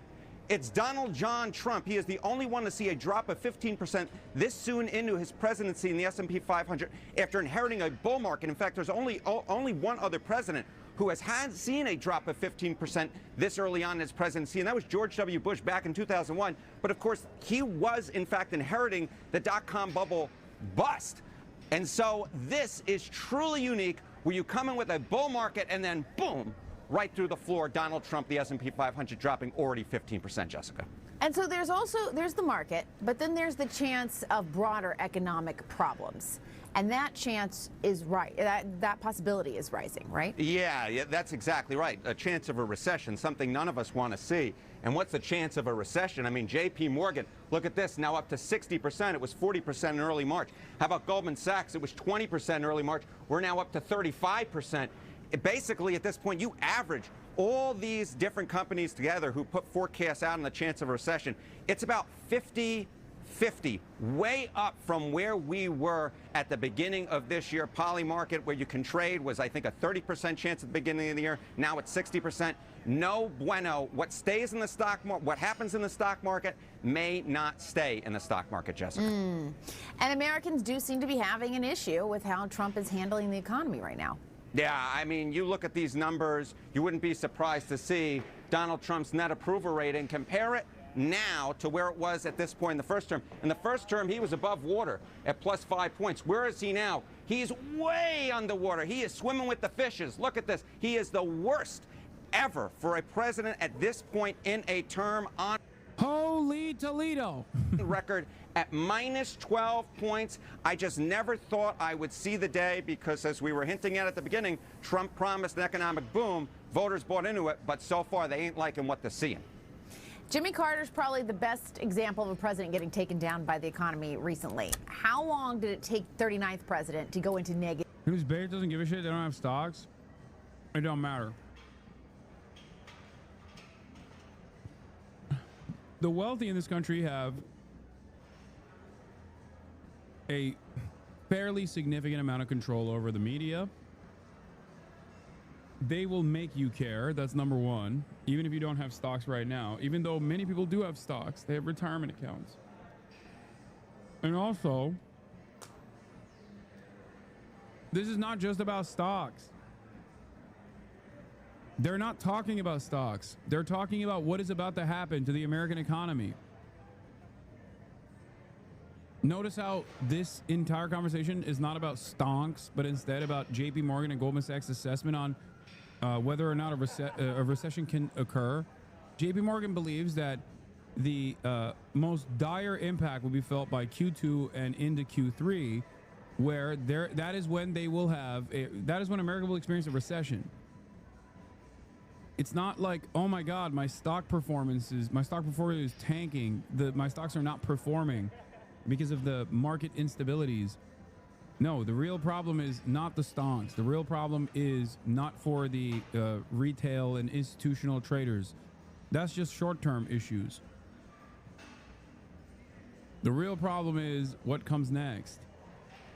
It's Donald John Trump. He is the only one to see a drop of 15% this soon into his presidency in the S&P 500 after inheriting a bull market. In fact, there's only one other president who has seen a drop of 15% this early on in his presidency, and that was George W. Bush back in 2001. But of course, he was in fact inheriting the dot-com bubble bust. And so this is truly unique, where you come in with a bull market and then boom, right through the floor. Donald Trump, the S&P 500 dropping already 15%, Jessica. And so there's the market, but then there's the chance of broader economic problems. And that chance is right. That possibility is rising, right? Yeah, that's exactly right. A chance of a recession, something none of us want to see. And what's the chance of a recession? I mean, J.P. Morgan, look at this, now up to 60%. It was 40% in early March. How about Goldman Sachs? It was 20% in early March. We're now up to 35%. Basically, at this point, you average all these different companies together who put forecasts out on the chance of a recession. It's about 50-50, way up from where we were at the beginning of this year. Poly market, where you can trade, was, I think, a 30% chance at the beginning of the year. Now it's 60%. No bueno. What stays in the stock market, what happens in the stock market may not stay in the stock market, Jessica. And Americans do seem to be having an issue with how Trump is handling the economy right now. Yeah, I mean, you look at these numbers, you wouldn't be surprised to see Donald Trump's net approval rating. Compare it now to where it was at this point in the first term. In the first term, he was above water at +5 points. Where is he now? He's way underwater. He is swimming with the fishes. Look at this. He is the worst ever for a president at this point in a term on Holy Toledo. record at -12 points. I just never thought I would see the day, because as we were hinting at the beginning, Trump promised an economic boom. Voters bought into it, but so far they ain't liking what they're seeing. Jimmy Carter's probably the best example of a president getting taken down by the economy recently. How long did it take 39th president to go into negative? Whose base doesn't give a shit? They don't have stocks. It don't matter. The wealthy in this country have a fairly significant amount of control over the media. They will make you care. That's number one. Even if you don't have stocks right now, even though many people do have stocks, they have retirement accounts. And also, this is not just about stocks. They're not talking about stocks. They're talking about what is about to happen to the American economy. Notice how this entire conversation is not about stonks, but instead about J.P. Morgan and Goldman Sachs' assessment on whether or not a recession can occur. J.P. Morgan believes that the most dire impact will be felt by Q2 and into Q3, where that is when they will have that is when America will experience a recession. It's not like, oh my God, my stock portfolio is tanking. My stocks are not performing because of the market instabilities. No, the real problem is not the stocks. The real problem is not for the retail and institutional traders. That's just short-term issues. The real problem is what comes next.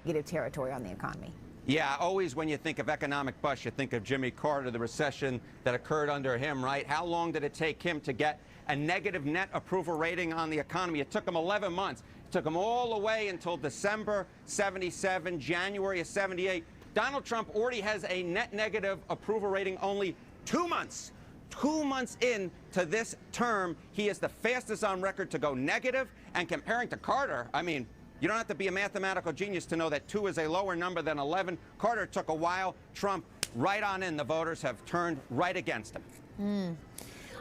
Negative territory on the economy. Yeah, always when you think of economic bust, you think of Jimmy Carter, the recession that occurred under him, right? How long did it take him to get a negative net approval rating on the economy? It took him 11 months. It took him all the way until December 77, January of 78. Donald Trump already has a net negative approval rating only 2 months. 2 months into this term, he is the fastest on record to go negative. And comparing to Carter, I mean, you don't have to be a mathematical genius to know that 2 is a lower number than 11. Carter took a while. Trump, right on in. The voters have turned right against him.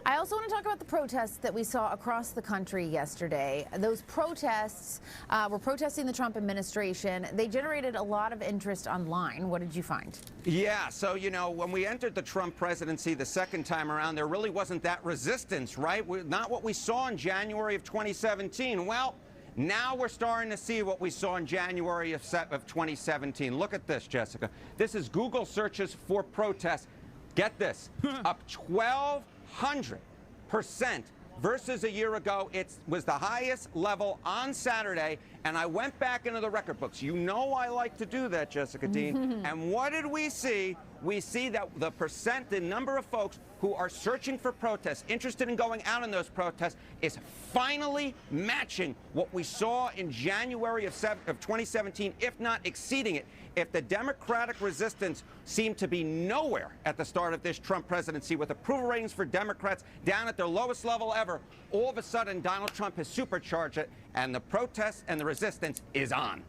I also want to talk about the protests that we saw across the country yesterday. Those protests were protesting the Trump administration. They generated a lot of interest online. What did you find? Yeah, so, you know, when we entered the Trump presidency the second time around, there really wasn't that resistance, right? Not what we saw in January of 2017. Well, now we're starting to see what we saw in January of 2017. Look at this, Jessica. This is Google searches for protests. Get this, up 1,200% versus a year ago. It was the highest level on Saturday, and I went back into the record books. You know I like to do that, Jessica Dean. And what did we see? We see that the number of folks who are searching for protests, interested in going out on those protests, is finally matching what we saw in January of 2017, if not exceeding it. If the Democratic resistance seemed to be nowhere at the start of this Trump presidency, with approval ratings for Democrats down at their lowest level ever, all of a sudden Donald Trump has supercharged it, and the protests and the resistance is on.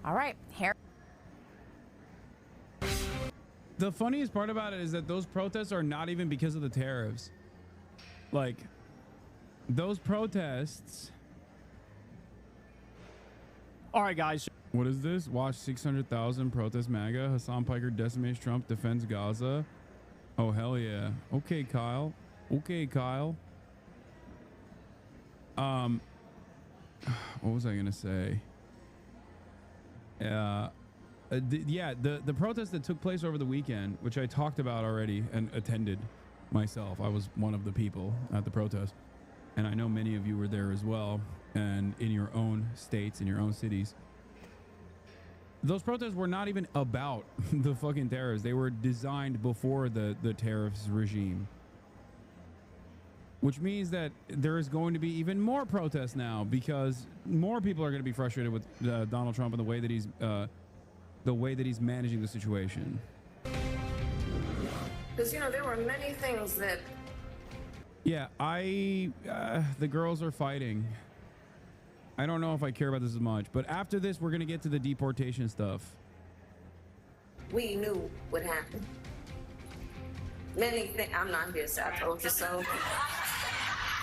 All right, Harry. The funniest part about it is that those protests are not even because of the tariffs. Like, those protests. All right, guys. What is this? Watch 600,000 protest MAGA. Hassan Piker decimates Trump, defends Gaza. Oh, hell yeah. Okay, Kyle. Okay, Kyle. What was I going to say? The protest that took place over the weekend, which I talked about already and attended myself. I was one of the people at the protest, and I know many of you were there as well, and in your own states, in your own cities. Those protests were not even about the fucking tariffs. They were designed before the tariffs regime, which means that there is going to be even more protests now, because more people are going to be frustrated with Donald Trump and the way that he's managing the situation. Because, you know, there were many things that... Yeah, the girls are fighting. I don't know if I care about this as much, but after this, we're going to get to the deportation stuff. we knew would happen. Many things. I'm not here to say I told you so.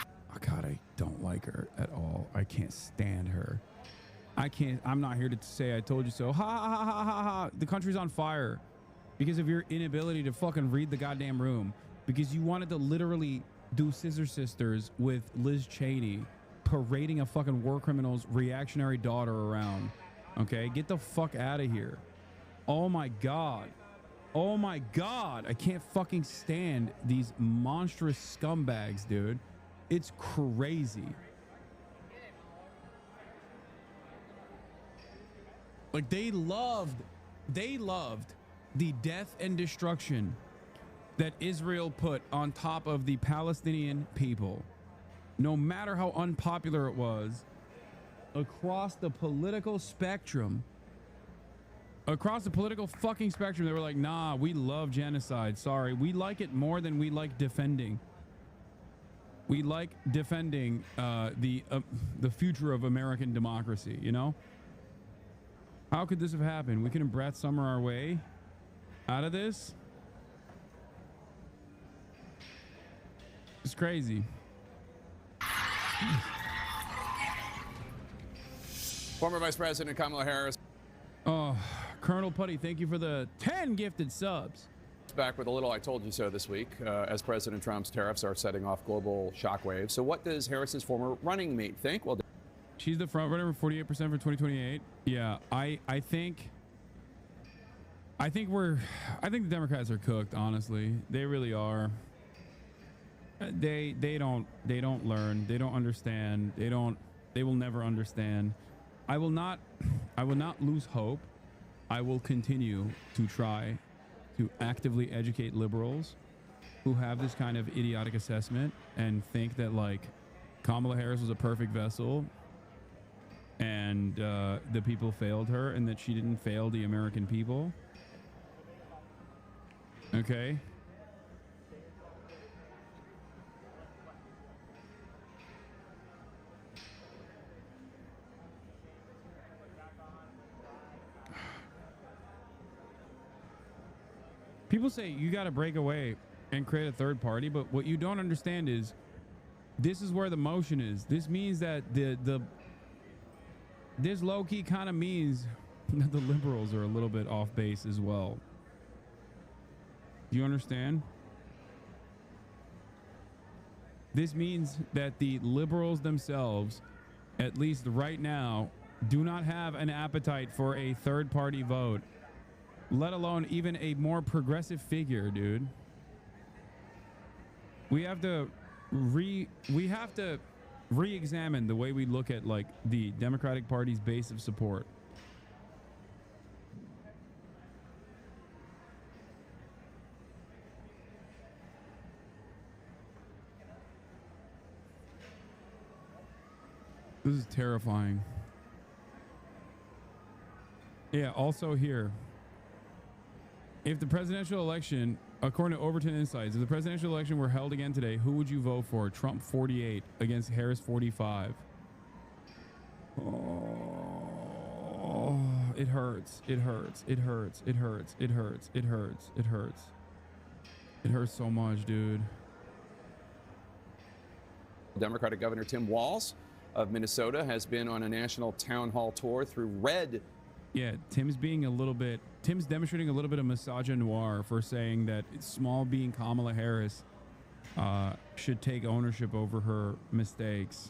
Oh God, I don't like her at all. I can't stand her. I'm not here to say I told you so. Ha ha ha ha ha ha. The country's on fire because of your inability to fucking read the goddamn room. Because you wanted to literally do Scissor Sisters with Liz Cheney parading a fucking war criminal's reactionary daughter around. Okay, get the fuck out of here. Oh my God. Oh my God. I can't fucking stand these monstrous scumbags, dude. It's crazy. Like they loved the death and destruction that Israel put on top of the Palestinian people. No matter how unpopular it was, across the political spectrum, across the political fucking spectrum, they were like, nah, we love genocide. Sorry, we like it more than we like defending. We like defending the future of American democracy, you know? How could this have happened? We couldn't Brad Summer our way out of this? It's crazy. Former Vice President Kamala Harris. Oh, Colonel Putty, thank you for the 10 gifted subs. Back with a little I told you so this week, as President Trump's tariffs are setting off global shockwaves. So what does Harris's former running mate think? Well, she's the front runner for 48% for 2028. Yeah, I think the Democrats are cooked, honestly. They really are. They don't learn. They don't understand. They will never understand. I will not lose hope. I will continue to try to actively educate liberals who have this kind of idiotic assessment and think that like Kamala Harris was a perfect vessel and the people failed her and that she didn't fail the American people. Okay. People say you got to break away and create a third party, but what you don't understand is this is where the motion is. This means that this low-key kind of means that the liberals are a little bit off base as well. Do you understand? This means that the liberals themselves, at least right now, do not have an appetite for a third-party vote, let alone even a more progressive figure, dude. We have to re-examine the way we look at like the Democratic Party's base of support. This is terrifying. Yeah, also here, if the presidential election, according to Overton Insights, if the presidential election were held again today, who would you vote for? Trump 48 against Harris 45. Oh, it hurts. It hurts. It hurts. It hurts. It hurts. It hurts. It hurts. It hurts so much, dude. Democratic Governor Tim Walz of Minnesota has been on a national town hall tour through red. Yeah, Tim's demonstrating a little bit of misogynoir for saying that small being Kamala Harris should take ownership over her mistakes.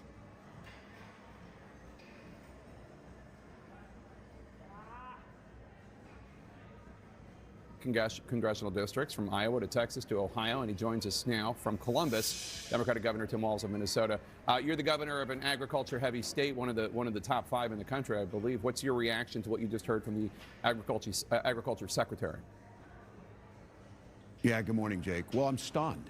Congressional districts from Iowa to Texas to Ohio, and he joins us now from Columbus. Democratic Governor Tim Walz of Minnesota. You're the governor of an agriculture-heavy state, one of the top 5 in the country, I believe. What's your reaction to what you just heard from the agriculture secretary? Yeah, good morning, Jake. Well, I'm stunned.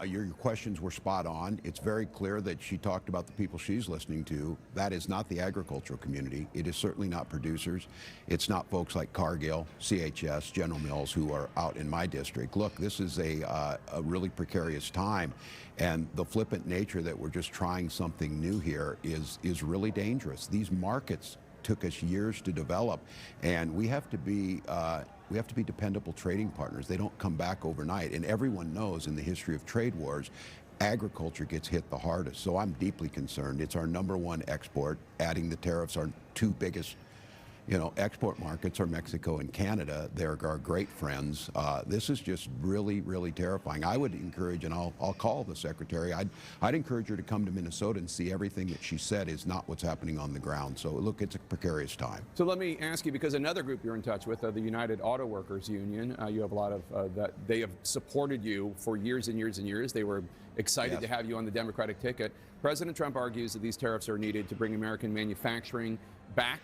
Your questions were spot on. It's very clear that she talked about the people she's listening to. That is not the agricultural community. It is certainly not producers. It's not folks like Cargill, CHS, General Mills, who are out in my district. Look, this is a really precarious time, and the flippant nature that we're just trying something new here is really dangerous. These markets took us years to develop, and we have to be dependable trading partners. They don't come back overnight, and everyone knows in the history of trade wars, agriculture gets hit the hardest. So I'm deeply concerned. It's our #1 export. Adding the tariffs, our 2 biggest export markets are Mexico and Canada. They're our great friends. This is just really, really terrifying. I would encourage, and I'll call the secretary, I'd encourage her to come to Minnesota and see everything that she said is not what's happening on the ground. So look, it's a precarious time. So let me ask you, because another group you're in touch with, the United Auto Workers Union, you have a lot of that. They have supported you for years and years and years. They were excited to have you on the Democratic ticket. President Trump argues that these tariffs are needed to bring American manufacturing back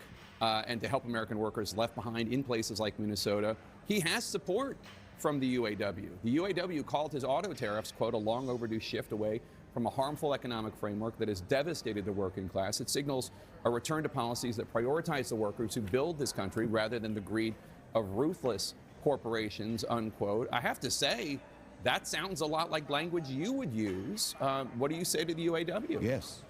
and to help American workers left behind in places like Minnesota. He has support from the UAW. The UAW called his auto tariffs, quote, a long overdue shift away from a harmful economic framework that has devastated the working class. It signals a return to policies that prioritize the workers who build this country rather than the greed of ruthless corporations, unquote. I have to say, that sounds a lot like language you would use. What do you say to the UAW? Yes.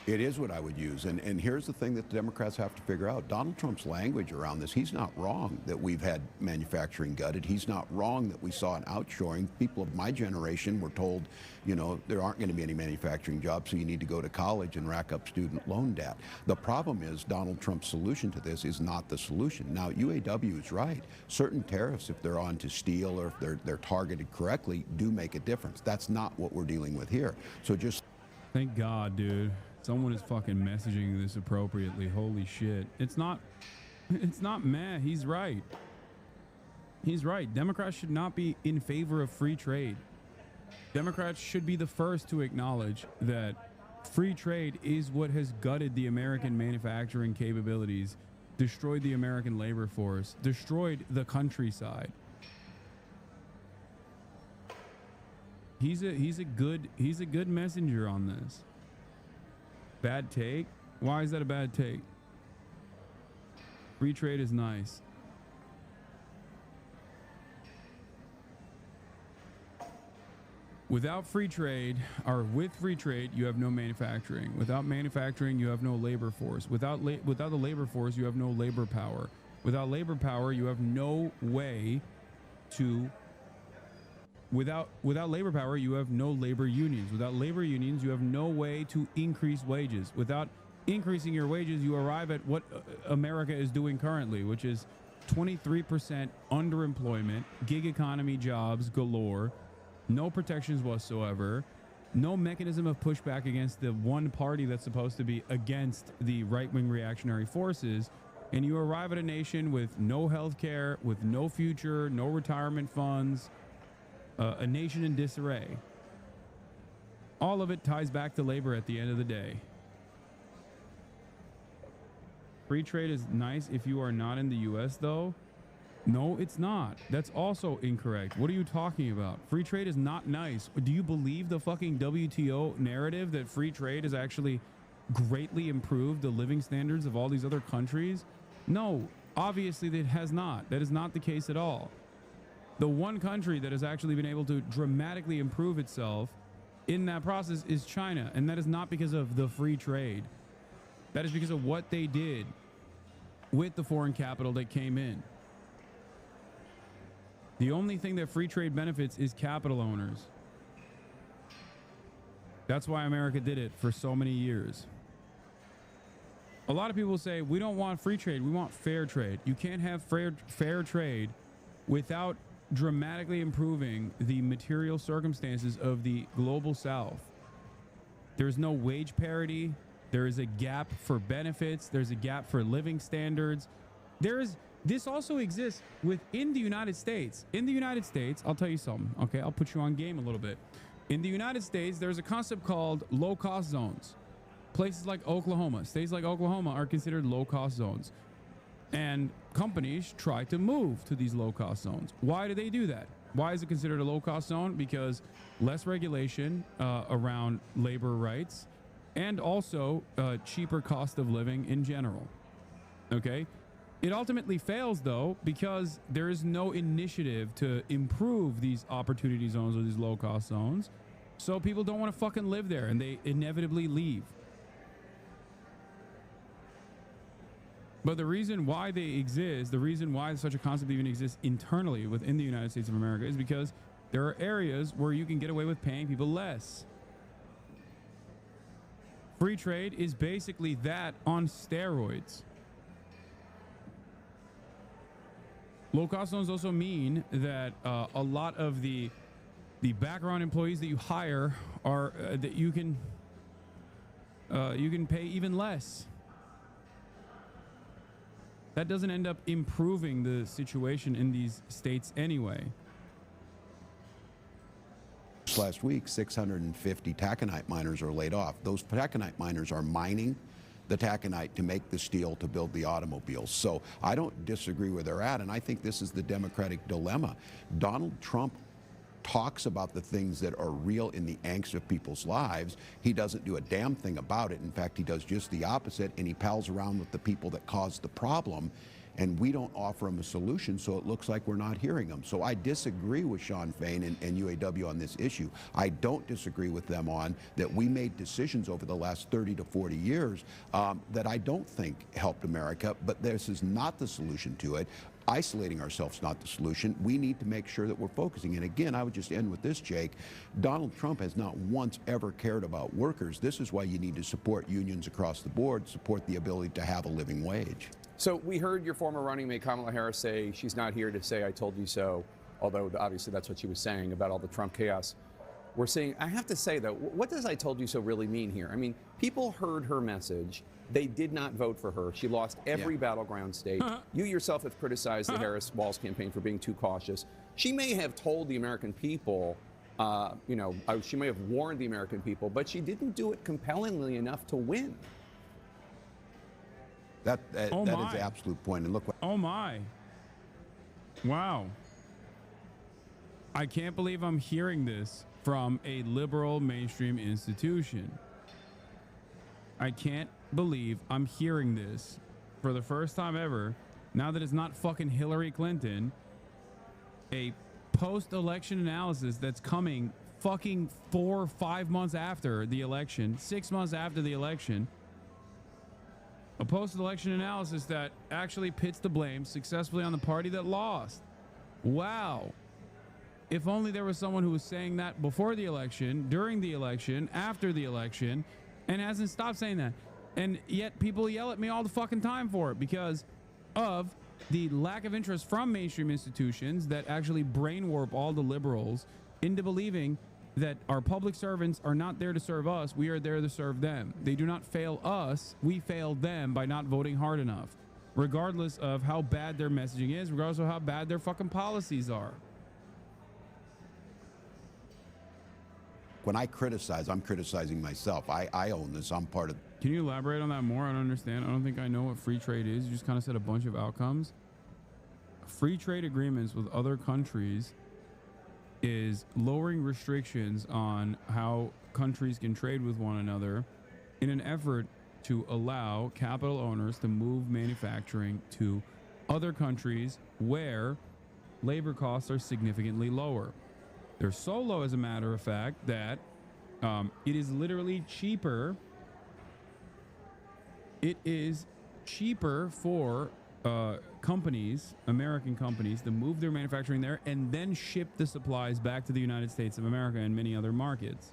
It is what I would use. And here's the thing that the Democrats have to figure out. Donald Trump's language around this, he's not wrong that we've had manufacturing gutted. He's not wrong that we saw an outshoring. People of my generation were told, you know, there aren't going to be any manufacturing jobs, so you need to go to college and rack up student loan debt. The problem is Donald Trump's solution to this is not the solution. Now, UAW is right. Certain tariffs, if they're on to steel or if they're targeted correctly, do make a difference. That's not what we're dealing with here. So just... Thank God, dude. Someone is fucking messaging this appropriately. Holy shit. It's not meh. He's right. He's right. Democrats should not be in favor of free trade. Democrats should be the first to acknowledge that free trade is what has gutted the American manufacturing capabilities, destroyed the American labor force, destroyed the countryside. He's a good messenger on this. Bad take? Why is that a bad take? Free trade is nice. Without free trade, or with free trade, you have no manufacturing. Without manufacturing, you have no labor force. Without the labor force, you have no labor power. Without labor power, you have no way to... Without labor power, you have no labor unions. Without labor unions, you have no way to increase wages. Without increasing your wages, you arrive at what America is doing currently, which is 23% underemployment, gig economy jobs galore, no protections whatsoever, no mechanism of pushback against the one party that's supposed to be against the right-wing reactionary forces, and you arrive at a nation with no health care, with no future, no retirement funds, a nation in disarray. All of it ties back to labor at the end of the day. Free trade is nice if you are not in the US, though. No, it's not. That's also incorrect. What are you talking about? Free trade is not nice. Do you believe the fucking WTO narrative that free trade has actually greatly improved the living standards of all these other countries? No, obviously it has not. That is not the case at all. The one country that has actually been able to dramatically improve itself in that process is China, and that is not because of the free trade. That is because of what they did with the foreign capital that came in. The only thing that free trade benefits is capital owners. That's why America did it for so many years. A lot of people say, we don't want free trade, we want fair trade. You can't have fair trade without dramatically improving the material circumstances of the global South. There's no wage parity. There is a gap for benefits. There's a gap for living standards. This also exists within the United States. In the United States, I'll tell you something, okay? I'll put you on game a little bit. In the United States, there's a concept called low-cost zones. Places like Oklahoma, states like Oklahoma are considered low-cost zones. And companies try to move to these low-cost zones. Why do they do that? Why is it considered a low-cost zone? Because less regulation around labor rights and also cheaper cost of living in general. Okay? It ultimately fails, though, because there is no initiative to improve these opportunity zones or these low-cost zones. So people don't want to fucking live there, and they inevitably leave. But the reason why they exist, the reason why such a concept even exists internally within the United States of America is because there are areas where you can get away with paying people less. Free trade is basically that on steroids. Low-cost zones also mean that a lot of the background employees that you hire are that you can pay even less. That doesn't end up improving the situation in these states anyway. Last week, 650 taconite miners are laid off. Those taconite miners are mining the taconite to make the steel to build the automobiles. So I don't disagree where they're at, and I think this is the Democratic dilemma. Donald Trump talks about the things that are real in the angst of people's lives. He doesn't do a damn thing about it. In fact, he does just the opposite, and he pals around with the people that caused the problem. and we don't offer them a solution, so it looks like we're not hearing them. So I disagree with Sean Fain and UAW on this issue. I don't disagree with them on that we made decisions over the last 30 to 40 years that I don't think helped America, but this is not the solution to it. Isolating ourselves is not the solution. We need to make sure that we're focusing. And again, I would just end with this, Jake. Donald Trump has not once ever cared about workers. This is why you need to support unions across the board, support the ability to have a living wage. So we heard your former running mate Kamala Harris say she's not here to say I told you so, although obviously that's what she was saying about all the Trump chaos. We're seeing, I have to say though, what does I told you so really mean here? I mean, people heard her message. They did not vote for her. She lost every battleground state. You yourself have criticized the Harris-Walz campaign for being too cautious. She may have told the American people, she may have warned the American people, but she didn't do it compellingly enough to win. That is the absolute point. And look what. Oh my. Wow. I can't believe I'm hearing this from a liberal mainstream institution. I can't believe I'm hearing this for the first time ever, now that it's not fucking Hillary Clinton, a post-election analysis that's coming fucking 4 or 5 months after the election, 6 months after the election, a post-election analysis that actually pits the blame successfully on the party that lost. Wow. If only there was someone who was saying that before the election, during the election, after the election, and hasn't stopped saying that. And yet people yell at me all the fucking time for it because of the lack of interest from mainstream institutions that actually brain warp all the liberals into believing that our public servants are not there to serve us. We are there to serve them. They do not fail us. We fail them by not voting hard enough, regardless of how bad their messaging is, regardless of how bad their fucking policies are. When I criticize, I'm criticizing myself. I own this. I'm part of. Can you elaborate on that more? I don't understand. I don't think I know what free trade is. You just kind of said a bunch of outcomes. Free trade agreements with other countries is lowering restrictions on how countries can trade with one another in an effort to allow capital owners to move manufacturing to other countries where labor costs are significantly lower. They're so low, as a matter of fact, that it is literally cheaper. It is cheaper for companies, American companies, to move their manufacturing there and then ship the supplies back to the United States of America and many other markets.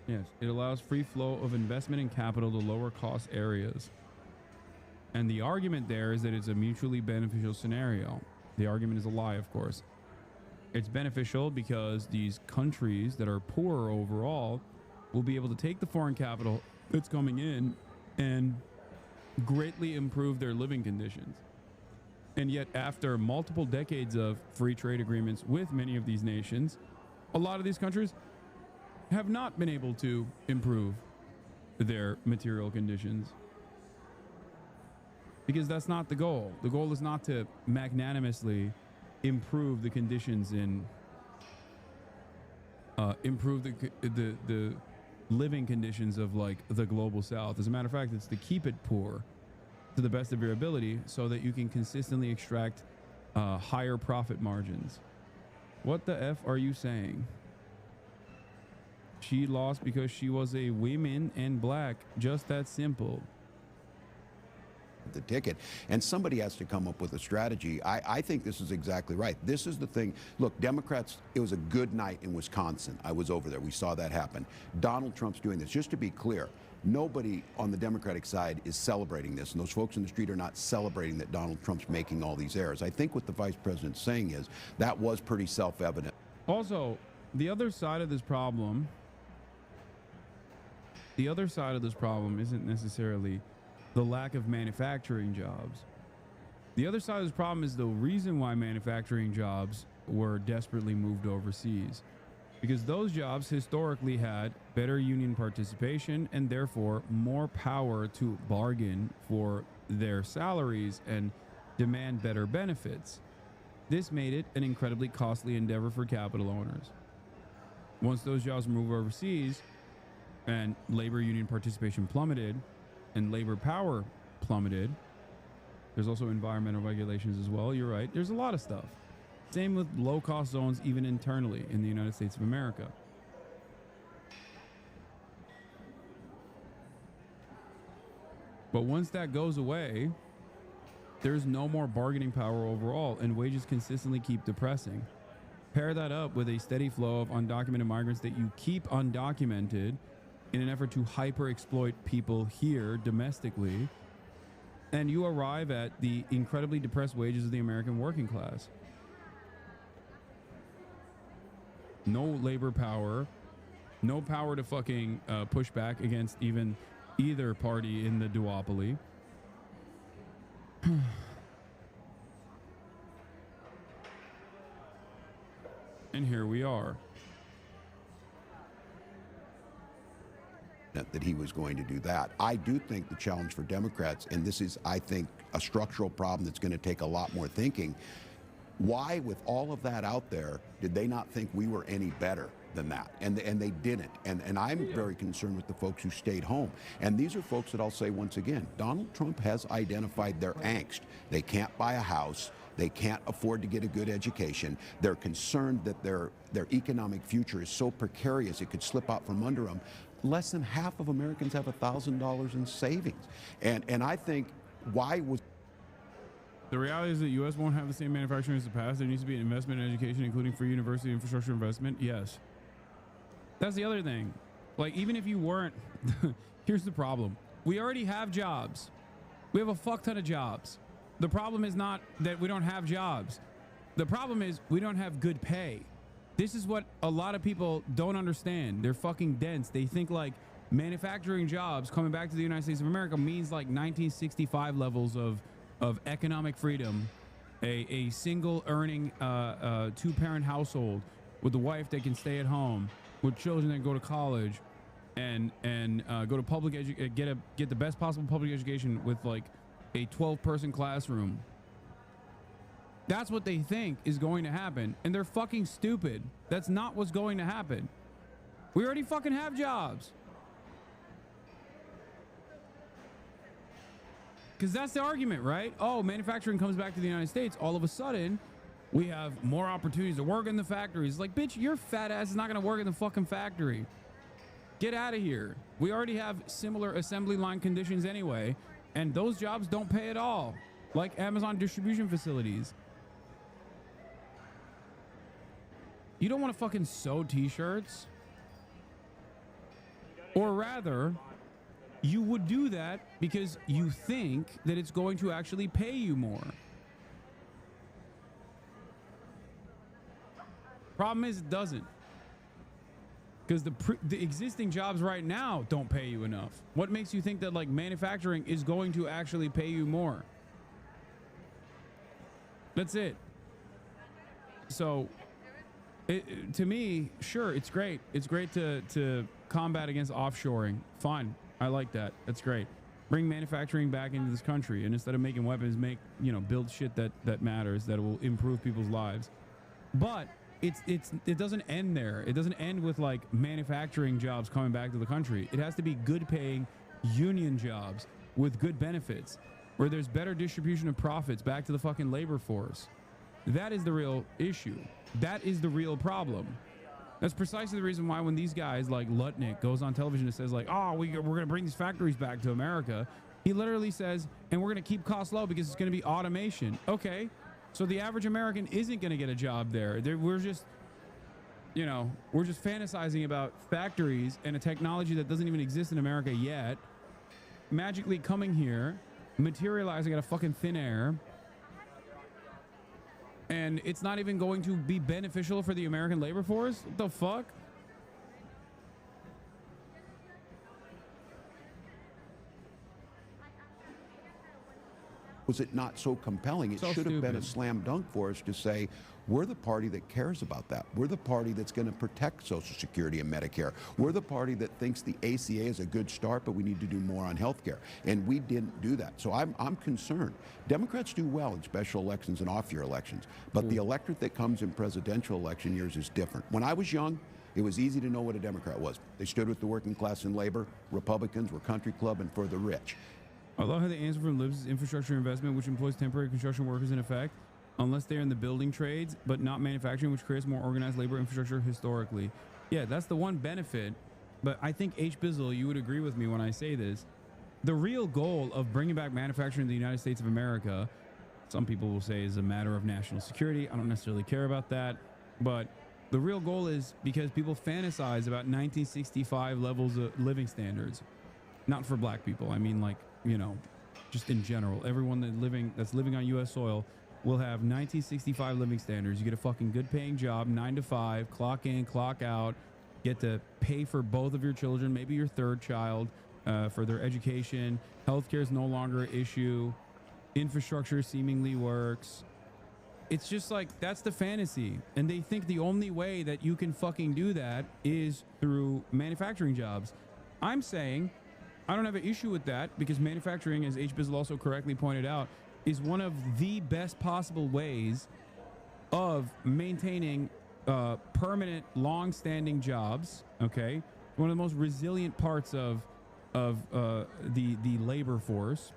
Yes, it allows free flow of investment and capital to lower cost areas. And the argument there is that it's a mutually beneficial scenario. The argument is a lie, of course. It's beneficial because these countries that are poorer overall will be able to take the foreign capital that's coming in and greatly improve their living conditions. And yet, after multiple decades of free trade agreements with many of these nations, a lot of these countries have not been able to improve their material conditions. Because that's not the goal. The goal is not to magnanimously improve the conditions in, improve the living conditions of like the global South. As a matter of fact, it's to keep it poor to the best of your ability so that you can consistently extract higher profit margins. What the F are you saying? She lost because she was a woman and black. Just that simple. The ticket, and somebody has to come up with a strategy. I think this is exactly right. This is the thing. Look, Democrats, it was a good night in Wisconsin. I was over there. We saw that happen. Donald Trump's doing this. Just to be clear, nobody on the Democratic side is celebrating this, and those folks in the street are not celebrating that Donald Trump's making all these errors. I think what the vice president's saying is that was pretty self-evident. Also, the other side of this problem isn't necessarily the lack of manufacturing jobs. The other side of this problem is the reason why manufacturing jobs were desperately moved overseas, because those jobs historically had better union participation and therefore more power to bargain for their salaries and demand better benefits. this made it an incredibly costly endeavor for capital owners. Once those jobs were moved overseas and labor union participation plummeted and labor power plummeted, there's also environmental regulations as well. You're right. There's a lot of stuff. Same with low-cost zones, even internally in the United States of America. But once that goes away, there's no more bargaining power overall, and wages consistently keep depressing. Pair that up with a steady flow of undocumented migrants that you keep undocumented in an effort to hyper-exploit people here domestically, and you arrive at the incredibly depressed wages of the American working class. No labor power, no power to fucking push back against even either party in the duopoly. And here we are. That he was going to do that. I do think the challenge for Democrats, and this is, I think, a structural problem that's going to take a lot more thinking. Why, with all of that out there, did they not think we were any better than that? And they didn't. And I'm very concerned with the folks who stayed home. And these are folks that I'll say once again, Donald Trump has identified their angst. They can't buy a house. They can't afford to get a good education. They're concerned that their economic future is so precarious it could slip out from under them. Less than half of Americans have $1,000 in savings. And I think, why was... The reality is that the U.S. won't have the same manufacturing as the past. There needs to be an investment in education, including free university infrastructure investment. Yes. That's the other thing. Like, even if you weren't... Here's the problem. We already have jobs. We have a fuck ton of jobs. The problem is not that we don't have jobs. The problem is we don't have good pay. This is what a lot of people don't understand. They're fucking dense. They think like manufacturing jobs coming back to the United States of America means like 1965 levels of economic freedom, a single earning two-parent household with a wife that can stay at home, with children that go to college and go to public get the best possible public education with like a 12-person classroom. That's what they think is going to happen, and they're fucking stupid. That's not what's going to happen. We already fucking have jobs. Because that's the argument, right? Oh, manufacturing comes back to the United States. All of a sudden, we have more opportunities to work in the factories. Like, bitch, your fat ass is not going to work in the fucking factory. Get out of here. We already have similar assembly line conditions anyway, and those jobs don't pay at all, like Amazon distribution facilities. You don't want to fucking sew t-shirts. Or rather, you would do that because you think that it's going to actually pay you more. Problem is, it doesn't. Because the existing jobs right now don't pay you enough. What makes you think that like manufacturing is going to actually pay you more? That's it. So to me, sure, it's great. It's great to combat against offshoring. Fine. I like that. That's great. Bring manufacturing back into this country, and instead of making weapons, build shit that matters, that will improve people's lives. But it doesn't end there. It doesn't end with like manufacturing jobs coming back to the country. It has to be good paying union jobs with good benefits, where there's better distribution of profits back to the fucking labor force. That is the real issue. That is the real problem. That's precisely the reason why when these guys like Lutnick goes on television and says like, oh, we're going to bring these factories back to America, he literally says, and we're going to keep costs low because it's going to be automation. Okay, so the average American isn't going to get a job there. We're just fantasizing about factories and a technology that doesn't even exist in America yet, magically coming here, materializing out of fucking thin air. And it's not even going to be beneficial for the American labor force? What the fuck? was it not so compelling? It So should have been a stupid. slam dunk for us to say, we're the party that cares about that. We're the party that's going to protect Social Security and Medicare. We're the party that thinks the ACA is a good start, but we need to do more on health care. And we didn't do that. So I'm concerned. Democrats do well in special elections and off-year elections, but the electorate that comes in presidential election years is different. When I was young, it was easy to know what a Democrat was. They stood with the working class and labor. Republicans were country club and for the rich. I love how the answer from Libs is infrastructure investment, which employs temporary construction workers in effect, unless they're in the building trades, but not manufacturing, which creates more organized labor infrastructure historically. Yeah, that's the one benefit. But I think H. Bizzle, you would agree with me when I say this. The real goal of bringing back manufacturing in the United States of America, some people will say, is a matter of national security. I don't necessarily care about that. But the real goal is because people fantasize about 1965 levels of living standards. Not for black people. I mean, like, you know, just in general. Everyone that's living on U.S. soil will have 1965 living standards. You get a fucking good paying job, 9 to 5, clock in, clock out, get to pay for both of your children, maybe your third child, for their education. Healthcare is no longer an issue. Infrastructure seemingly works. It's just like, that's the fantasy. And they think the only way that you can fucking do that is through manufacturing jobs. I'm saying I don't have an issue with that, because manufacturing, as H. Bizzle also correctly pointed out, is one of the best possible ways of maintaining permanent, long-standing jobs. Okay, one of the most resilient parts of the labor force,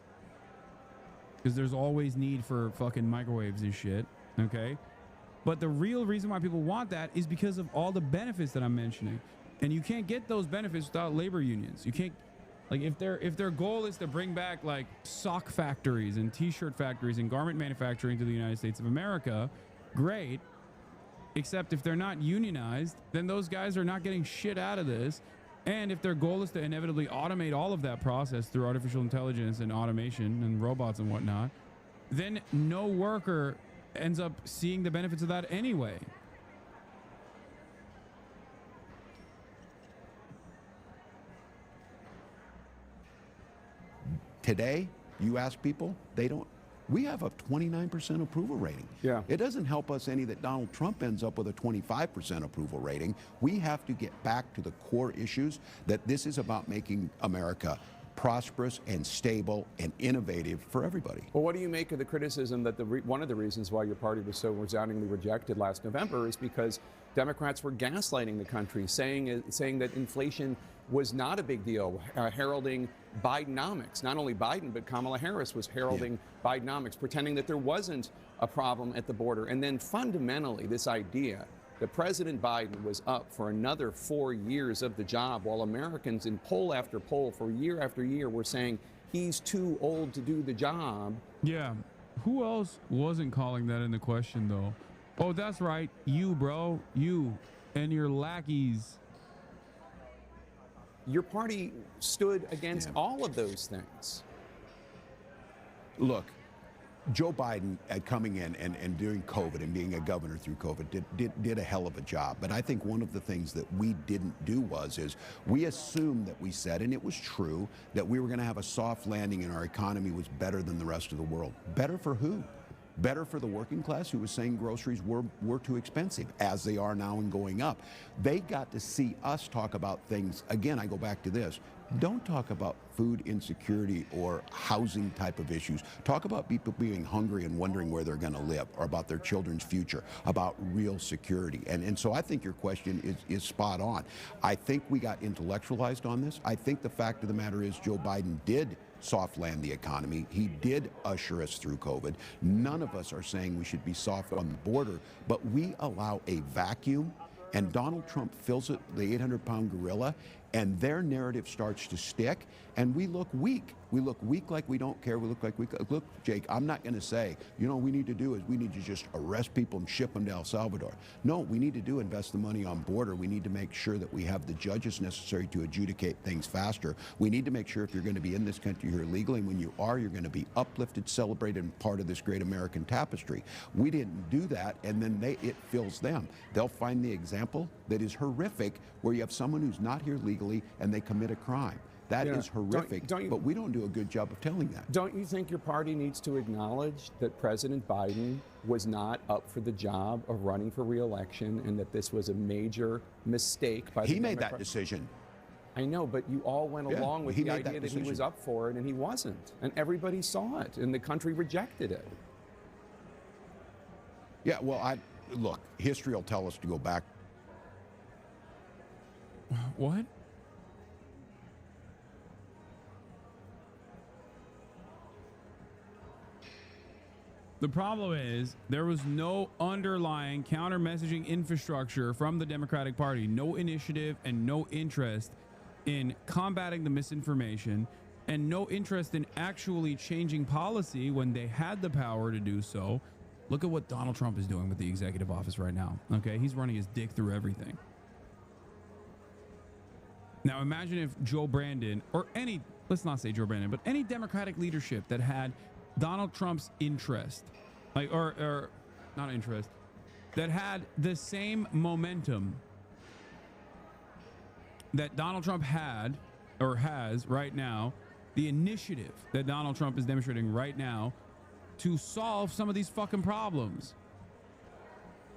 because there's always need for fucking microwaves and shit. Okay, but the real reason why people want that is because of all the benefits that I'm mentioning, and you can't get those benefits without labor unions. You can't. Like, if their goal is to bring back like sock factories and t-shirt factories and garment manufacturing to the United States of America, great. Except if they're not unionized, then those guys are not getting shit out of this. And if their goal is to inevitably automate all of that process through artificial intelligence and automation and robots and whatnot, then no worker ends up seeing the benefits of that anyway. Today, you ask people, they don't. We have a 29% approval rating. Yeah. It doesn't help us any that Donald Trump ends up with a 25% approval rating. We have to get back to the core issues, that this is about making America prosperous and stable and innovative for everybody. Well, what do you make of the criticism that one of the reasons why your party was so resoundingly rejected last November is because Democrats were gaslighting the country, saying that inflation was not a big deal, heralding Bidenomics. Not only Biden, but Kamala Harris was heralding Bidenomics, pretending that there wasn't a problem at the border. And then fundamentally, this idea that President Biden was up for another 4 years of the job, while Americans in poll after poll for year after year were saying he's too old to do the job. Yeah. Who else wasn't calling that into question, though? Oh, that's right. You, bro. You and your lackeys. Your party stood against all of those things. Look, Joe Biden coming in and doing COVID and being a governor through COVID did a hell of a job. But I think one of the things that we didn't do is we assumed that we said, and it was true, that we were going to have a soft landing and our economy was better than the rest of the world. Better for who? Better for the working class, who was saying groceries were too expensive, as they are now and going up. They got to see us talk about things. Again, I go back to this. Don't talk about food insecurity or housing type of issues. Talk about people being hungry and wondering where they're going to live, or about their children's future, about real security. And so I think your question is spot on. I think we got intellectualized on this. I think the fact of the matter is Joe Biden did soft land the economy. He did usher us through COVID. None of us are saying we should be soft on the border, but we allow a vacuum, and Donald Trump fills it, the 800-pound gorilla, and their narrative starts to stick, and we look weak. We look weak, like we don't care. We look like we look, Jake, I'm not going to say, you know, what we need to do is we need to just arrest people and ship them to El Salvador. No, we need to do invest the money on border. We need to make sure that we have the judges necessary to adjudicate things faster. We need to make sure if you're going to be in this country here legally, and when you are, you're going to be uplifted, celebrated, and part of this great American tapestry. We didn't do that, and then it fills them. They'll find the example that is horrific, where you have someone who's not here legally and they commit a crime. That is horrific, but we don't do a good job of telling that. Don't you think your party needs to acknowledge that President Biden was not up for the job of running for re-election and that this was a major mistake by the He made that decision. I know, but you all went along with the idea that he was decision. up for it and he wasn't. And everybody saw it and the country rejected it. Yeah, well, look, history will tell us to go back. What? The problem is there was no underlying counter messaging infrastructure from the Democratic Party, no initiative and no interest in combating the misinformation, and no interest in actually changing policy when they had the power to do so. Look at what Donald Trump is doing with the executive office right now. Okay, he's running his dick through everything. Now imagine if Joe Brandon, or any, let's not say Joe Brandon, but any Democratic leadership that had Donald Trump's interest, like, or not interest, that had the same momentum that Donald Trump had or has right now, the initiative that Donald Trump is demonstrating right now to solve some of these fucking problems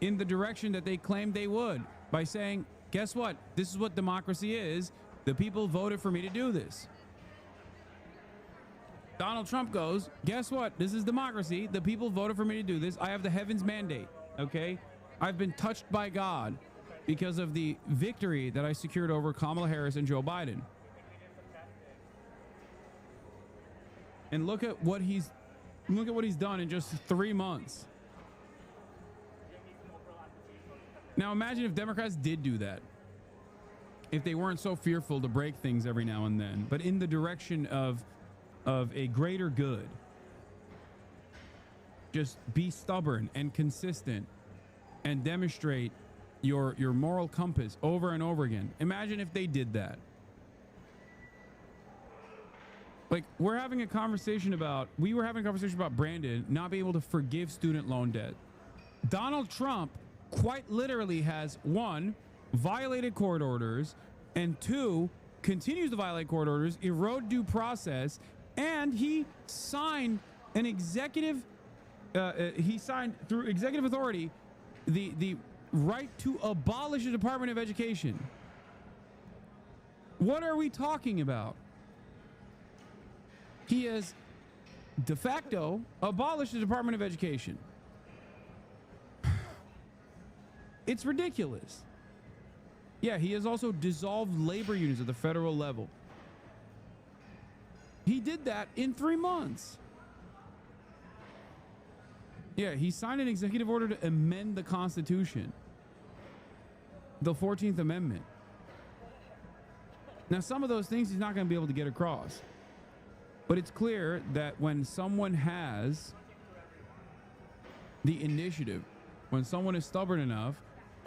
in the direction that they claimed they would, by saying, guess what? This is what democracy is. The people voted for me to do this. Donald Trump goes, guess what? This is democracy. The people voted for me to do this. I have the heavens mandate, okay? I've been touched by God because of the victory that I secured over Kamala Harris and Joe Biden. And look at what he's done in just 3 months. Now imagine if Democrats did do that. If they weren't so fearful to break things every now and then, but in the direction of a greater good. Just be stubborn and consistent and demonstrate your moral compass over and over again. Imagine if they did that. Like, we were having a conversation about Brandon not being able to forgive student loan debt. Donald Trump quite literally has, 1, violated court orders, and 2, continues to violate court orders, erode due process, and he signed an executive, he signed through executive authority the right to abolish the Department of Education. What are we talking about? He has de facto abolished the Department of Education. It's ridiculous. Yeah, he has also dissolved labor unions at the federal level. He did that in 3 months. Yeah, he signed an executive order to amend the Constitution, the 14th Amendment. Now, some of those things he's not going to be able to get across. But it's clear that when someone has the initiative, when someone is stubborn enough,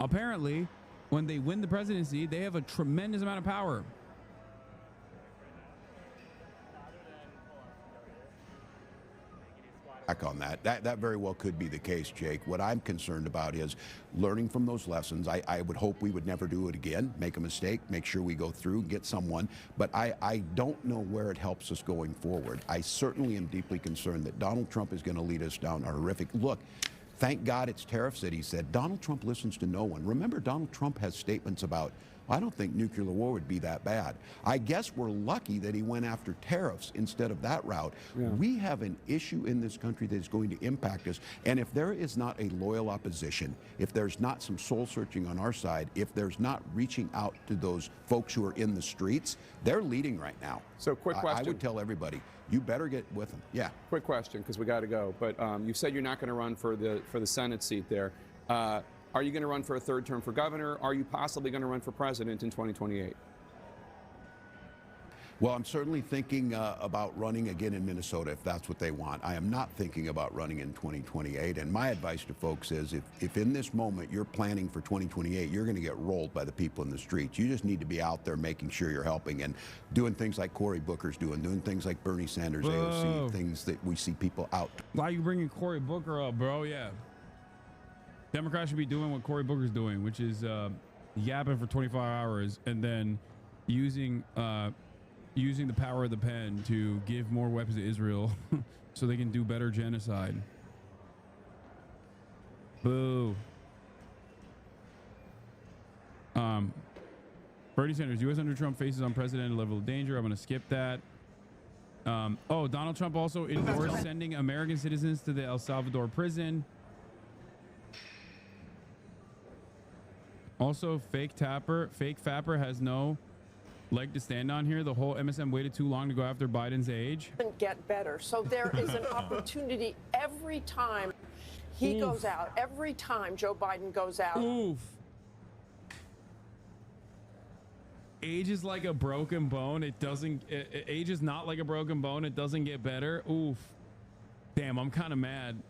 apparently, when they win the presidency, they have a tremendous amount of power. On that very well could be the case, Jake. What I'm concerned about is learning from those lessons. I would hope we would never do it again, make a mistake, make sure we go through, get someone, but I don't know where it helps us going forward. I certainly am deeply concerned that Donald Trump is going to lead us down a horrific look. Thank God it's tariffs that he said. Donald Trump listens to no one. Remember, Donald Trump has statements about, I don't think nuclear war would be that bad. I guess we're lucky that he went after tariffs instead of that route. Yeah. We have an issue in this country that is going to impact us. And if there is not a loyal opposition, if there's not some soul searching on our side, if there's not reaching out to those folks who are in the streets, they're leading right now. So quick question. I would tell everybody, you better get with them. Yeah. Quick question, because we got to go. But you said you're not going to run for the Senate seat there. Are you going to run for a third term for governor? Are you possibly going to run for president in 2028? Well, I'm certainly thinking about running again in Minnesota if that's what they want. I am not thinking about running in 2028. And my advice to folks is if in this moment you're planning for 2028, you're going to get rolled by the people in the streets. You just need to be out there making sure you're helping and doing things like Cory Booker's doing things like Bernie Sanders, AOC, things that we see people out. Why are you bringing Cory Booker up, bro? Yeah. Democrats should be doing what Cory Booker's doing, which is yapping for 25 hours and then using using the power of the pen to give more weapons to Israel so they can do better genocide. Boo. Bernie Sanders, U.S. under Trump faces unprecedented level of danger. I'm going to skip that. Oh, Donald Trump also endorsed sending American citizens to the El Salvador prison. Also, fake Fapper has no leg to stand on here. The whole MSM waited too long to go after Biden's age. Get better. So there is an opportunity every time he goes out, every time Joe Biden goes out. Oof. Age is like a broken bone. It doesn't. Age is not like a broken bone. It doesn't get better. Oof. Damn, I'm kind of mad.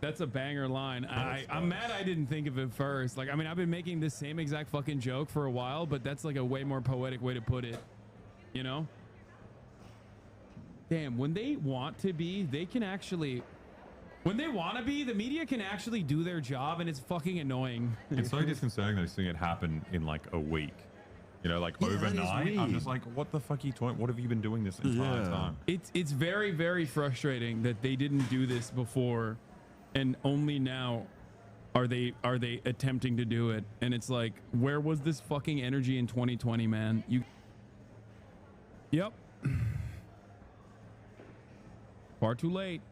That's a banger line. I'm mad I didn't think of it first. Like, I mean, I've been making this same exact fucking joke for a while, but that's like a way more poetic way to put it. You know? Damn, when they want to be, they can actually... When they want to be, the media can actually do their job, and it's fucking annoying. It's so disconcerting that I've seen it happen in like a week. You know, like overnight. I'm just like, what the fuck are you talking? What have you been doing this entire time? It's very, very frustrating that they didn't do this before, and only now are they attempting to do it. And it's like, where was this fucking energy in 2020, man? Yep. Far too late.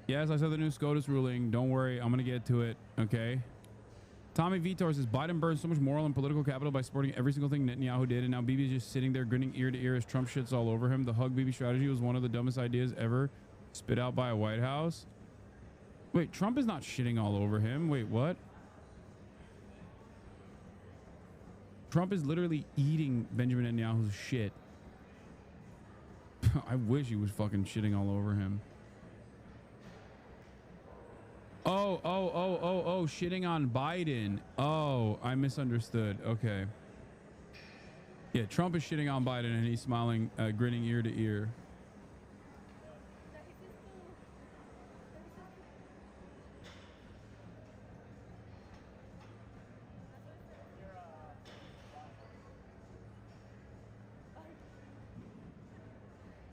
Yes, I saw the new SCOTUS ruling. Don't worry, I'm gonna get to it. Okay. Tommy Vitor says Biden burned so much moral and political capital by supporting every single thing Netanyahu did, and now Bibi is just sitting there grinning ear to ear as Trump shits all over him. The hug Bibi strategy was one of the dumbest ideas ever spit out by a White House. Wait, Trump is not shitting all over him. Wait, what? Trump is literally eating Benjamin Netanyahu's shit. I wish he was fucking shitting all over him. Oh, shitting on Biden. Oh, I misunderstood. Okay. Yeah, Trump is shitting on Biden and he's smiling, grinning ear to ear.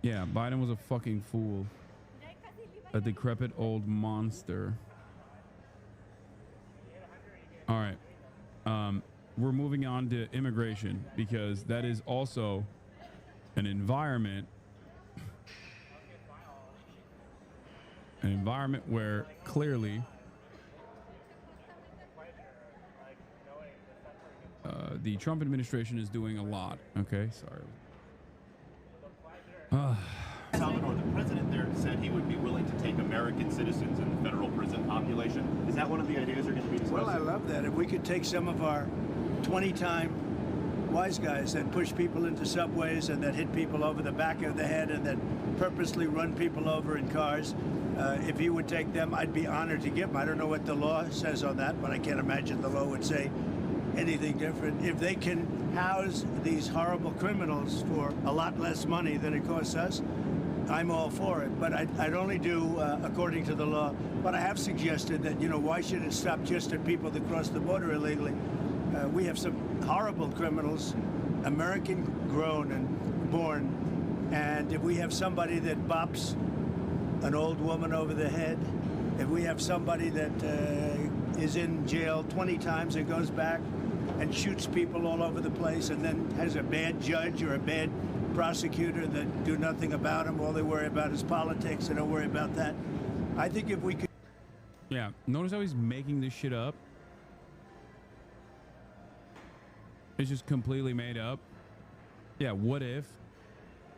Yeah, Biden was a fucking fool. A decrepit old monster. All right. We're moving on to immigration because that is also an environment. An environment where clearly the Trump administration is doing a lot. Okay, sorry. Salvador, the president there said he would be willing to take American citizens in the federal prison population. Is that one of the ideas you're going to be discussing? Well, I love that. If we could take some of our 20-time wise guys that push people into subways and that hit people over the back of the head and that purposely run people over in cars, if he would take them, I'd be honored to give them. I don't know what the law says on that, but I can't imagine the law would say anything different. If they can house these horrible criminals for a lot less money than it costs us, I'm all for it. But I'd only do according to the law. But I have suggested that, you know, why should it stop just at people that cross the border illegally? We have some horrible criminals, American grown and born. And if we have somebody that bops an old woman over the head, if we have somebody that is in jail 20 times and goes back and shoots people all over the place and then has a bad judge or a bad prosecutor that do nothing about him, all they worry about is politics, they don't worry about that. I think if we could... Yeah, notice how he's making this shit up? It's just completely made up. Yeah, what if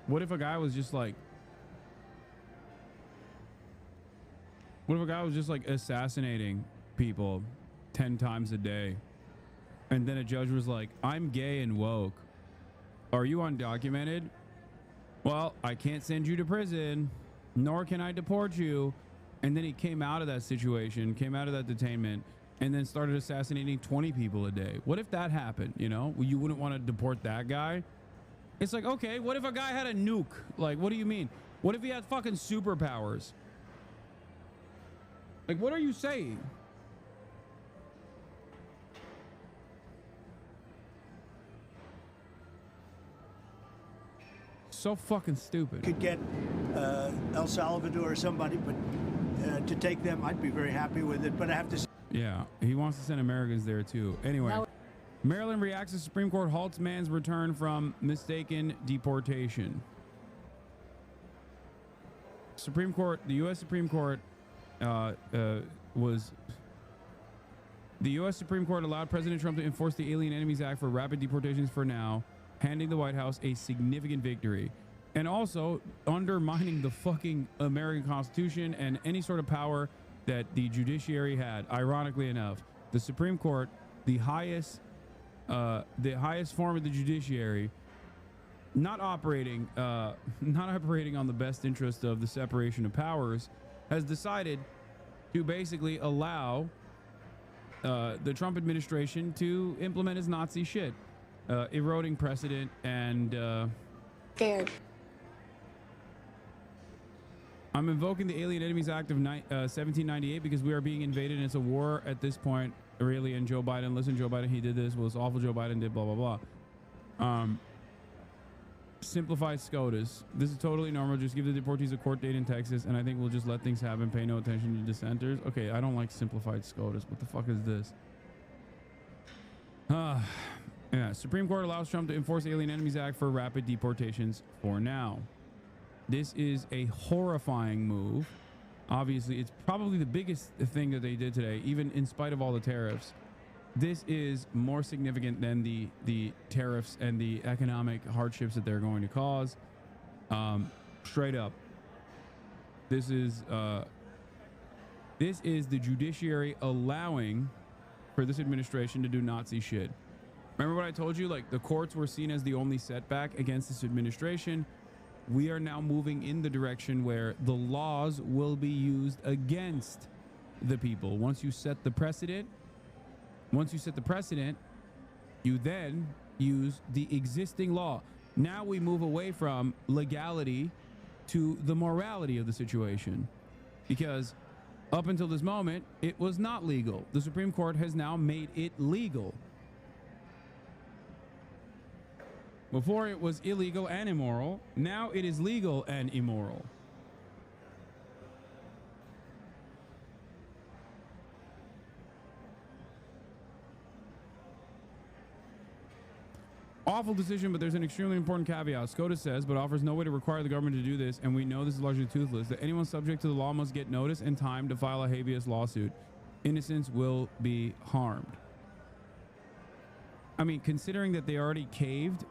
a guy was just like... What if a guy was just like assassinating people 10 times a day? And then a judge was like, I'm gay and woke. Are you undocumented? Well, I can't send you to prison, nor can I deport you. And then he came out of that situation, came out of that detainment, and then started assassinating 20 people a day. What if that happened? You know, you wouldn't want to deport that guy. It's like, okay, what if a guy had a nuke? Like, what do you mean? What if he had fucking superpowers? Like, what are you saying? so fucking stupid. Could get El Salvador or somebody, but to take them, I'd be very happy with it. But I have to. Yeah, he wants to send Americans there too. Anyway, Maryland reacts as Supreme Court halts man's return from mistaken deportation. Supreme Court, the U.S. Supreme Court the U.S. Supreme Court allowed President Trump to enforce the Alien Enemies Act for rapid deportations for now, handing the White House a significant victory. And also undermining the fucking American Constitution and any sort of power that the judiciary had. Ironically enough, the Supreme Court, the highest form of the judiciary, not operating on the best interest of the separation of powers, has decided to basically allow the Trump administration to implement his Nazi shit, eroding precedent and scared. I'm invoking the Alien Enemies Act of 1798 because we are being invaded and it's a war at this point, really. And Joe Biden, listen, Joe Biden, he did this. Well, it's awful. Joe Biden did blah, blah, blah. Simplified SCOTUS. This is totally normal. Just give the deportees a court date in Texas, and I think we'll just let things happen. Pay no attention to dissenters. Okay, I don't like simplified SCOTUS. What the fuck is this? Yeah, Supreme Court allows Trump to enforce the Alien Enemies Act for rapid deportations for now. This is a horrifying move. Obviously, it's probably the biggest thing that they did today, even in spite of all the tariffs. This is more significant than the tariffs and the economic hardships that they're going to cause. Straight up, this is the judiciary allowing for this administration to do Nazi shit. Remember what I told you? Like, the courts were seen as the only setback against this administration. We are now moving in the direction where the laws will be used against the people. Once you set the precedent, you then use the existing law. Now we move away from legality to the morality of the situation, because up until this moment, it was not legal. The Supreme Court has now made it legal. Before it was illegal and immoral. Now it is legal and immoral. Awful decision, but there's an extremely important caveat. SCOTUS says, but offers no way to require the government to do this, and we know this is largely toothless, that anyone subject to the law must get notice and time to file a habeas lawsuit. Innocents will be harmed. I mean, considering that they already caved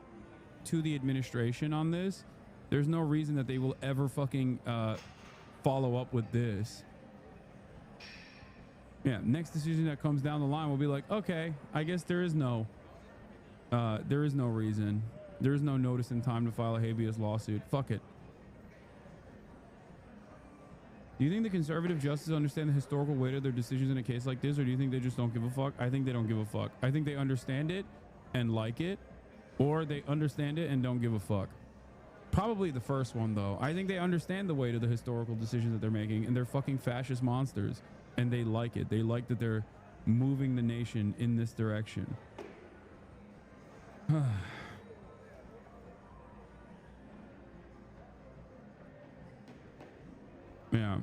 to the administration on this, there's no reason that they will ever fucking follow up with this. Yeah, next decision that comes down the line will be like, okay, I guess there is no reason. There is no notice in time to file a habeas lawsuit. Fuck it. Do you think the conservative justices understand the historical weight of their decisions in a case like this, or do you think they just don't give a fuck? I think they don't give a fuck. I think they understand it and like it, or they understand it and don't give a fuck. Probably the first one, though. I think they understand the weight of the historical decisions that they're making, and they're fucking fascist monsters, and they like it. They like that they're moving the nation in this direction. Yeah.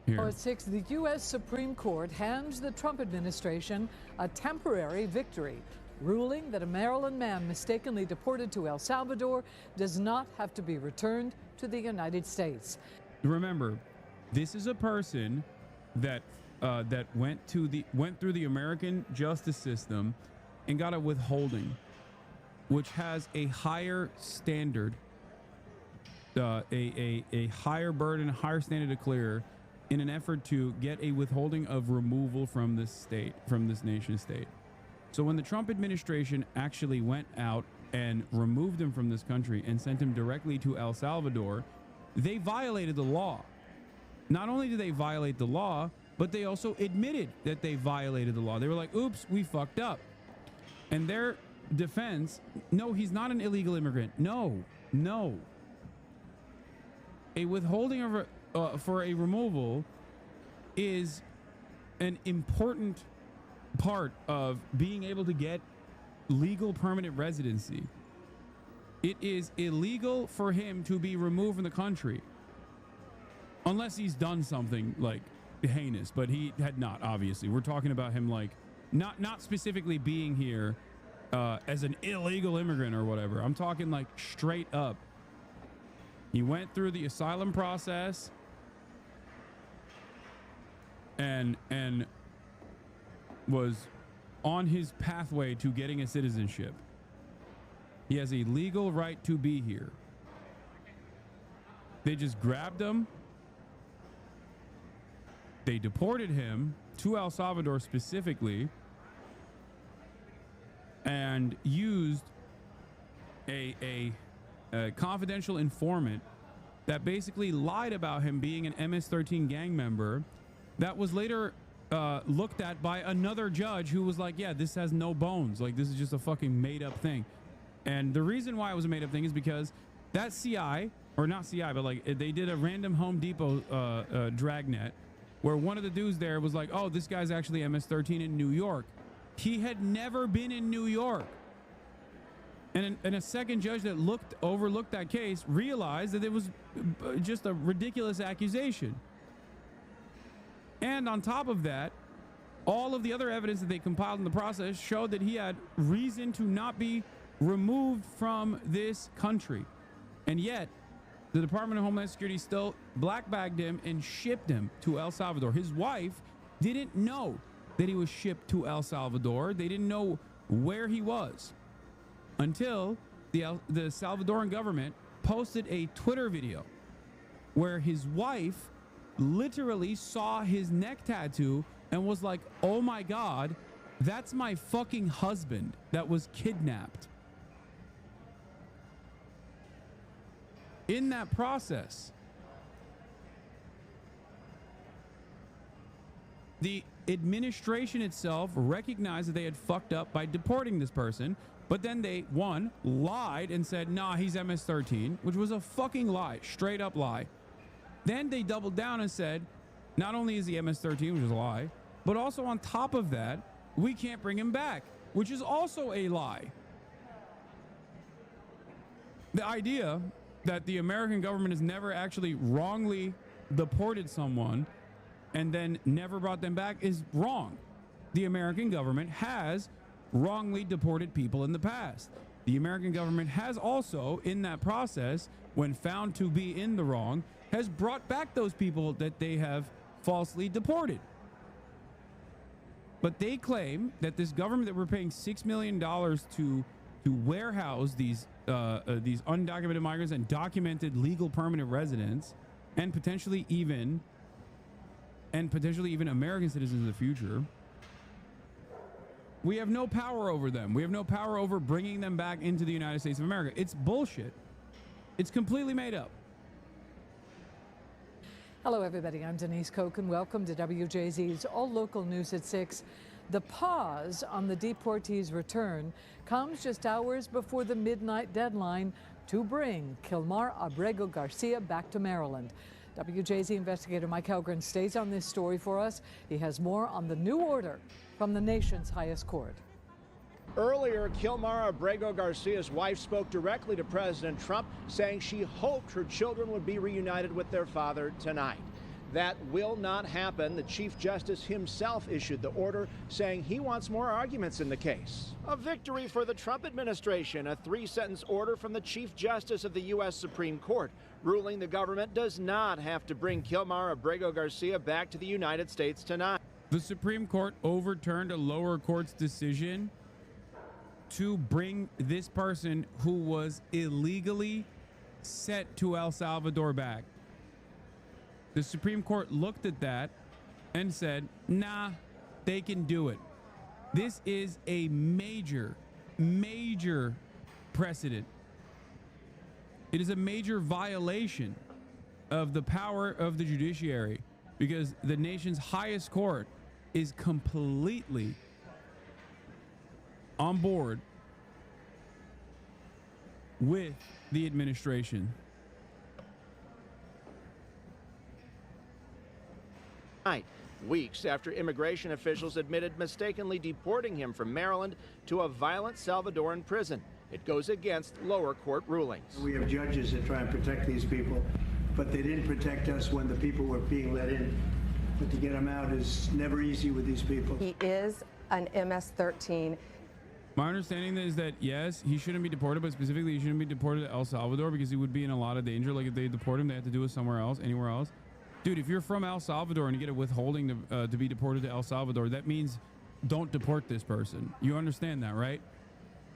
Here. At 6, the U.S. Supreme Court hands the Trump administration a temporary victory, ruling that a Maryland man mistakenly deported to El Salvador does not have to be returned to the United States. Remember, this is a person that went through the American justice system and got a withholding, which has a higher standard, a higher burden, a higher standard to clear, in an effort to get a withholding of removal from this state, from this nation state. So when the Trump administration actually went out and removed him from this country and sent him directly to El Salvador, they violated the law. Not only did they violate the law, but they also admitted that they violated the law. They were like, oops, we fucked up. And their defense, no, he's not an illegal immigrant. No. A withholding of for a removal is an important part of being able to get legal permanent residency. It is illegal for him to be removed from the country unless he's done something like heinous, but he had not, obviously. We're talking about him like not specifically being here as an illegal immigrant or whatever. I'm talking like straight up. He went through the asylum process and was on his pathway to getting a citizenship. He has a legal right to be here. They just grabbed him. They deported him to El Salvador specifically and used a confidential informant that basically lied about him being an MS-13 gang member that was later looked at by another judge who was like, yeah, this has no bones. Like, this is just a fucking made-up thing. And the reason why it was a made-up thing is because that CI, or not CI, but like they did a random Home Depot dragnet where one of the dudes there was like, oh, this guy's actually MS-13 in New York. He had never been in New York. And a second judge that overlooked that case realized that it was just a ridiculous accusation. And on top of that, all of the other evidence that they compiled in the process showed that he had reason to not be removed from this country. And yet, the Department of Homeland Security still black-bagged him and shipped him to El Salvador. His wife didn't know that he was shipped to El Salvador. They didn't know where he was until the Salvadoran government posted a Twitter video where his wife literally saw his neck tattoo and was like, oh my God, that's my fucking husband that was kidnapped. In that process, the administration itself recognized that they had fucked up by deporting this person, but then they, one, lied and said, nah, he's MS-13, which was a fucking lie, straight up lie. Then they doubled down and said, not only is he MS-13, which is a lie, but also on top of that, we can't bring him back, which is also a lie. The idea that the American government has never actually wrongly deported someone and then never brought them back is wrong. The American government has wrongly deported people in the past. The American government has also, in that process, when found to be in the wrong, has brought back those people that they have falsely deported. But they claim that this government that we're paying $6 million to warehouse these undocumented migrants and documented legal permanent residents and potentially even American citizens in the future, we have no power over them. We have no power over bringing them back into the United States of America. It's bullshit. It's completely made up. Hello, everybody. I'm Denise Koch, and welcome to WJZ's All Local News at 6. The pause on the deportees' return comes just hours before the midnight deadline to bring Kilmar Abrego Garcia back to Maryland. WJZ investigator Mike Helgren stays on this story for us. He has more on the new order from the nation's highest court. Earlier, Kilmar Abrego Garcia's wife spoke directly to President Trump, saying she hoped her children would be reunited with their father tonight. That will not happen. The Chief Justice himself issued the order, saying he wants more arguments in the case. A victory for the Trump administration, a 3-sentence order from the Chief Justice of the U.S. Supreme Court, ruling the government does not have to bring Kilmar Abrego Garcia back to the United States tonight. The Supreme Court overturned a lower court's decision to bring this person who was illegally sent to El Salvador back. The Supreme Court looked at that and said, nah, they can do it. This is a major, major precedent. It is a major violation of the power of the judiciary because the nation's highest court is completely on board with the administration. Weeks after immigration officials admitted mistakenly deporting him from Maryland to a violent Salvadoran prison. It goes against lower court rulings. We have judges that try and protect these people, but they didn't protect us when the people were being let in. But to get them out is never easy with these people. He is an MS-13. My understanding is that, yes, he shouldn't be deported, but specifically he shouldn't be deported to El Salvador because he would be in a lot of danger. Like if they deport him, they have to do it somewhere else, anywhere else. Dude, if you're from El Salvador and you get a withholding to be deported to El Salvador, that means don't deport this person. You understand that, right?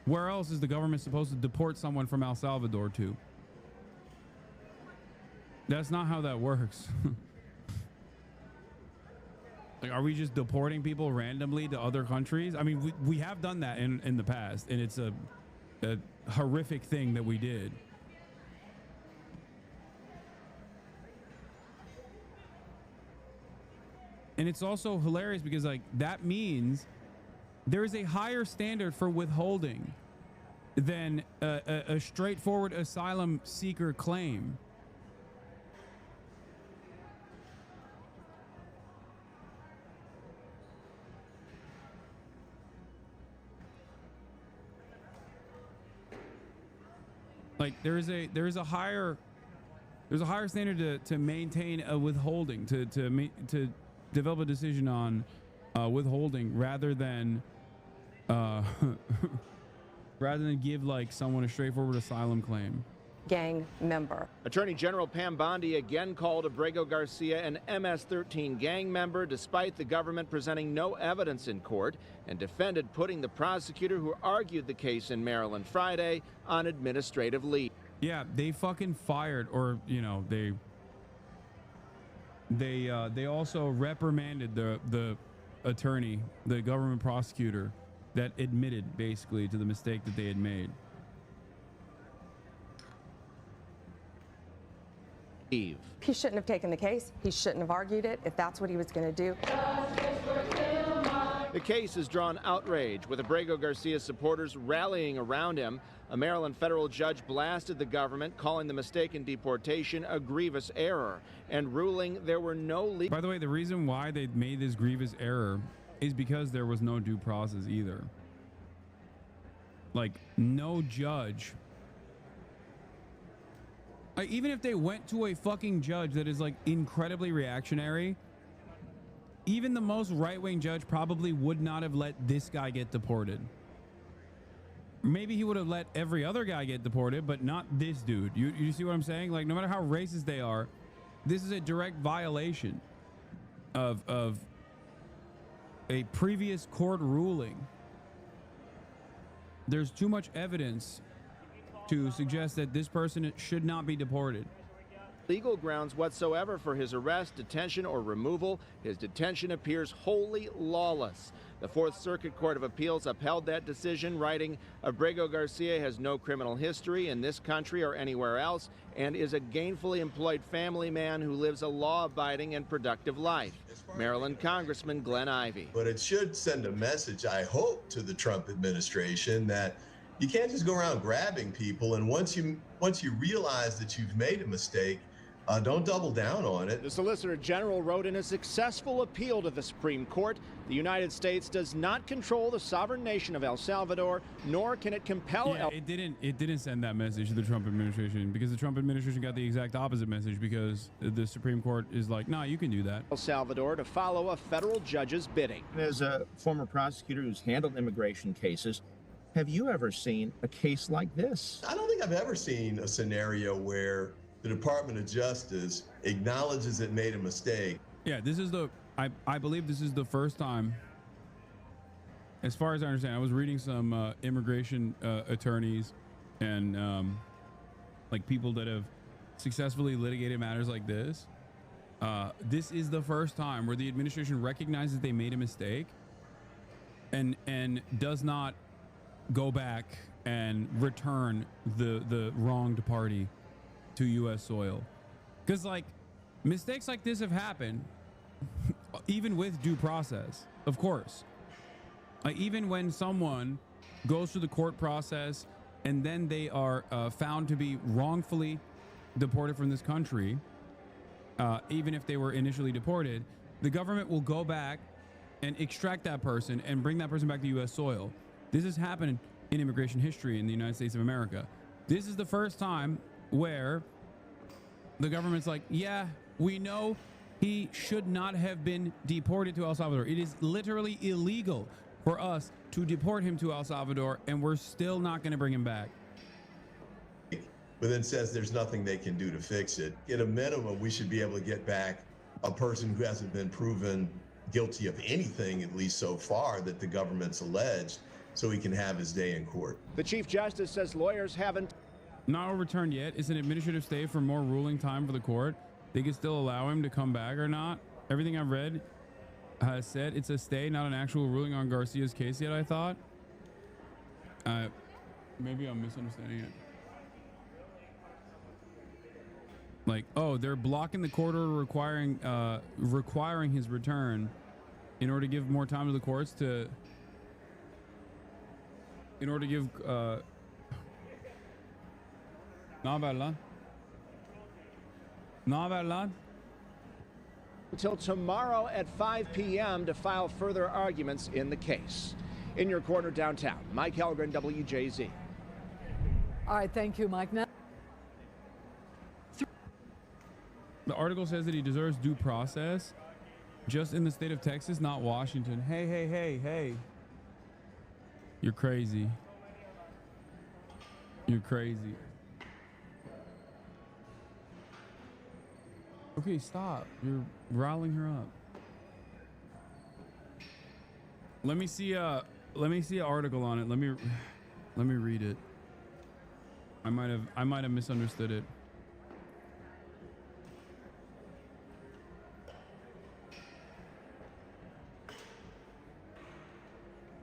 Where else is the government supposed to deport someone from El Salvador to? That's not how that works. Like, are we just deporting people randomly to other countries? I mean, we have done that in the past, and it's a horrific thing that we did. And it's also hilarious because, like, that means there is a higher standard for withholding than a straightforward asylum seeker claim. Like there's a higher standard to maintain a withholding, to develop a decision on withholding rather than give like someone a straightforward asylum claim. Gang member. Attorney General Pam Bondi again called Abrego Garcia an MS-13 gang member despite the government presenting no evidence in court, and defended putting the prosecutor who argued the case in Maryland Friday on administrative leave. Yeah, they fucking fired, or you know, they also reprimanded the attorney, the government prosecutor that admitted basically to the mistake that they had made. He shouldn't have taken the case. He shouldn't have argued it if that's what he was going to do. The case has drawn outrage, with Abrego Garcia's supporters rallying around him. A Maryland federal judge blasted the government, calling the mistaken deportation a grievous error and ruling there were no legal. By the way, the reason why they made this grievous error is because there was no due process either. Like, no judge. Like, even if they went to a fucking judge that is like incredibly reactionary, even the most right-wing judge probably would not have let this guy get deported. Maybe he would have let every other guy get deported, but not this dude. You see what I'm saying? Like, no matter how racist they are, this is a direct violation of a previous court ruling. There's too much evidence to suggest that this person should not be deported. Legal grounds whatsoever for his arrest, detention, or removal. His detention appears wholly lawless. The Fourth Circuit Court of Appeals upheld that decision, writing, Abrego Garcia has no criminal history in this country or anywhere else and is a gainfully employed family man who lives a law-abiding and productive life. Maryland Congressman Glenn Ivey. But it should send a message, I hope, to the Trump administration that you can't just go around grabbing people, and once you realize that you've made a mistake, don't double down on it. The Solicitor General wrote in a successful appeal to the Supreme Court, the United States does not control the sovereign nation of El Salvador, nor can it compel. Yeah, it didn't send that message to the Trump administration, because the Trump administration got the exact opposite message, because the Supreme Court is like, nah, you can do that. El Salvador to follow a federal judge's bidding. As a former prosecutor who's handled immigration cases, have you ever seen a case like this? I don't think I've ever seen a scenario where the Department of Justice acknowledges it made a mistake. Yeah, this is I believe this is the first time, as far as I understand. I was reading some immigration attorneys and like people that have successfully litigated matters like this. This is the first time where the administration recognizes they made a mistake and does not go back and return the wronged party to U.S. soil. Because like mistakes like this have happened even with due process, of course. Even when someone goes through the court process and then they are found to be wrongfully deported from this country, even if they were initially deported, the government will go back and extract that person and bring that person back to U.S. soil. This has happened in immigration history in the United States of America. This is the first time where the government's like, yeah, we know he should not have been deported to El Salvador. It is literally illegal for us to deport him to El Salvador, and we're still not going to bring him back. But then says there's nothing they can do to fix it. At a minimum, we should be able to get back a person who hasn't been proven guilty of anything, at least so far, that the government's alleged, so he can have his day in court. The Chief Justice says lawyers haven't not overturned yet. It's an administrative stay for more ruling time for the court. They can still allow him to come back or not. Everything I've read has said it's a stay, not an actual ruling on Garcia's case yet, I thought. Maybe I'm misunderstanding it. Like, oh, they're blocking the court order requiring his return in order to give more time to the courts to, in order to give, until tomorrow at 5 p.m. to file further arguments in the case. In your corner downtown, Mike Helgren, WJZ. All right, thank you, Mike. Now, the article says that he deserves due process just in the state of Texas, not Washington. Hey. You're crazy. You're crazy. Okay, stop. You're riling her up. Let me see an article on it. Let me read it. I might have misunderstood it.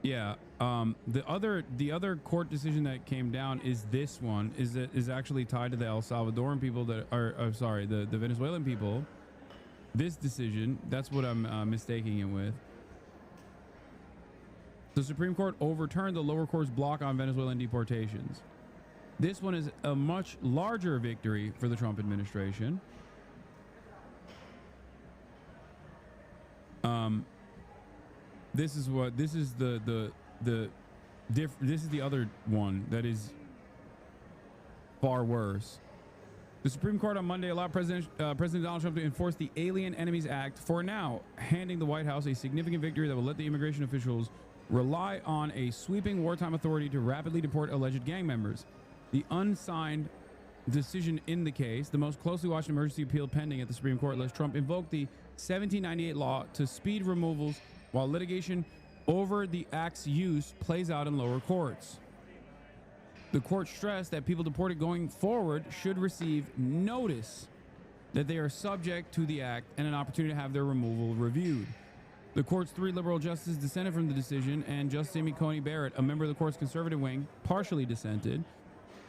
Yeah, the other court decision that came down is this one is actually tied to the El Salvadoran people that are the Venezuelan people. This decision, that's what I'm mistaking it with. The Supreme Court overturned the lower court's block on Venezuelan deportations. This one is a much larger victory for the Trump administration. This is the other one that is far worse. The Supreme Court on Monday allowed President Donald Trump to enforce the Alien Enemies Act for now, handing the White House a significant victory that will let the immigration officials rely on a sweeping wartime authority to rapidly deport alleged gang members. The unsigned decision in the case, the most closely watched emergency appeal pending at the Supreme Court, lets Trump invoke the 1798 law to speed removals while litigation over the act's use plays out in lower courts. The court stressed that people deported going forward should receive notice that they are subject to the act and an opportunity to have their removal reviewed. The court's 3 liberal justices dissented from the decision, and Justice Amy Coney Barrett, a member of the court's conservative wing, partially dissented.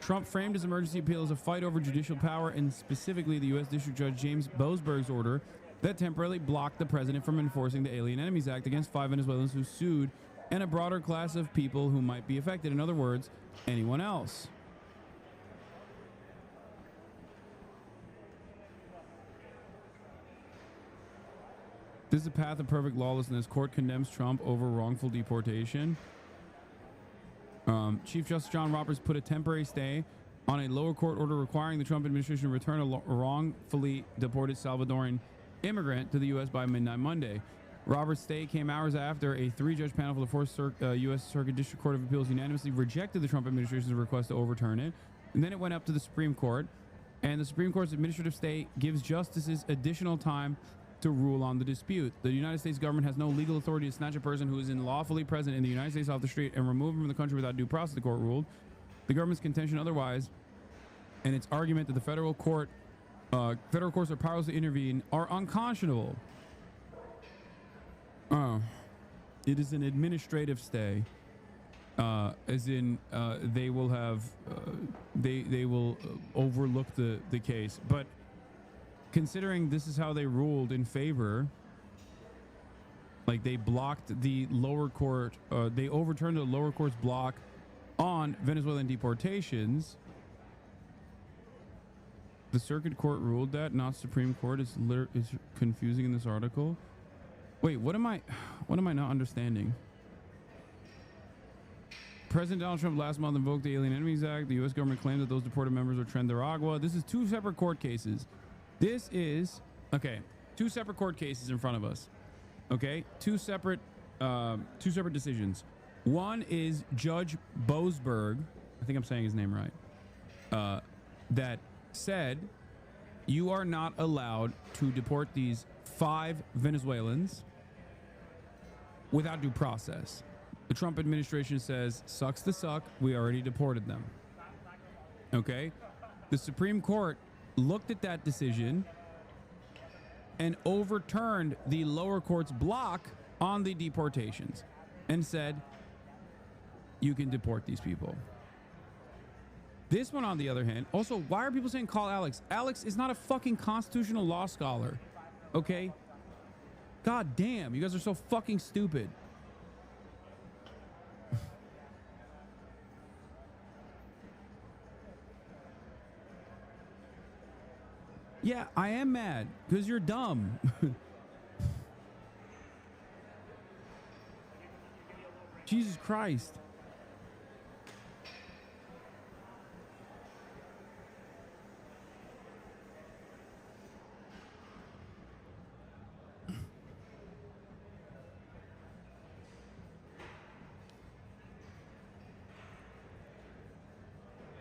Trump framed his emergency appeal as a fight over judicial power, and specifically the U.S. District Judge James Boasberg's order that temporarily blocked the president from enforcing the Alien Enemies Act against 5 Venezuelans who sued, and a broader class of people who might be affected. In other words, anyone else. This is a path of perfect lawlessness. Court condemns Trump over wrongful deportation. Chief Justice John Roberts put a temporary stay on a lower court order requiring the Trump administration to return a wrongfully deported Salvadoran immigrant to the U.S. by midnight Monday. Roberts' stay came hours after a 3-judge panel for the 4th U.S. Circuit District Court of Appeals unanimously rejected the Trump administration's request to overturn it. And then it went up to the Supreme Court, and the Supreme Court's administrative stay gives justices additional time to rule on the dispute. The United States government has no legal authority to snatch a person who is unlawfully present in the United States off the street and remove him from the country without due process, the court ruled. The government's contention otherwise, and its argument that the federal courts are powerless to intervene, are unconscionable. It is an administrative stay, as in they will have they will overlook the case. But considering this is how they ruled in favor, like they blocked the lower court, they overturned the lower court's block on Venezuelan deportations. The circuit court ruled that, not Supreme Court. Is confusing in this article. Wait, what am I not understanding? President Donald Trump last month invoked the Alien Enemies Act. The U.S. government claimed that those deported members are Nicaragua. This is two separate court cases. This is, okay, two separate court cases in front of us. Okay, two separate decisions. One is Judge Boasberg, I think I'm saying his name right, that said you are not allowed to deport these 5 Venezuelans without due process. The Trump administration says, sucks to suck, we already deported them. Okay? The Supreme Court looked at that decision and overturned the lower court's block on the deportations and said, you can deport these people. This one, on the other hand, also, why are people saying call Alex? Alex is not a fucking constitutional law scholar. Okay? God damn, you guys are so fucking stupid. Yeah, I am mad because you're dumb. Jesus Christ.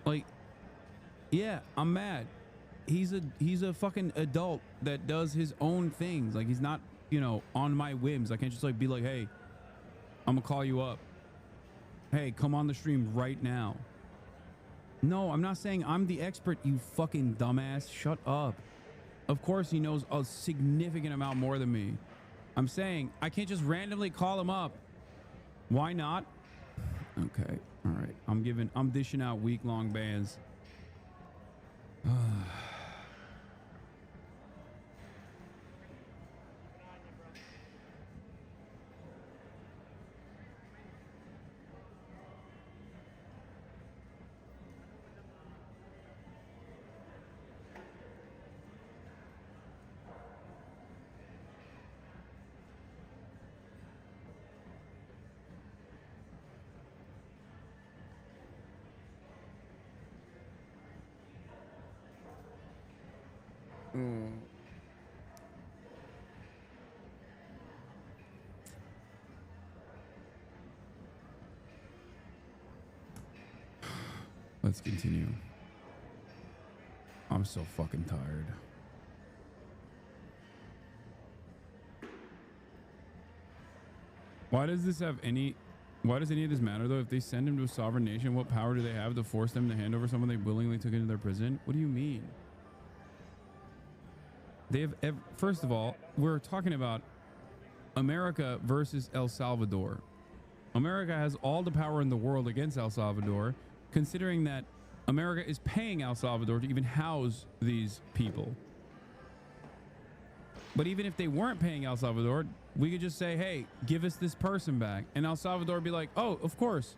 Like, yeah, I'm mad. He's a fucking adult that does his own things. Like, he's not, you know, on my whims. I can't just like be like, hey, I'm gonna call you up. Hey, come on the stream right now. No, I'm not saying I'm the expert, you fucking dumbass. Shut up. Of course he knows a significant amount more than me. I'm saying I can't just randomly call him up. Why not? Okay, all right. I'm dishing out week-long bans. Let's continue. I'm so fucking tired. Why does any of this matter though? If they send him to a sovereign nation, what power do they have to force them to hand over someone they willingly took into their prison? What do you mean? They have, first of all, we're talking about America versus El Salvador. America has all the power in the world against El Salvador, considering that America is paying El Salvador to even house these people. But even if they weren't paying El Salvador, we could just say, hey, give us this person back. And El Salvador would be like, oh, of course.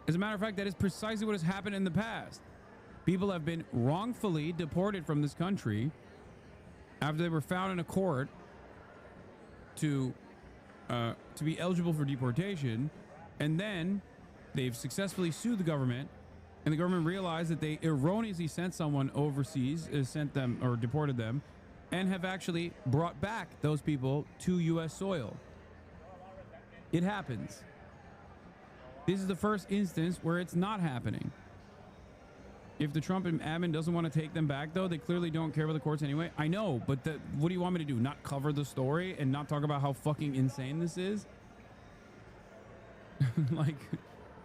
As a matter of fact, that is precisely what has happened in the past. People have been wrongfully deported from this country after they were found in a court to be eligible for deportation, and then they've successfully sued the government, and the government realized that they erroneously sent someone overseas, sent them or deported them, and have actually brought back those people to U.S. soil. It happens. This is the first instance where it's not happening. If the Trump admin doesn't want to take them back, though, they clearly don't care about the courts anyway. I know, but what do you want me to do? Not cover the story and not talk about how fucking insane this is? Like,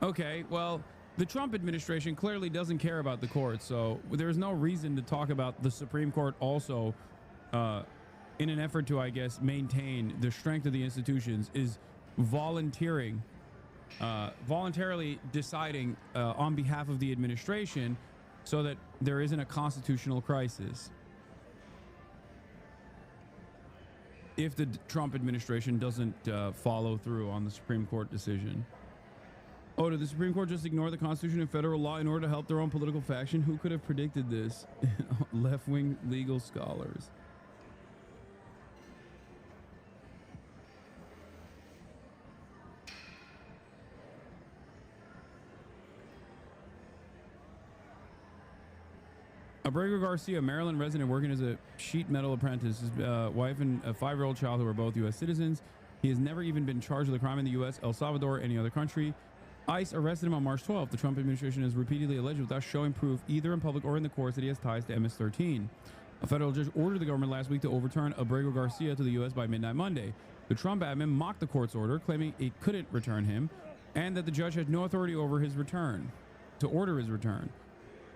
okay, well, the Trump administration clearly doesn't care about the courts, so there's no reason to talk about the Supreme Court also in an effort to, I guess, maintain the strength of the institutions is voluntarily deciding on behalf of the administration so that there isn't a constitutional crisis. If the Trump administration doesn't follow through on the Supreme Court decision. Oh, did the Supreme Court just ignore the Constitution and federal law in order to help their own political faction? Who could have predicted this? Left-wing legal scholars. Abrego Garcia, Maryland resident working as a sheet metal apprentice, his wife and a 5-year-old child who are both U.S. citizens. He has never even been charged with a crime in the U.S., El Salvador, or any other country. ICE arrested him on March 12th. The Trump administration has repeatedly alleged without showing proof either in public or in the courts that he has ties to MS-13. A federal judge ordered the government last week to overturn Abrego Garcia to the U.S. by midnight Monday. The Trump admin mocked the court's order, claiming it couldn't return him and that the judge had no authority over his return, to order his return.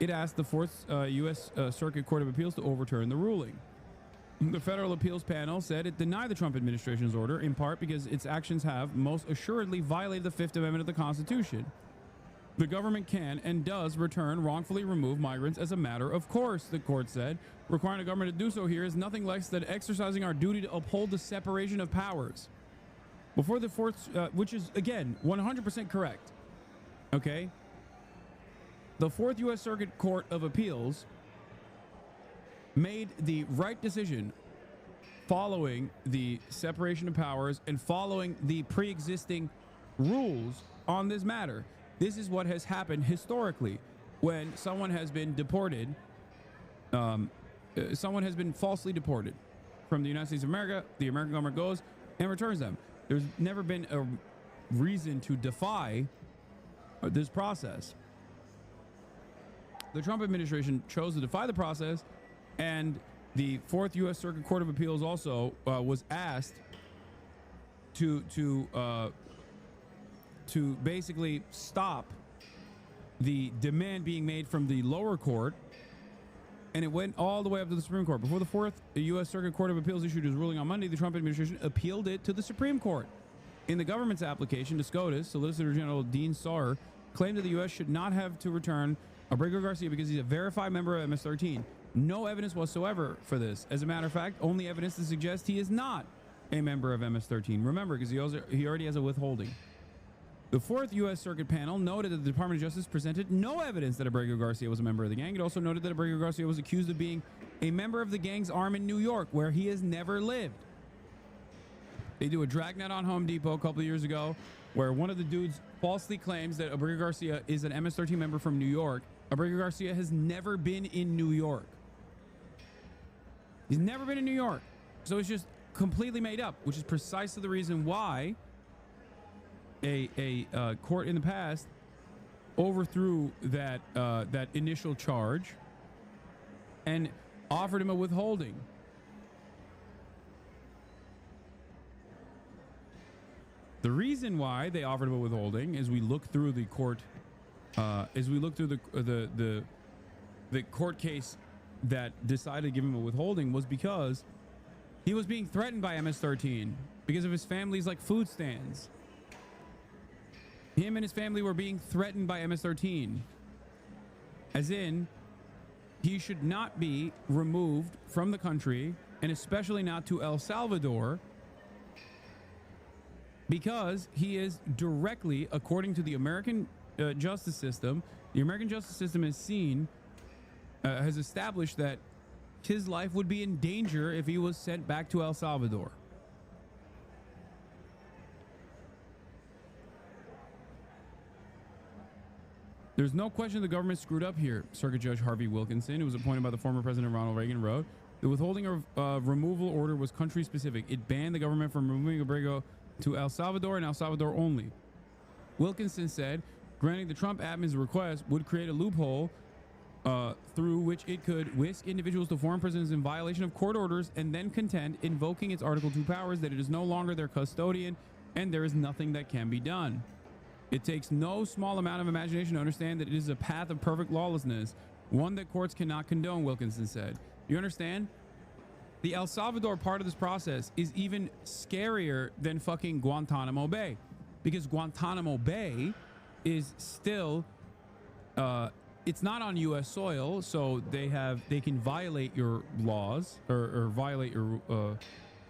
It asked the Fourth U.S. Circuit Court of Appeals to overturn the ruling. The federal appeals panel said it denied the Trump administration's order, in part because its actions have most assuredly violated the Fifth Amendment of the Constitution. The government can and does return wrongfully removed migrants as a matter of course, the court said. Requiring the government to do so here is nothing less than exercising our duty to uphold the separation of powers. Before the fourth, which is, again, 100% correct, okay? The Fourth U.S. Circuit Court of Appeals made the right decision following the separation of powers and following the pre-existing rules on this matter. This is what has happened historically when someone has been deported, someone has been falsely deported from the United States of America. The American government goes and returns them. There's never been a reason to defy this process. The Trump administration chose to defy the process, and the Fourth U.S. Circuit Court of Appeals also was asked to basically stop the demand being made from the lower court, and it went all the way up to the Supreme Court. Before the Fourth U.S. Circuit Court of Appeals issued his ruling on Monday, the Trump administration appealed it to the Supreme Court. In the government's application to SCOTUS, Solicitor General Dean Sauer claimed that the U.S. should not have to return Abrego Garcia because he's a verified member of MS-13. No evidence whatsoever for this. As a matter of fact, only evidence to suggest he is not a member of MS-13. Remember, because he already has a withholding. The Fourth U.S. Circuit panel noted that the Department of Justice presented no evidence that Abrego Garcia was a member of the gang. It also noted that Abrego Garcia was accused of being a member of the gang's arm in New York, where he has never lived. They do a dragnet on Home Depot a couple of years ago, where one of the dudes falsely claims that Abrego Garcia is an MS-13 member from New York. Abrego Garcia has never been in New York. He's never been in New York. So it's just completely made up, which is precisely the reason why a court in the past overthrew that that initial charge and offered him a withholding. The reason why they offered him a withholding, as we look through the court, the court case that decided to give him a withholding, was because he was being threatened by MS-13 because of his family's like food stands. Him and his family were being threatened by MS-13, as in he should not be removed from the country, and especially not to El Salvador, because he is directly, according to the American justice system, the American justice system has established that his life would be in danger if he was sent back to El Salvador. There's no question the government screwed up here, Circuit Judge Harvey Wilkinson, who was appointed by the former President Ronald Reagan, wrote. The withholding of removal order was country specific. It banned the government from removing Abrego to El Salvador and El Salvador only. Wilkinson said, granting the Trump admin's request would create a loophole through which it could whisk individuals to foreign prisons in violation of court orders, and then contend, invoking its Article 2 powers, that it is no longer their custodian and there is nothing that can be done. It takes no small amount of imagination to understand that it is a path of perfect lawlessness, one that courts cannot condone, Wilkinson said. You understand? The El Salvador part of this process is even scarier than fucking Guantanamo Bay, because Guantanamo Bay is still it's not on U.S. soil, so they can violate your laws or violate your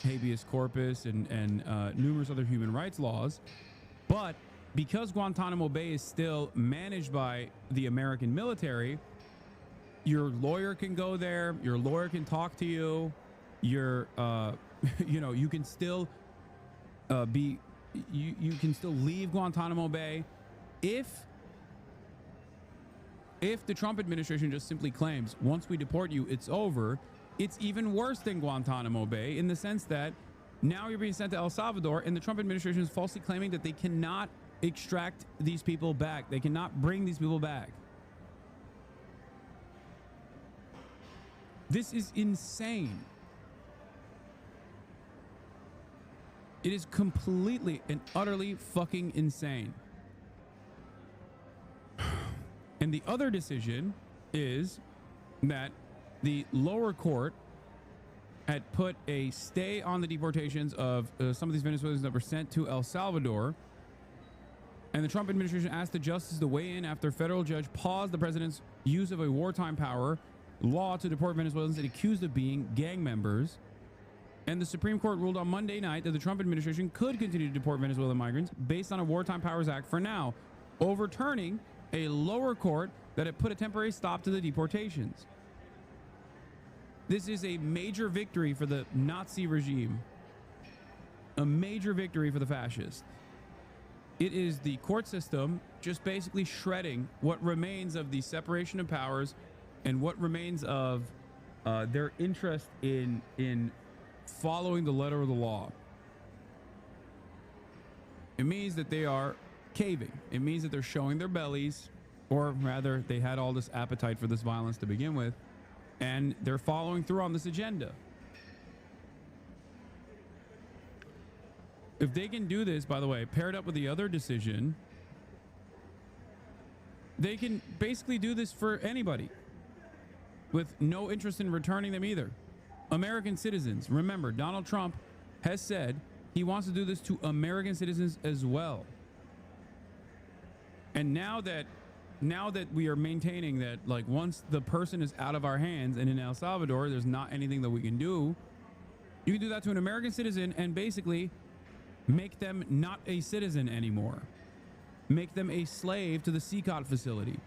habeas corpus and numerous other human rights laws. But because Guantanamo Bay is still managed by the American military, your lawyer can go there, your lawyer can talk to you, you can still you can still leave Guantanamo Bay if if the Trump administration just simply claims, once we deport you, it's over, it's even worse than Guantanamo Bay in the sense that now you're being sent to El Salvador, and the Trump administration is falsely claiming that they cannot extract these people back. They cannot bring these people back. This is insane. It is completely and utterly fucking insane. And the other decision is that the lower court had put a stay on the deportations of some of these Venezuelans that were sent to El Salvador. And the Trump administration asked the justice to weigh in after a federal judge paused the president's use of a wartime power law to deport Venezuelans and accused of being gang members. And the Supreme Court ruled on Monday night that the Trump administration could continue to deport Venezuelan migrants based on a Wartime Powers Act for now, overturning a lower court that had put a temporary stop to the deportations. This is a major victory for the Nazi regime, a major victory for the fascists. It is the court system just basically shredding what remains of the separation of powers and what remains of their interest in following the letter of the law. It means that they are caving. It means that they're showing their bellies, or rather they had all this appetite for this violence to begin with, and they're following through on this agenda. If they can do this, by the way, paired up with the other decision, they can basically do this for anybody with no interest in returning them either. American citizens. Remember, Donald Trump has said he wants to do this to American citizens as well. And now that we are maintaining that, like, once the person is out of our hands and in El Salvador, there's not anything that we can do, you can do that to an American citizen and basically make them not a citizen anymore. Make them a slave to the CCOT facility.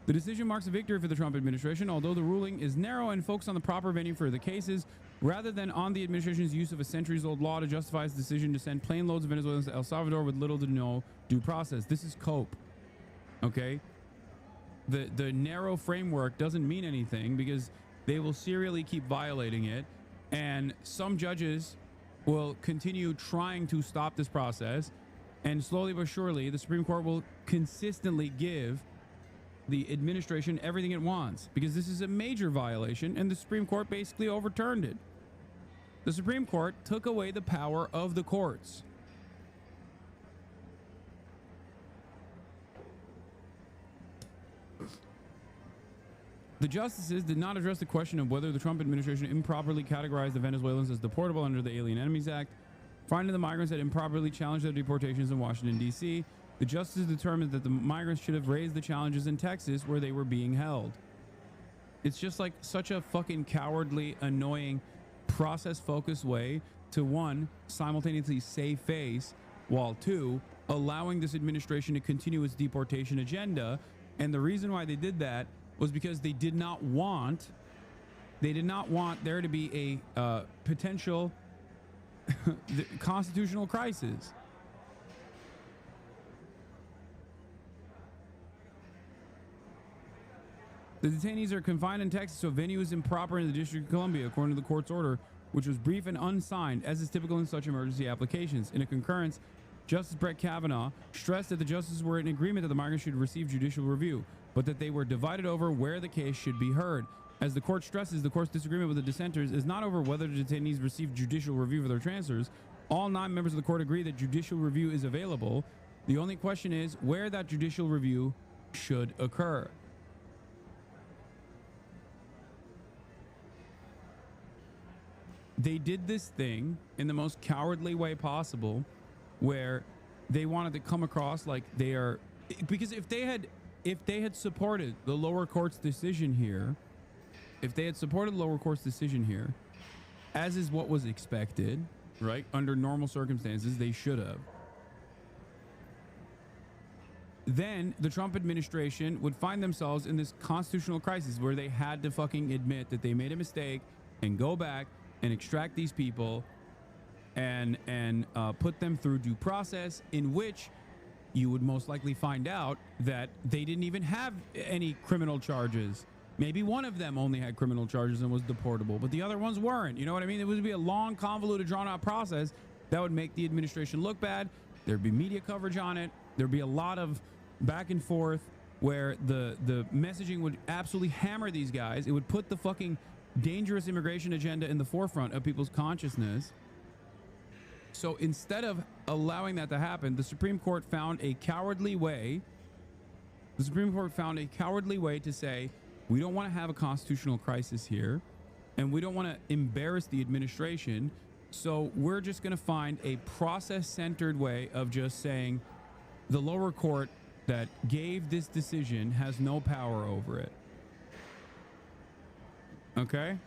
The decision marks a victory for the Trump administration, although the ruling is narrow and focused on the proper venue for the cases, rather than on the administration's use of a centuries-old law to justify its decision to send plane loads of Venezuelans to El Salvador with little to no due process. This is cope. Okay? The narrow framework doesn't mean anything because they will serially keep violating it, and some judges will continue trying to stop this process, and slowly but surely the Supreme Court will consistently give the administration everything it wants because this is a major violation, and the Supreme Court basically overturned it. The Supreme Court took away the power of the courts. The justices did not address the question of whether the Trump administration improperly categorized the Venezuelans as deportable under the Alien Enemies Act, finding the migrants had improperly challenged their deportations in Washington, D.C. The justices determined that the migrants should have raised the challenges in Texas where they were being held. It's just like such a fucking cowardly, annoying, process-focused way to, one, simultaneously save face, while two, allowing this administration to continue its deportation agenda. And the reason why they did that was because they did not want there to be a potential constitutional crisis. The detainees are confined in Texas, so venue is improper in the District of Columbia, according to the court's order, which was brief and unsigned, as is typical in such emergency applications. In a concurrence, Justice Brett Kavanaugh stressed that the justices were in agreement that the migrants should receive judicial review, but that they were divided over where the case should be heard. As the court stresses, the court's disagreement with the dissenters is not over whether the detainees receive judicial review for their transfers. All 9 members of the court agree that judicial review is available. The only question is where that judicial review should occur. They did this thing in the most cowardly way possible, where they wanted to come across like they are, because if they had supported the lower court's decision here, as is what was expected, right? Under normal circumstances, they should have. Then the Trump administration would find themselves in this constitutional crisis where they had to fucking admit that they made a mistake and go back and extract these people and put them through due process, in which you would most likely find out that they didn't even have any criminal charges. Maybe one of them only had criminal charges and was deportable, but the other ones weren't. You know what I mean? It would be a long, convoluted, drawn-out process that would make the administration look bad. There'd be media coverage on it. There'd be a lot of back and forth where the messaging would absolutely hammer these guys. It would put the fucking dangerous immigration agenda in the forefront of people's consciousness. So instead of allowing that to happen, the Supreme Court found a cowardly way. The Supreme Court found a cowardly way to say, we don't want to have a constitutional crisis here, and we don't want to embarrass the administration. So we're just going to find a process-centered way of just saying the lower court that gave this decision has no power over it. Okay?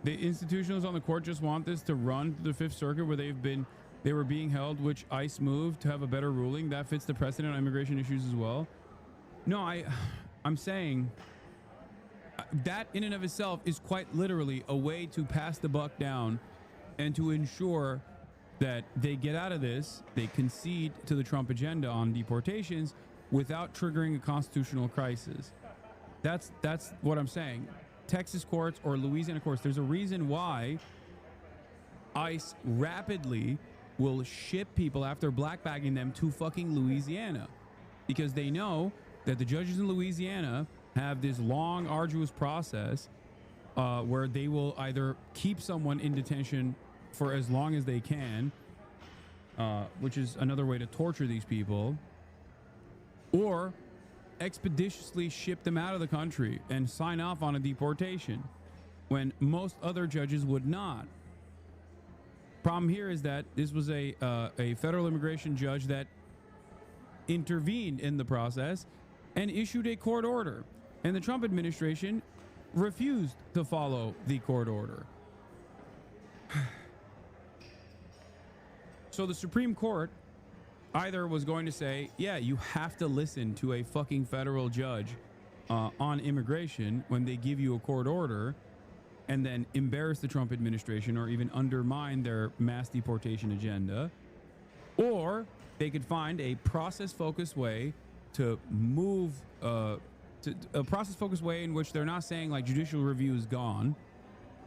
The institutionalists on the court just want this to run to the Fifth Circuit where they were being held, which ICE moved to have a better ruling. That fits the precedent on immigration issues as well. No, I'm saying that in and of itself is quite literally a way to pass the buck down and to ensure that they get out of this, they concede to the Trump agenda on deportations without triggering a constitutional crisis. That's what I'm saying. Texas courts or Louisiana courts, there's a reason why ICE rapidly will ship people after blackbagging them to fucking Louisiana, because they know that the judges in Louisiana have this long, arduous process where they will either keep someone in detention for as long as they can, which is another way to torture these people, or expeditiously ship them out of the country and sign off on a deportation when most other judges would not. Problem here is that this was a federal immigration judge that intervened in the process and issued a court order, and the Trump administration refused to follow the court order. So the Supreme Court either was going to say, yeah, you have to listen to a fucking federal judge on immigration when they give you a court order, and then embarrass the Trump administration or even undermine their mass deportation agenda, or they could find a process-focused way to move, a process-focused way in which they're not saying like judicial review is gone,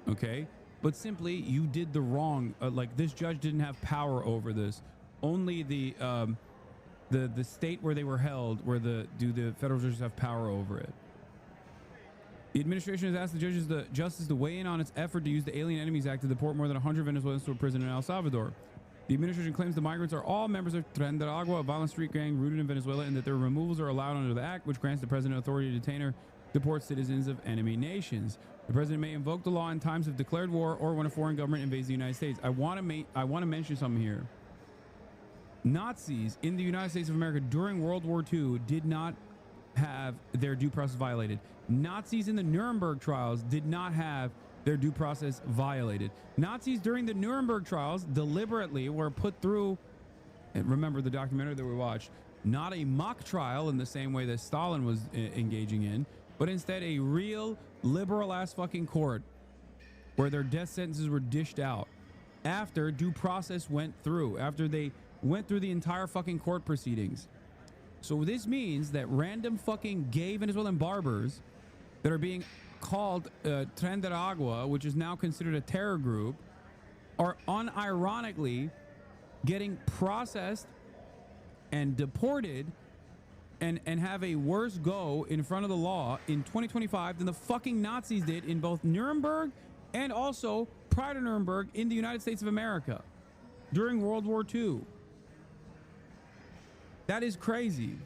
okay, but simply you did the wrong, like this judge didn't have power over this. Only the state where they were held, where the federal judges have power over it. The administration has asked the justice to weigh in on its effort to use the Alien Enemies Act to deport more than 100 Venezuelans to a prison in El Salvador. The administration claims the migrants are all members of Tren de Agua, a violent street gang rooted in Venezuela, and that their removals are allowed under the act, which grants the president authority to detain or deport citizens of enemy nations. The president may invoke the law in times of declared war or when a foreign government invades the United States. I want to mention something here. Nazis in the United States of America during World War II did not have their due process violated. Nazis in the Nuremberg trials did not have their due process violated. Nazis during the Nuremberg trials deliberately were put through, and remember the documentary that we watched, not a mock trial in the same way that Stalin was engaging in, but instead a real liberal-ass fucking court where their death sentences were dished out after due process went through, after they went through the entire fucking court proceedings. So this means that random fucking gay Venezuelan barbers that are being called Tren de Agua, which is now considered a terror group, are unironically getting processed and deported and have a worse go in front of the law in 2025 than the fucking Nazis did in both Nuremberg and also prior to Nuremberg in the United States of America during World War II. That is crazy.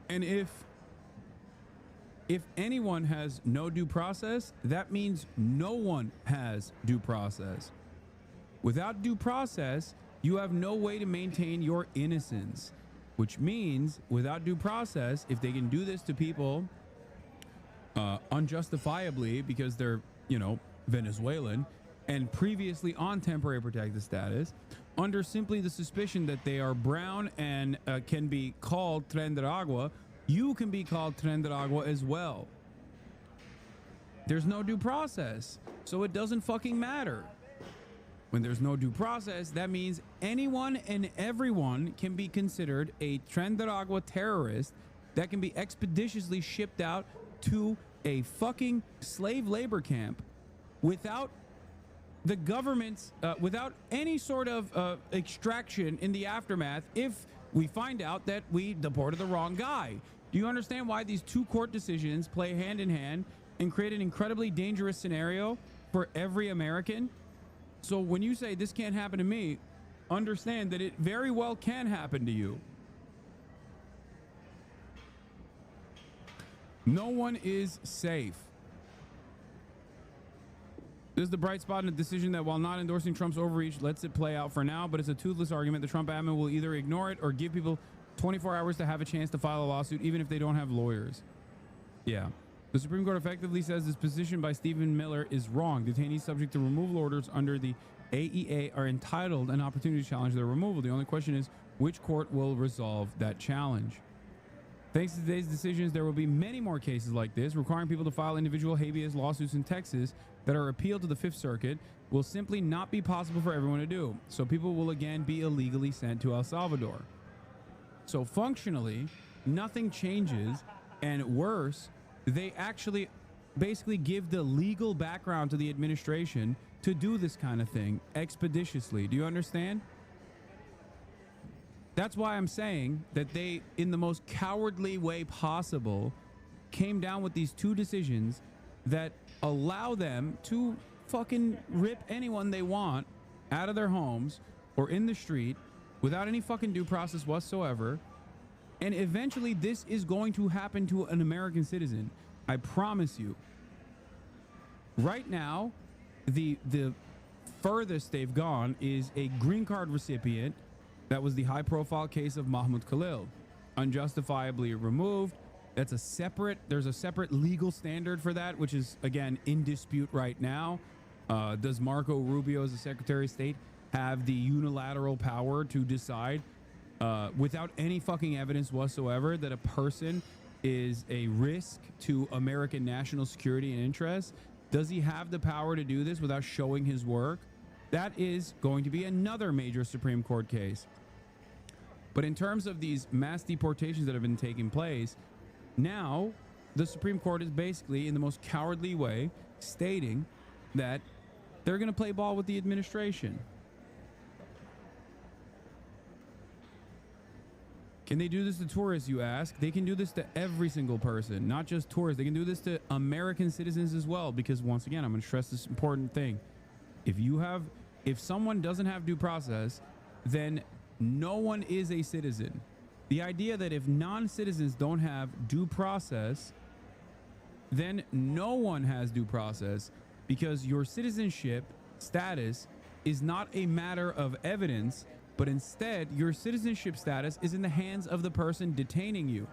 And if anyone has no due process, that means no one has due process. Without due process, you have no way to maintain your innocence, which means without due process, if they can do this to people unjustifiably because they're, Venezuelan, and previously on temporary protected status under simply the suspicion that they are brown and can be called Tren de Agua, you can be called Tren de Agua as well. There's no due process, so it doesn't fucking matter. When there's no due process, that means anyone and everyone can be considered a Tren de Agua terrorist that can be expeditiously shipped out to a fucking slave labor camp without the government's, without any sort of extraction in the aftermath if we find out that we deported the wrong guy. Do you understand why these two court decisions play hand in hand and create an incredibly dangerous scenario for every American? So when you say this can't happen to me, understand that it very well can happen to you. No one is safe. This is the bright spot in a decision that, while not endorsing Trump's overreach, lets it play out for now, but it's a toothless argument. The Trump admin will either ignore it or give people 24 hours to have a chance to file a lawsuit, even if they don't have lawyers. Yeah. The Supreme Court effectively says this position by Stephen Miller is wrong. Detainees subject to removal orders under the AEA are entitled an opportunity to challenge their removal. The only question is which court will resolve that challenge. Thanks to today's decisions, there will be many more cases like this. Requiring people to file individual habeas lawsuits in Texas that are appealed to the Fifth Circuit will simply not be possible for everyone to do. So people will again be illegally sent to El Salvador. So functionally, nothing changes, and worse, they actually basically give the legal background to the administration to do this kind of thing expeditiously. Do you understand? That's why I'm saying that they, in the most cowardly way possible, came down with these two decisions that allow them to fucking rip anyone they want out of their homes or in the street without any fucking due process whatsoever. And eventually this is going to happen to an American citizen. I promise you. Right now, the furthest they've gone is a green card recipient. That was the high profile case of Mahmoud Khalil, unjustifiably removed. That's a separate, there's a separate legal standard for that, which is again in dispute right now. Does Marco Rubio as the Secretary of State have the unilateral power to decide without any fucking evidence whatsoever that a person is a risk to American national security and interests? Does he have the power to do this without showing his work? That is going to be another major Supreme Court case. But in terms of these mass deportations that have been taking place, now the Supreme Court is basically, in the most cowardly way, stating that they're going to play ball with the administration. Can they do this to tourists, you ask? They can do this to every single person, not just tourists. They can do this to American citizens as well, because once again, I'm going to stress this important thing. If someone doesn't have due process, then no one is a citizen. The idea that if non-citizens don't have due process, then no one has due process, because your citizenship status is not a matter of evidence, but instead your citizenship status is in the hands of the person detaining you.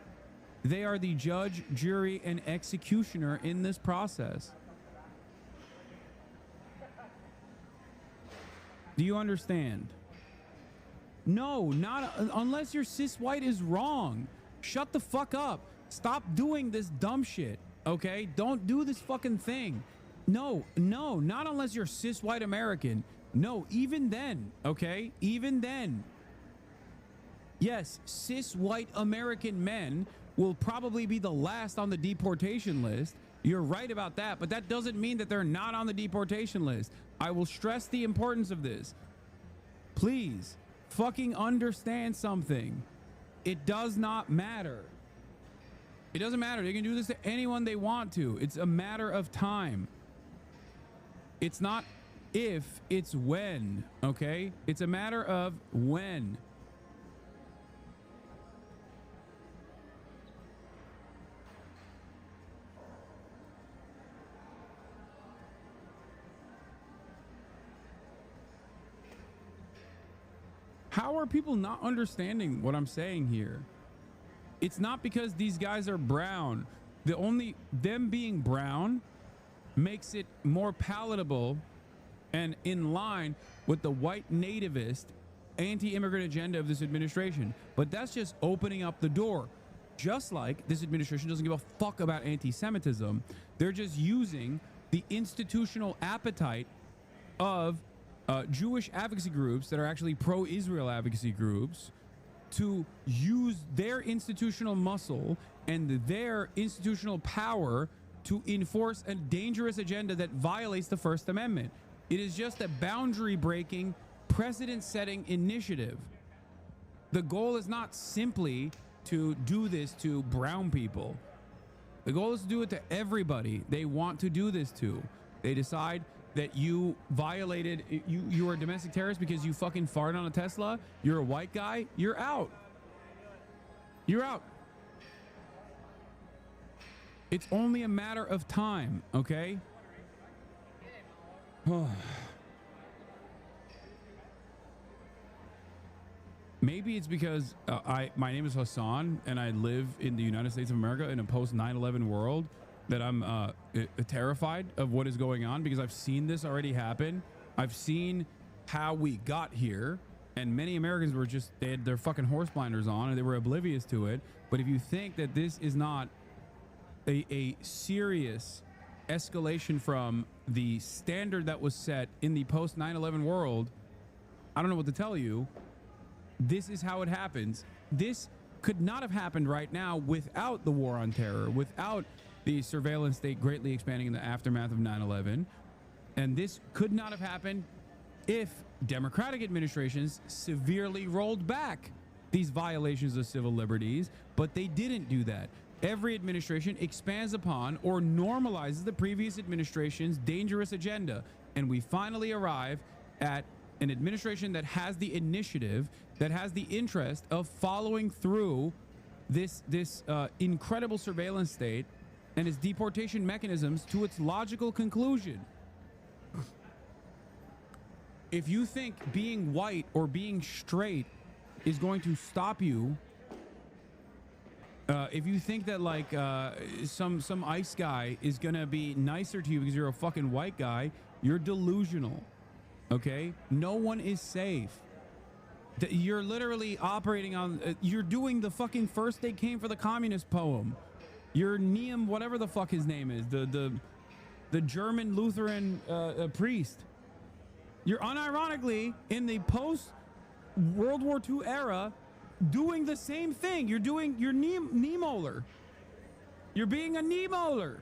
They are the judge, jury, and executioner in this process. Do you understand? No, not unless your cis white is wrong. Shut the fuck up. Stop doing this dumb shit, okay? Don't do this fucking thing. No, not unless you're cis white American. No, even then, okay? Even then. Yes, cis white American men will probably be the last on the deportation list. You're right about that, but that doesn't mean that they're not on the deportation list. I will stress the importance of this. Please, fucking understand something. It does not matter. It doesn't matter. They can do this to anyone they want to. It's a matter of time. It's not if, it's when, okay? It's a matter of when. How are people not understanding what I'm saying here? It's not because these guys are brown. Them being brown makes it more palatable and in line with the white nativist anti-immigrant agenda of this administration. But that's just opening up the door. Just like this administration doesn't give a fuck about anti-Semitism, they're just using the institutional appetite of Jewish advocacy groups that are actually pro-Israel advocacy groups to use their institutional muscle and their institutional power to enforce a dangerous agenda that violates the First Amendment. It is just a boundary-breaking, precedent-setting initiative. The goal is not simply to do this to brown people. The goal is to do it to everybody they want to do this to. They decide that you violated, you are a domestic terrorist because you fucking farted on a Tesla, you're a white guy, you're out. You're out. It's only a matter of time, okay? Maybe it's because my name is Hasan and I live in the United States of America in a post 9/11 world that I'm terrified of what is going on, because I've seen this already happen. I've seen how we got here, and many Americans were just, they had their fucking horse blinders on and they were oblivious to it. But if you think that this is not a serious escalation from the standard that was set in the post 9/11 world, I don't know what to tell you. This is how it happens. This could not have happened right now without the war on terror, without the surveillance state greatly expanding in the aftermath of 9/11. And this could not have happened if Democratic administrations severely rolled back these violations of civil liberties, but they didn't do that. Every administration expands upon or normalizes the previous administration's dangerous agenda. And we finally arrive at an administration that has the initiative, that has the interest of following through this incredible surveillance state and its deportation mechanisms to its logical conclusion. If you think being white or being straight is going to stop you, if you think that like some ICE guy is gonna be nicer to you because you're a fucking white guy, you're delusional. Okay, no one is safe. You're literally operating on, you're doing the fucking first they came for the communist poem. You're Neum, whatever the fuck his name is, the German Lutheran priest. You're unironically in the post World War II era doing the same thing. You're Niemoller. You're being a Niemoller.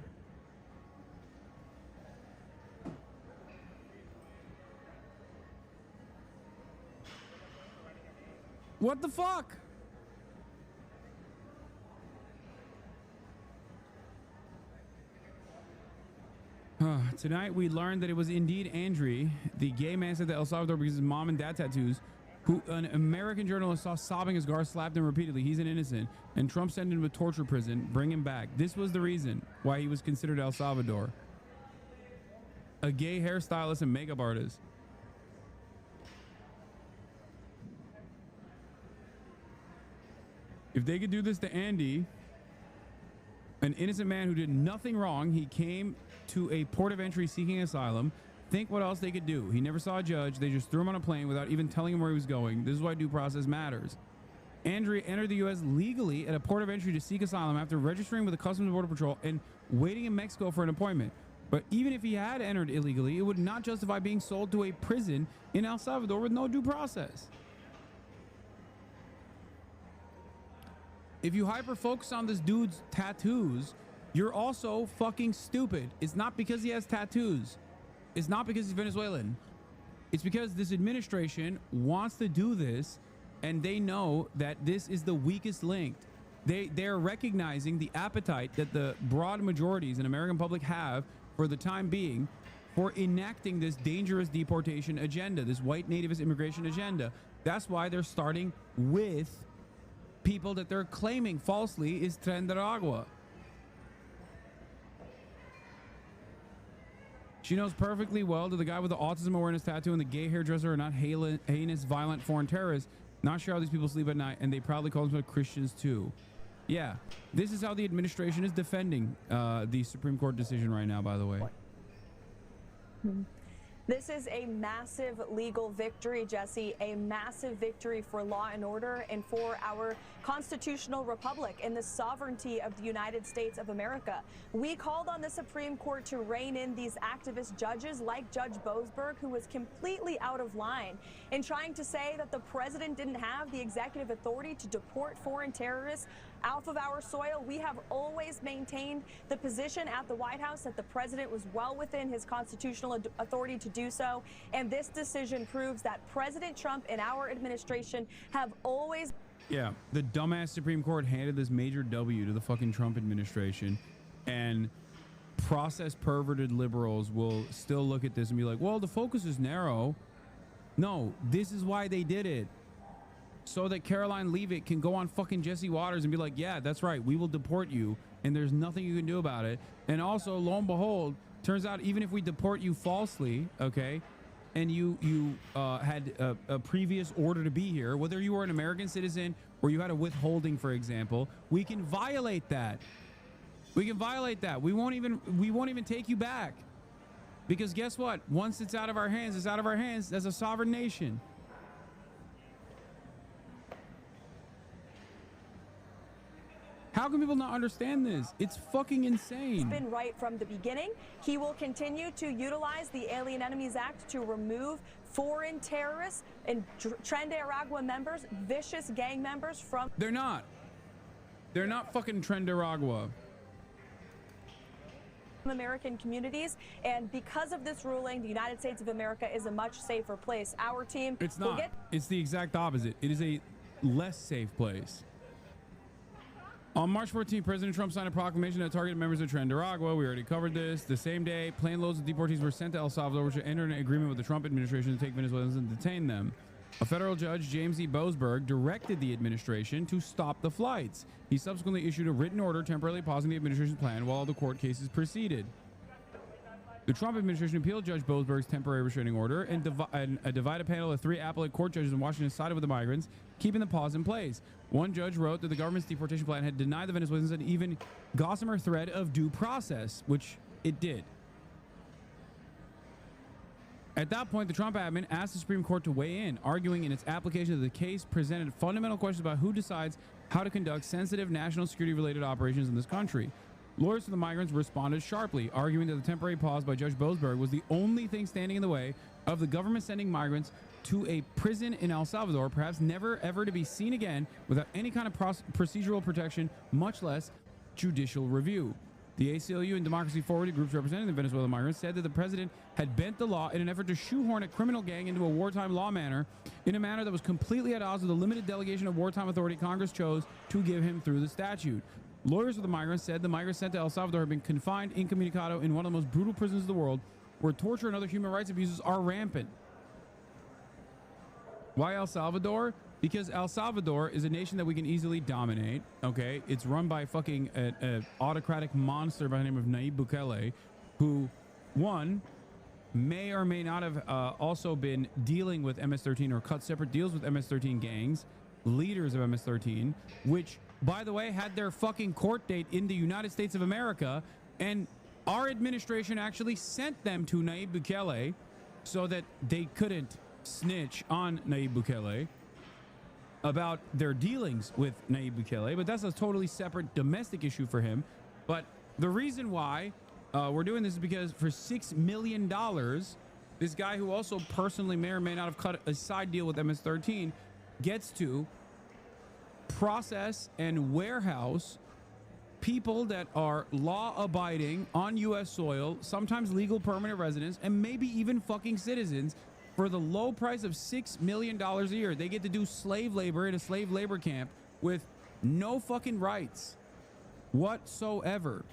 What the fuck? Tonight we learned that it was indeed Andre, the gay man sent to El Salvador because his mom and dad tattoos, who an American journalist saw sobbing as guards slapped him repeatedly. He's an innocent, and Trump sent him to torture prison. Bring him back. This was the reason why he was considered El Salvador. A gay hairstylist and makeup artist. If they could do this to Andy, an innocent man who did nothing wrong, he came to a port of entry seeking asylum. Think what else they could do. He never saw a judge. They just threw him on a plane without even telling him where he was going. This is why due process matters. Andrea entered the U.S. legally at a port of entry to seek asylum after registering with the Customs and Border Patrol and waiting in Mexico for an appointment. But even if he had entered illegally, it would not justify being sold to a prison in El Salvador with no due process. If you hyper-focus on this dude's tattoos, you're also fucking stupid. It's not because he has tattoos. It's not because he's Venezuelan. It's because this administration wants to do this, and they know that this is the weakest link. They're recognizing the appetite that the broad majorities in American public have for the time being for enacting this dangerous deportation agenda, this white nativist immigration agenda. That's why they're starting with people that they're claiming falsely is Tren de Agua. She knows perfectly well that the guy with the autism awareness tattoo and the gay hairdresser are not heinous, violent foreign terrorists. Not sure how these people sleep at night, and they probably call themselves Christians too. Yeah, this is how the administration is defending the Supreme Court decision right now, by the way. This is a massive legal victory, Jesse, a massive victory for law and order and for our constitutional republic and the sovereignty of the United States of America. We called on the Supreme Court to rein in these activist judges like Judge Boasberg, who was completely out of line in trying to say that the president didn't have the executive authority to deport foreign terrorists off of our soil. We have always maintained the position at the White House that the president was well within his constitutional authority to do so. And this decision proves that President Trump and our administration have always... Yeah, the dumbass Supreme Court handed this major W to the fucking Trump administration, and process perverted liberals will still look at this and be like, well, the focus is narrow. No, this is why they did it. So that Caroline Leavitt can go on fucking Jesse Waters and be like, yeah, that's right, we will deport you, and there's nothing you can do about it. And also, lo and behold, turns out even if we deport you falsely, okay, and you had a previous order to be here, whether you were an American citizen or you had a withholding, for example, we can violate that. We can violate that. We won't even take you back. Because guess what? Once it's out of our hands, it's out of our hands as a sovereign nation. How can people not understand this? It's fucking insane. It's been right from the beginning. He will continue to utilize the Alien Enemies Act to remove foreign terrorists and Tren de Aragua members, vicious gang members from... They're not. They're not fucking Tren de Aragua. American communities, and because of this ruling, the United States of America is a much safer place. Our team... It's not. It's the exact opposite. It is a less safe place. On March 14th, President Trump signed a proclamation that targeted members of Tren de Aragua. We already covered this. The same day, plane loads of deportees were sent to El Salvador, which entered an agreement with the Trump administration to take Venezuelans and detain them. A federal judge, James E. Boasberg, directed the administration to stop the flights. He subsequently issued a written order temporarily pausing the administration's plan while the court cases proceeded. The Trump administration appealed Judge Boasberg's temporary restraining order, and a divided panel of 3 appellate court judges in Washington sided with the migrants, keeping the pause in place. One judge wrote that the government's deportation plan had denied the Venezuelans an even gossamer thread of due process, which it did. At that point, the Trump admin asked the Supreme Court to weigh in, arguing in its application that the case presented fundamental questions about who decides how to conduct sensitive national security-related operations in this country. Lawyers for the migrants responded sharply, arguing that the temporary pause by Judge Boasberg was the only thing standing in the way of the government sending migrants to a prison in El Salvador, perhaps never ever to be seen again without any kind of procedural protection, much less judicial review. The ACLU and Democracy Forward, groups representing the Venezuelan migrants, said that the president had bent the law in an effort to shoehorn a criminal gang into a wartime law manner in a manner that was completely at odds with the limited delegation of wartime authority Congress chose to give him through the statute. Lawyers of the migrants said the migrants sent to El Salvador have been confined incommunicado in one of the most brutal prisons in the world, where torture and other human rights abuses are rampant. Why El Salvador? Because El Salvador is a nation that we can easily dominate, okay? It's run by fucking an autocratic monster by the name of Nayib Bukele, who, one, may or may not have also been dealing with MS-13 or cut separate deals with MS-13 gangs, leaders of MS-13, which, by the way, had their fucking court date in the United States of America, and our administration actually sent them to Nayib Bukele so that they couldn't snitch on Nayib Bukele about their dealings with Nayib Bukele, but that's a totally separate domestic issue for him. But the reason why we're doing this is because for $6 million, this guy who also personally may or may not have cut a side deal with MS-13 gets to process and warehouse people that are law-abiding on U.S. soil, sometimes legal permanent residents, and maybe even fucking citizens, for the low price of $6 million a year. They get to do slave labor in a slave labor camp with no fucking rights whatsoever.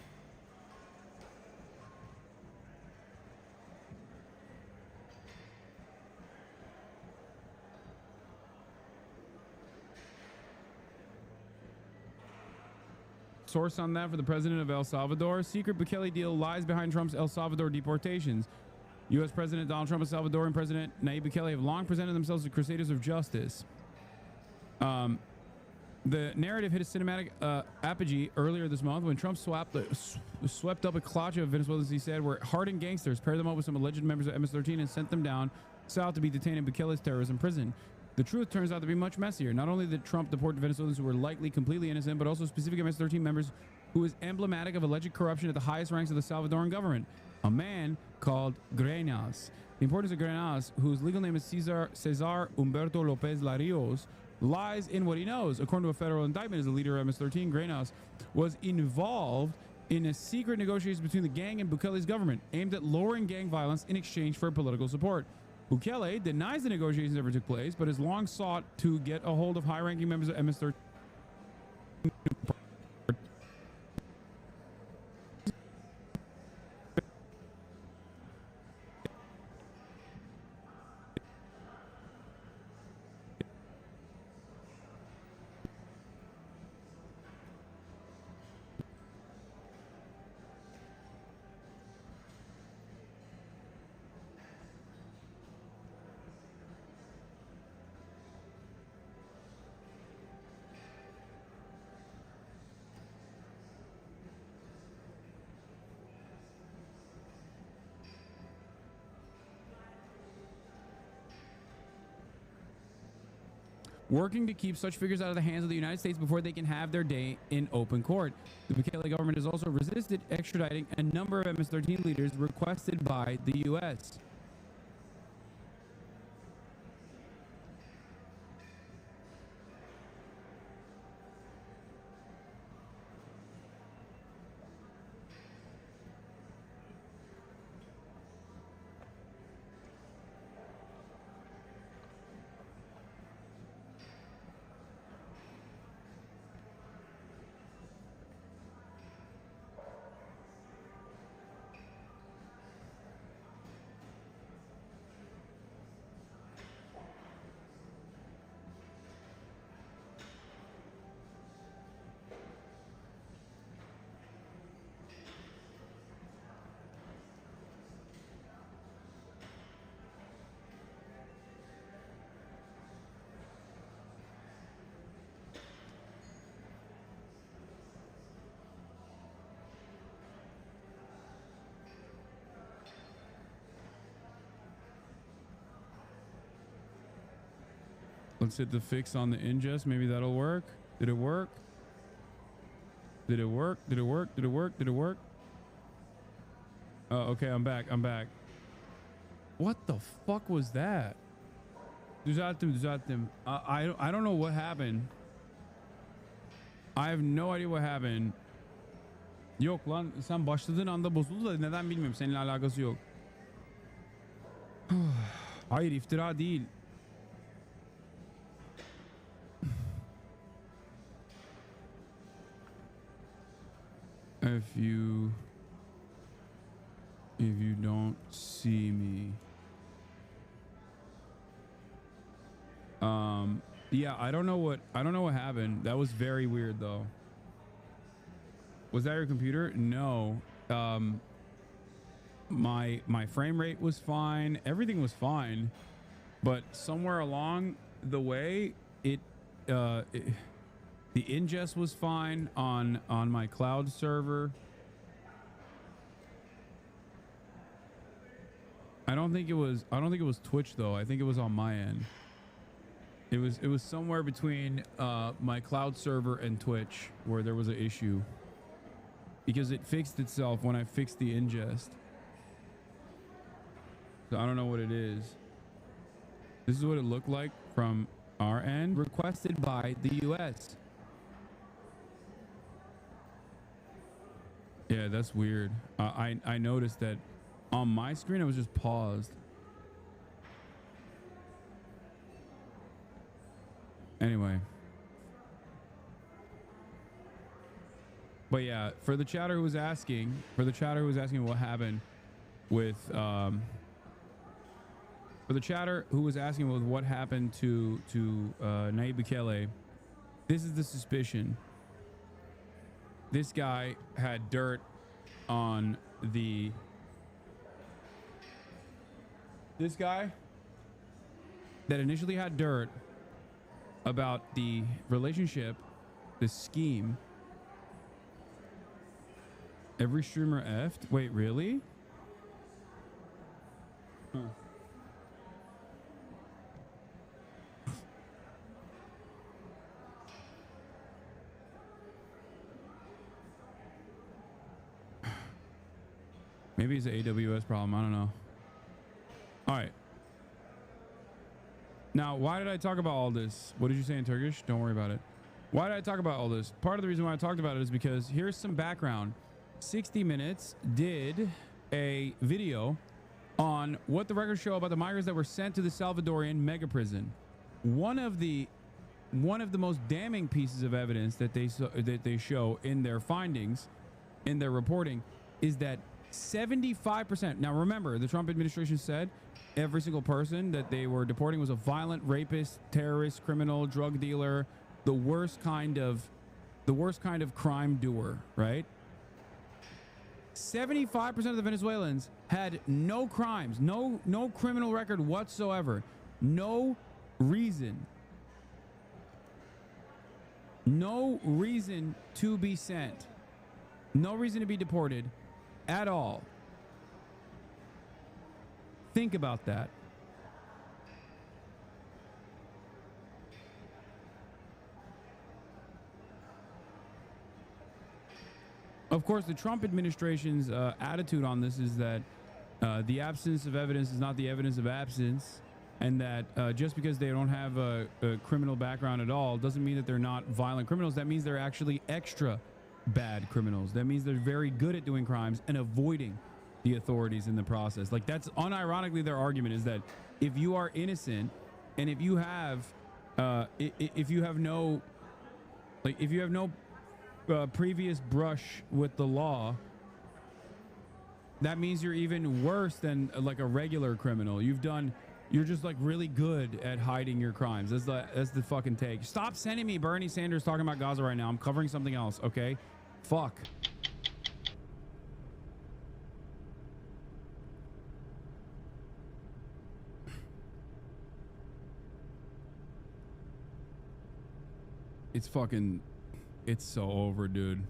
Source on that for the president of El Salvador: secret Bukele deal lies behind Trump's El Salvador deportations. U.S. President Donald Trump of Salvador and President Nayib Bukele have long presented themselves as crusaders of justice. The narrative hit a cinematic apogee earlier this month when Trump swept up a clutch of Venezuelans, he said, were hardened gangsters, paired them up with some alleged members of MS-13 and sent them down south to be detained in Bukele's terrorism prison. The truth turns out to be much messier. Not only did Trump deport Venezuelans who were likely completely innocent, but also specific MS-13 members who was emblematic of alleged corruption at the highest ranks of the Salvadoran government, a man called Grenas. The importance of Grenas, whose legal name is Cesar Humberto Lopez Larios, lies in what he knows. According to a federal indictment, as the leader of MS-13, Grenas was involved in a secret negotiation between the gang and Bukele's government aimed at lowering gang violence in exchange for political support. Bukele denies the negotiations ever took place, but has long sought to get a hold of high-ranking members of MS-13. Working to keep such figures out of the hands of the United States before they can have their day in open court. The Bukele government has also resisted extraditing a number of MS-13 leaders requested by the U.S. Let's hit the fix on the ingest. Maybe that'll work. Did it work? Did it work? Did it work? Did it work? Did it work? Oh, okay. I'm back. I'm back. What the fuck was that? Düzelttim. I don't know what happened. I have no idea what happened. Yok lan, sen başladığın anda bozuldu da neden bilmiyorum. Seninle alakası yok. Hayır, iftira değil. If you don't see me, yeah, I don't know what happened. That was very weird though. Was that your computer? No. My frame rate was fine. Everything was fine, but somewhere along the way, the ingest was fine on my cloud server. I don't think it was Twitch though. I think it was on my end. It was somewhere between my cloud server and Twitch where there was an issue, because it fixed itself when I fixed the ingest. So I don't know what it is. This is what it looked like from our end. Requested by the US. Yeah, that's weird. I noticed that on my screen it was just paused. Anyway. But yeah, for the chatter who was asking what happened with to Nayib Bukele, this is the suspicion. This guy had dirt on the... This guy that initially had dirt about the relationship the scheme. Every streamer effed? Wait, really? Huh. Maybe it's an AWS problem. I don't know. All right. Now, why did I talk about all this? What did you say in Turkish? Don't worry about it. Why did I talk about all this? Part of the reason why I talked about it is because here's some background. 60 Minutes did a video on what the records show about the migrants that were sent to the Salvadorian mega prison. One of the most damning pieces of evidence that they show in their findings, in their reporting, is that 75%. Now remember, the Trump administration said every single person that they were deporting was a violent rapist, terrorist, criminal, drug dealer, the worst kind of crime doer, right? 75% of the Venezuelans had no crimes, no criminal record whatsoever, no reason to be sent, no reason to be deported at all. Think about that. Of course, the Trump administration's attitude on this is that the absence of evidence is not the evidence of absence, and that just because they don't have a criminal background at all doesn't mean that they're not violent criminals. That means they're actually extra bad criminals. That means they're very good at doing crimes and avoiding the authorities in the process. Like, that's unironically their argument, is that if you are innocent and if you have no previous brush with the law, that means you're even worse than like a regular criminal. You're just like really good at hiding your crimes. That's the fucking take. Stop sending me Bernie Sanders talking about Gaza right now. I'm covering something else, okay? Fuck. It's so over, dude.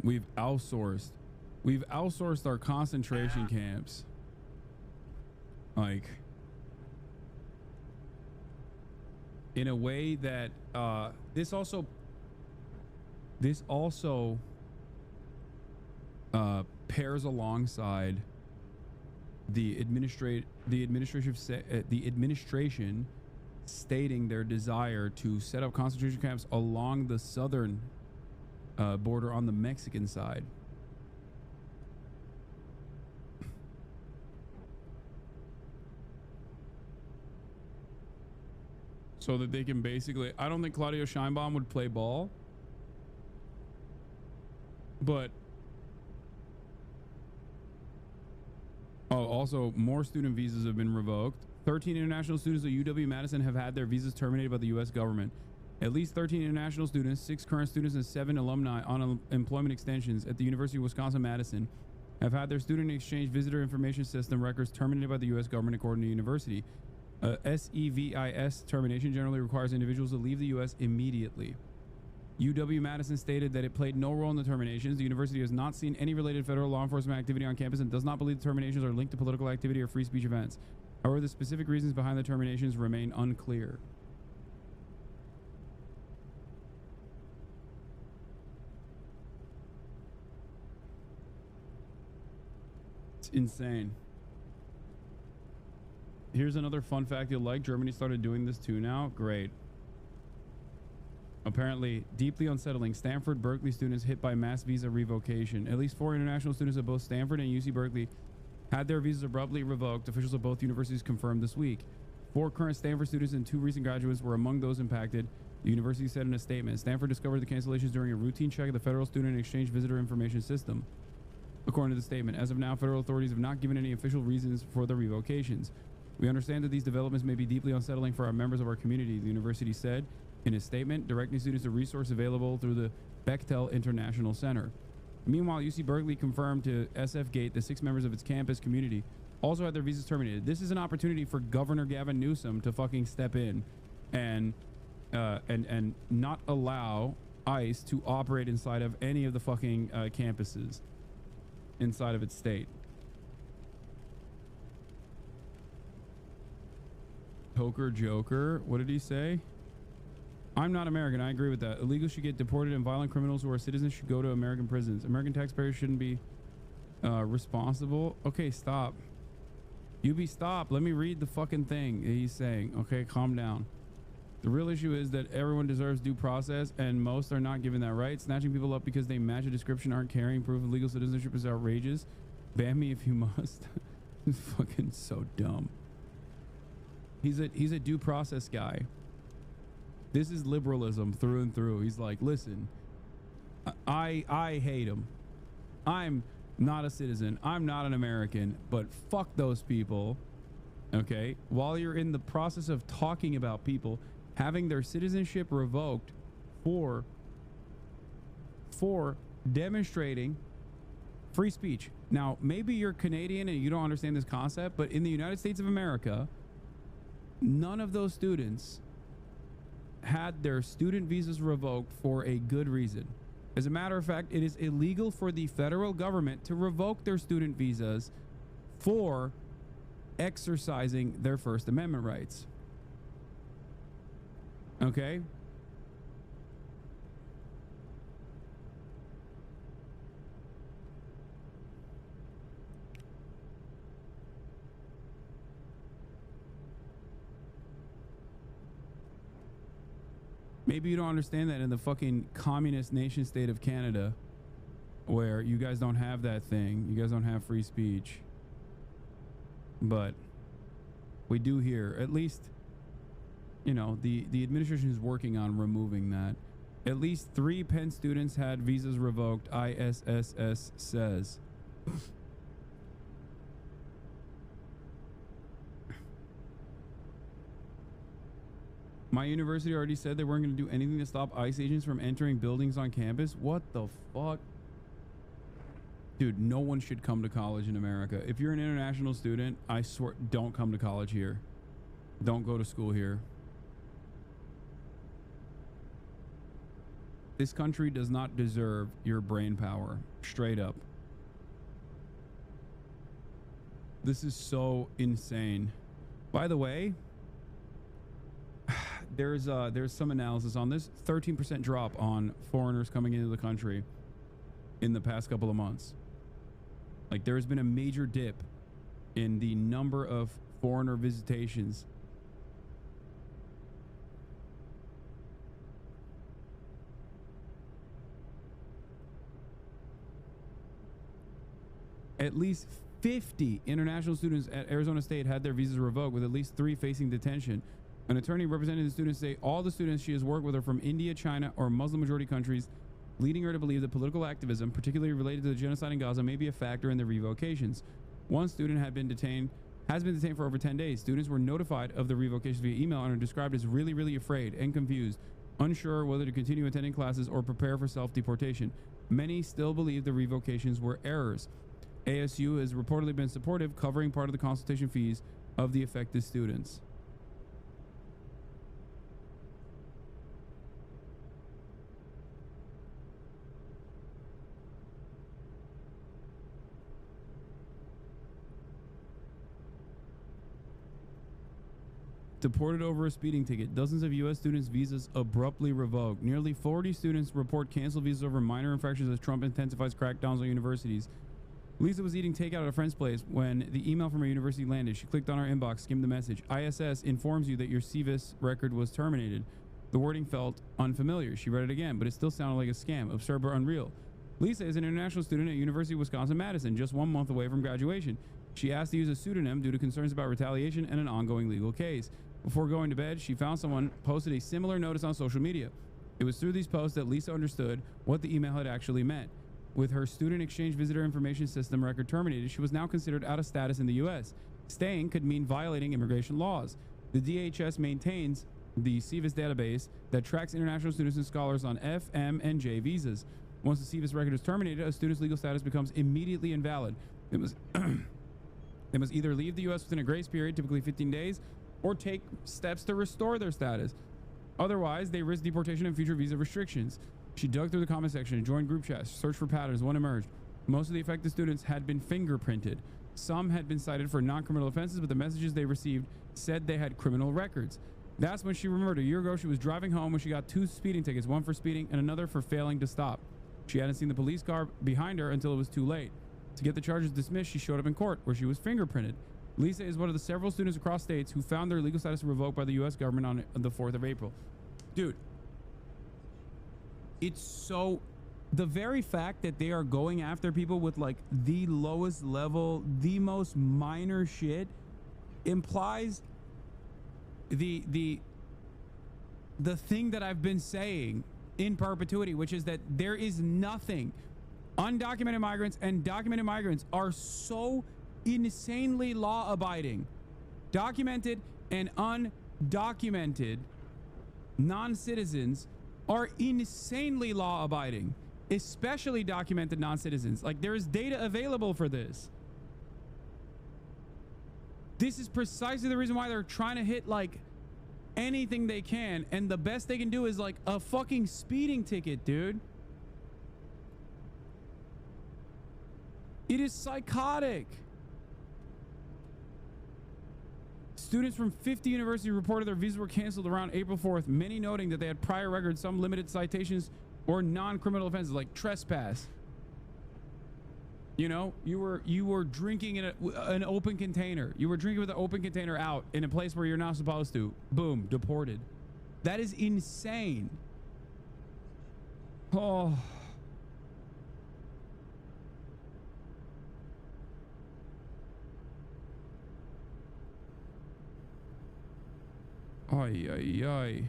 We've outsourced our concentration camps. Like, in a way that this also pairs alongside the administration stating their desire to set up concentration camps along the southern border on the Mexican side. So that they can basically, I don't think Claudio Sheinbaum would play ball, but also more student visas have been revoked. 13 international students at UW-Madison have had their visas terminated by the U.S. government. At least 13 international students, 6 current students, and 7 alumni on employment extensions at the University of Wisconsin-Madison have had their student exchange visitor information system records terminated by the U.S. government, according to the university. SEVIS termination generally requires individuals to leave the U.S. immediately. UW-Madison stated that it played no role in the terminations. The university has not seen any related federal law enforcement activity on campus and does not believe the terminations are linked to political activity or free speech events. However, the specific reasons behind the terminations remain unclear. It's insane. Here's another fun fact you'll like. Germany started doing this too now. Great. Apparently deeply unsettling. Stanford Berkeley students hit by mass visa revocation. At least 4 international students at both Stanford and UC Berkeley had their visas abruptly revoked. Officials of both universities confirmed this week. 4 current Stanford students and 2 recent graduates were among those impacted, the university said in a statement. Stanford discovered the cancellations during a routine check of the federal student exchange visitor information system. According to the statement, as of now, federal authorities have not given any official reasons for the revocations. We understand that these developments may be deeply unsettling for our members of our community, the university said in a statement, directing students a resource available through the Bechtel International Center. Meanwhile, UC Berkeley confirmed to SF Gate that 6 members of its campus community also had their visas terminated. This is an opportunity for Governor Gavin Newsom to fucking step in and not allow ICE to operate inside of any of the fucking campuses inside of its state. Poker Joker, what did he say? I'm not American. I agree with that. Illegals should get deported, and violent criminals who are citizens should go to American prisons. American taxpayers shouldn't be responsible. Okay, stop. Stop. Let me read the fucking thing he's saying. Okay, calm down. The real issue is that everyone deserves due process, and most are not given that right. Snatching people up because they match a description, aren't carrying proof of legal citizenship is outrageous. Ban me if you must. It's fucking so dumb. He's a due process guy. This is liberalism through and through. He's like, listen, I hate him. I'm not a citizen. I'm not an American, but fuck those people. Okay? While you're in the process of talking about people having their citizenship revoked for demonstrating free speech. Now, maybe you're Canadian and you don't understand this concept, but in the United States of America, none of those students had their student visas revoked for a good reason. As a matter of fact, it is illegal for the federal government to revoke their student visas for exercising their First Amendment rights. Okay? Maybe you don't understand that in the fucking communist nation state of Canada, where you guys don't have that thing. You guys don't have free speech. But we do here. At least, you know, the administration is working on removing that. At least 3 Penn students had visas revoked, ISSS says. My university already said they weren't going to do anything to stop ICE agents from entering buildings on campus. What the fuck? Dude, no one should come to college in America. If you're an international student, I swear, don't come to college here. Don't go to school here. This country does not deserve your brain power. Straight up. This is so insane. By the way, there's some analysis on this. 13% drop on foreigners coming into the country in the past couple of months. Like, there has been a major dip in the number of foreigner visitations. At least 50 international students at Arizona State had their visas revoked, with at least 3 facing detention. An attorney representing the students say all the students she has worked with are from India, China, or Muslim majority countries, leading her to believe that political activism, particularly related to the genocide in Gaza, may be a factor in the revocations. One student has been detained for over 10 days. Students were notified of the revocations via email and are described as really, really afraid and confused, unsure whether to continue attending classes or prepare for self-deportation. Many still believe the revocations were errors. ASU has reportedly been supportive, covering part of the consultation fees of the affected students. Deported over a speeding ticket. Dozens of U.S. students' visas abruptly revoked. Nearly 40 students report canceled visas over minor infractions as Trump intensifies crackdowns on universities. Lisa was eating takeout at a friend's place when the email from her university landed. She clicked on her inbox, skimmed the message. ISS informs you that your CVIS record was terminated. The wording felt unfamiliar. She read it again, but it still sounded like a scam, absurd but unreal. Lisa is an international student at University of Wisconsin-Madison, just 1 month away from graduation. She asked to use a pseudonym due to concerns about retaliation and an ongoing legal case. Before going to bed, she found someone posted a similar notice on social media. It was through these posts that Lisa understood what the email had actually meant. With her student exchange visitor information system record terminated, she was now considered out of status in the U.S. Staying could mean violating immigration laws. The DHS maintains the CVIS database that tracks international students and scholars on F, M, and J visas. Once the CVIS record is terminated, a student's legal status becomes immediately invalid. It They must either leave the U.S. within a grace period, typically 15 days, or take steps to restore their status. Otherwise, they risk deportation and future visa restrictions. She dug through the comment section and joined group chats, searched for patterns. One emerged. Most of the affected students had been fingerprinted. Some had been cited for non-criminal offenses, but the messages they received said they had criminal records. That's when she remembered a year ago she was driving home when she got 2 speeding tickets, one for speeding and another for failing to stop. She hadn't seen the police car behind her until it was too late. To get the charges dismissed, she showed up in court, where she was fingerprinted. Lisa is one of the several students across states who found their legal status revoked by the U.S. government on the 4th of April. Dude, it's so... The very fact that they are going after people with, like, the lowest level, the most minor shit implies the thing that I've been saying in perpetuity, which is that there is nothing. Undocumented migrants and documented migrants are so insanely law-abiding. Documented and undocumented non-citizens are insanely law-abiding, especially documented non-citizens. Like, there is data available for this. This is precisely the reason why they're trying to hit, like, anything they can, and the best they can do is, like, a fucking speeding ticket, dude. It is psychotic. Students from 50 universities reported their visas were canceled around April 4th, many noting that they had prior records, some limited citations, or non-criminal offenses like trespass. You know, you were drinking in an open container. You were drinking with an open container out in a place where you're not supposed to. Boom, deported. That is insane. Oh. Ay, ay, ay.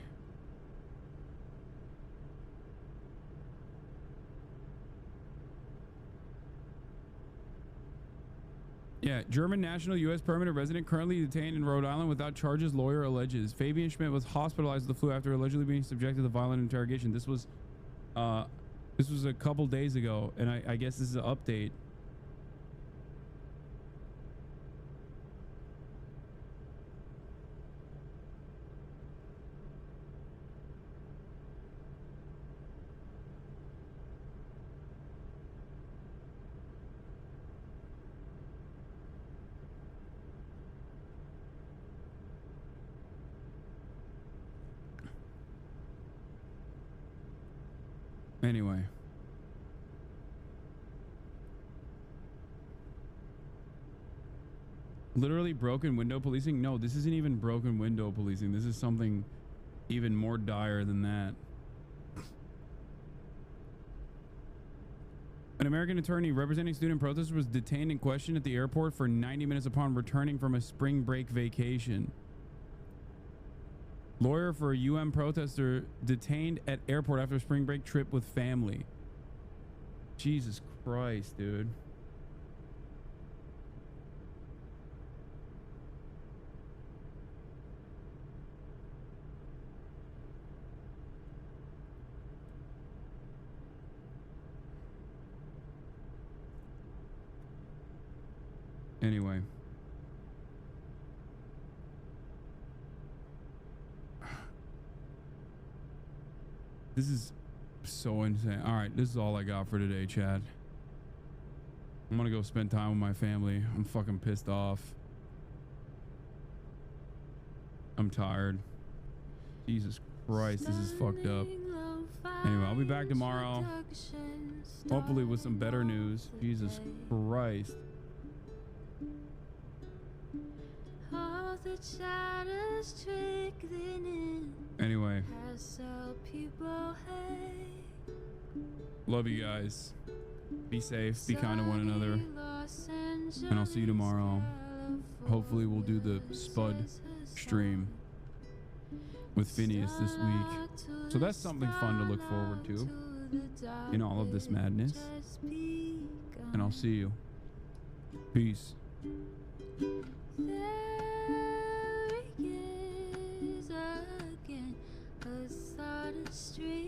Yeah, German national U.S. permanent resident currently detained in Rhode Island without charges, lawyer alleges. Fabian Schmidt was hospitalized with the flu after allegedly being subjected to violent interrogation. This was a couple days ago, and I guess this is an update. Anyway. Literally broken window policing? No, this isn't even broken window policing. This is something even more dire than that. An American attorney representing student protesters was detained and questioned at the airport for 90 minutes upon returning from a spring break vacation. Lawyer for a UM protester detained at airport after a spring break trip with family. Jesus Christ, dude. Anyway. This is so insane. All right, this is all I got for today, Chad. I'm gonna go spend time with my family. I'm fucking pissed off. I'm tired. Jesus Christ, this is fucked up. Anyway, I'll be back tomorrow. Hopefully with some better news. Jesus Christ. Anyway, love you guys. Be safe, be kind to one another, and I'll see you tomorrow. Hopefully we'll do the Spud stream with Phineas this week. So that's something fun to look forward to in all of this madness. And I'll see you. Peace. Street.